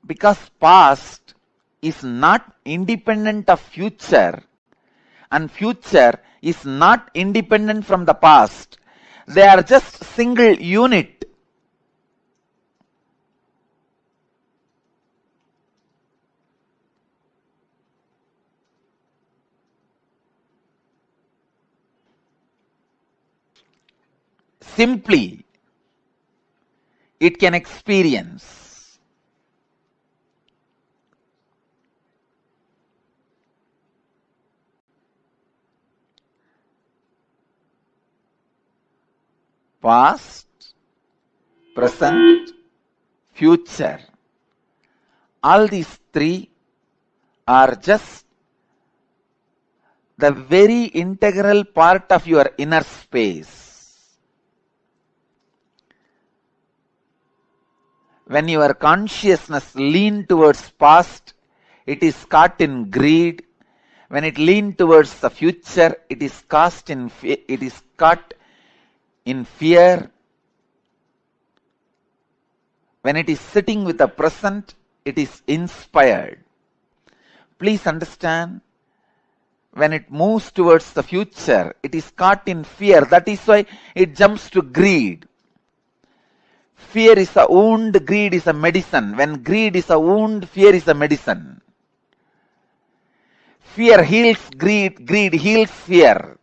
because past is not independent of future and future is not independent from the past. They are just single unit. Simply, it can experience. Past, present, future. All these three are just the very integral part of your inner space. When your consciousness leans towards past, it is caught in greed. When it leans towards the future, it is caught in fear. When it is sitting with the present, it is inspired. Please understand, when it moves towards the future, it is caught in fear. That is why it jumps to greed. Fear is a wound, greed is a medicine. When greed is a wound, fear is a medicine. Fear heals greed, greed heals fear.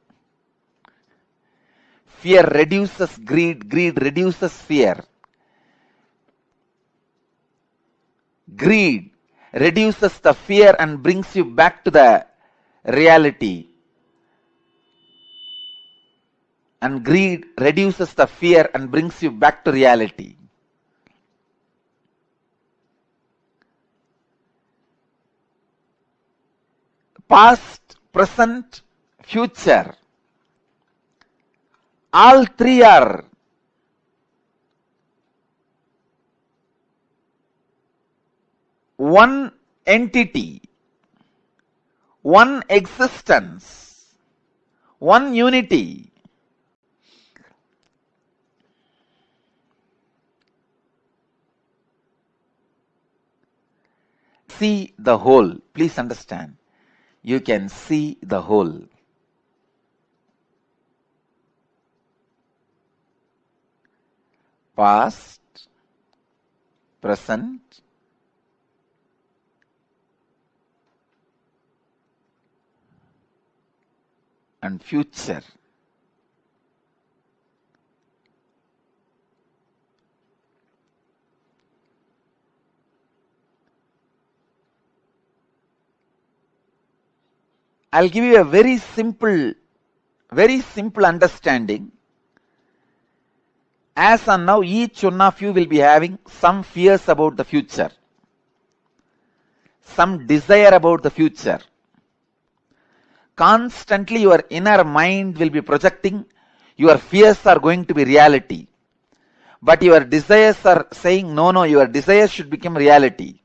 Fear reduces greed, greed reduces fear. Greed reduces the fear and brings you back to the reality. And greed reduces the fear and brings you back to reality. Past, present, future. All three are one entity, one existence, one unity. See the whole. Please understand. You can see the whole. Past, present, and future. I'll give you a very simple understanding. As and now, each one of you will be having some fears about the future, some desire about the future. Constantly your inner mind will be projecting your fears are going to be reality. But your desires are saying, no, no, your desires should become reality.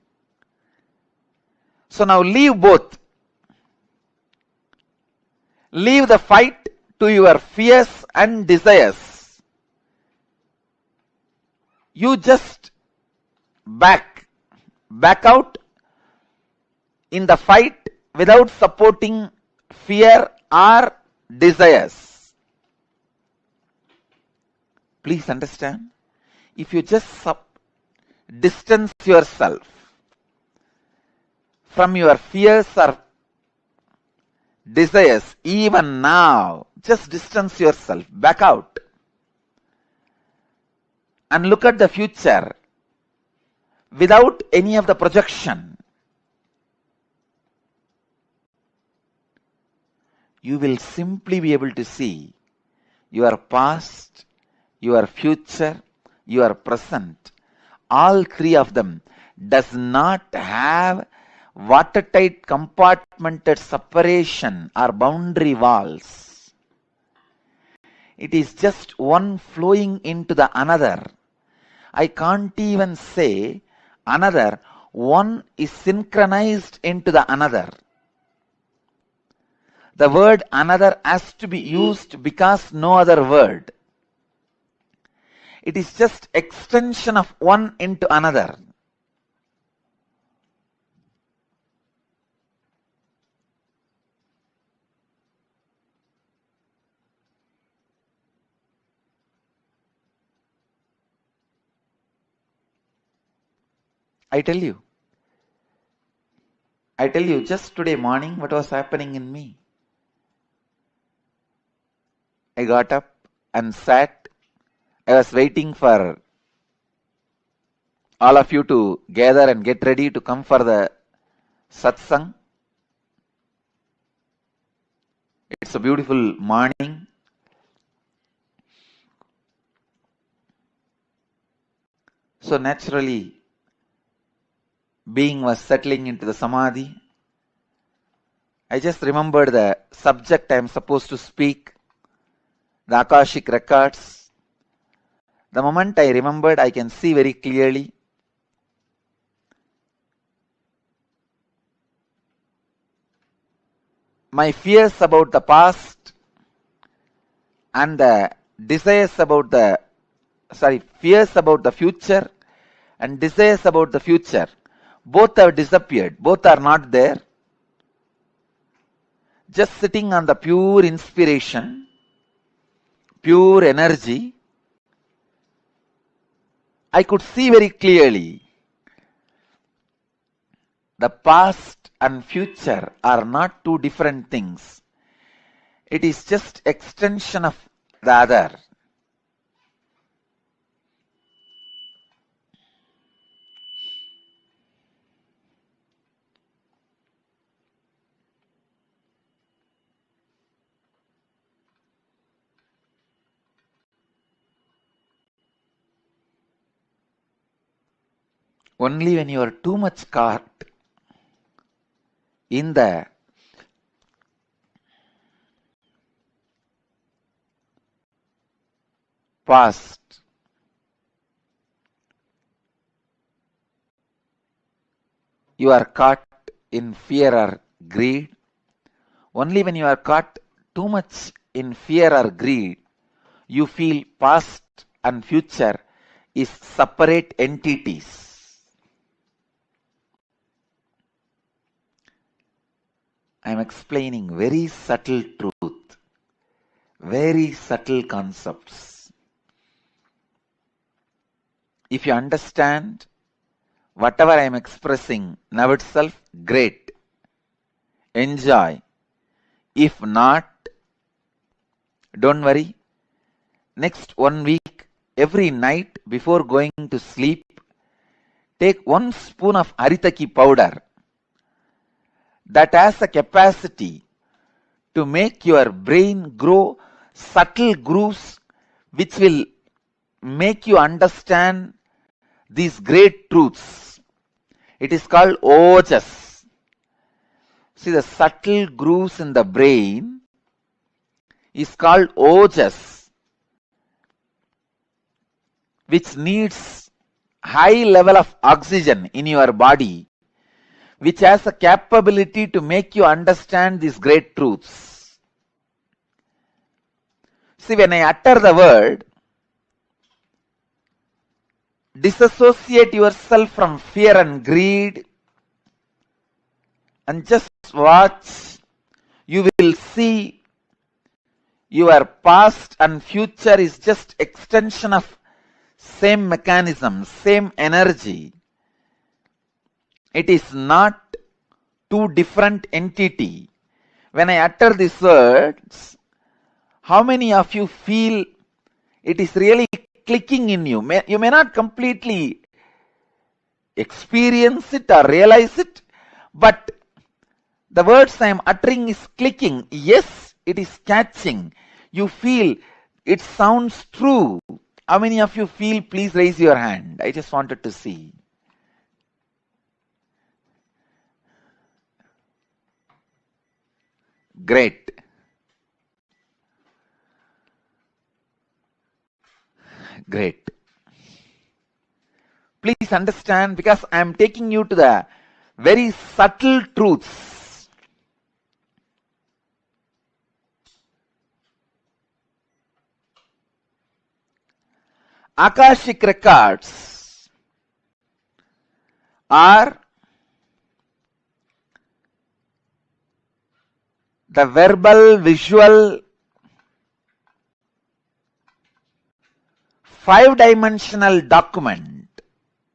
So now leave both. Leave the fight to your fears and desires. You just back out in the fight without supporting fear or desires. Please understand, if you just distance yourself from your fears or desires, even now, just distance yourself, back out, and look at the future without any of the projection. You will simply be able to see your past, your future, your present. All three of them does not have watertight compartmented separation or boundary walls. It is just one flowing into the another. I can't even say another. One is synchronized into the another. The word another has to be used because no other word. It is just extension of one into another. I tell you, just today morning what was happening in me. I got up and sat. I was waiting for all of you to gather and get ready to come for the satsang. It's a beautiful morning. So naturally, being was settling into the samadhi. I just remembered the subject I am supposed to speak, the Akashic records. The moment I remembered, I can see very clearly. My fears about the past and the desires about the, fears about the future and desires about the future, both have disappeared. Both are not there. Just sitting on the pure inspiration, pure energy, I could see very clearly the past and future are not two different things. It is just extension of the other. Only when you are too much caught in the past, you are caught in fear or greed. Only when you are caught too much in fear or greed, you feel past and future is separate entities. I am explaining very subtle truth, very subtle concepts. If you understand whatever I am expressing now itself, great. Enjoy. If not, don't worry. Next 1 week, every night before going to sleep, take 1 spoon of haritaki powder that has a capacity to make your brain grow subtle grooves which will make you understand these great truths. It is called ojas. See, the subtle grooves in the brain is called ojas, which needs high level of oxygen in your body, which has a capability to make you understand these great truths. See, when I utter the word, disassociate yourself from fear and greed and just watch. You will see your past and future is just extension of same mechanism, same energy. It is not two different entity. When I utter these words, how many of you feel it is really clicking in you? You may not completely experience it or realize it, but the words I am uttering is clicking. Yes, it is catching. You feel it sounds true. How many of you feel? Please raise your hand. I just wanted to see. Great. Great. Please understand, because I am taking you to the very subtle truths. Akashic records are the verbal, visual, 5-dimensional document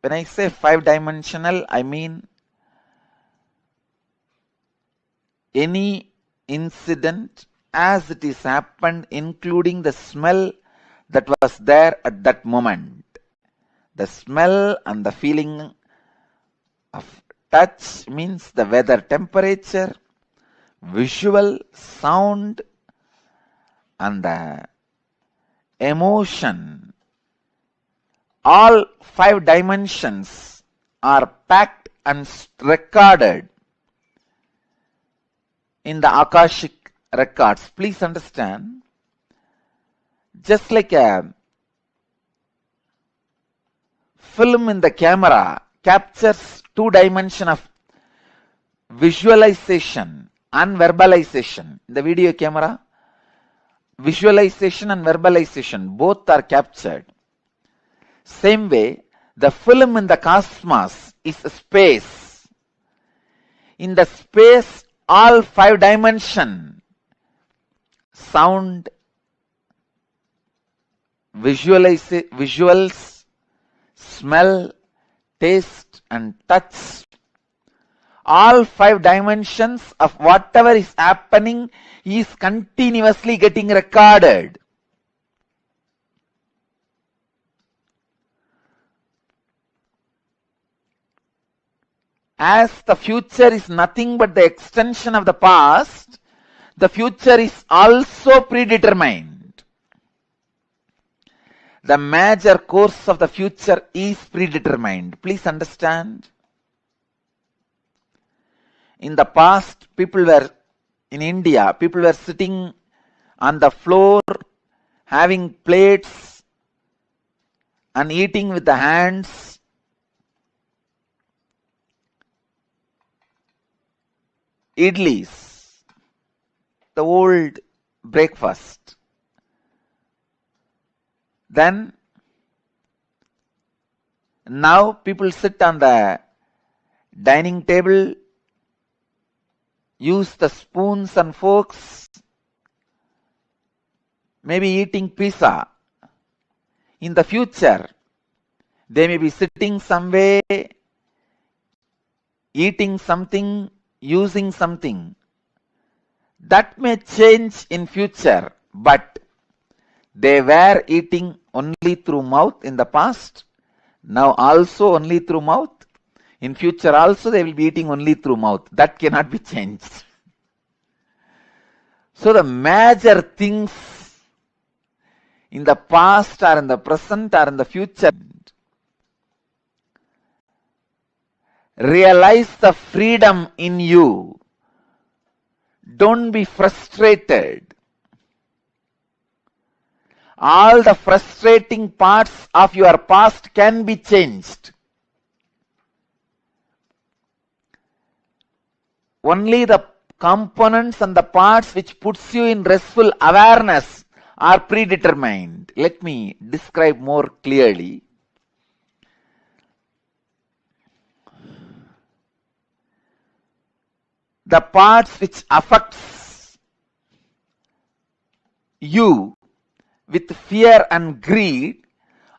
When I say 5-dimensional, I mean any incident as it is happened, including the smell that was there at that moment. The smell and the feeling of touch means the weather temperature, visual, sound, and the emotion. All 5 dimensions are packed and recorded in the Akashic records. Please understand, just like a film in the camera captures 2 dimensions of visualization and verbalization. In the video camera, visualization and verbalization both are captured. Same way, the film in the cosmos is space. In the space, all 5 dimensions, sound, visuals, smell, taste, and touch, all 5 dimensions of whatever is happening is continuously getting recorded. As the future is nothing but the extension of the past, the future is also predetermined. The major course of the future is predetermined. Please understand. In the past, in India, people were sitting on the floor, having plates and eating with the hands. Idlis, the old breakfast. Then, now people sit on the dining table, use the spoons and forks, maybe eating pizza. In the future, they may be sitting somewhere, eating something, using something. That may change in future, but they were eating only through mouth in the past, now also only through mouth. In future also they will be eating only through mouth. That cannot be changed. So the major things in the past or in the present or in the future, realize the freedom in you. Don't be frustrated. All the frustrating parts of your past can be changed. Only the components and the parts which puts you in restful awareness are predetermined. Let me describe more clearly. The parts which affects you with fear and greed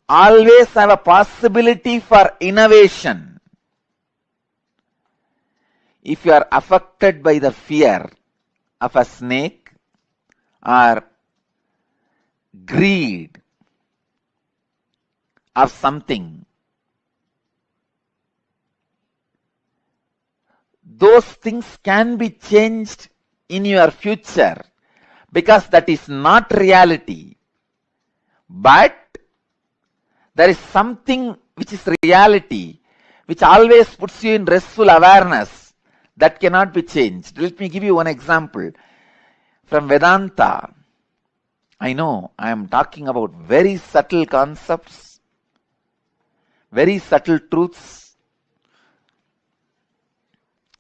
always have a possibility for innovation. If you are affected by the fear of a snake or greed of something, those things can be changed in your future because that is not reality. But there is something which is reality, which always puts you in restful awareness, that cannot be changed. Let me give you one example from Vedanta. I know I am talking about very subtle concepts, very subtle truths.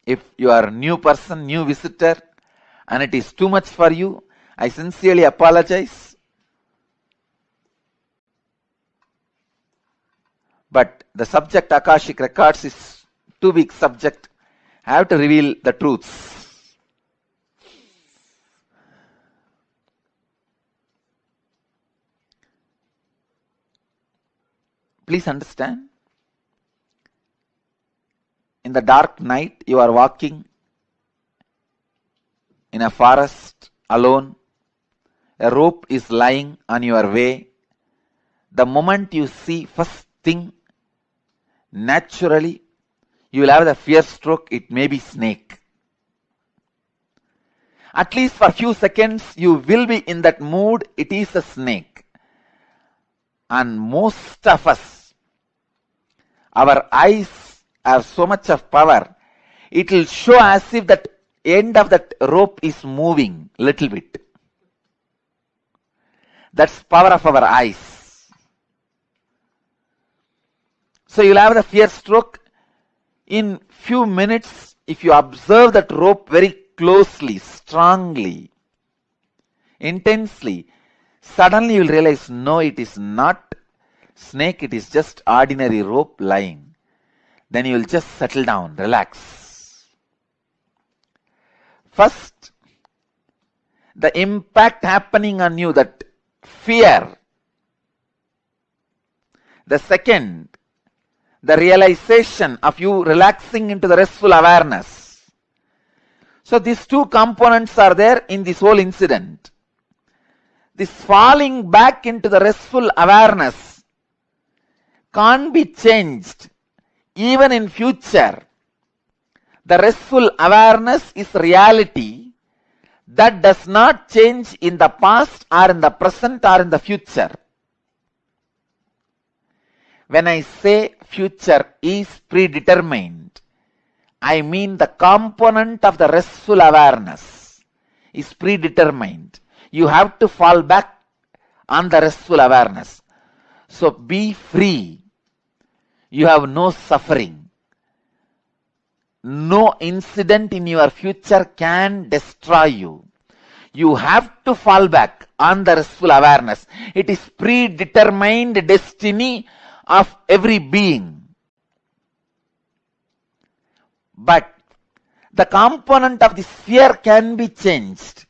If you are a new person, new visitor, and it is too much for you, I sincerely apologize. But the subject Akashic Records is too big subject. I have to reveal the truths. Please understand. in the dark night, you are walking in a forest alone, a rope is lying on your way. The moment you see first thing, naturally, you will have the fear stroke, it may be snake. At least for a few seconds, you will be in that mood, it is a snake. And most of us, our eyes have so much of power, it will show as if that end of that rope is moving little bit. That's power of our eyes. So you'll have the fear stroke. In few minutes, if you observe that rope very closely, strongly, intensely, suddenly you will realize, no, it is not snake, it is just ordinary rope lying. Then you will just settle down, relax. First, the impact happening on you, that fear. The second, the realization of you relaxing into the restful awareness. So these two components are there in this whole incident. This falling back into the restful awareness can't be changed even in future. The restful awareness is reality that does not change in the past or in the present or in the future. When I say future is predetermined, I mean the component of the restful awareness is predetermined. You have to fall back on the restful awareness. So be free. You have no suffering. No incident in your future can destroy you. You have to fall back on the restful awareness. It is predetermined destiny of every being. But the component of this fear can be changed.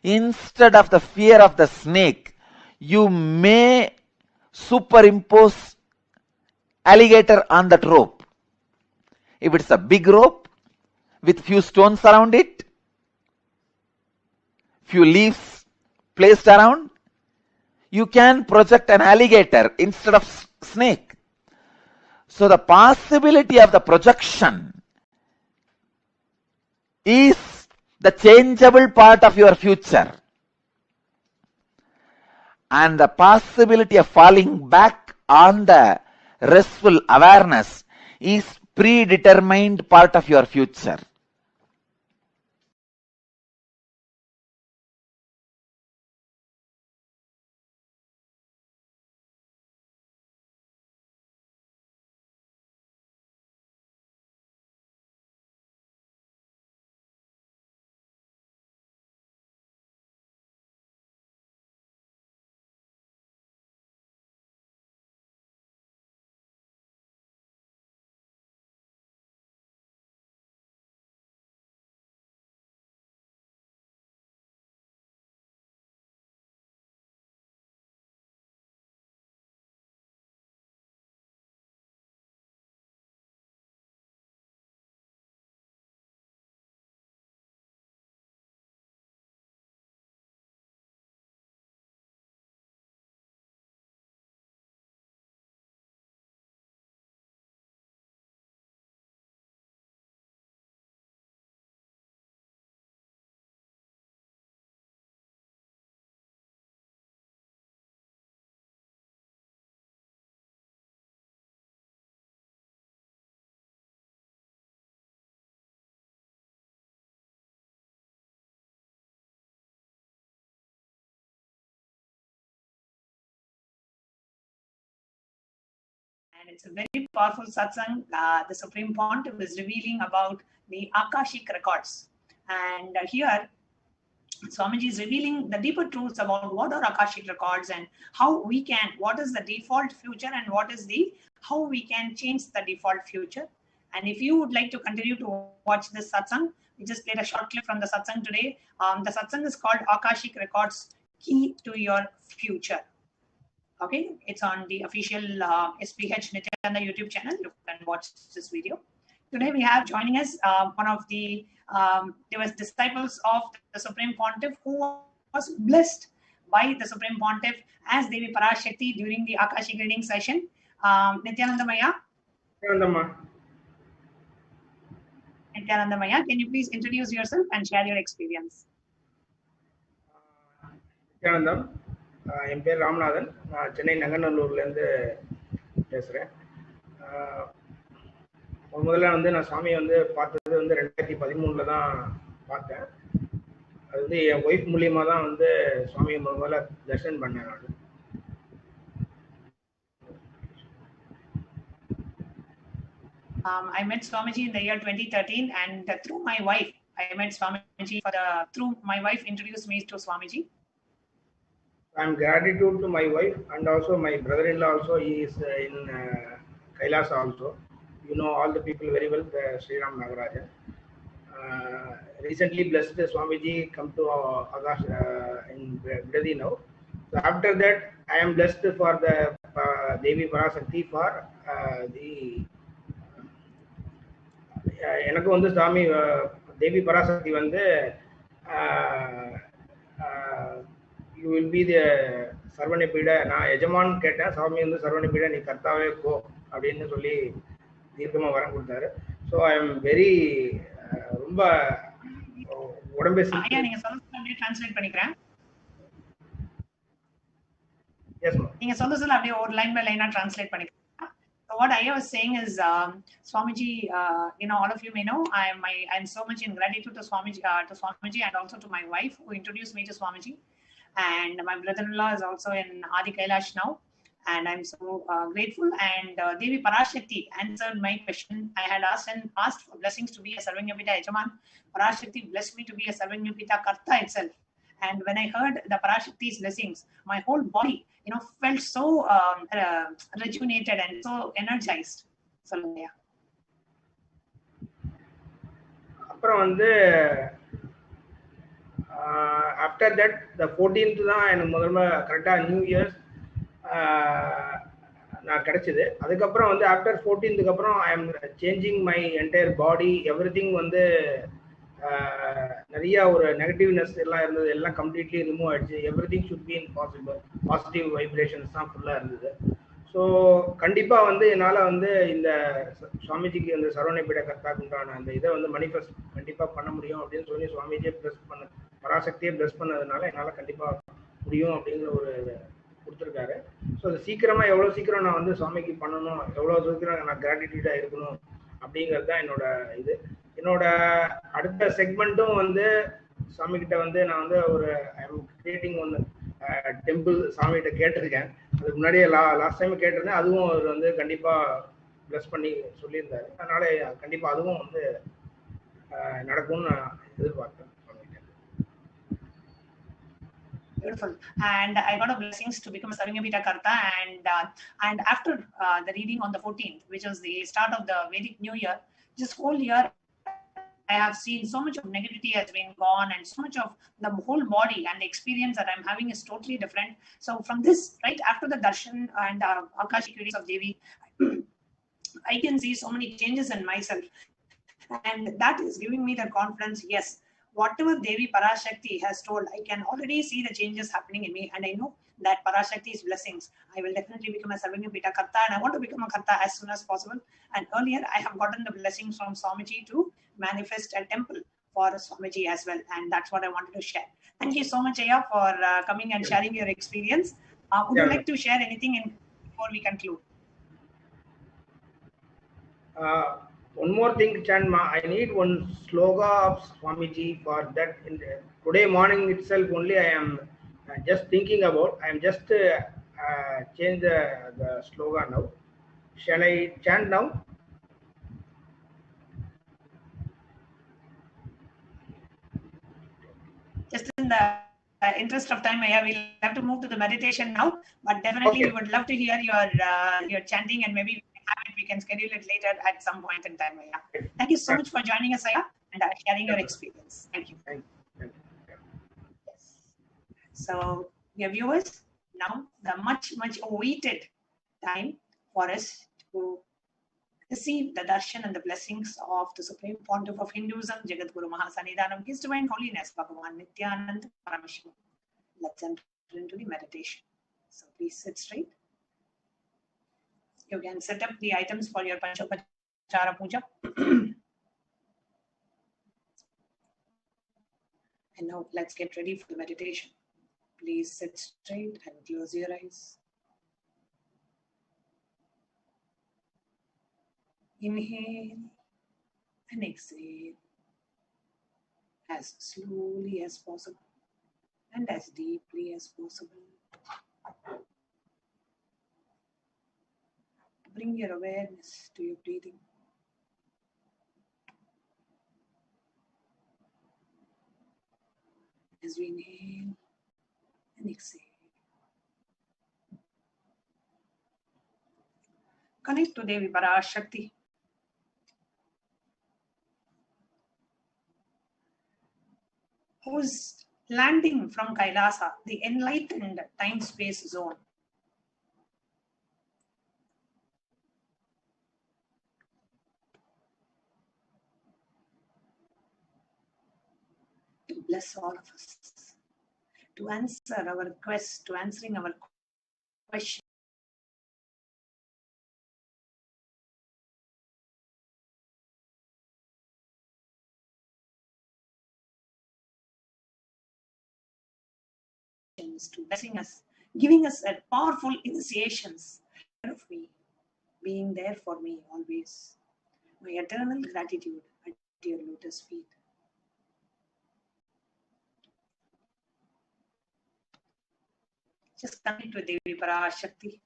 Instead of the fear of the snake, you may superimpose alligator on that rope. If it's a big rope with few stones around it, few leaves placed around, you can project an alligator instead of snake. So the possibility of the projection is the changeable part of your future. And the possibility of falling back on the restful awareness is predetermined part of your future. And it's a very powerful satsang. The Supreme Pontiff is revealing about the Akashic records. And here, Swamiji is revealing the deeper truths about what are Akashic records and how we can, what is the default future and what is the, how we can change the default future. And if you would like to continue to watch this satsang, we just played a short clip from the satsang today. The satsang is called Akashic Records, Key to Your Future. Okay, it's on the official HDH Nithyananda YouTube channel. You can watch this video. Today we have joining us one of the disciples of the Supreme Pontiff, who was blessed by the Supreme Pontiff as Devi Parashakti during the Akashic reading session. Nithyanandamaya. Nithyanandamaya, can you please introduce yourself and share your experience? Nithyanandam, என் பேர் ராமநாதன். நான் சென்னை நங்கநல்லூர்லேருந்து பேசுகிறேன். முதல்ல நான் சாமியை பார்த்தது 2013 தான் பார்த்தேன். அது என் ஒய்ஃப் மூலியமா தான் சுவாமியை முதல்ல தர்ஷன் பண்ணேன். I met Swamiji in the year 2013, and through my wife, I met Swamiji. Through my wife introduced me to Swamiji. I'm gratitude to my wife, and also my brother-in-law also. He is in Kailasa also. You know all the people very well, Sri Ram Nagarajan. Recently blessed Swamiji come to Akash in Brady now. So after that, I am blessed for the Devi Parashakti for the எனக்கு சாமி தேவி Parasakthi you will be the சர்வனை பீட. நான் எஜமான் கேட்டேன், சாமி சர்வனை பீட நீ கர்த்தாவே போ அப்படின்னு சொல்லி தீர்க்கமாக வரம் கொடுத்தாரு. ஸோ ஐ எம் வெரி ரொம்ப உடம்பே நீங்க சொல்ல ட்ரான்ஸ்லேட் பண்ணிக்கிறேன். எஸ் மேம், நீங்க சொல்ல அப்படியே ஒரு லைன் பை லைனா ட்ரான்ஸ்லேட் பண்ணிக்கிறேன். So what I was saying is, Swamiji, all of you may know, I'm so much in gratitude to Swamiji, and also to my wife who introduced me to Swamiji, and my brother-in-law is also in Adi Kailash now, and I'm so grateful. And Devi Parashakti answered my question. I had asked for blessings to be a Sarvanyapita Yajaman. Parashakti blessed me to be a Sarvanyapita Karta itself. And when I heard the Parashakti's blessings, my whole body, felt so rejuvenated and so energized. So, yeah. அப்புறம் after that, the 14th தான் எனக்கு முதல்ல கரெக்டாக new years நான் கிடைச்சது. அதுக்கப்புறம் after 14th அப்புறம் I am changing my entire body. Every thing நிறைய ஒரு நெகட்டிவ்னஸ் எல்லாம் இருந்தது, எல்லாம் கம்ப்ளீட்லி ரிமூவ் ஆயிடுச்சு. Every thing should be in positive vibrations தான் ஃபுல்லாக இருந்தது. ஸோ கண்டிப்பாக என்னால் இந்த சுவாமிஜிக்கு சரவணைப்பீட கர்த்தாக்கு உண்டான அந்த இதை மனிஃபெஸ்ட் கண்டிப்பாக பண்ண முடியும் அப்படின்னு சொல்லி சுவாமிஜியை ப்ளஸ் பண்ண பராசக்தியை ப்ளஸ் பண்ணதுனால என்னால் கண்டிப்பாக முடியும் அப்படிங்கிற ஒரு கொடுத்துருக்காரு. ஸோ அது சீக்கிரமாக எவ்வளோ சீக்கிரம் நான் சுவாமிக்கு பண்ணணும், எவ்வளோ சீக்கிரம் நான் கிராட்டிடியூடாக இருக்கணும் அப்படிங்கிறது தான் என்னோட இது. என்னோட அடுத்த செக்மெண்ட்டும் சாமி கிட்ட நான் ஒரு ஐ எம் கிரியேட்டிங் ஒன்று டெம்பிள் சாமிகிட்ட கேட்டிருக்கேன். அதுக்கு முன்னாடியே லாஸ்ட் டைம் கேட்டிருந்தேன். அதுவும் அவர் கண்டிப்பாக ப்ளஸ் பண்ணி சொல்லியிருந்தாரு. அதனால கண்டிப்பாக அதுவும் நடக்கும்னு நான் எதிர்பார்த்தேன். Beautiful. And I got a blessings to become a Sarvanyapita Karta, and after the reading on the 14th, which was the start of the Vedic New Year, this whole year I have seen so much of negativity has been gone, and so much of the whole body and the experience that I'm having is totally different. So from this, right after the Darshan and Akashic readings of Devi, I can see so many changes in myself, and that is giving me the confidence. Yes, whatever Devi Parashakti has told, I can already see the changes happening in me, and I know that Parashakti's blessings, I will definitely become a Sarvanyapita Karta, and I want to become a Karta as soon as possible. And earlier, I have gotten the blessings from Swamiji to manifest a temple for Swamiji as well, and that's what I wanted to share. Thank you so much, Aya, for coming and sharing your experience. Would you like to share anything before we conclude? One more thing, Chanma, I need one sloga of Swamiji for that. Today morning itself only I am just thinking about. I am just change the sloga now. Shall I chant now? Just in the interest of time, Aya, we'll have to move to the meditation now. But definitely, we would love to hear your chanting, and maybe we can schedule it later at some point in time. Aya. Thank you so much for joining us, Aya, and sharing your experience. Thank you. Yes. So, dear viewers, now the much awaited time for us to Receive the darshan and the blessings of the Supreme Pontiff of Hinduism, Jagadguru Mahasannidhanam, His Divine Holiness, Bhagavan Nithyananda Paramashivam. Let's enter into the meditation. So please sit straight. You can set up the items for your Panchopachara Puja. And now let's get ready for the meditation. Please sit straight and close your eyes. Inhale and exhale as slowly as possible and as deeply as possible. Bring your awareness to your breathing. As we inhale and exhale. Connect to Devi Parashakti. Who's landing from Kailasa, the enlightened time-space zone. To bless all of us, to answer our requests, to answering our questions. To blessing us, giving us a powerful initiations of me, being there for me always. My eternal gratitude at your lotus feet. Just connect with Devi Parashakti.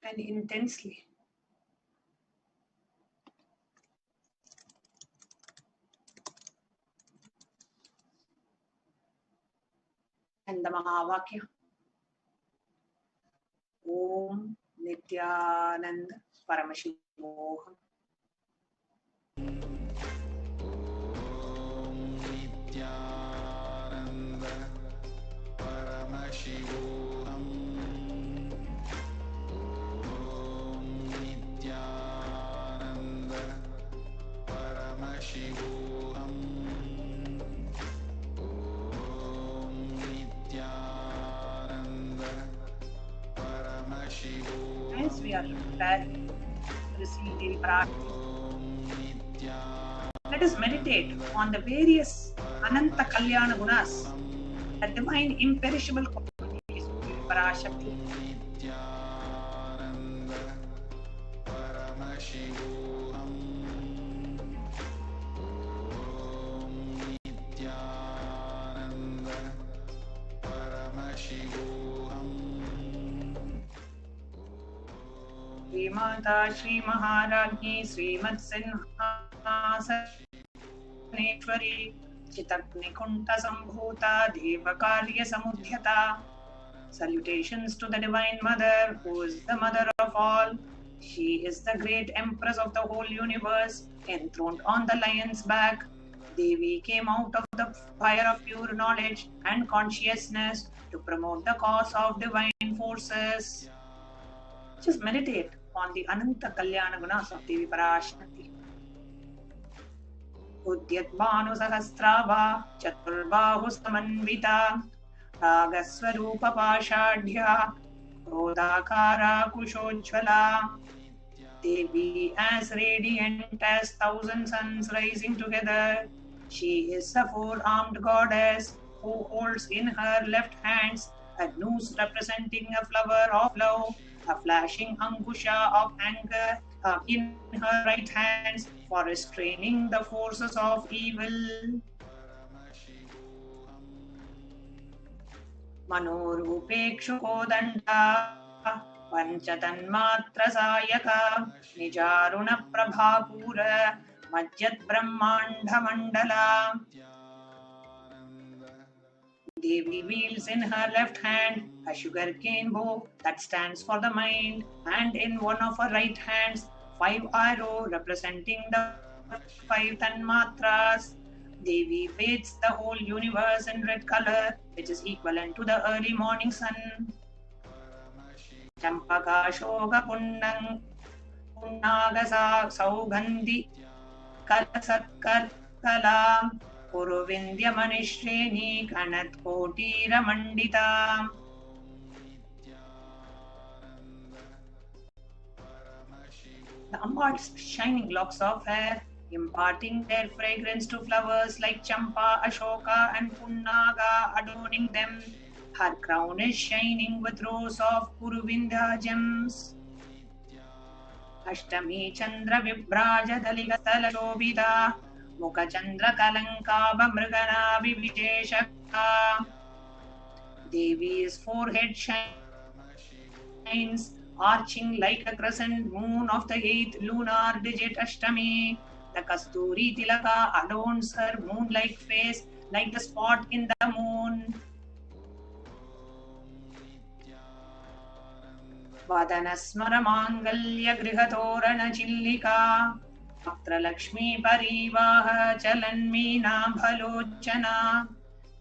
And intensely. And the Mahavakya. Om Nithyananda Paramashivoham. Nithyananda Paramashivoham. Nithyananda Paramashivoham. Nithyananda Paramashivoham. As we are preparing to receive Devi Parashakti, let us meditate on the various Ananta Kalyana Gunas, the divine imperishable qualities of Devi Parashakti. Shri Mata Shri Maharajni Srimat Sinhasaneshwari Chitagnikunta Sambhuta Devakarya Samudhyata. Salutations to the Divine Mother, who is the Mother of all. She is the great Empress of the whole universe, enthroned on the lion's back. Devi came out of the fire of pure knowledge and consciousness to promote the cause of divine forces. Just meditate on the Ananta Kalyana Gunas of Devi Parashakti. Udyat Bhanu Sahasrava Chaturbahu Samanvita Ragaswarupa Pashadhya Krodakara Kushojjvala. Devi as radiant as thousand suns rising together. She is a four-armed goddess who holds in her left hands a noose representing a flower of love, a flashing angusha of anger in her right hands for restraining the forces of evil. Manorupekshuko danda Panchatanmatra sayaka Nijaruna prabhapura Majjat Brahmanda Mandala. Devi wields in her left hand a sugarcane bow that stands for the mind, and in one of her right hands 5 arrows representing the 5 tanmatras. Devi bathes the whole universe in red color, which is equivalent to the early morning sun. Champaka Shoga Punnang Punnagasa Saugandhi Kalasat Kalam Puruvindya Manishreni Kanat Kotira Mandita. The Amba's shining locks of hair, imparting their fragrance to flowers like Champa, Ashoka and Punnaga, adorning them. Her crown is shining with rows of Puruvindya gems. Ashtami Chandra Vibraja Daligatala Shobhita Mukha Chandra Kalankaba Mrigana Vivisheshaka. Devi's forehead shines, arching like a crescent moon of the 8th lunar digit Ashtami. The Kasturi Tilaka adorns her moon-like face like the spot in the moon. Vadanasmara Mangalya Grihatorana Chillika Patra Lakshmi Parivaha Chalanmeena Bhalochana.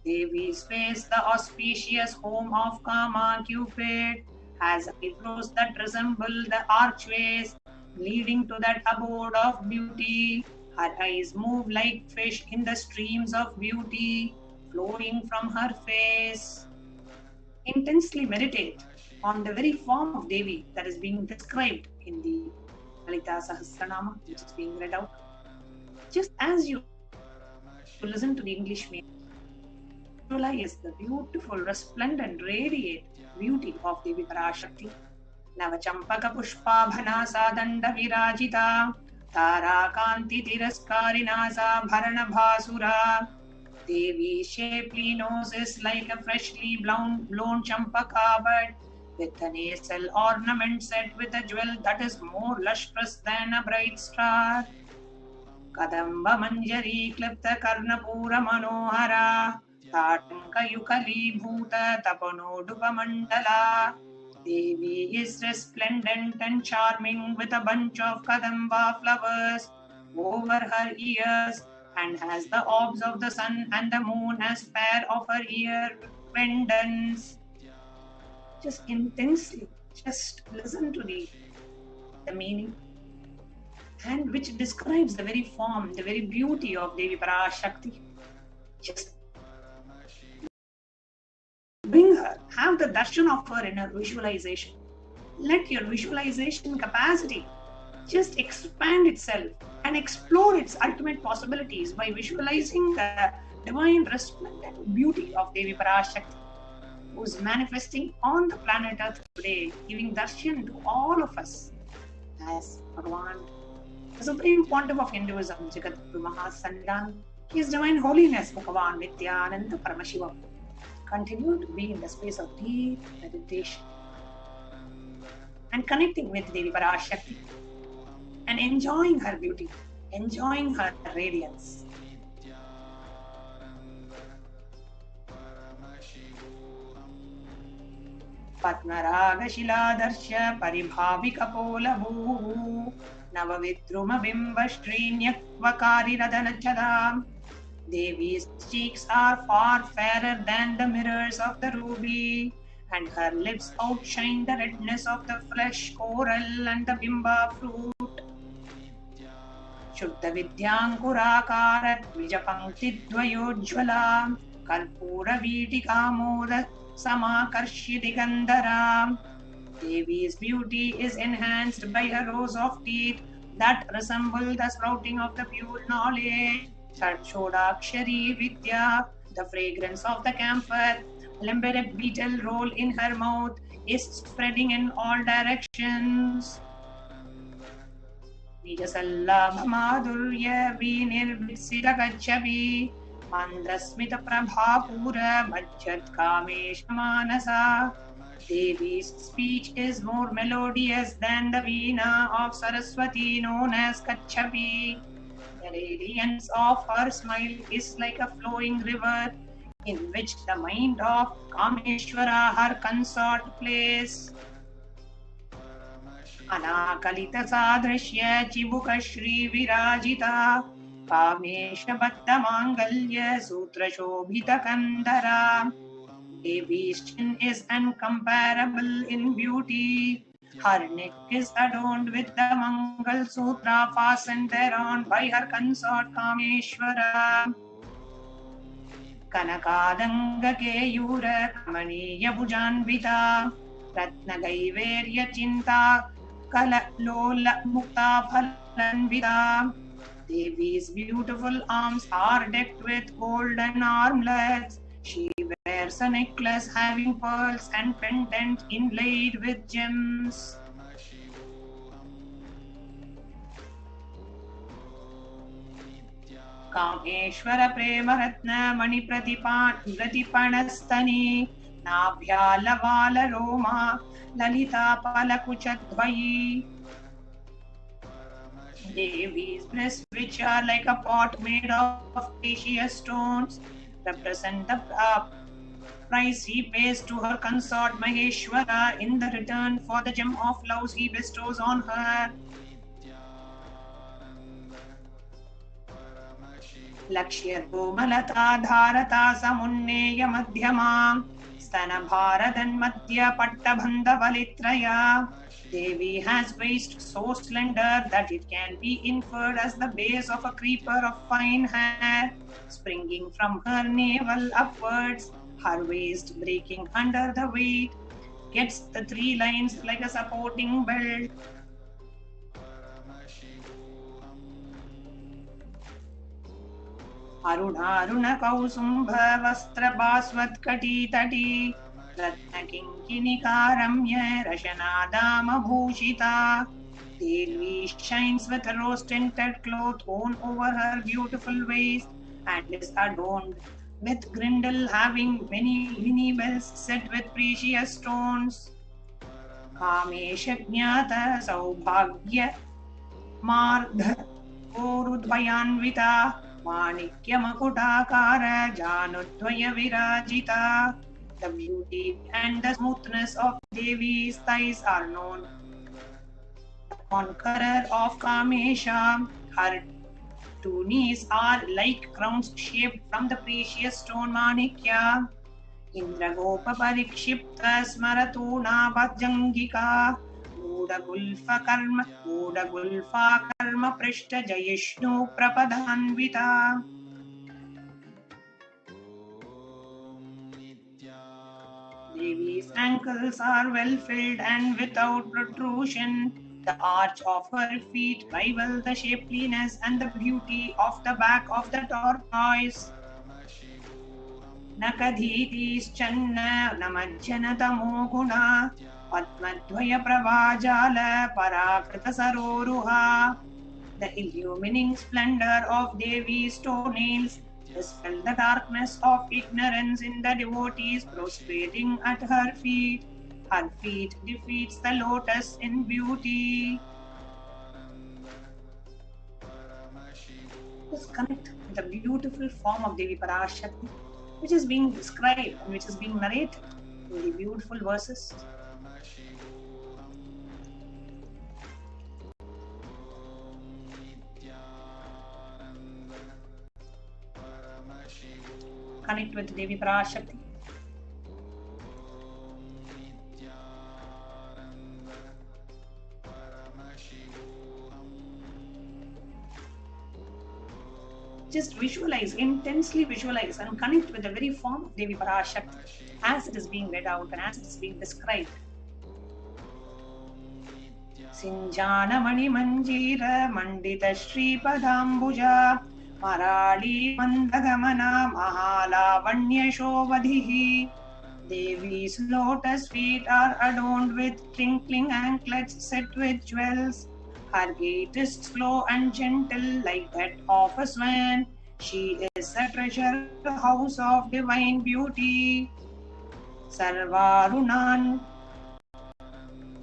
Devi's face, the auspicious home of Kama Cupid, has eyebrows that resemble the archways leading to that abode of beauty. Her eyes move like fish in the streams of beauty flowing from her face. Intensely meditate on the very form of Devi that is being described in the Lalita Sahasranama, which is being read out. Just as you listen to the English meaning, visualize the beautiful, resplendent, radiant beauty of Devi Parashakti. Navachampaka Pushpa Bhanasa Danda Virajita Tara Kanti Tiraskarina Bharana Bhasura. Devi's shapely nose is like a freshly blown champaka bud with a nasal ornament set with a jewel that is more lustrous than a bright star. Kadamba Manjari Klipta Karnapura Manohara Tatanka Yukali Bhuta Tapano Dupamandala. Devi is resplendent and charming with a bunch of Kadamba flowers over her ears and has the orbs of the sun and the moon as pair of her ear pendants. Just intensely, just listen to the meaning, and which describes the very form, the very beauty of Devi Parashakti. Just bring her, have the darshan of her in her visualization. Let your visualization capacity just expand itself and explore its ultimate possibilities by visualizing the divine resplendent beauty of Devi Parashakti, who is manifesting on the planet Earth today, giving darshan to all of us as Bhagavan, the Supreme Pontiff of Hinduism, Jagadguru Mahasannidhan, His Divine Holiness Bhagavan Nithyananda Paramashivam. Continue to be in the space of deep meditation and connecting with Devi Parashakti and enjoying her beauty, enjoying her radiance. Padmaraga Shiladarsha Paribhavika Pola Bhuhu Navavidruma Bimba Srinyakvakari Radanachadam. Devi's cheeks are far fairer than the mirrors of the ruby, and her lips outshine the redness of the fresh coral and the bimba fruit. Shuddha Vidyankuraakarat Vijapankti Dvayojjvala Karpura Vitika Moda Samakarshiti Gandhara. Devi's beauty is enhanced by her rows of teeth that resemble the sprouting of the pure knowledge. Shodakshari Vidya, the fragrance of the camphor, limbered beetle roll in her mouth, is spreading in all directions. Nijasallabha madhurya vinirvitsita gachavi mandasmita prabhapura majjat kamesha manasa. Devi's speech is more melodious than the veena of Saraswati known as Kachavi. The radiance of her smile is like a flowing river in which the mind of Kameshwara, her consort, plays. Anakalita sadrishya chibuka shri virajita Kamesha baddha mangalya sutra shobhita kandara. Devi's chin is incomparable in beauty. Her neck is adorned with the Mangal Sutra fastened thereon by her consort Kameshwara. Kanakadanga Keyura Kamaniya Bhujanvita Ratna Gaiverya Chinta Kala Lola Mukta Phalanvita. Devi's beautiful arms are decked with golden armlets. She wears a necklace having pearls and pendant inlaid with gems. Kameshwara Prema Ratna Mani Pratipanastani Nabhya Lavala Roma Lalita Palakuchadvayi. Devi's breasts, which are like a pot made of precious stones, represent the price he pays to her consort Maheshwara in the return for the gem of love he bestows on her. Lakshya Komalata Dharata Samunneya Madhyama Stana Bharadan Madhya Pattabandha Valitraya. Devi has waist so slender that it can be inferred as the base of a creeper of fine hair, springing from her navel upwards, her waist breaking under the weight, gets the 3 lines like a supporting belt. Aruna Kausumba Vastra Basvat Kati Tati Ratna Kinkinika Ramya Rashanadama Bhushita. Devi shines with a rose-tinted cloth worn over her beautiful waist and is adorned with grindle having many bells set with precious stones. Kamesha Jnata Saubhagya Mardha Korudvayanvita Manikya Makutakara Janudvaya Virajita. The beauty and the smoothness of Devi's thighs are known. The conqueror of Kamesha, her 2 knees are like crowns shaped from the precious stone Manikya. Indragopa Parikshipta Smaratuna Bhajangika Mudagulfa Karma Prishta Jayishnu Prapadanvita. Devi's ankles are well filled and without protrusion. The arch of her feet rival the shapeliness and the beauty of the back of the tortoise. Nakadhitis channa namajjana tamo guna Padmadvaya pravajala parakrita saroruha. The illumining splendor of Devi's toenails dispel the darkness of ignorance in the devotees prostrating at her feet. Her feet defeats the lotus in beauty. Let's connect with the beautiful form of Devi Parashakti, which is being described and which is being narrated in the beautiful verses. Connect with Devi Parashakti. Just visualize, intensely visualize and connect with the very form of Devi Parashakti as it is being read out and as it is being described. Sinjana Mani Manjira Mandita Shri Padambuja Marali Mandagamana Mahalavanya Shovadhihi. Devi's lotus feet are adorned with twinkling anklets set with jewels. Her gait is slow and gentle like that of a swan. She is a treasure house of divine beauty. Sarvarunan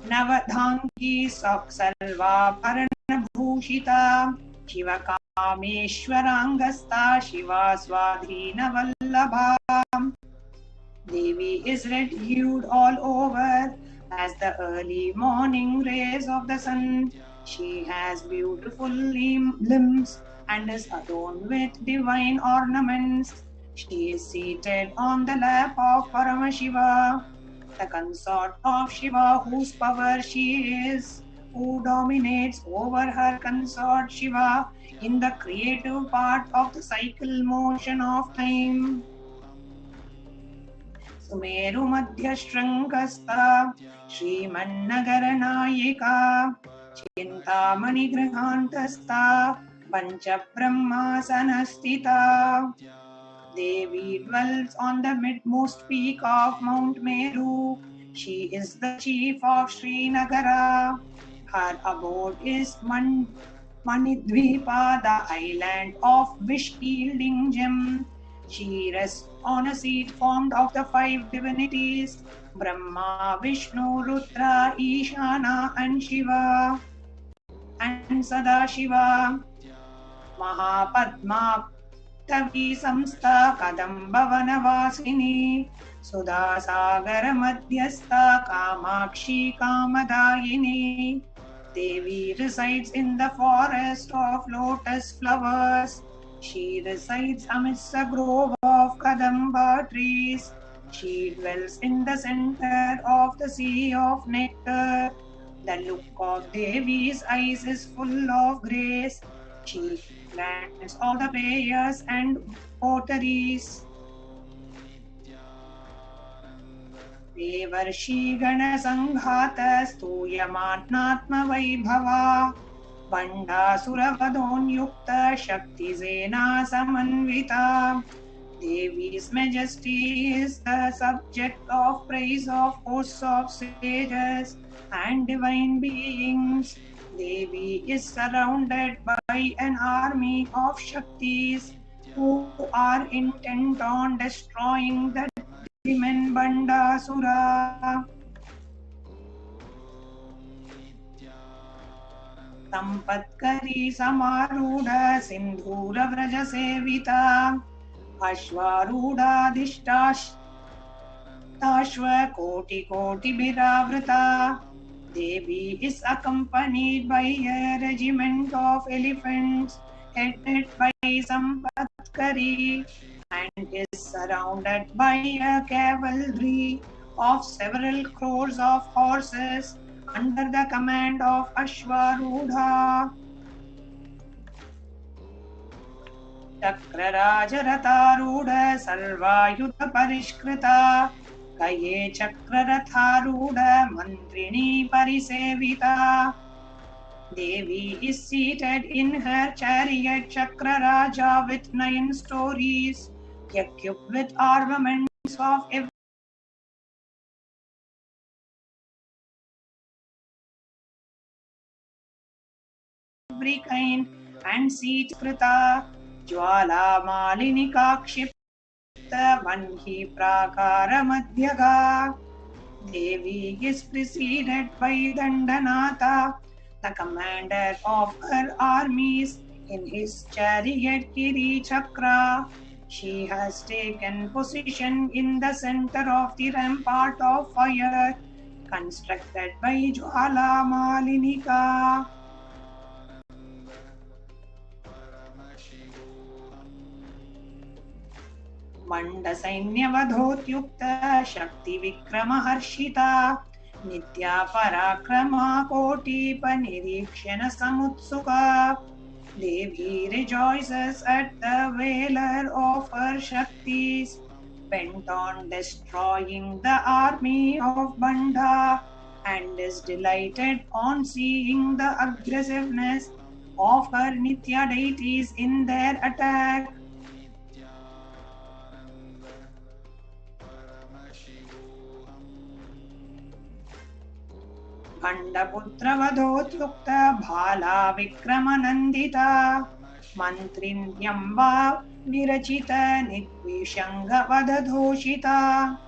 Navadhanki Sarva Parana Bhushita Shiva Kameshwarangasta Shiva Swadhina Vallabha. Devi is red hued all over as the early morning rays of the sun. She has beautiful limbs and is adorned with divine ornaments. She is seated on the lap of Paramashiva, the consort of Shiva, whose power she is, who dominates over her consort Shiva in the creative part of the cycle motion of time. Sumeru Madhyashrangasta Srimannagaranayika Chintamani Grihantasta Pancha Brahmasanastita. Devi dwells on the midmost peak of Mount Meru. She is the chief of Srinagara. Her abode is Manidvipa, the island of wish-yielding gem. She rests on a seat formed of the 5 divinities, Brahma, Vishnu, Rudra, Ishana and Shiva and Sadashiva. Mahapadma Tavi Samstha Kadambavanavasini Sudhasagara Madhyastha Kamakshi Kamadayini. Devi resides in the forest of lotus flowers. She resides amidst a grove of Kadamba trees. She dwells in the center of the sea of nectar. The look of Devi's eyes is full of grace. She grants all the prayers and votaries. Devarshi Gana Sanghata Stuyamatnatma Vaibhava Bandasura Vadonyukta Shakti Zena Samanvita. Devi's majesty is the subject of praise of hosts of sages and divine beings. Devi is surrounded by an army of Shaktis who are intent on destroying the demon Bandasura. Sampatkari Samaruda Sindhura Vraja Sevita Ashvaruda Dishtash Tashva Koti Koti Biravrata. Devi is accompanied by a regiment of elephants headed by Sampatkari and is surrounded by a cavalry of several crores of horses under the command of Ashvarudha. Chakrarajarataruda Sarvayuta Parishkrita Kaye Chakraratharuda Mantrini Parisevita. Devi is seated in her chariot Chakraraja with 9 stories, equipped with armaments of every kind and seat krita Jwala Malinika Kshipta Vanhi Prakara Madhyaga. Devi is preceded by Dandanatha, the commander of her armies, in his chariot Kiri Chakra. She has taken position in the center of the rampart of fire constructed by Jwala Malinika. Manda Sainyavadhotyukta Shakti Vikramaharshita Nitya Parakrama Koti Panirikshana Samutsuka. Devi rejoices at the valor of her Shaktis, bent on destroying the army of Banda, and is delighted on seeing the aggressiveness of her Nitya deities in their attack. Bandaputra Vadhotyukta Bhala Vikramanandita Mantrinyamba Virachita Nitvishanga Vadadhoshita.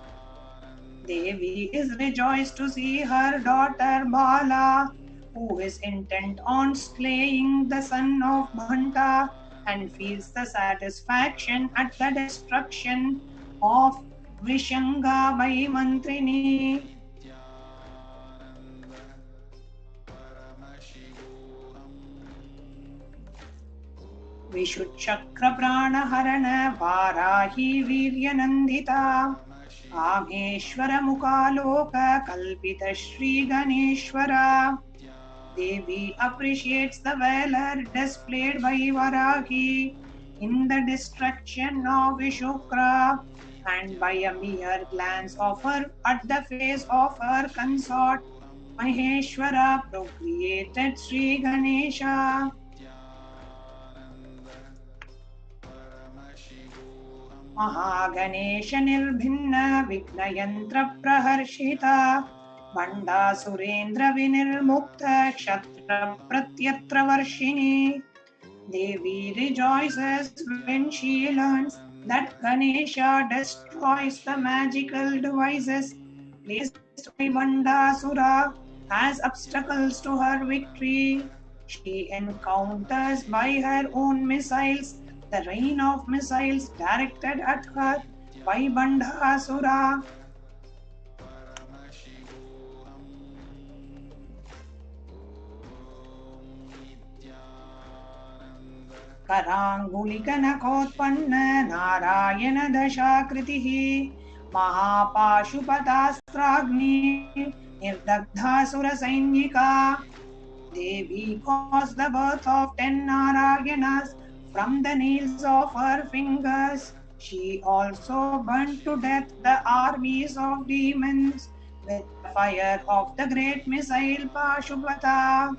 Devi is rejoiced to see her daughter Bhala, who is intent on slaying the son of Bhanta and feels the satisfaction at the destruction of Vrishanga by Mantrini. Vishuchakra Pranaharana Varahi Viryanandita Ameshwara Mukaloka Kalpita Shri Ganeshwara. Devi appreciates the valor displayed by Varahi in the destruction of Vishukra, and by a mere glance of her at the face of her consort, Maheshwara procreated Sri Ganesha. Mahaganesha Nirbhinna Vignayantra Praharshita Banda Surendra Vinirmukta Kshatra Pratyatra Varshini. Devi rejoices when she learns that Ganesha destroys the magical devices placed by Bandasura as obstacles to her victory. She encounters by her own missiles the rain of missiles directed at her by Bandasura. Karangulika-nakotpanna Narayana Dashakritihi Mahapashupatastragni Nirdagdhasura Sainyika. Devi caused the birth of 10 Narayanas from the nails of her fingers. She also burnt to death the armies of demons with the fire of the great missile Pashupata.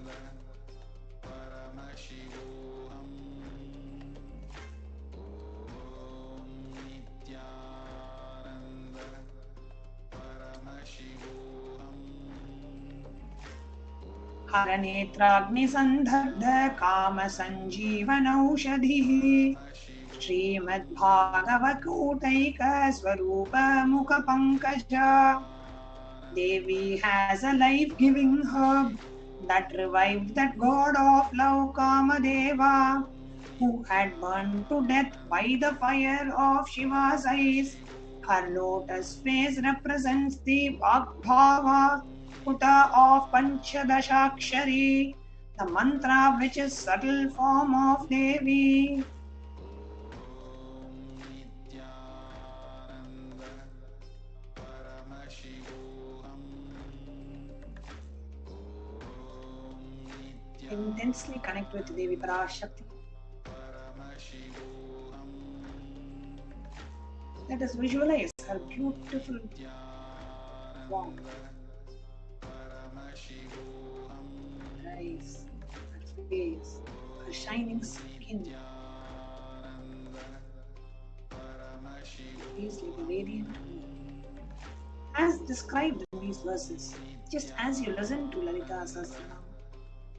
Haranetragnisandhabda Kama Sanjeevanaushadhihi Srimad Bhagavakotaika Swarupa Mukha Pankaja. Devi has a life-giving herb that revived that god of love Kamadeva, who had burned to death by the fire of Shiva's eyes. Her lotus face represents the Vagbhava Puta of Panchadashakshari, the mantra which is subtle form of Devi. Intensely connect with Devi Parashakti. Let us visualize her beautiful form. Her eyes, her face, her shining skin. She is like a radiant moon. As described in these verses, just as you listen to Lalita Sahasranam,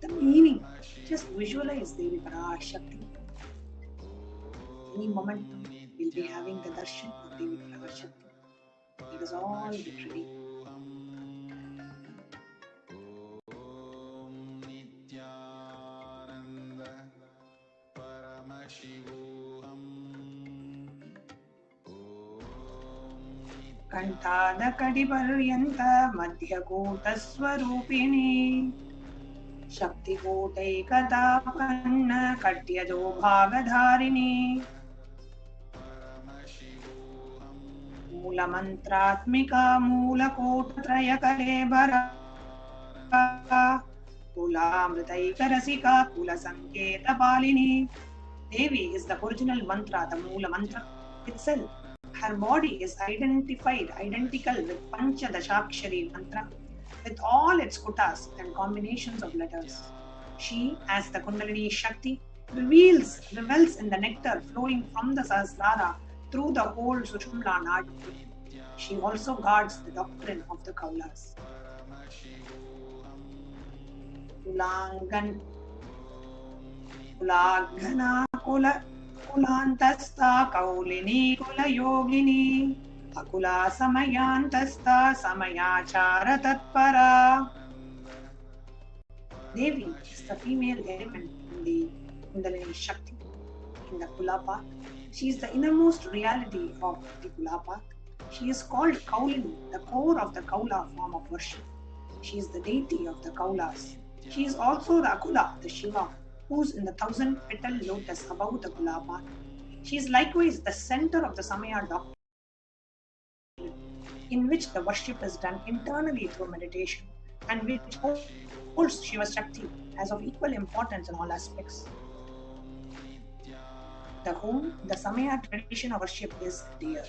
the meaning, just visualize Devi Parashakti. Any moment we'll be having the darshan of Devi Parashakti. Let us all get ready. Nithyananda Paramashivoham Kantada Kadiparyanta Madhyakuta Swarupini Shakti Kotaikatapanna Katyado Bhagadharini Mula Mantratmika Mula Kotatraya Kalebara Kula Amritaika Rasika Kula Sanketa Palini. Devi is the original mantra, the Mula mantra itself. Her body is identical with Panchadashakshari mantra, with all its kutas and combinations of letters. She, as the Kundalini Shakti, revels in the nectar flowing from the Sahasrara through the whole Sushumna Nadi. She also guards the doctrine of the Kaulas. Kulagana Kulantasta Kaulini Kula Yogini Akula Samayantasta Samayachara Tatpara. Devi is the female element in the Kundalini Shakti. In the Kula path, she is the innermost reality of the Kula path. She is called Kaulini, the core of the Kaula form of worship. She is the deity of the Kaulas. She is also the Akula, the Shiva, who's in the 1,000-petal lotus above the Kula path. She is likewise the center of the Samaya doctrine, in which the worship is done internally through meditation, and which holds Shiva Shakti as of equal importance in all aspects. The home, the Samaya tradition of worship is dear.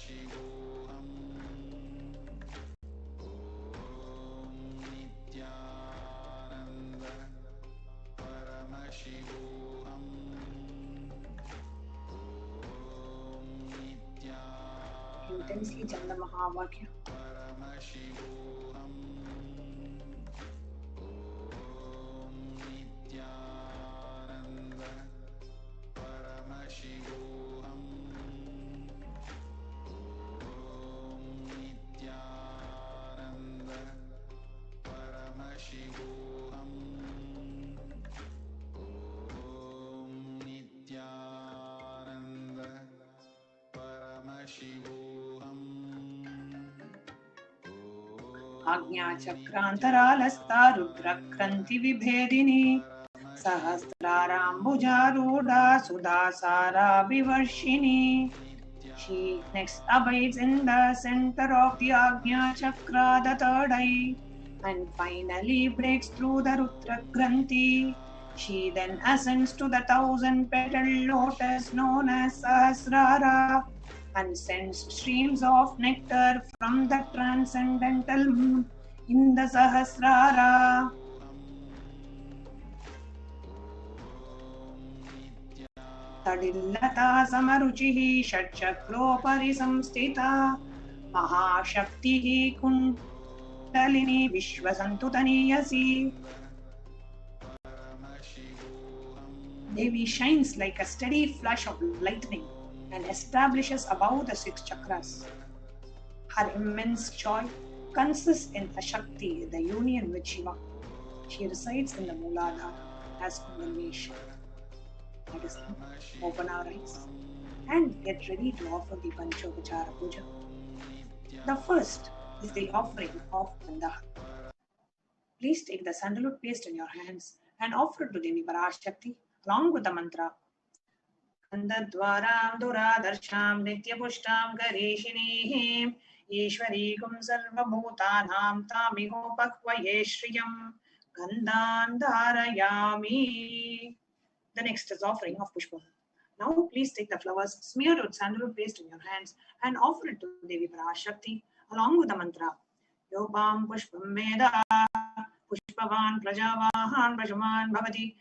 Intensely Chanda Mahavakya. आज्ञा चक्रांतरालस्ता रुद्रक्रंति विभेदिनी सहस्राराम्बुजारूढ़ा सुदासारा विवर्षिणी. She next abides in the center of the Agnya Chakra, the third eye, and finally breaks through the Rudra Granthi. She then ascends to the 1,000-petal lotus known as Sahasrara and sends streams of nectar from the transcendental moon in the Sahasrara. तडिल्लता समरुचिः षट्चक्रोपरि संस्थिता महाशक्तिः kundalini विश्वसन्तुतनीयसी. Devi shines like a steady flash of lightning and establishes above the 6 chakras. Her immense joy consists in a Shakti, the union with Shiva. She resides in the Mooladhara as Kundalini Shakti. Let us open our eyes and get ready to offer the Panchopachara Puja. The first is the offering of Gandaha. Please take the sandalwood paste in your hands and offer it to Devi Parashakti along with the mantra. Gandhadvaram Dura Darsham Nityapushtam Karishinihem Ishwarikum Sarvabhutanam Tamihopakvaye Shriyam Gandhan Dharayami. The next is offering of Pushpa. Now please take the flowers smeared with sandalwood paste in your hands and offer it to Devi Parashakti along with the mantra. Yopam Pushpam Veda Pushpavan Prajavahan Prashaman Bhavati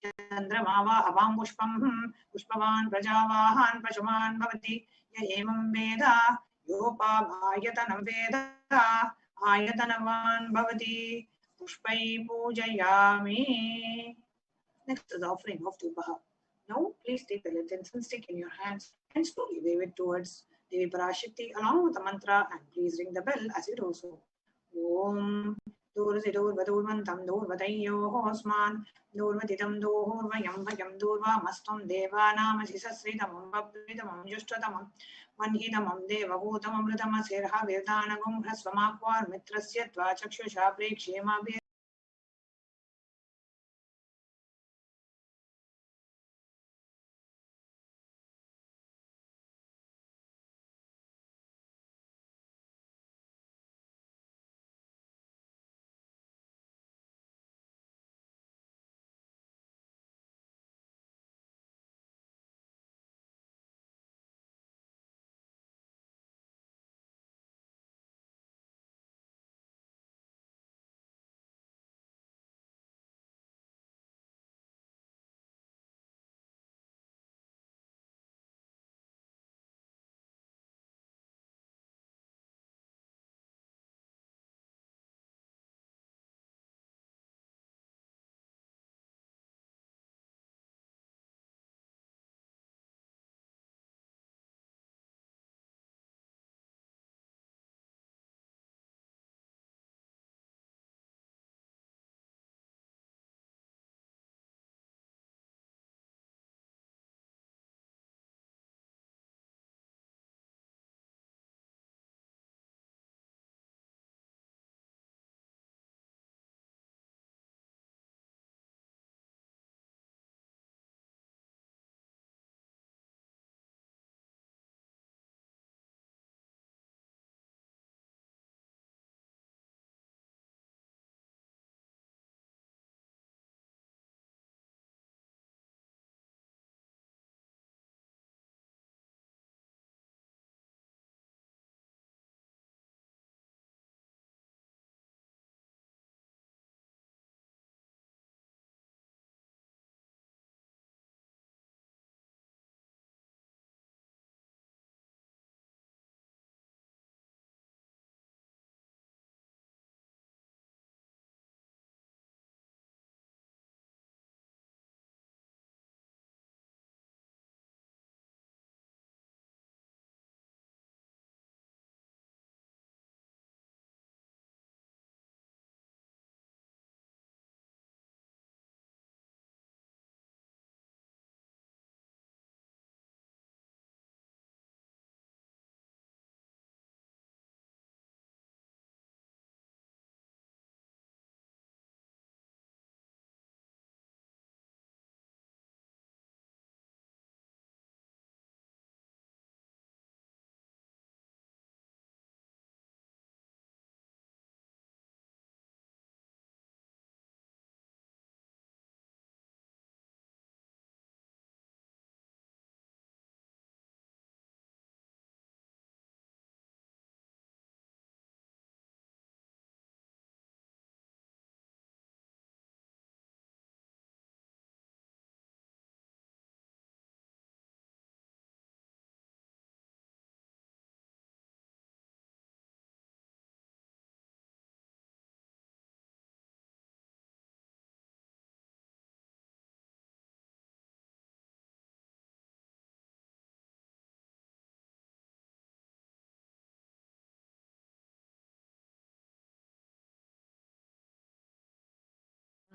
Chandramava Avam Pushpam Pushpavan Prajavahan Prashaman Bhavati Yemam Veda Yopam Ayatanam Veda Ayatanavan Bhavati Pushpai Pujayami. Next is the offering of Dhupaha. Now please take the incense stick in your hands and slowly wave it towards Devi Parashakti along with the mantra, and please ring the bell as you do so. Om Durzidur Vadurvantam Durvatayyo Hosman Durvatidam Durvayam Vayam Durva Mastam Deva Namasisasridamam Vapridamam Justratamam Manhidamam Deva Bhutamam Mridama Sirha Virdanagum Hrasvamakwar Mitrasya Tvachakshusha Prekshema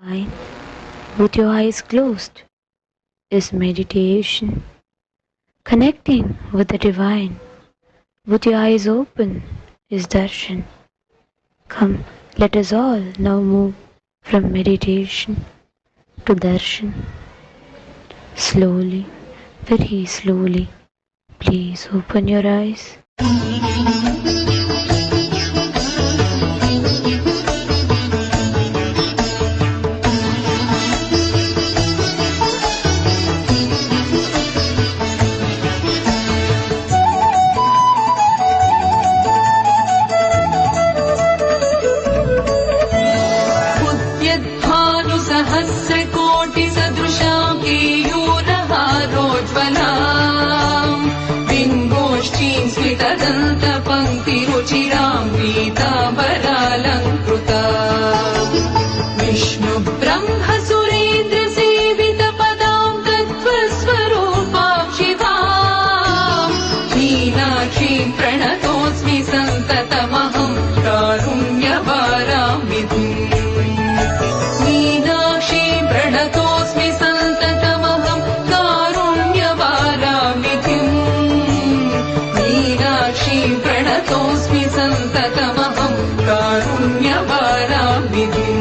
With your eyes closed is meditation. Connecting with the divine with your eyes open is darshan. Come, let us all now move from meditation to darshan. Slowly, very slowly, please open your eyes. पंक्तिरुचिरां पीताम्बरालङ्कृता Vishnu ब्रह्म सुरेन्द्र सेवित पदां तत्त्वस्वरूपां शिवां मीनाक्षीं प्रणतोऽस्मि सन्ततमहं कारुण्यवारां विधिम् मीनाक्षीं प्रणतोऽस्मि सन्ततमहं कारुण्यवारां विधिम् मीनाक्षीं प्रणतोऽस्मि सन्ततमहं कारुण्यवारां विधिम्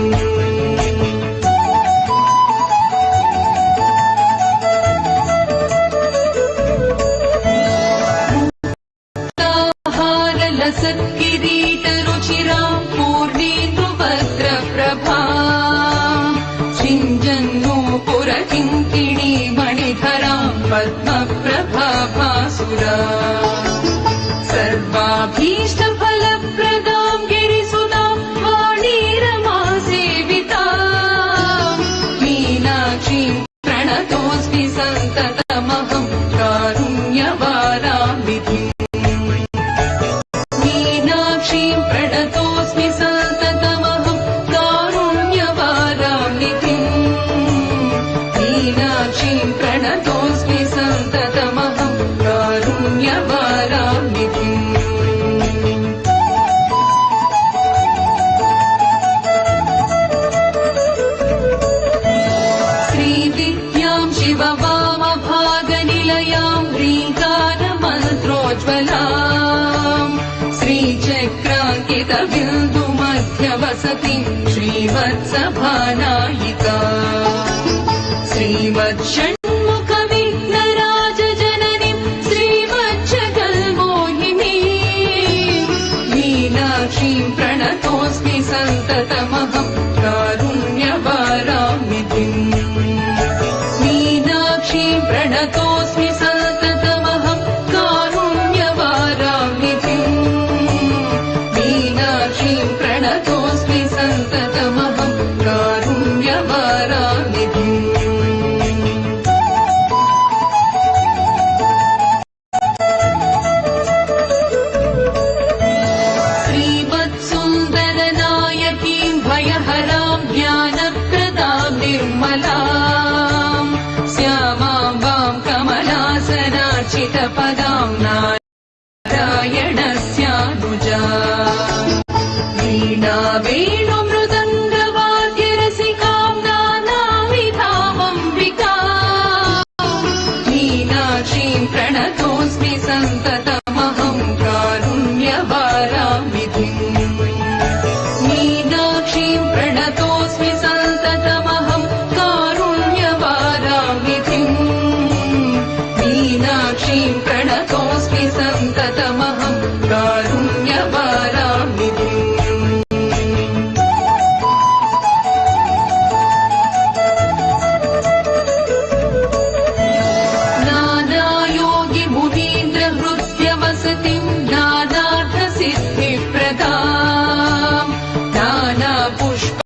सत्किरीटरुचिरां पूर्णेन्दुभद्रप्रभां सिञ्जन्नूपुरकिङ्किणी मणिधरां पद्मप्रभाभासुरा सर्वाभीष्टफलप्रदां गिरिसुतां वाणीरमासेवितां मीनाक्षीं प्रणतोऽस्मि सन्ततमहं कारुण्यवारां विधिम् मीनाक्षीं प्रणतोऽस्मि सन्ततमहं कारुण्यवारां विधिम् मीनाक्षीं प्रणतोऽस्मि सन्ततमहं कारुण्यवारां विधिम् श्रीविद्यां शिववामभागनिलयां ह्रीङ्कारमन्त्रोज्ज्वलां श्रीचक्राङ्कितबिन्दुमध्यवसतिं श्रीवत्सभानायिका श्रीमच्छण्मुखविघ्नराजजननीं श्रीमच्छगल्मोहिनीं मीनाक्षीं प्रणतोऽस्मि सन्ततमहं कारुण्यवारां विधिम् मीनाक्षीं प्रणतोऽस्मि सन्ततमहं कारुण्यवारां विधिम् मीनाक्षीं प्रणतोऽस्मि सन्ततमहं कारुण्यवारां विधिम् श्रीमत्सुन्दरनायकीं भयहरां ज्ञानप्रदां निर्मलां श्यामां वां कमलासनार्चितपदां नारायणस्यानुजा वीणा वेणुमृदङ्गवाद्यरसिकां नानाविधामम्बिकां मीनाक्षीं प्रणतोऽस्मि सन्ततमहं कारुण्यवारां विधिम् मीनाक्षीं प्रणतोऽस्मि सन्ततमहं कारुण्यवारां विधिम् मीनाक्षीं प्रणतोऽस्मि सन्ततमहं कारुण्यवारां विधिम् नानायोगिमुनीन्द्रहृद्यवसतिं नानार्थसिद्धिप्रदां नानापुष्पविराजितां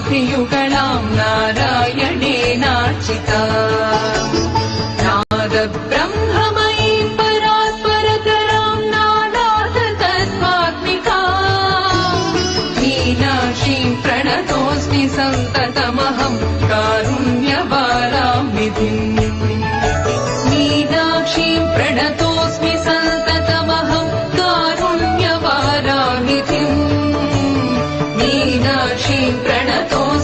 त्रियुगलां नारायणेनार्चितां नादब्रह्ममयीं परात्परतरां नानार्थतत्त्वात्मिकां मीनाक्षीं प्रणतोऽस्मि सन्ततमहं कारुण्यवारां विधिम् मीनाक्षीं प्रणतोऽस्मि सन्ततमहं कारुण्यवारां विधिम् मीनाक्षीं प्रणतोऽस्मि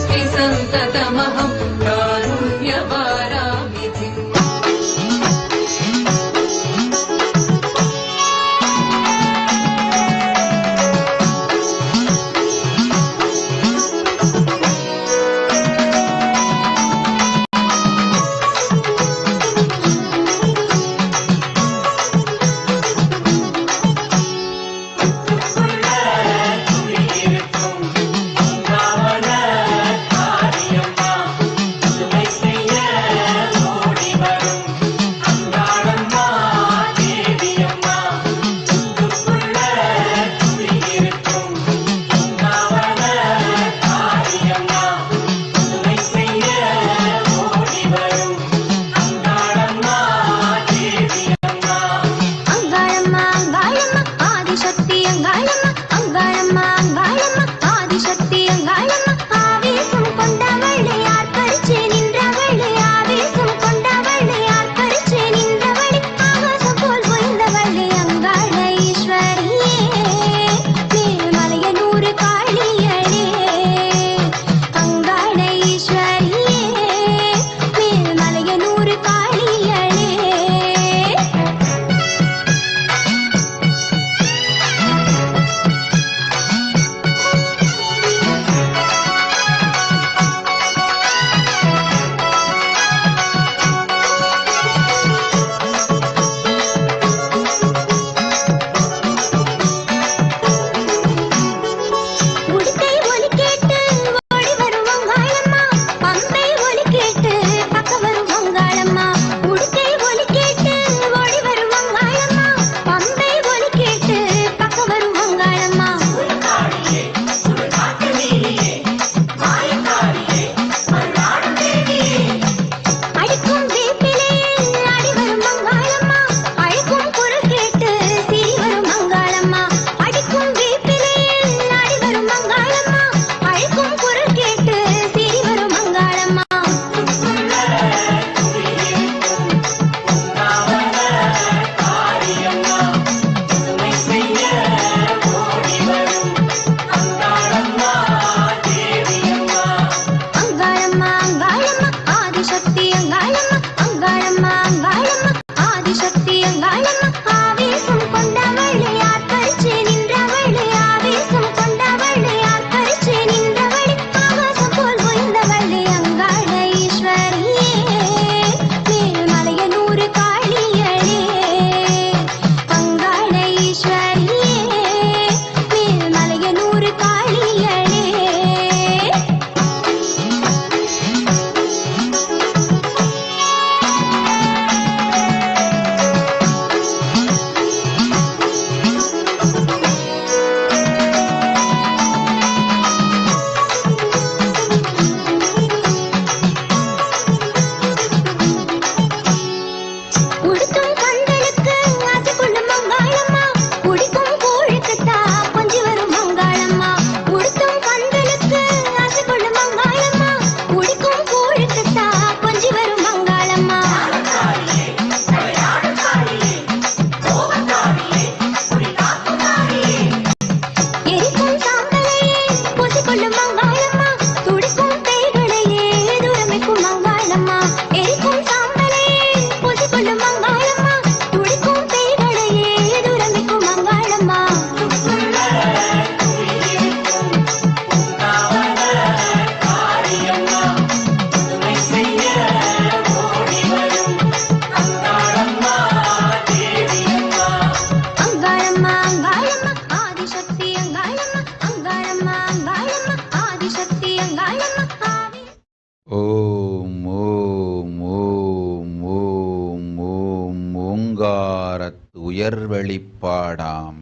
ஓங்காரத்து உயர்வெளிப்பாடாம்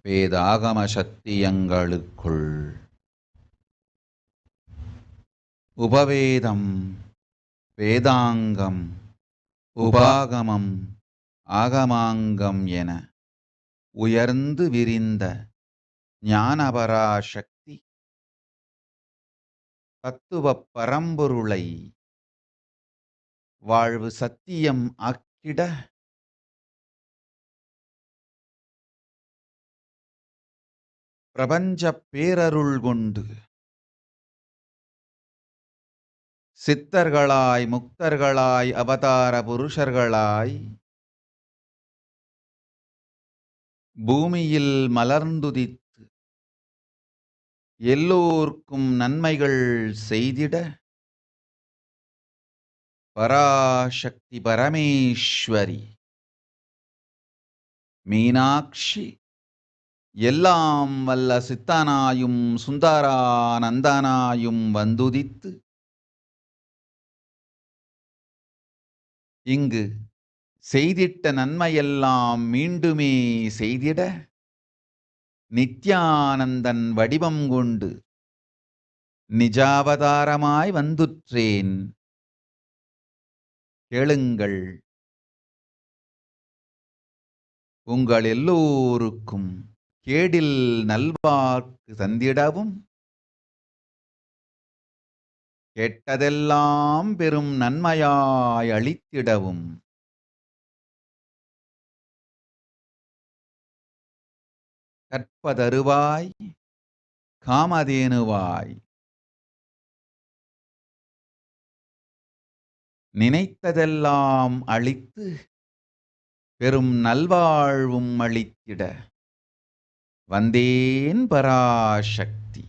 வேதாகம சத்தியங்களுக்குள் உபவேதம், வேதாங்கம், உபாகமம், ஆகமாங்கம் என உயர்ந்து விரிந்த ஞானபராசக்தி தத்துவப் பரம்பொருளை வாழ்வு சத்தியம் ஆக்கிட பிரபஞ்சப் பேரருள் கொண்டு சித்தர்களாய் முக்தர்களாய் அவதார புருஷர்களாய் பூமியில் மலர்ந்துதித்து எல்லோர்க்கும் நன்மைகள் செய்திட பராசக்தி பரமேஸ்வரி மீனாட்சி எல்லாம் வல்ல சித்தனாயும் சுந்தரானந்தனாயும் வந்துதித்து இங்கு செய்திட்ட நன்மையெல்லாம் மீண்டுமே செய்திட நித்யானந்தன் வடிவம் கொண்டு நிஜாவதாரமாய் வந்துற்றேன். கேளுங்கள், உங்கள் எல்லோருக்கும் கேடில் நல்வாக்கு தந்திடவும் கேட்டதெல்லாம் பெரும் நன்மையாய் அளித்திடவும் கற்பதருவாய் காமதேனுவாய் நினைத்ததெல்லாம் அளித்து பெரும் நல்வாழ்வும் அளித்திட வந்தேன் பராசக்தி.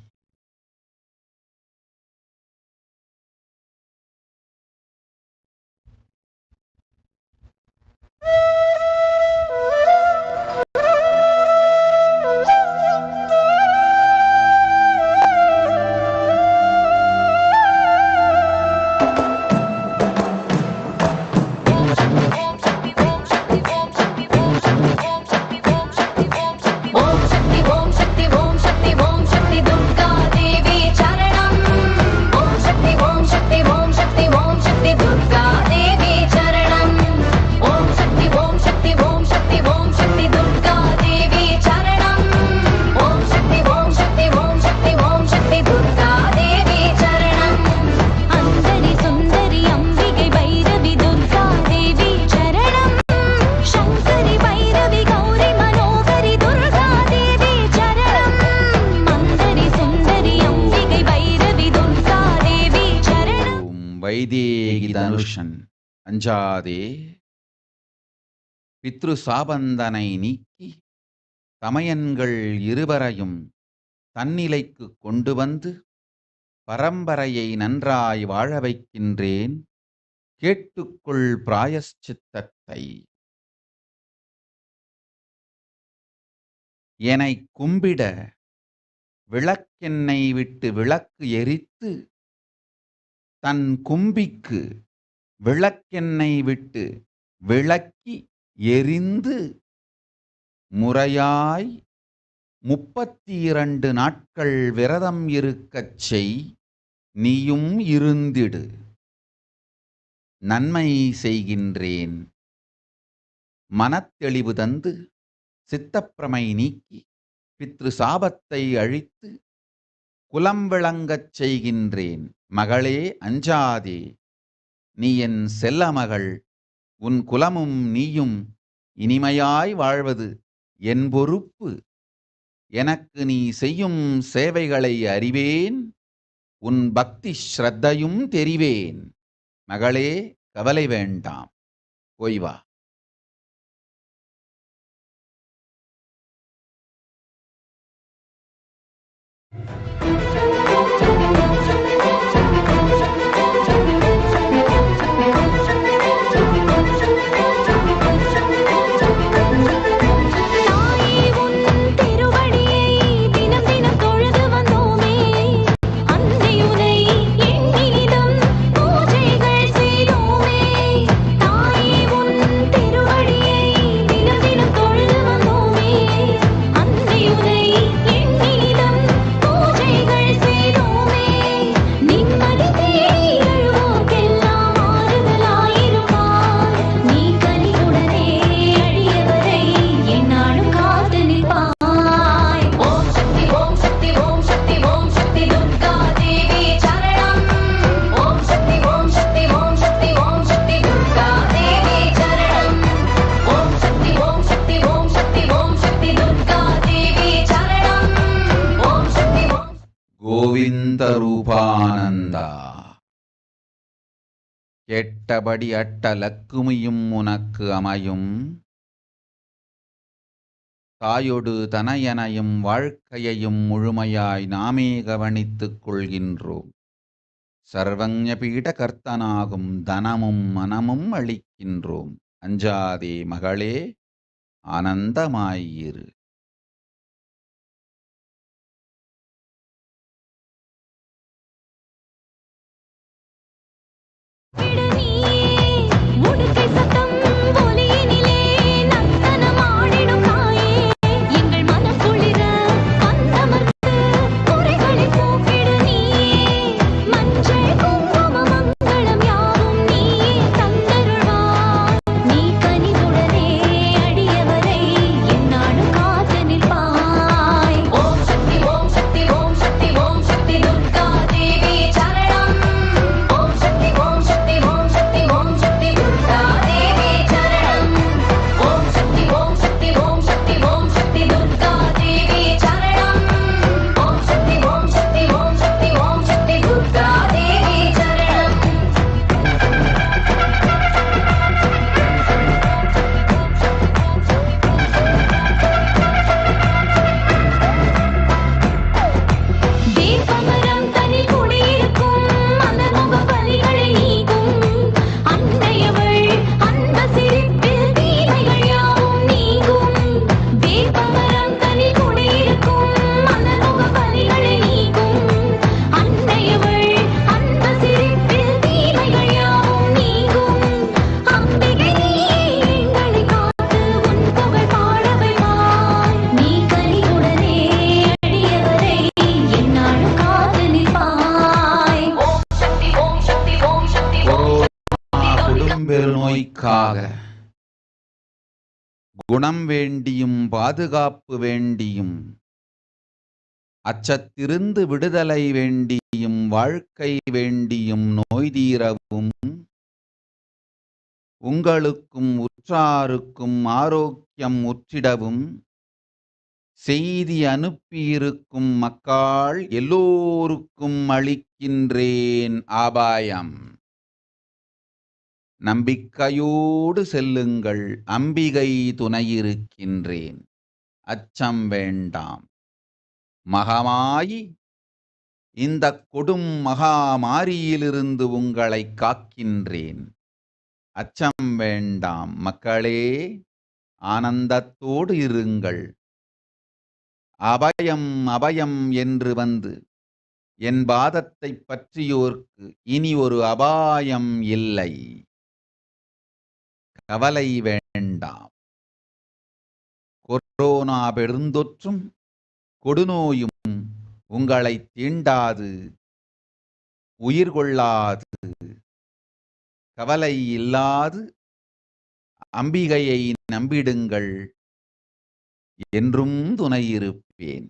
வைதேகி தனுஷன் அஞ்சாதே, பித்ரு சாபந்தனை நீக்கி தமையன்கள் இருவரையும் தன்னிலைக்கு கொண்டு வந்து பரம்பரையை நன்றாய் வாழ வைக்கின்றேன். கேட்டுக்கொள் பிராயஷ்சித்தத்தை. என்னை கும்பிட விளக்கெண்ணெய் விட்டு விளக்கு எரித்து தன் கும்பிக்கு விளக்கெண்ணெய் விட்டு விளக்கி எரிந்து முறையாய் 32 நாட்கள் விரதம் இருக்கச் செய். நீயும் இருந்திடு. நன்மை செய்கின்றேன். மனத்தெளிவு தந்து சித்தப்பிரமை நீக்கி பித்ரு சாபத்தை அழித்து குலம் விளங்கச் செய்கின்றேன். மகளே அஞ்சாதே, நீ என் செல்ல மகள். உன் குலமும் நீயும் இனிமையாய் வாழ்வது என் பொறுப்பு. எனக்கு நீ செய்யும் சேவைகளை அறிவேன். உன் பக்தி ஸ்ரத்தையும் தெரிவேன். மகளே, கவலை வேண்டாம், போய் வா. பூஜைகள் செய்தோமே, தாயே உன் ஸ்வரூபானந்தா. கேட்டபடி அட்டலக்குமியும் உனக்கு அமையும், தாயொடு தனையனையும் வாழ்க்கையையும் முழுமையாய் நாமே கவனித்துக் கொள்கின்றோம். சர்வஞ பீட கர்த்தனாகும் தனமும் மனமும் அளிக்கின்றோம். அஞ்சாதே மகளே, ஆனந்தமாயிரு. பெருநோய்க்காக குணம் வேண்டியும் பாதுகாப்பு வேண்டியும் அச்சத்திருந்து விடுதலை வேண்டியும் வாழ்க்கை வேண்டியும் நோய் தீரவும் உங்களுக்கும் உற்றாருக்கும் ஆரோக்கியம் உற்றிடவும் செய்தி அனுப்பியிருக்கும் மக்கள் எல்லோருக்கும் அளிக்கின்றேன் ஆபாயம். நம்பிக்கையோடு செல்லுங்கள், அம்பிகை துணையிருக்கின்றேன். அச்சம் வேண்டாம். மகமாயி இந்த கொடும் மகாமாரியிலிருந்து உங்களை காக்கின்றேன். அச்சம் வேண்டாம் மக்களே, ஆனந்தத்தோடு இருங்கள். அபயம் அபயம் என்று வந்து என் பாதத்தை பற்றியோர்க்கு இனி ஒரு அபாயம் இல்லை. கவலை வேண்டாம். கொரோனா பெருந்தொற்றும் கொடுநோயும் உங்களை தீண்டாது, உயிர் கொள்ளாது. கவலை இல்லாது அம்பிகையை நம்பிடுங்கள், என்றும் துணையிருப்பேன்.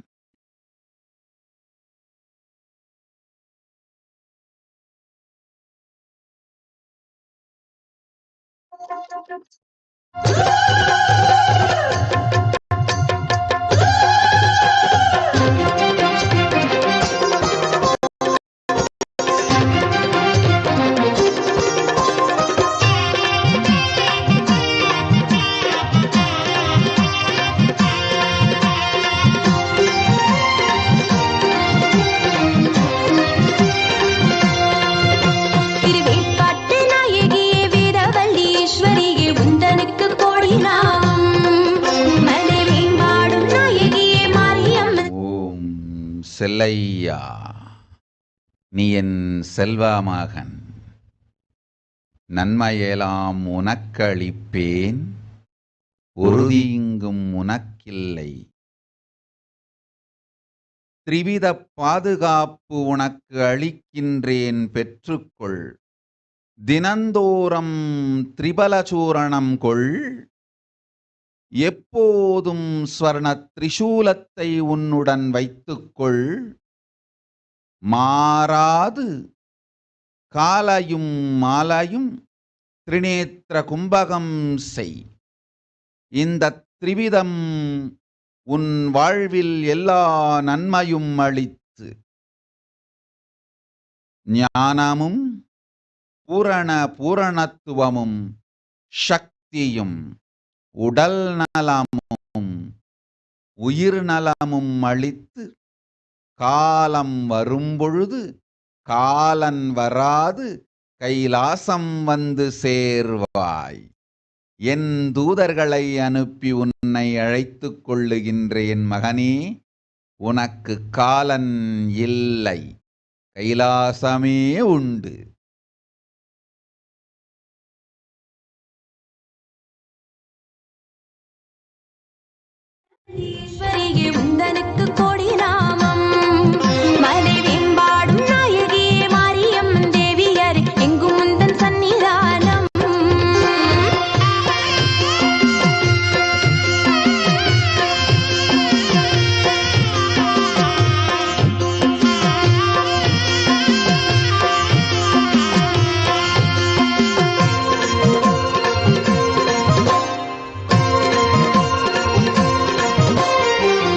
செல்லையா, நீ என் செல்வ மகன். நன்மையெல்லாம் உனக்களிப்பேன், உறுதி இங்கும் உனக்கில்லை. திரிவித பாதுகாப்பு உனக்கு அளிக்கின்றேன், பெற்றுக்கொள். தினந்தோறும் திரிபலச்சூரணம் கொள். எப்போதும் ஸ்வர்ண திரிசூலத்தை உன்னுடன் வைத்துக்கொள். மாறாது காலையும் மாலையும் திரிநேத்திர கும்பகம் செய். இந்த திரிவிதம் உன் வாழ்வில் எல்லா நன்மையும் அளித்து ஞானமும் பூரணத்துவமும் சக்தியும் உடல் நலமும் உயிர் நலமும் அளித்து காலம் வரும்பொழுது காலன் வராது கைலாசம் வந்து சேர்வாய். என் தூதர்களை அனுப்பி உன்னை அழைத்துக் கொள்ளுகின்றேன் மகனே. உனக்கு காலன் இல்லை, கைலாசமே உண்டு. ஈஸ்வரியே உந்தனுக்கு கோடி நாமம். மலை வேம்பாடும் நாயகியே மாரியம்மன் தேவியர் எங்கும் முந்தன் சன்னிதானம்.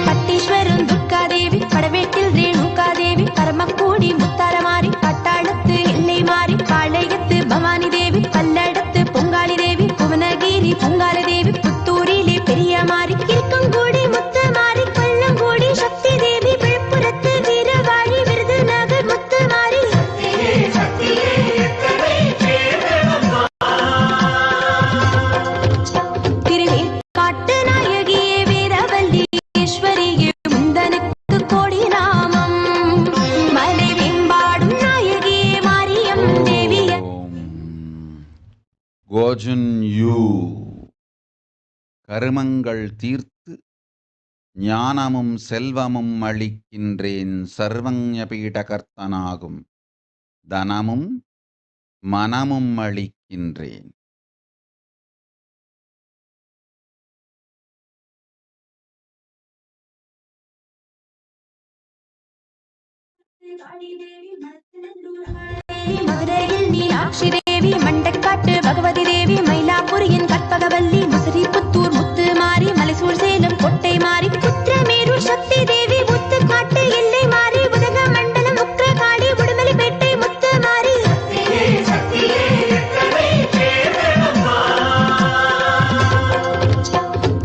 பட்டீஸ்வரம் துர்காதேவி, படவேட்டில் ரேணுகாதேவி, பரமக்கூடி முத்தாரமாரி, பட்டாளத்து எல்லை மாறி, பாளையத்து பவானி தேவி, பல்லடத்து பொங்காளி தேவி, புவனகிரி பொங்கால தேவி, புத்தூரிலே பெரிய மாறி, இருக்கங்கூடி முத்து மாறி, கொல்லங்கூடி சக்தி தேவி, விழுப்புரத்து வீரவாழி, விருதுநகர் முத்து மாறி. திருவேற்காட்டு நாயகியே வேதவல்லி ஈஸ்வரியே உந்தனுக்கு கோடி நாமம். மலை வேம்பாடும் நாயகியே மாரியம் தேவிய கோஜன் யூ கருமங்கள் தீர்த்து ஞானமும் செல்வமும் அளிக்கின்றேன். சர்வஞ பீடகர்த்தனாகும் தனமும் மனமும் அளிக்கின்றேன். மதுரையில் மீனாட்சி தேவி, மண்டக்காட்டு பகவதி தேவி, மயிலாப்பூரியின் கற்பகவல்லி, முசிறி புத்தூர் முத்து மாறி, மலைசூர் சேலம் கொட்டை மாறி, குற்றமேரூர் சக்தி தேவி, முத்துக்காட்டு எல்லை மாறி, உதகமண்டலம் உக்கிரகாளி, உடுமலைப்பேட்டை முத்து மாறி.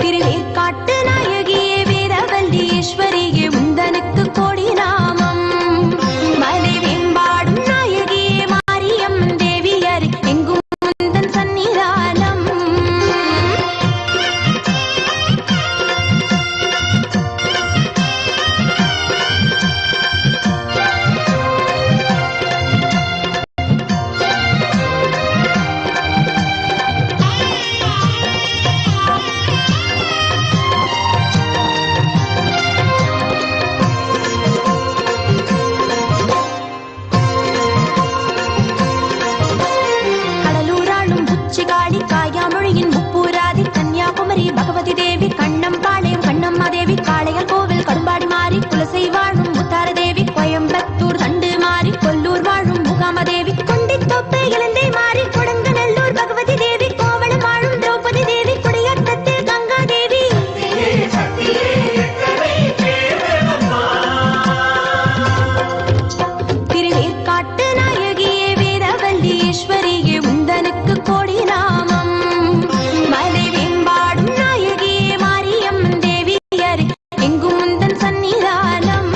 திருவேற்காட்டு நாயகியே வேதவல்லி ஈஸ்வரியே உந்தனுக்கு கோடி நாமம். மலை வேம்பாடும் நாயகியே மாரியம்மன் தேவியர் எங்கும் முந்தன் சன்னிதானம். கடலூராளும் புச்சிகாளி, காயாமொழியின் முப்பூராதி, கன்னியாகுமரி பகவதி தேவி, கண்ணம்பாளையம் கண்ணம்மா தேவி, காளையர் கோவில் கடும்பாடி மாறி, குலசை வாழும் முத்தார தேவி, கோயம்புத்தூர் தண்டு மாறி, கொல்லூர் வாழும் முகாம தேவி, கொண்டித்தோப்பு இலந்தை மாறி, கொடுங்கநல்லூர் பகவதி தேவி, கோவளம் வாழும் திரௌபதி தேவி, குடியாத்தத்தில் கங்கா தேவி. திருவேற்காட்டு நாயகியே வேதவல்லி ஈஸ்வரியே உந்தனுக்கு கோடி நாமம். மலை வேம்பாடும் நாயகியே மாரியம்மன் தேவியர் எங்கும் முந்தன் சன்னிதானம்.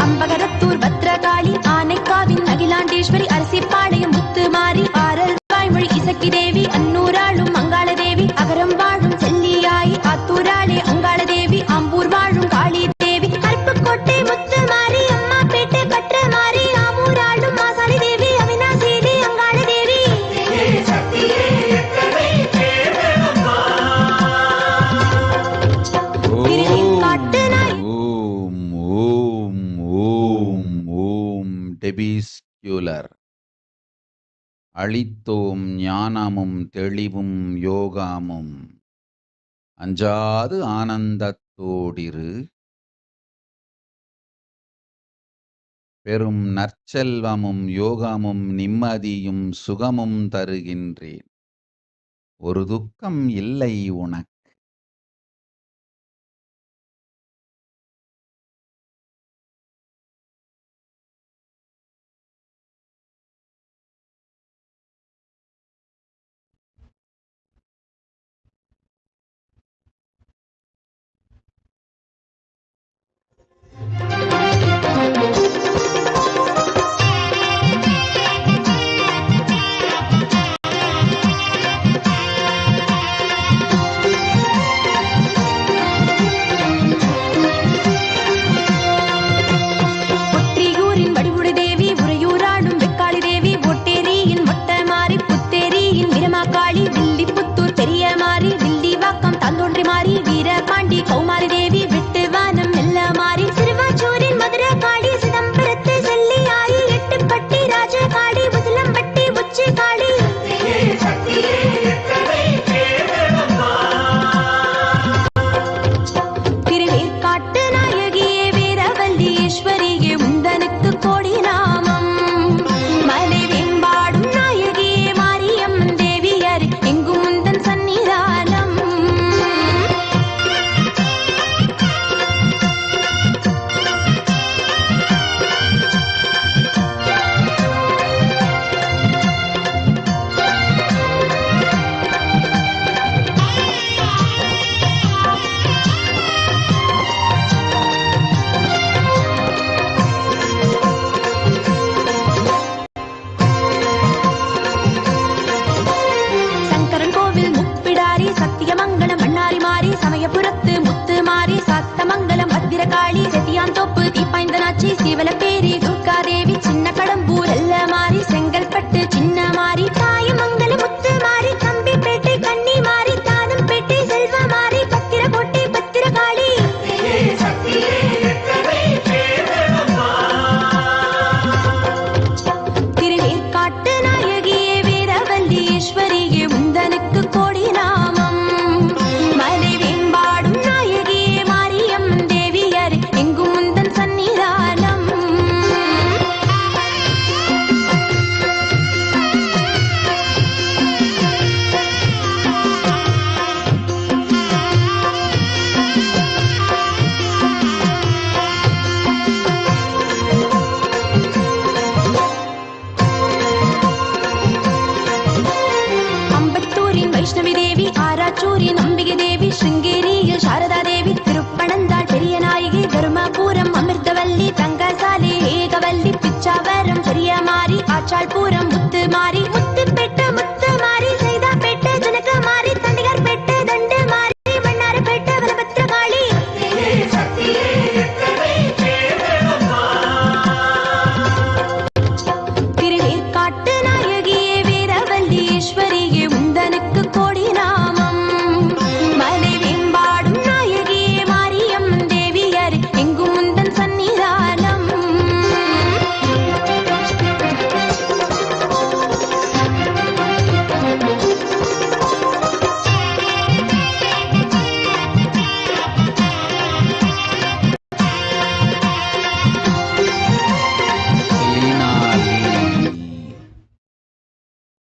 அம்பகரத்தூர் பத்ரகாளி, ஆனைக்காவின் அகிலாண்டேஸ்வரி, அரசிப்பாளையம் முத்து மாறி, ஆரல் வாய்மொழி இசக்கி தேவி, அன்னூராளும் மங்காள தேவி, அகரம் வாழும் செல்லியாயி, ஆத்தூராளே அங்காள தேவி, ஆம்பூர் வாழும் காளி தேவி, அருப்புக்கோட்டை முத்து மாறி, அம்மாப்பேட்டை கற்ற மாறி, ஆமூராளும் மாசாலி தேவி, அவினாசியிலே அங்காள தேவி. திருவேற்காட்டு நாய் ஓம் ஓம் ஓம் ஓம் டெபிஸ்குலர். அளித்தோம் ஞானமும் தெளிவும் யோகமும். அஞ்சாது ஆனந்தத் ஞானத்தோடிரு பெரும் நற்செல்வமும் யோகமும் நிம்மதியும் சுகமும் தருகின்றேன். ஒரு துக்கம் இல்லை உனக்கு.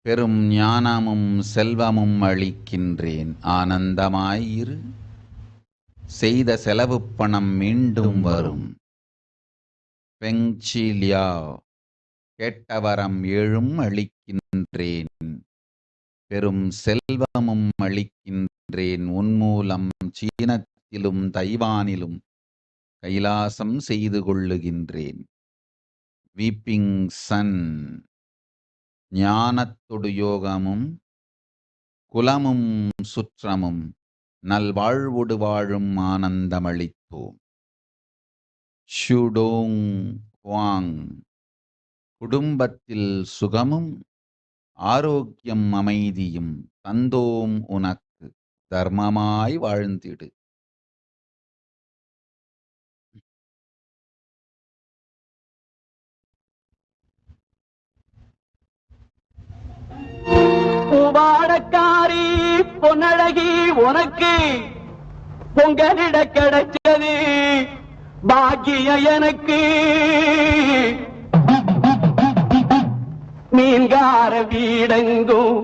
பெரும் ஞானமும் செல்வமும் அளிக்கின்றேன். ஆனந்தமாயிரு. செய்த செலவு பணம் மீண்டும் வரும். பெங்சிலியா கேட்டவரம் ஏழும் அளிக்கின்றேன். பெரும் செல்வமும் அளிக்கின்றேன். உன்மூலம் சீனத்திலும் தைவானிலும் கைலாசம் செய்து கொள்ளுகின்றேன். வீப்பிங் சன் ஞானத்தொடு யோகமும் குலமும் சுற்றமும் நல்வாழ்வுடு வாழும் ஆனந்தமளித்தோம். ஷுடோங் குவாங் குடும்பத்தில் சுகமும் ஆரோக்கியம் அமைதியும் தந்தோம் உனக்கு. தர்மமாய் வாழ்ந்திடு. பூவாடக்காரி பொன்னழகி உனக்கு பொங்கலிட கிடைச்சது பாக்கியம் எனக்கு. மீன்கார வீடெங்கும்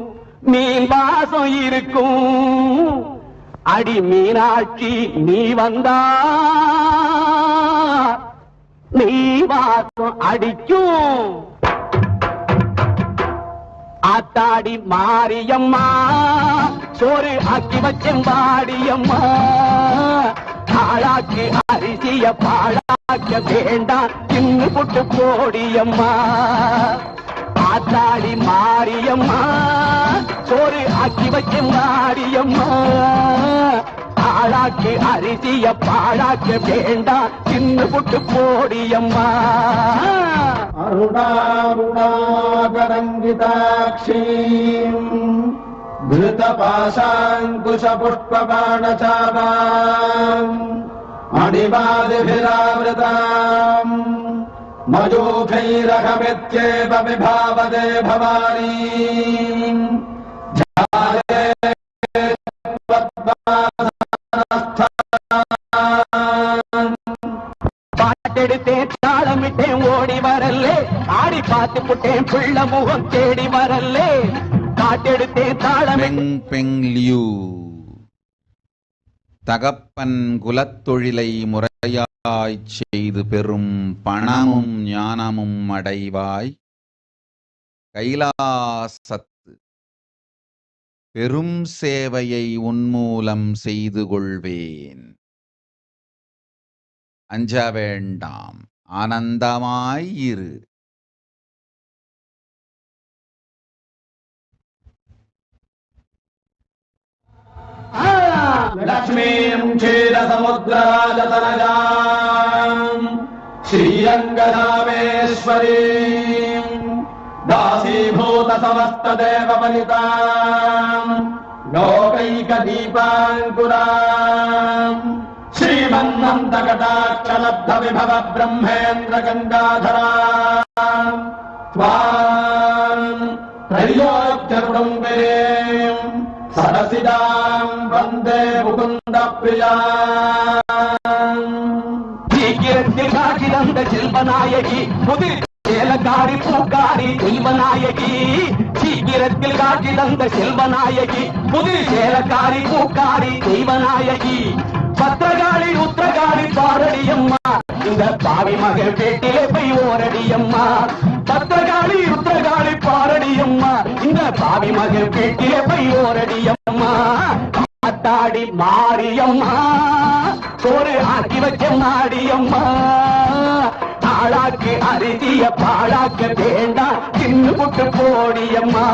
மீன் வாசம் இருக்கும். அடி மீனாட்சி நீ வந்தா நீ வாசம் அடிக்கும். ஆத்தாடி மாரியம்மா சோறு ஆக்கி வச்சம் வாடியம்மா. ஆளாக்கு அரிசிய பாழாக்க வேண்டாம் தின்னு புட்டு போடியம்மா. ஆத்தாடி மாரியம்மா சோறு ஆக்கி வச்சம் வாடியம்மா. ஆளாக்கு அரிசிய பாழாக்க வேண்டாம் தின்னு புட்டு போடியம்மா. அருணாருணாகரங்கிதாட்சீம் धृतपाशाङ्कुशपुष्पबाणचापाम् मणिमादिभिरावृताम् मयूखैरहमित्येव विभावदे भवानी. பாட்டெடுத்தேன் தாளமிட்டேன் ஓடி வரல்லே. ஆடி பார்த்து புட்டேன் பிள்ளை முகம் தேடி வரல்லே. காட்டெடுத்தேன் தாளமிட்டேன். பெங்லியூ தகப்பன் குலத்தொழிலை முறையாய்ச் செய்து பெறும் பணமும் ஞானமும் அடைவாய். கைலாசத்து பெரும் சேவையை உன்மூலம் செய்து கொள்வேன். அஞ்ச வேண்டாம், ஆனந்தமாய் இரு. लक्ष्मीं क्षीरसमुद्रराजतनजाम् श्रीरङ्गधामेश्वरीं दासीभूतसमस्तदेववनिताम् लोकैकदीपाङ्कुराम् श्रीमन्मन्तकटाक्षलब्धविभव ब्रह्मेन्द्रगङ्गाधराम् त्वाम् त्रैलोक्यकुटुम्बिनीम् सरसिदां वन्दे मुकुन्दप्रियाम्. சீக்கிரத்தில் காட்சிதந்த செல்வநாயகி புதிர் சேலக்காரி பூக்காரி செல்வநாயகி. சீக்கிரத்தில் காட்சிதந்த செல்வநாயகி புதிர் சேலக்காரி பூக்காரி தெய்வநாயகி. பத்திரகாளி உத்திரகாளி பாரடியம்மா இந்த பாவி மகள் வீட்டிலே போய் ஓரடியம்மா. பத்திரகாளி உத்திரகாளி பாரடியம்மா இந்த பாவி மகள் வீட்டிலே போய் ஓரடியம்மா. ஆத்தாடி மாரியம்மா சோறு ஆக்கி வச்ச மாடியம்மா. ஆளாக்கு அரிசிய பாழாக்க வேண்டாம் தின்னு புட்டு போடியம்மா.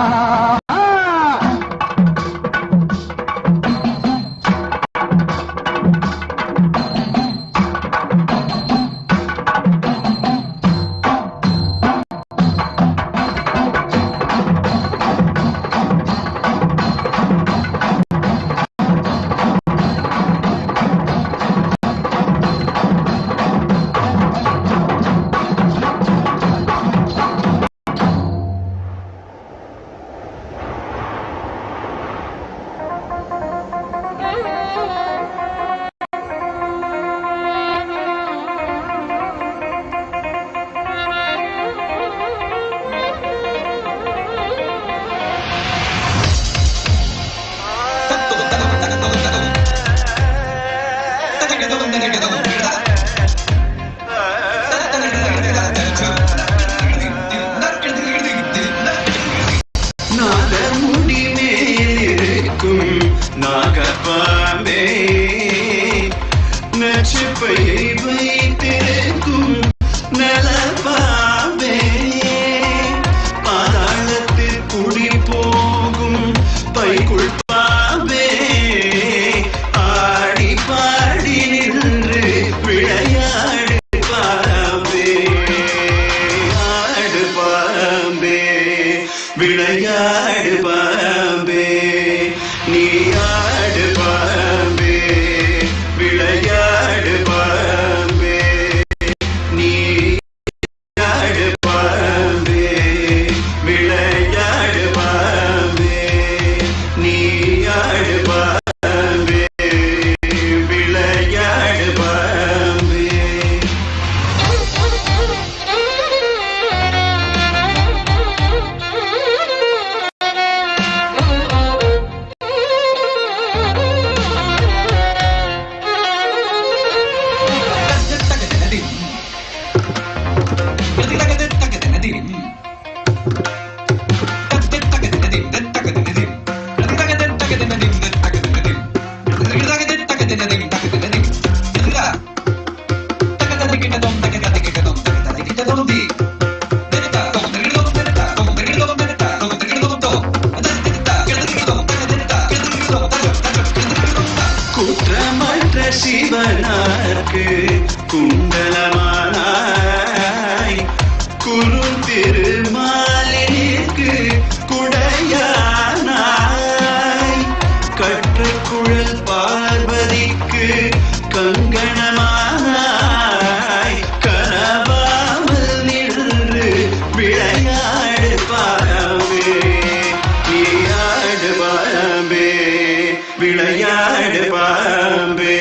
ஆடு பாம்பே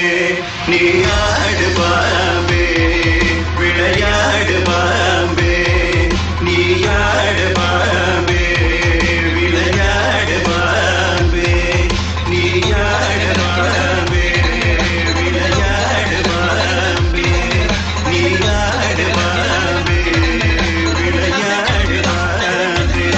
நீ ஆடு பாம்பே விளையாடு பாம்பே நீ ஆடு பாம்பே விளையாடு பாம்பே நீ ஆடு பாம்பே விளையாடு பாம்பே நீ ஆடு பாம்பே விளையாடு பாம்பே.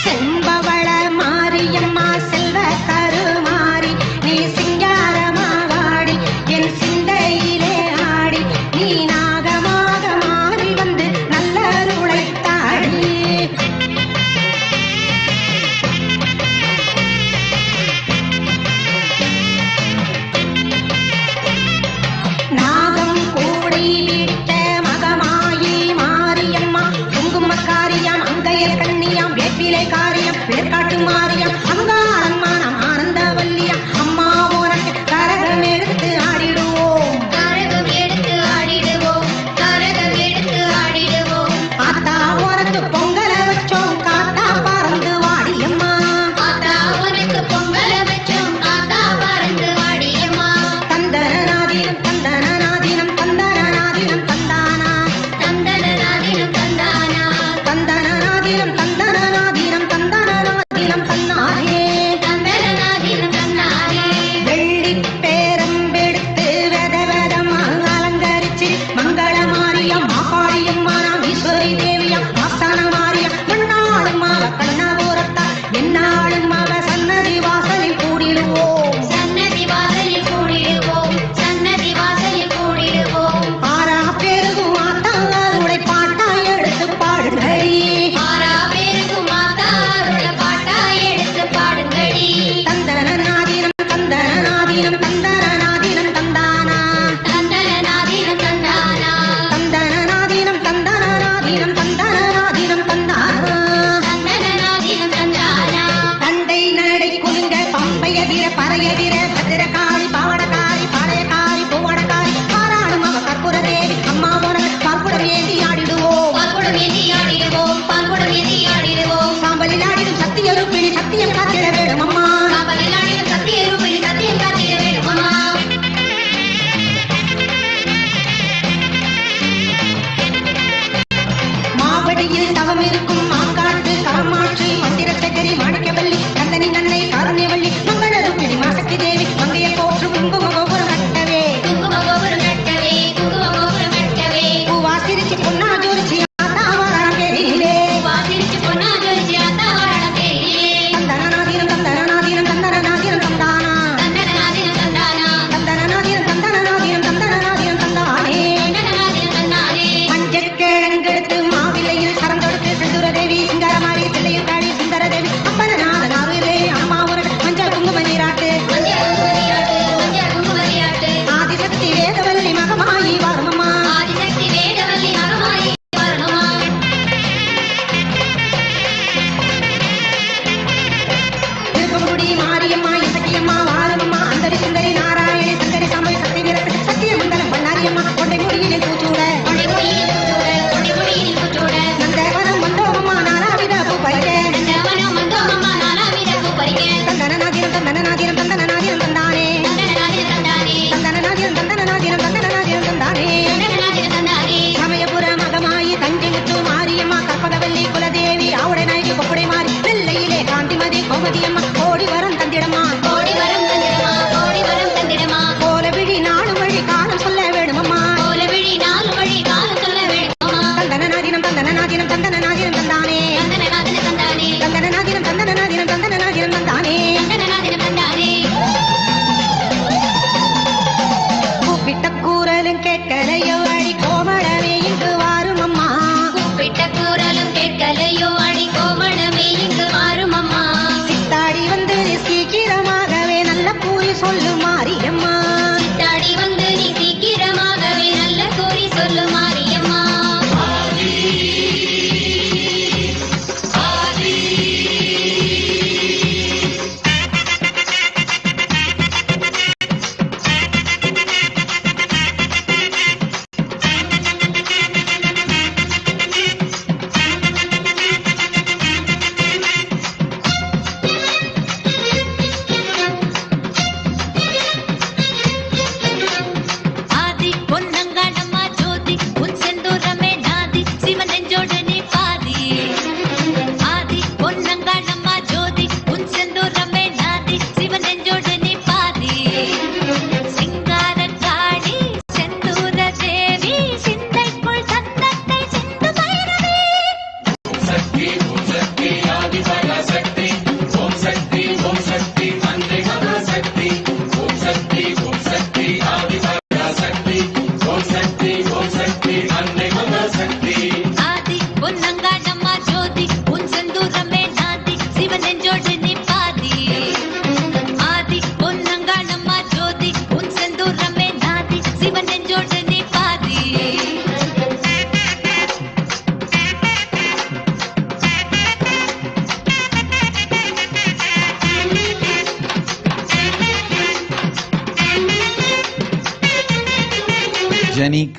செம்பவள மாரியம்மா செல்வ கருமாரி நீ சிங்காரமா வாடி என் சிந்தையிலே ஆடி நீ நாகமாக மாறி வந்து நல்லருளை தாடி நாகம் கூடி விட்ட மகமாயி மாரியம்மா குங்குமக்காரியாம் அங்கையர் கண்ணியாம் வேப்பிலை காரியம் வேர்க்காட்டு மாரியம் அங்காரம்மா நம் ஆனந்தவல்லியாம் அம்மா உனக்கு கரகம் எடுத்து ஆடிடுவோம் கரகம் எடுத்து ஆடிடுவோம் கரகம் எடுத்து ஆடிடுவோம் ஆத்தா உனக்கு பொங்கல வச்சோம் காத்தா பறந்து வாடியம்மா ஆத்தா உனக்கு பொங்கல வச்சோம் காத்தா பறந்து வாடியம்மா தந்தனநாதினம் தந்தனநாதினம் தந்தனநாதினம் தந்தானா தந்தனநாதினம் தந்தானா தந்தனநாதினம் தந்தனநாதினம் தந்தனநாதினம் தன்னாரே தந்தனநாதினம் தன்னாரே வெள்ளிப் பேரம்பெடுத்து வெத வெதமாக அலங்கரிச்சு மங்கள மாரியம் மாகாளியம்மா நாம் ஈஸ்வரி தேவியம் ஆஸ்தான மாரியம் மண்ணாளும் மாவ கண்ணபுரத்தா என்னாளும் மாவ சன்னதி வாசலில் கூடிடுவோம் சன்னதி வாசலில் கூடிடுவோம் சன்னதி வாசலில் கூடிடுவோம் ஆறா பேருகும் ஆத்தாருடைய பாட்டா எடுத்து பாடுங்கடி ஆறா பேருகும் ஆத்தாருடைய பாட்டா எடுத்து பாடுங்கடி தந்தனநாதினம் தந்தனநாதினம் தந்தனநாதினம் தந்தானா தந்தனநாதினம் தந்தானா தந்தனநாதினம் தந்தனநாதினம் தந்தானா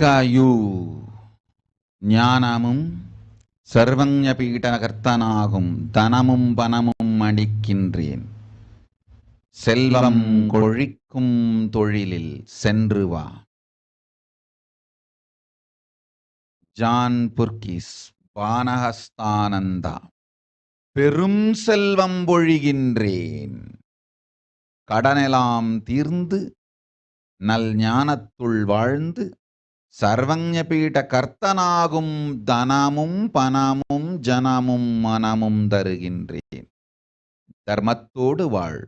தேவிகாயு ஞானமும் சர்வஞ பீடகர்த்தனாகும் தனமும் பணமும் அளிக்கின்றேன். செல்வம் கொழிக்கும் தொழிலில் சென்று வா. ஜான் புர்கிஸ் பானஹஸ்தானந்தா. பெரும் செல்வம் பொழிகின்றேன், கடனெல்லாம் தீர்ந்து நல் ஞானத்துள் வாழ்ந்து சர்வஞ பீட கர்த்தனாகும் தனமும் பணமும் ஜனமும் மனமும் தருகின்றேன். தர்மத்தோடு வாழ்.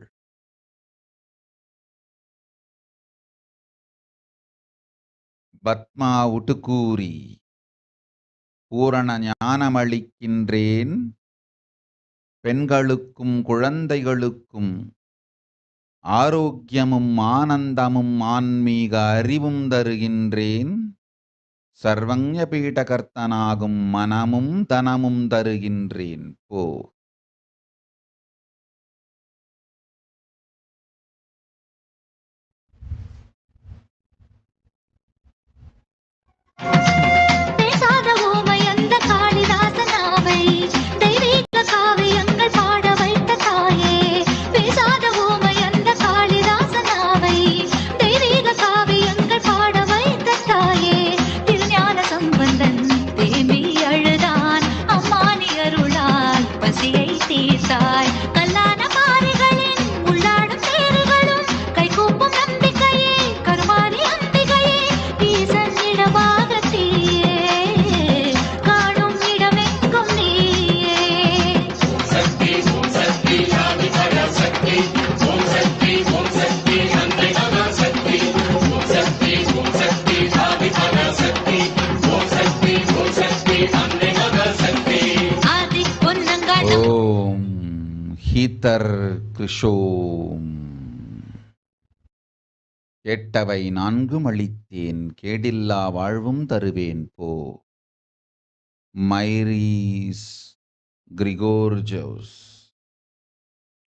பத்மா உட்டுக்கூறி பூரண ஞானமளிக்கின்றேன், பெண்களுக்கும் குழந்தைகளுக்கும் ஆரோக்கியமும் ஆனந்தமும் ஆன்மீக அறிவும் தருகின்றேன். சர்வஞ பீடகர்த்தனாகும் மனமும் தனமும் தருகின்றேன். போ. பேசாத ஊமை அந்த காளிதாசனாவை தெய்வீக காவியங்கள் பாட வைத்த தாயே. பேசாத ஊமை அந்த காளிதாசனாவை தெய்வீக காவியங்கள் பாட வைத்த தாயே. திருஞான சம்பந்தன் தேம்பி அழுதான், அம்மானி அருளால் பசியை தீர்த்தாய். கல்லான பாறைகளின் உள்ளாடும் தேறுகளும் கைகூப்பும் நம்பிக்கையே கருமாரி அம்பிகையே. ஈசன் இடபாகத்தியே காணும் இடமெங்கும் நீயே. சக்தி ஓம் சக்தி ஆதி பராசக்தி. ஓம் சக்தி அன்னை மகாசக்தி. ஓம் சக்தி ஆதி பராசக்தி. ஓம் சக்தி அன்னை மகாசக்தி. ஆதி பொன்னங்காட்டு ஓம் ஹீதர் கிருஷோம். கேட்டவை நான்கும் அளித்தேன், கேடில்லா வாழ்வும் தருவேன். போ. மைரீஸ் கிரிகோர்ஜோஸ்.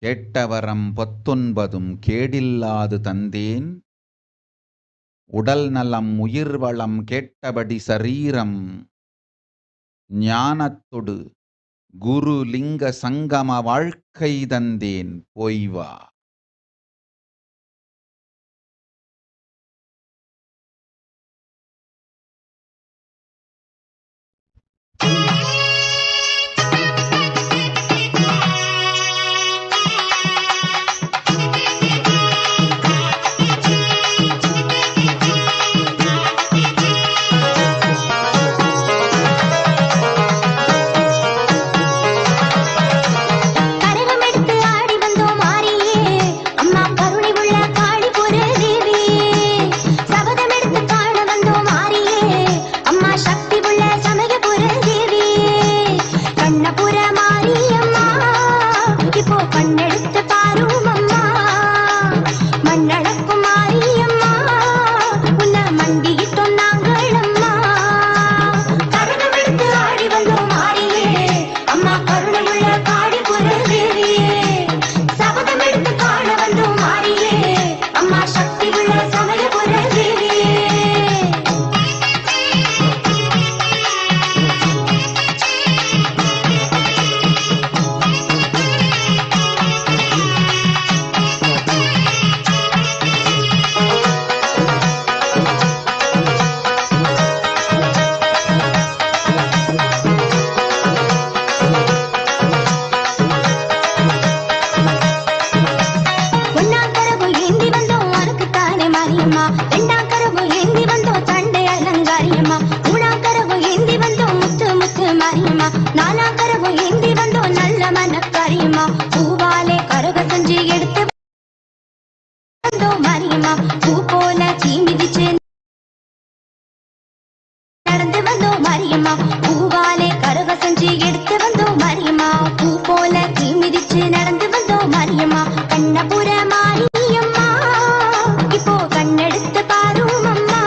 கேட்டவரம் 19 கேடில்லாது தந்தேன். உடல் நலம் உயிர் வளம் கேட்டபடி சரீரம் ஞானத்தொடு குரு லிங்க சங்கம வாழ்க்கை தந்தேன். போய் வா. கரகமெடுத்து ஆடி வந்தோம் மாரியே, அம்மா கருணை உள்ள காளிபுர தேவியே. சபதமெடுத்து காண வந்தோம் மாரியே, அம்மா சக்தி உள்ள சமயபுர தேவியே. கண்ணபுர மாரியம்மா இப்போ கண்ணெடுத்து பாரும் அம்மா. மண்ணடக்கும் மாரியம்மா உன்னை மண்டியிட்டோம் நாங்கள் அம்மா. கரகமெடுத்து ஆடி வந்தோம் மாரியே, அம்மா கருணை உள்ள காளிபுர தேவியே. சபதமெடுத்து காண வந்தோம் மாரியே, அம்மா சக்தி உள்ள சமயபுர தேவியே. ஒன்னாம் கரவு ஏந்தி வந்தோம் அருக்குத்தானே மாரியம்மா. ரெண்டாம் கரவு ஏந்தி வந்தோம் சண்டை அலங்காரியம்மா. மூணாம் கரவு ஏந்தி வந்தோம் முத்து முத்து மாரியம்மா. நாலாம் கரவு ஏந்தி வந்தோம் நல்ல மனக்காரியம்மா. பூவாலே கரக செஞ்சு எடுத்து வந்தோம் மாரியம்மா. பூ போல சீமிதிச்சு நடந்து வந்தோம் மாரியம்மா. பூவாலே கரக செஞ்சு எடுத்து வந்தோம் மாரியம்மா. பூ போல சீமிதிச்சு நடந்து வந்தோம் மாரியம்மா. கண்ணபுர மாரியம்மா இப்போ கண்ணெடுத்து பாரும் அம்மா.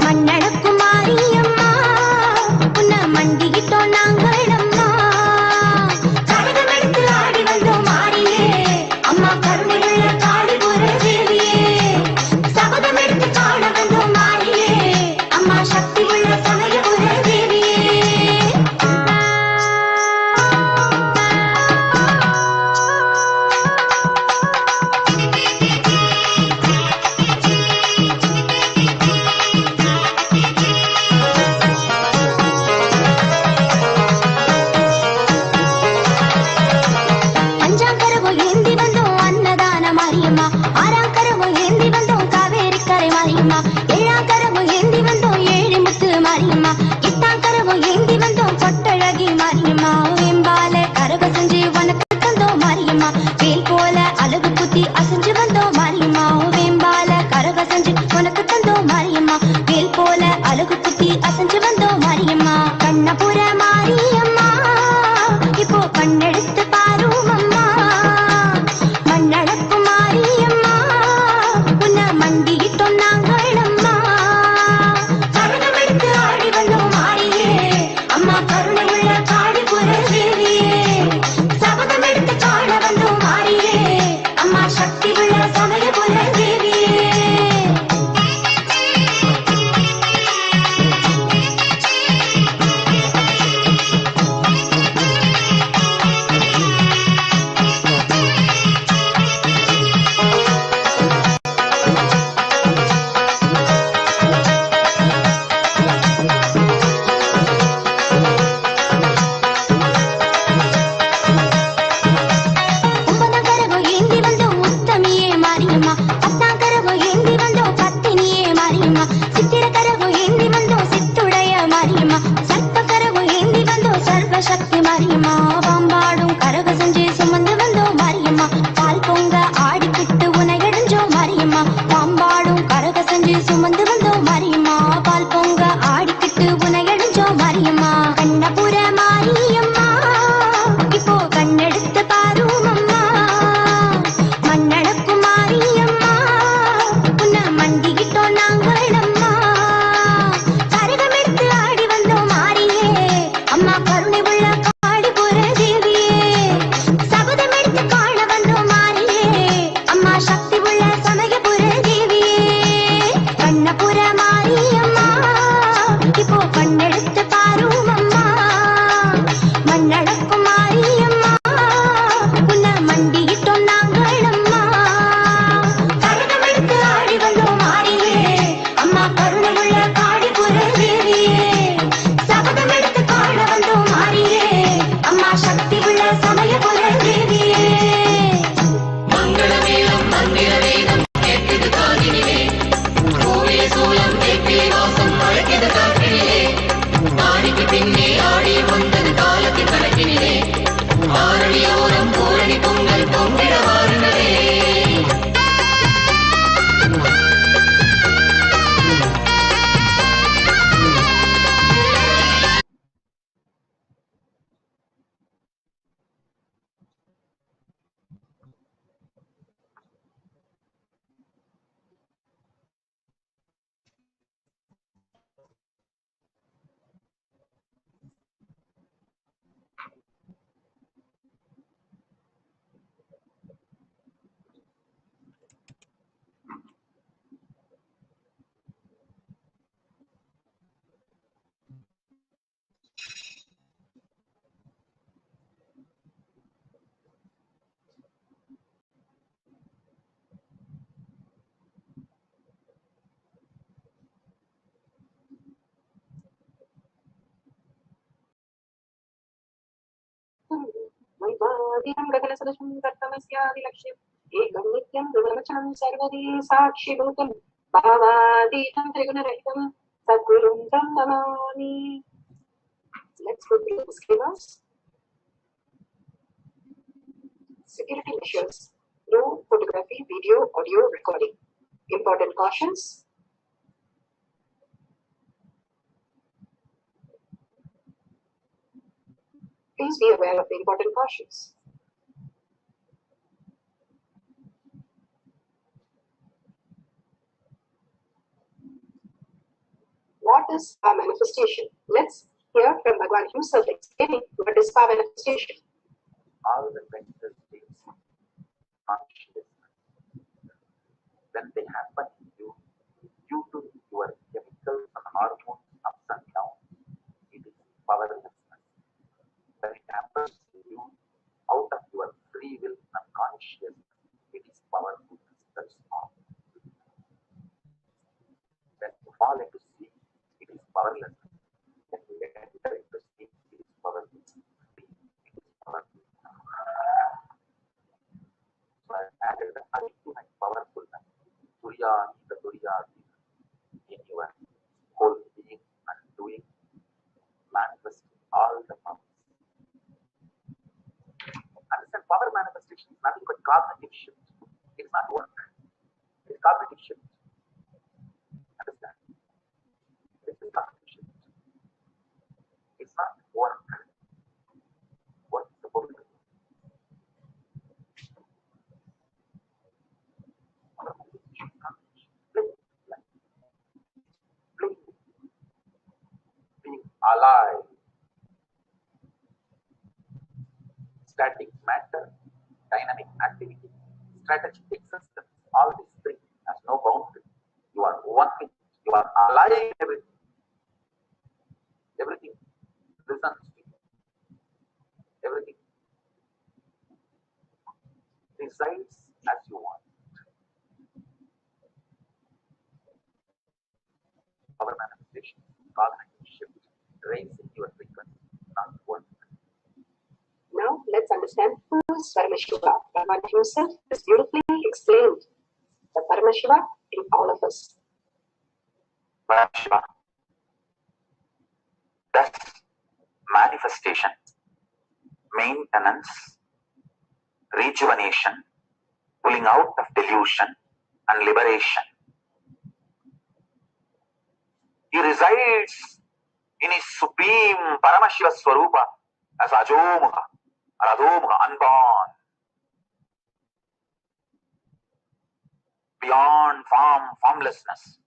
மண்ணடக்கும் மாரியம்மா உன்னை மண்டியிட்டோம் நாங்கள் அம்மா. கரகமெடுத்து ஆடி வந்தோம் மாரியே, அம்மா கருணையுள்ள காளிபுர தேவியே. சபதமெடுத்து காண வந்தோம் மாரியே, மாரியம்மா இட்டாங்கரவும் ஏந்தி வந்தோம் பொட்டழகி மாரியம்மா வெம்பால கரக செஞ்சு உனக்கு தந்தோம் மாரியம்மா வேல் போல அழகு குத்தி அசைஞ்சு வந்தோம் மாரியம்மா வெம்பால கரக செஞ்சு உனக்கு தந்தோம் மாரியம்மா வேல் போல அழகு குத்தி அசைஞ்சு வந்தோம் மாரியம்மா கண்ணபுர மாரியம்மா இப்போ கண்ணெடுத்து பாரும் அம்மா மண்ணளக்கும் மாரியம்மா உன்னை மண்டியிட்டோம் நாங்கள் அம்மா சரணமெடுத்து ஆடி வந்தோம் மாரியே அம்மா கருணையுள்ள காடிபுர தேவியே சபதம் எடுத்து காண வந்தோம் மாரியே அம்மா சக்தி உள்ள சமயபுர தேவியே சக்தி மாரியம்மா பாம்பாடும் கரக செஞ்சு சுமந்து வந்தோம் மாரியம்மா பால் பொங்க ஆடிக்கிட்டு உனை அடைஞ்சோம் மாரியம்மா பாம்பாடும் கரக செஞ்சு சுமந்து வந்தோம் மாரியம்மா பால் பொங்க ஆடிக்கிட்டு உனை அடைஞ்சோம் மாரியம்மா கண்ணபுர மாரியம்மா இப்போ கண்ணெடுத்து பாரும் அம்மா மண்ணளக்கும் மாரியம்மா உன்னை மண்டிக்கிட்டோம் நாங்கள் அம்மா கரகமெடுத்து ஆடி வந்தோம் மாரியே அம்மா கருணை உள்ள காடிபுர தேவியே சபதம் எடுத்து காண வந்தோம் மாரியே அம்மா சக்தி உள்ள சமயபுர தேவியே கண்ணபுர மாரியம்மா இப்போ கண்ணெடுத்து பாரும் அம்மா மண்ணடக்கும் மாரியம்மா உன்னை மண்டியிட்டோம் நாங்கள் அம்மா கரகம் எடுத்து ஆடி வந்தோம் மாரியே அம்மா கருணை உள்ள காடிபுர தேவியே சபதம் எடுத்து காண வந்தோம் மாரியே அம்மா சக்தி உள்ள சமயபுர தேவியே மங்களவேலம் மந்திர வேதம் கேட்குது காதினிலே பூவே சூலம் வேப்பிலை வாசம் அழைக்குது காற்றினிலே ஆடிக்கு பின்னே ஆடி வந்தது காலத்தின் கணக்கினிலே ஆரணியோரம் பூரணி பொங்கல் பொங்கிட வாருங்களே वैवादिनं गगनसदृशं कर्तमस्यादिलक्ष्यम् एकं नित्यं ध्रुवमचलं सर्वदी साक्षिभूतं भावातीतं त्रिगुणरहितं सद्गुरुं तं Namami. Let's go through the schemas. Security measures. No photography, video, audio recording. Important cautions. Please be aware of the important cautions. What is power manifestation? Let's hear from Bhagwan himself explaining what is power manifestation. All the mental states consciousness, when they happen in you, due to your chemicals and hormones ups and downs, it is powerlessness. When it happens to you out of your free will and consciousness, it is powerfulness. That's all. When you fall into sleep, it is powerlessness. When you enter into sleep, it is powerlessness. It is powerful. So I added the ultimate powerfulness, Surya, the Surya, in your whole being. cognitive shift. It's not work. It's cognitive shift. Understand? It's a cognitive shift. It's not work. Work is supposed to be. Being alive, static matter, dynamic activity, strategic existence, all these things has no boundary. You are one with it. You are alive in everything. Everything listens to you. Everything decides as you want. Our manifestation, cognitive shift, raising your frequency, not work. Now let's understand who is Paramashiva. Bhagavan himself has beautifully explained the Paramashiva in all of us. Paramashiva, thus manifestation, maintenance, rejuvenation, pulling out of delusion and liberation. He resides in his supreme Paramashiva Swarupa as Ajomuha, Radhomuha, unborn, beyond form, formlessness.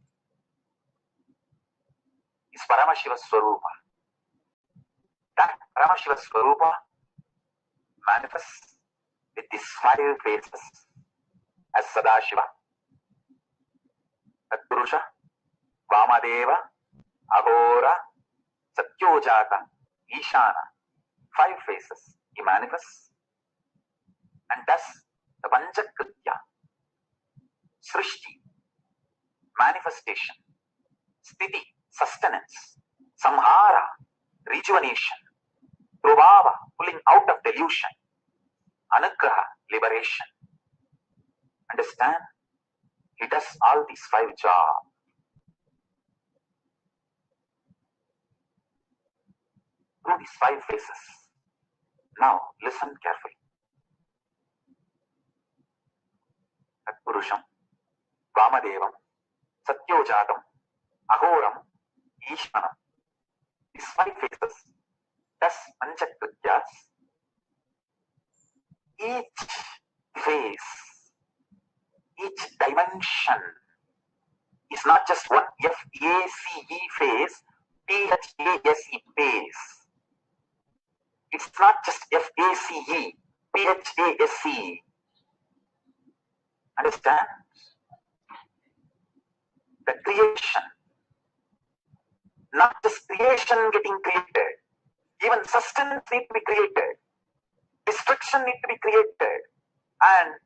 Is Paramashiva Swarupa. That Paramashiva Swarupa manifests with these 5 faces as Sadashiva, Tatpurusha, Vamadeva, Aghora, Satyojata, Ishana. 5 faces he manifests, and thus the Panchakritya, Srishti, manifestation, Sthiti, sustenance, Samhara, rejuvenation, Prabhava, pulling out of delusion, Anugraha, liberation. Understand? He does all these 5 jobs. Through these 5 faces. Now listen carefully. Tatpurusham, Vamadevam, Satyojatam, Agoram, Ishmanam. These 5 faces, thus Panchakrityas. Each face, each dimension is not just one F-A-C-E face, P-H-A-S-E face. It's not just F-A-C-E, P-H-A-S-E. Understand? The creation, not just creation getting created, even sustenance needs to be created, destruction needs to be created, and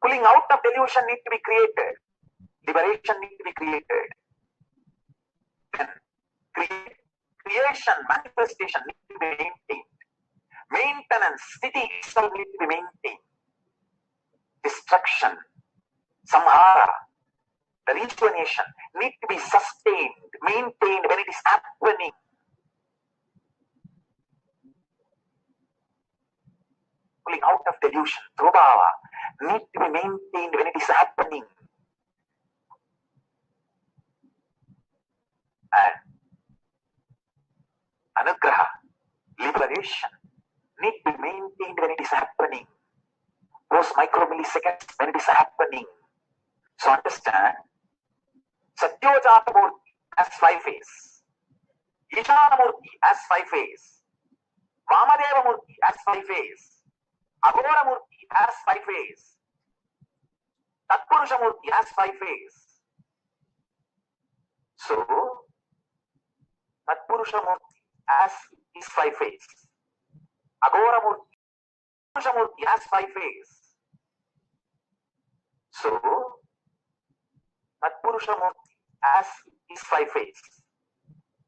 pulling out of delusion needs to be created, liberation needs to be created. Then creation, manifestation needs to be maintained. Maintenance, Sthiti itself needs to be maintained. Destruction, Samhara, the rejuvenation need to be sustained, maintained when it is happening. Pulling out of delusion, Prabhava, need to be maintained when it is happening. And Anugraha, liberation, need to be maintained when it is happening. Those micromilliseconds when it is happening. So understand, Satyojata Murti has 5 faces. Ishana Murti has 5 faces. Vamadeva Murti has 5 faces. Aghora Murti has 5 faces. Tatpurusha Murti has 5 faces. So, Tatpurusha Murti has his 5 faces. Aghora Murti, Tatpurusha Murti has 5 faces. So, Tatpurusha Murti has his 5 faces.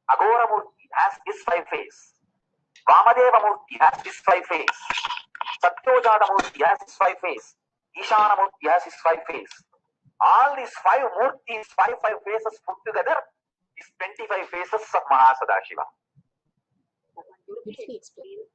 Aghora Murti has his 5 faces. Vamadeva Murti has his 5 faces. Satyojata Murti has his 5 faces. Ishana Murti has his 5 faces. All these 5 Murtis, 5 faces put together is 25 faces of Mahasadashiva. Beautifully explained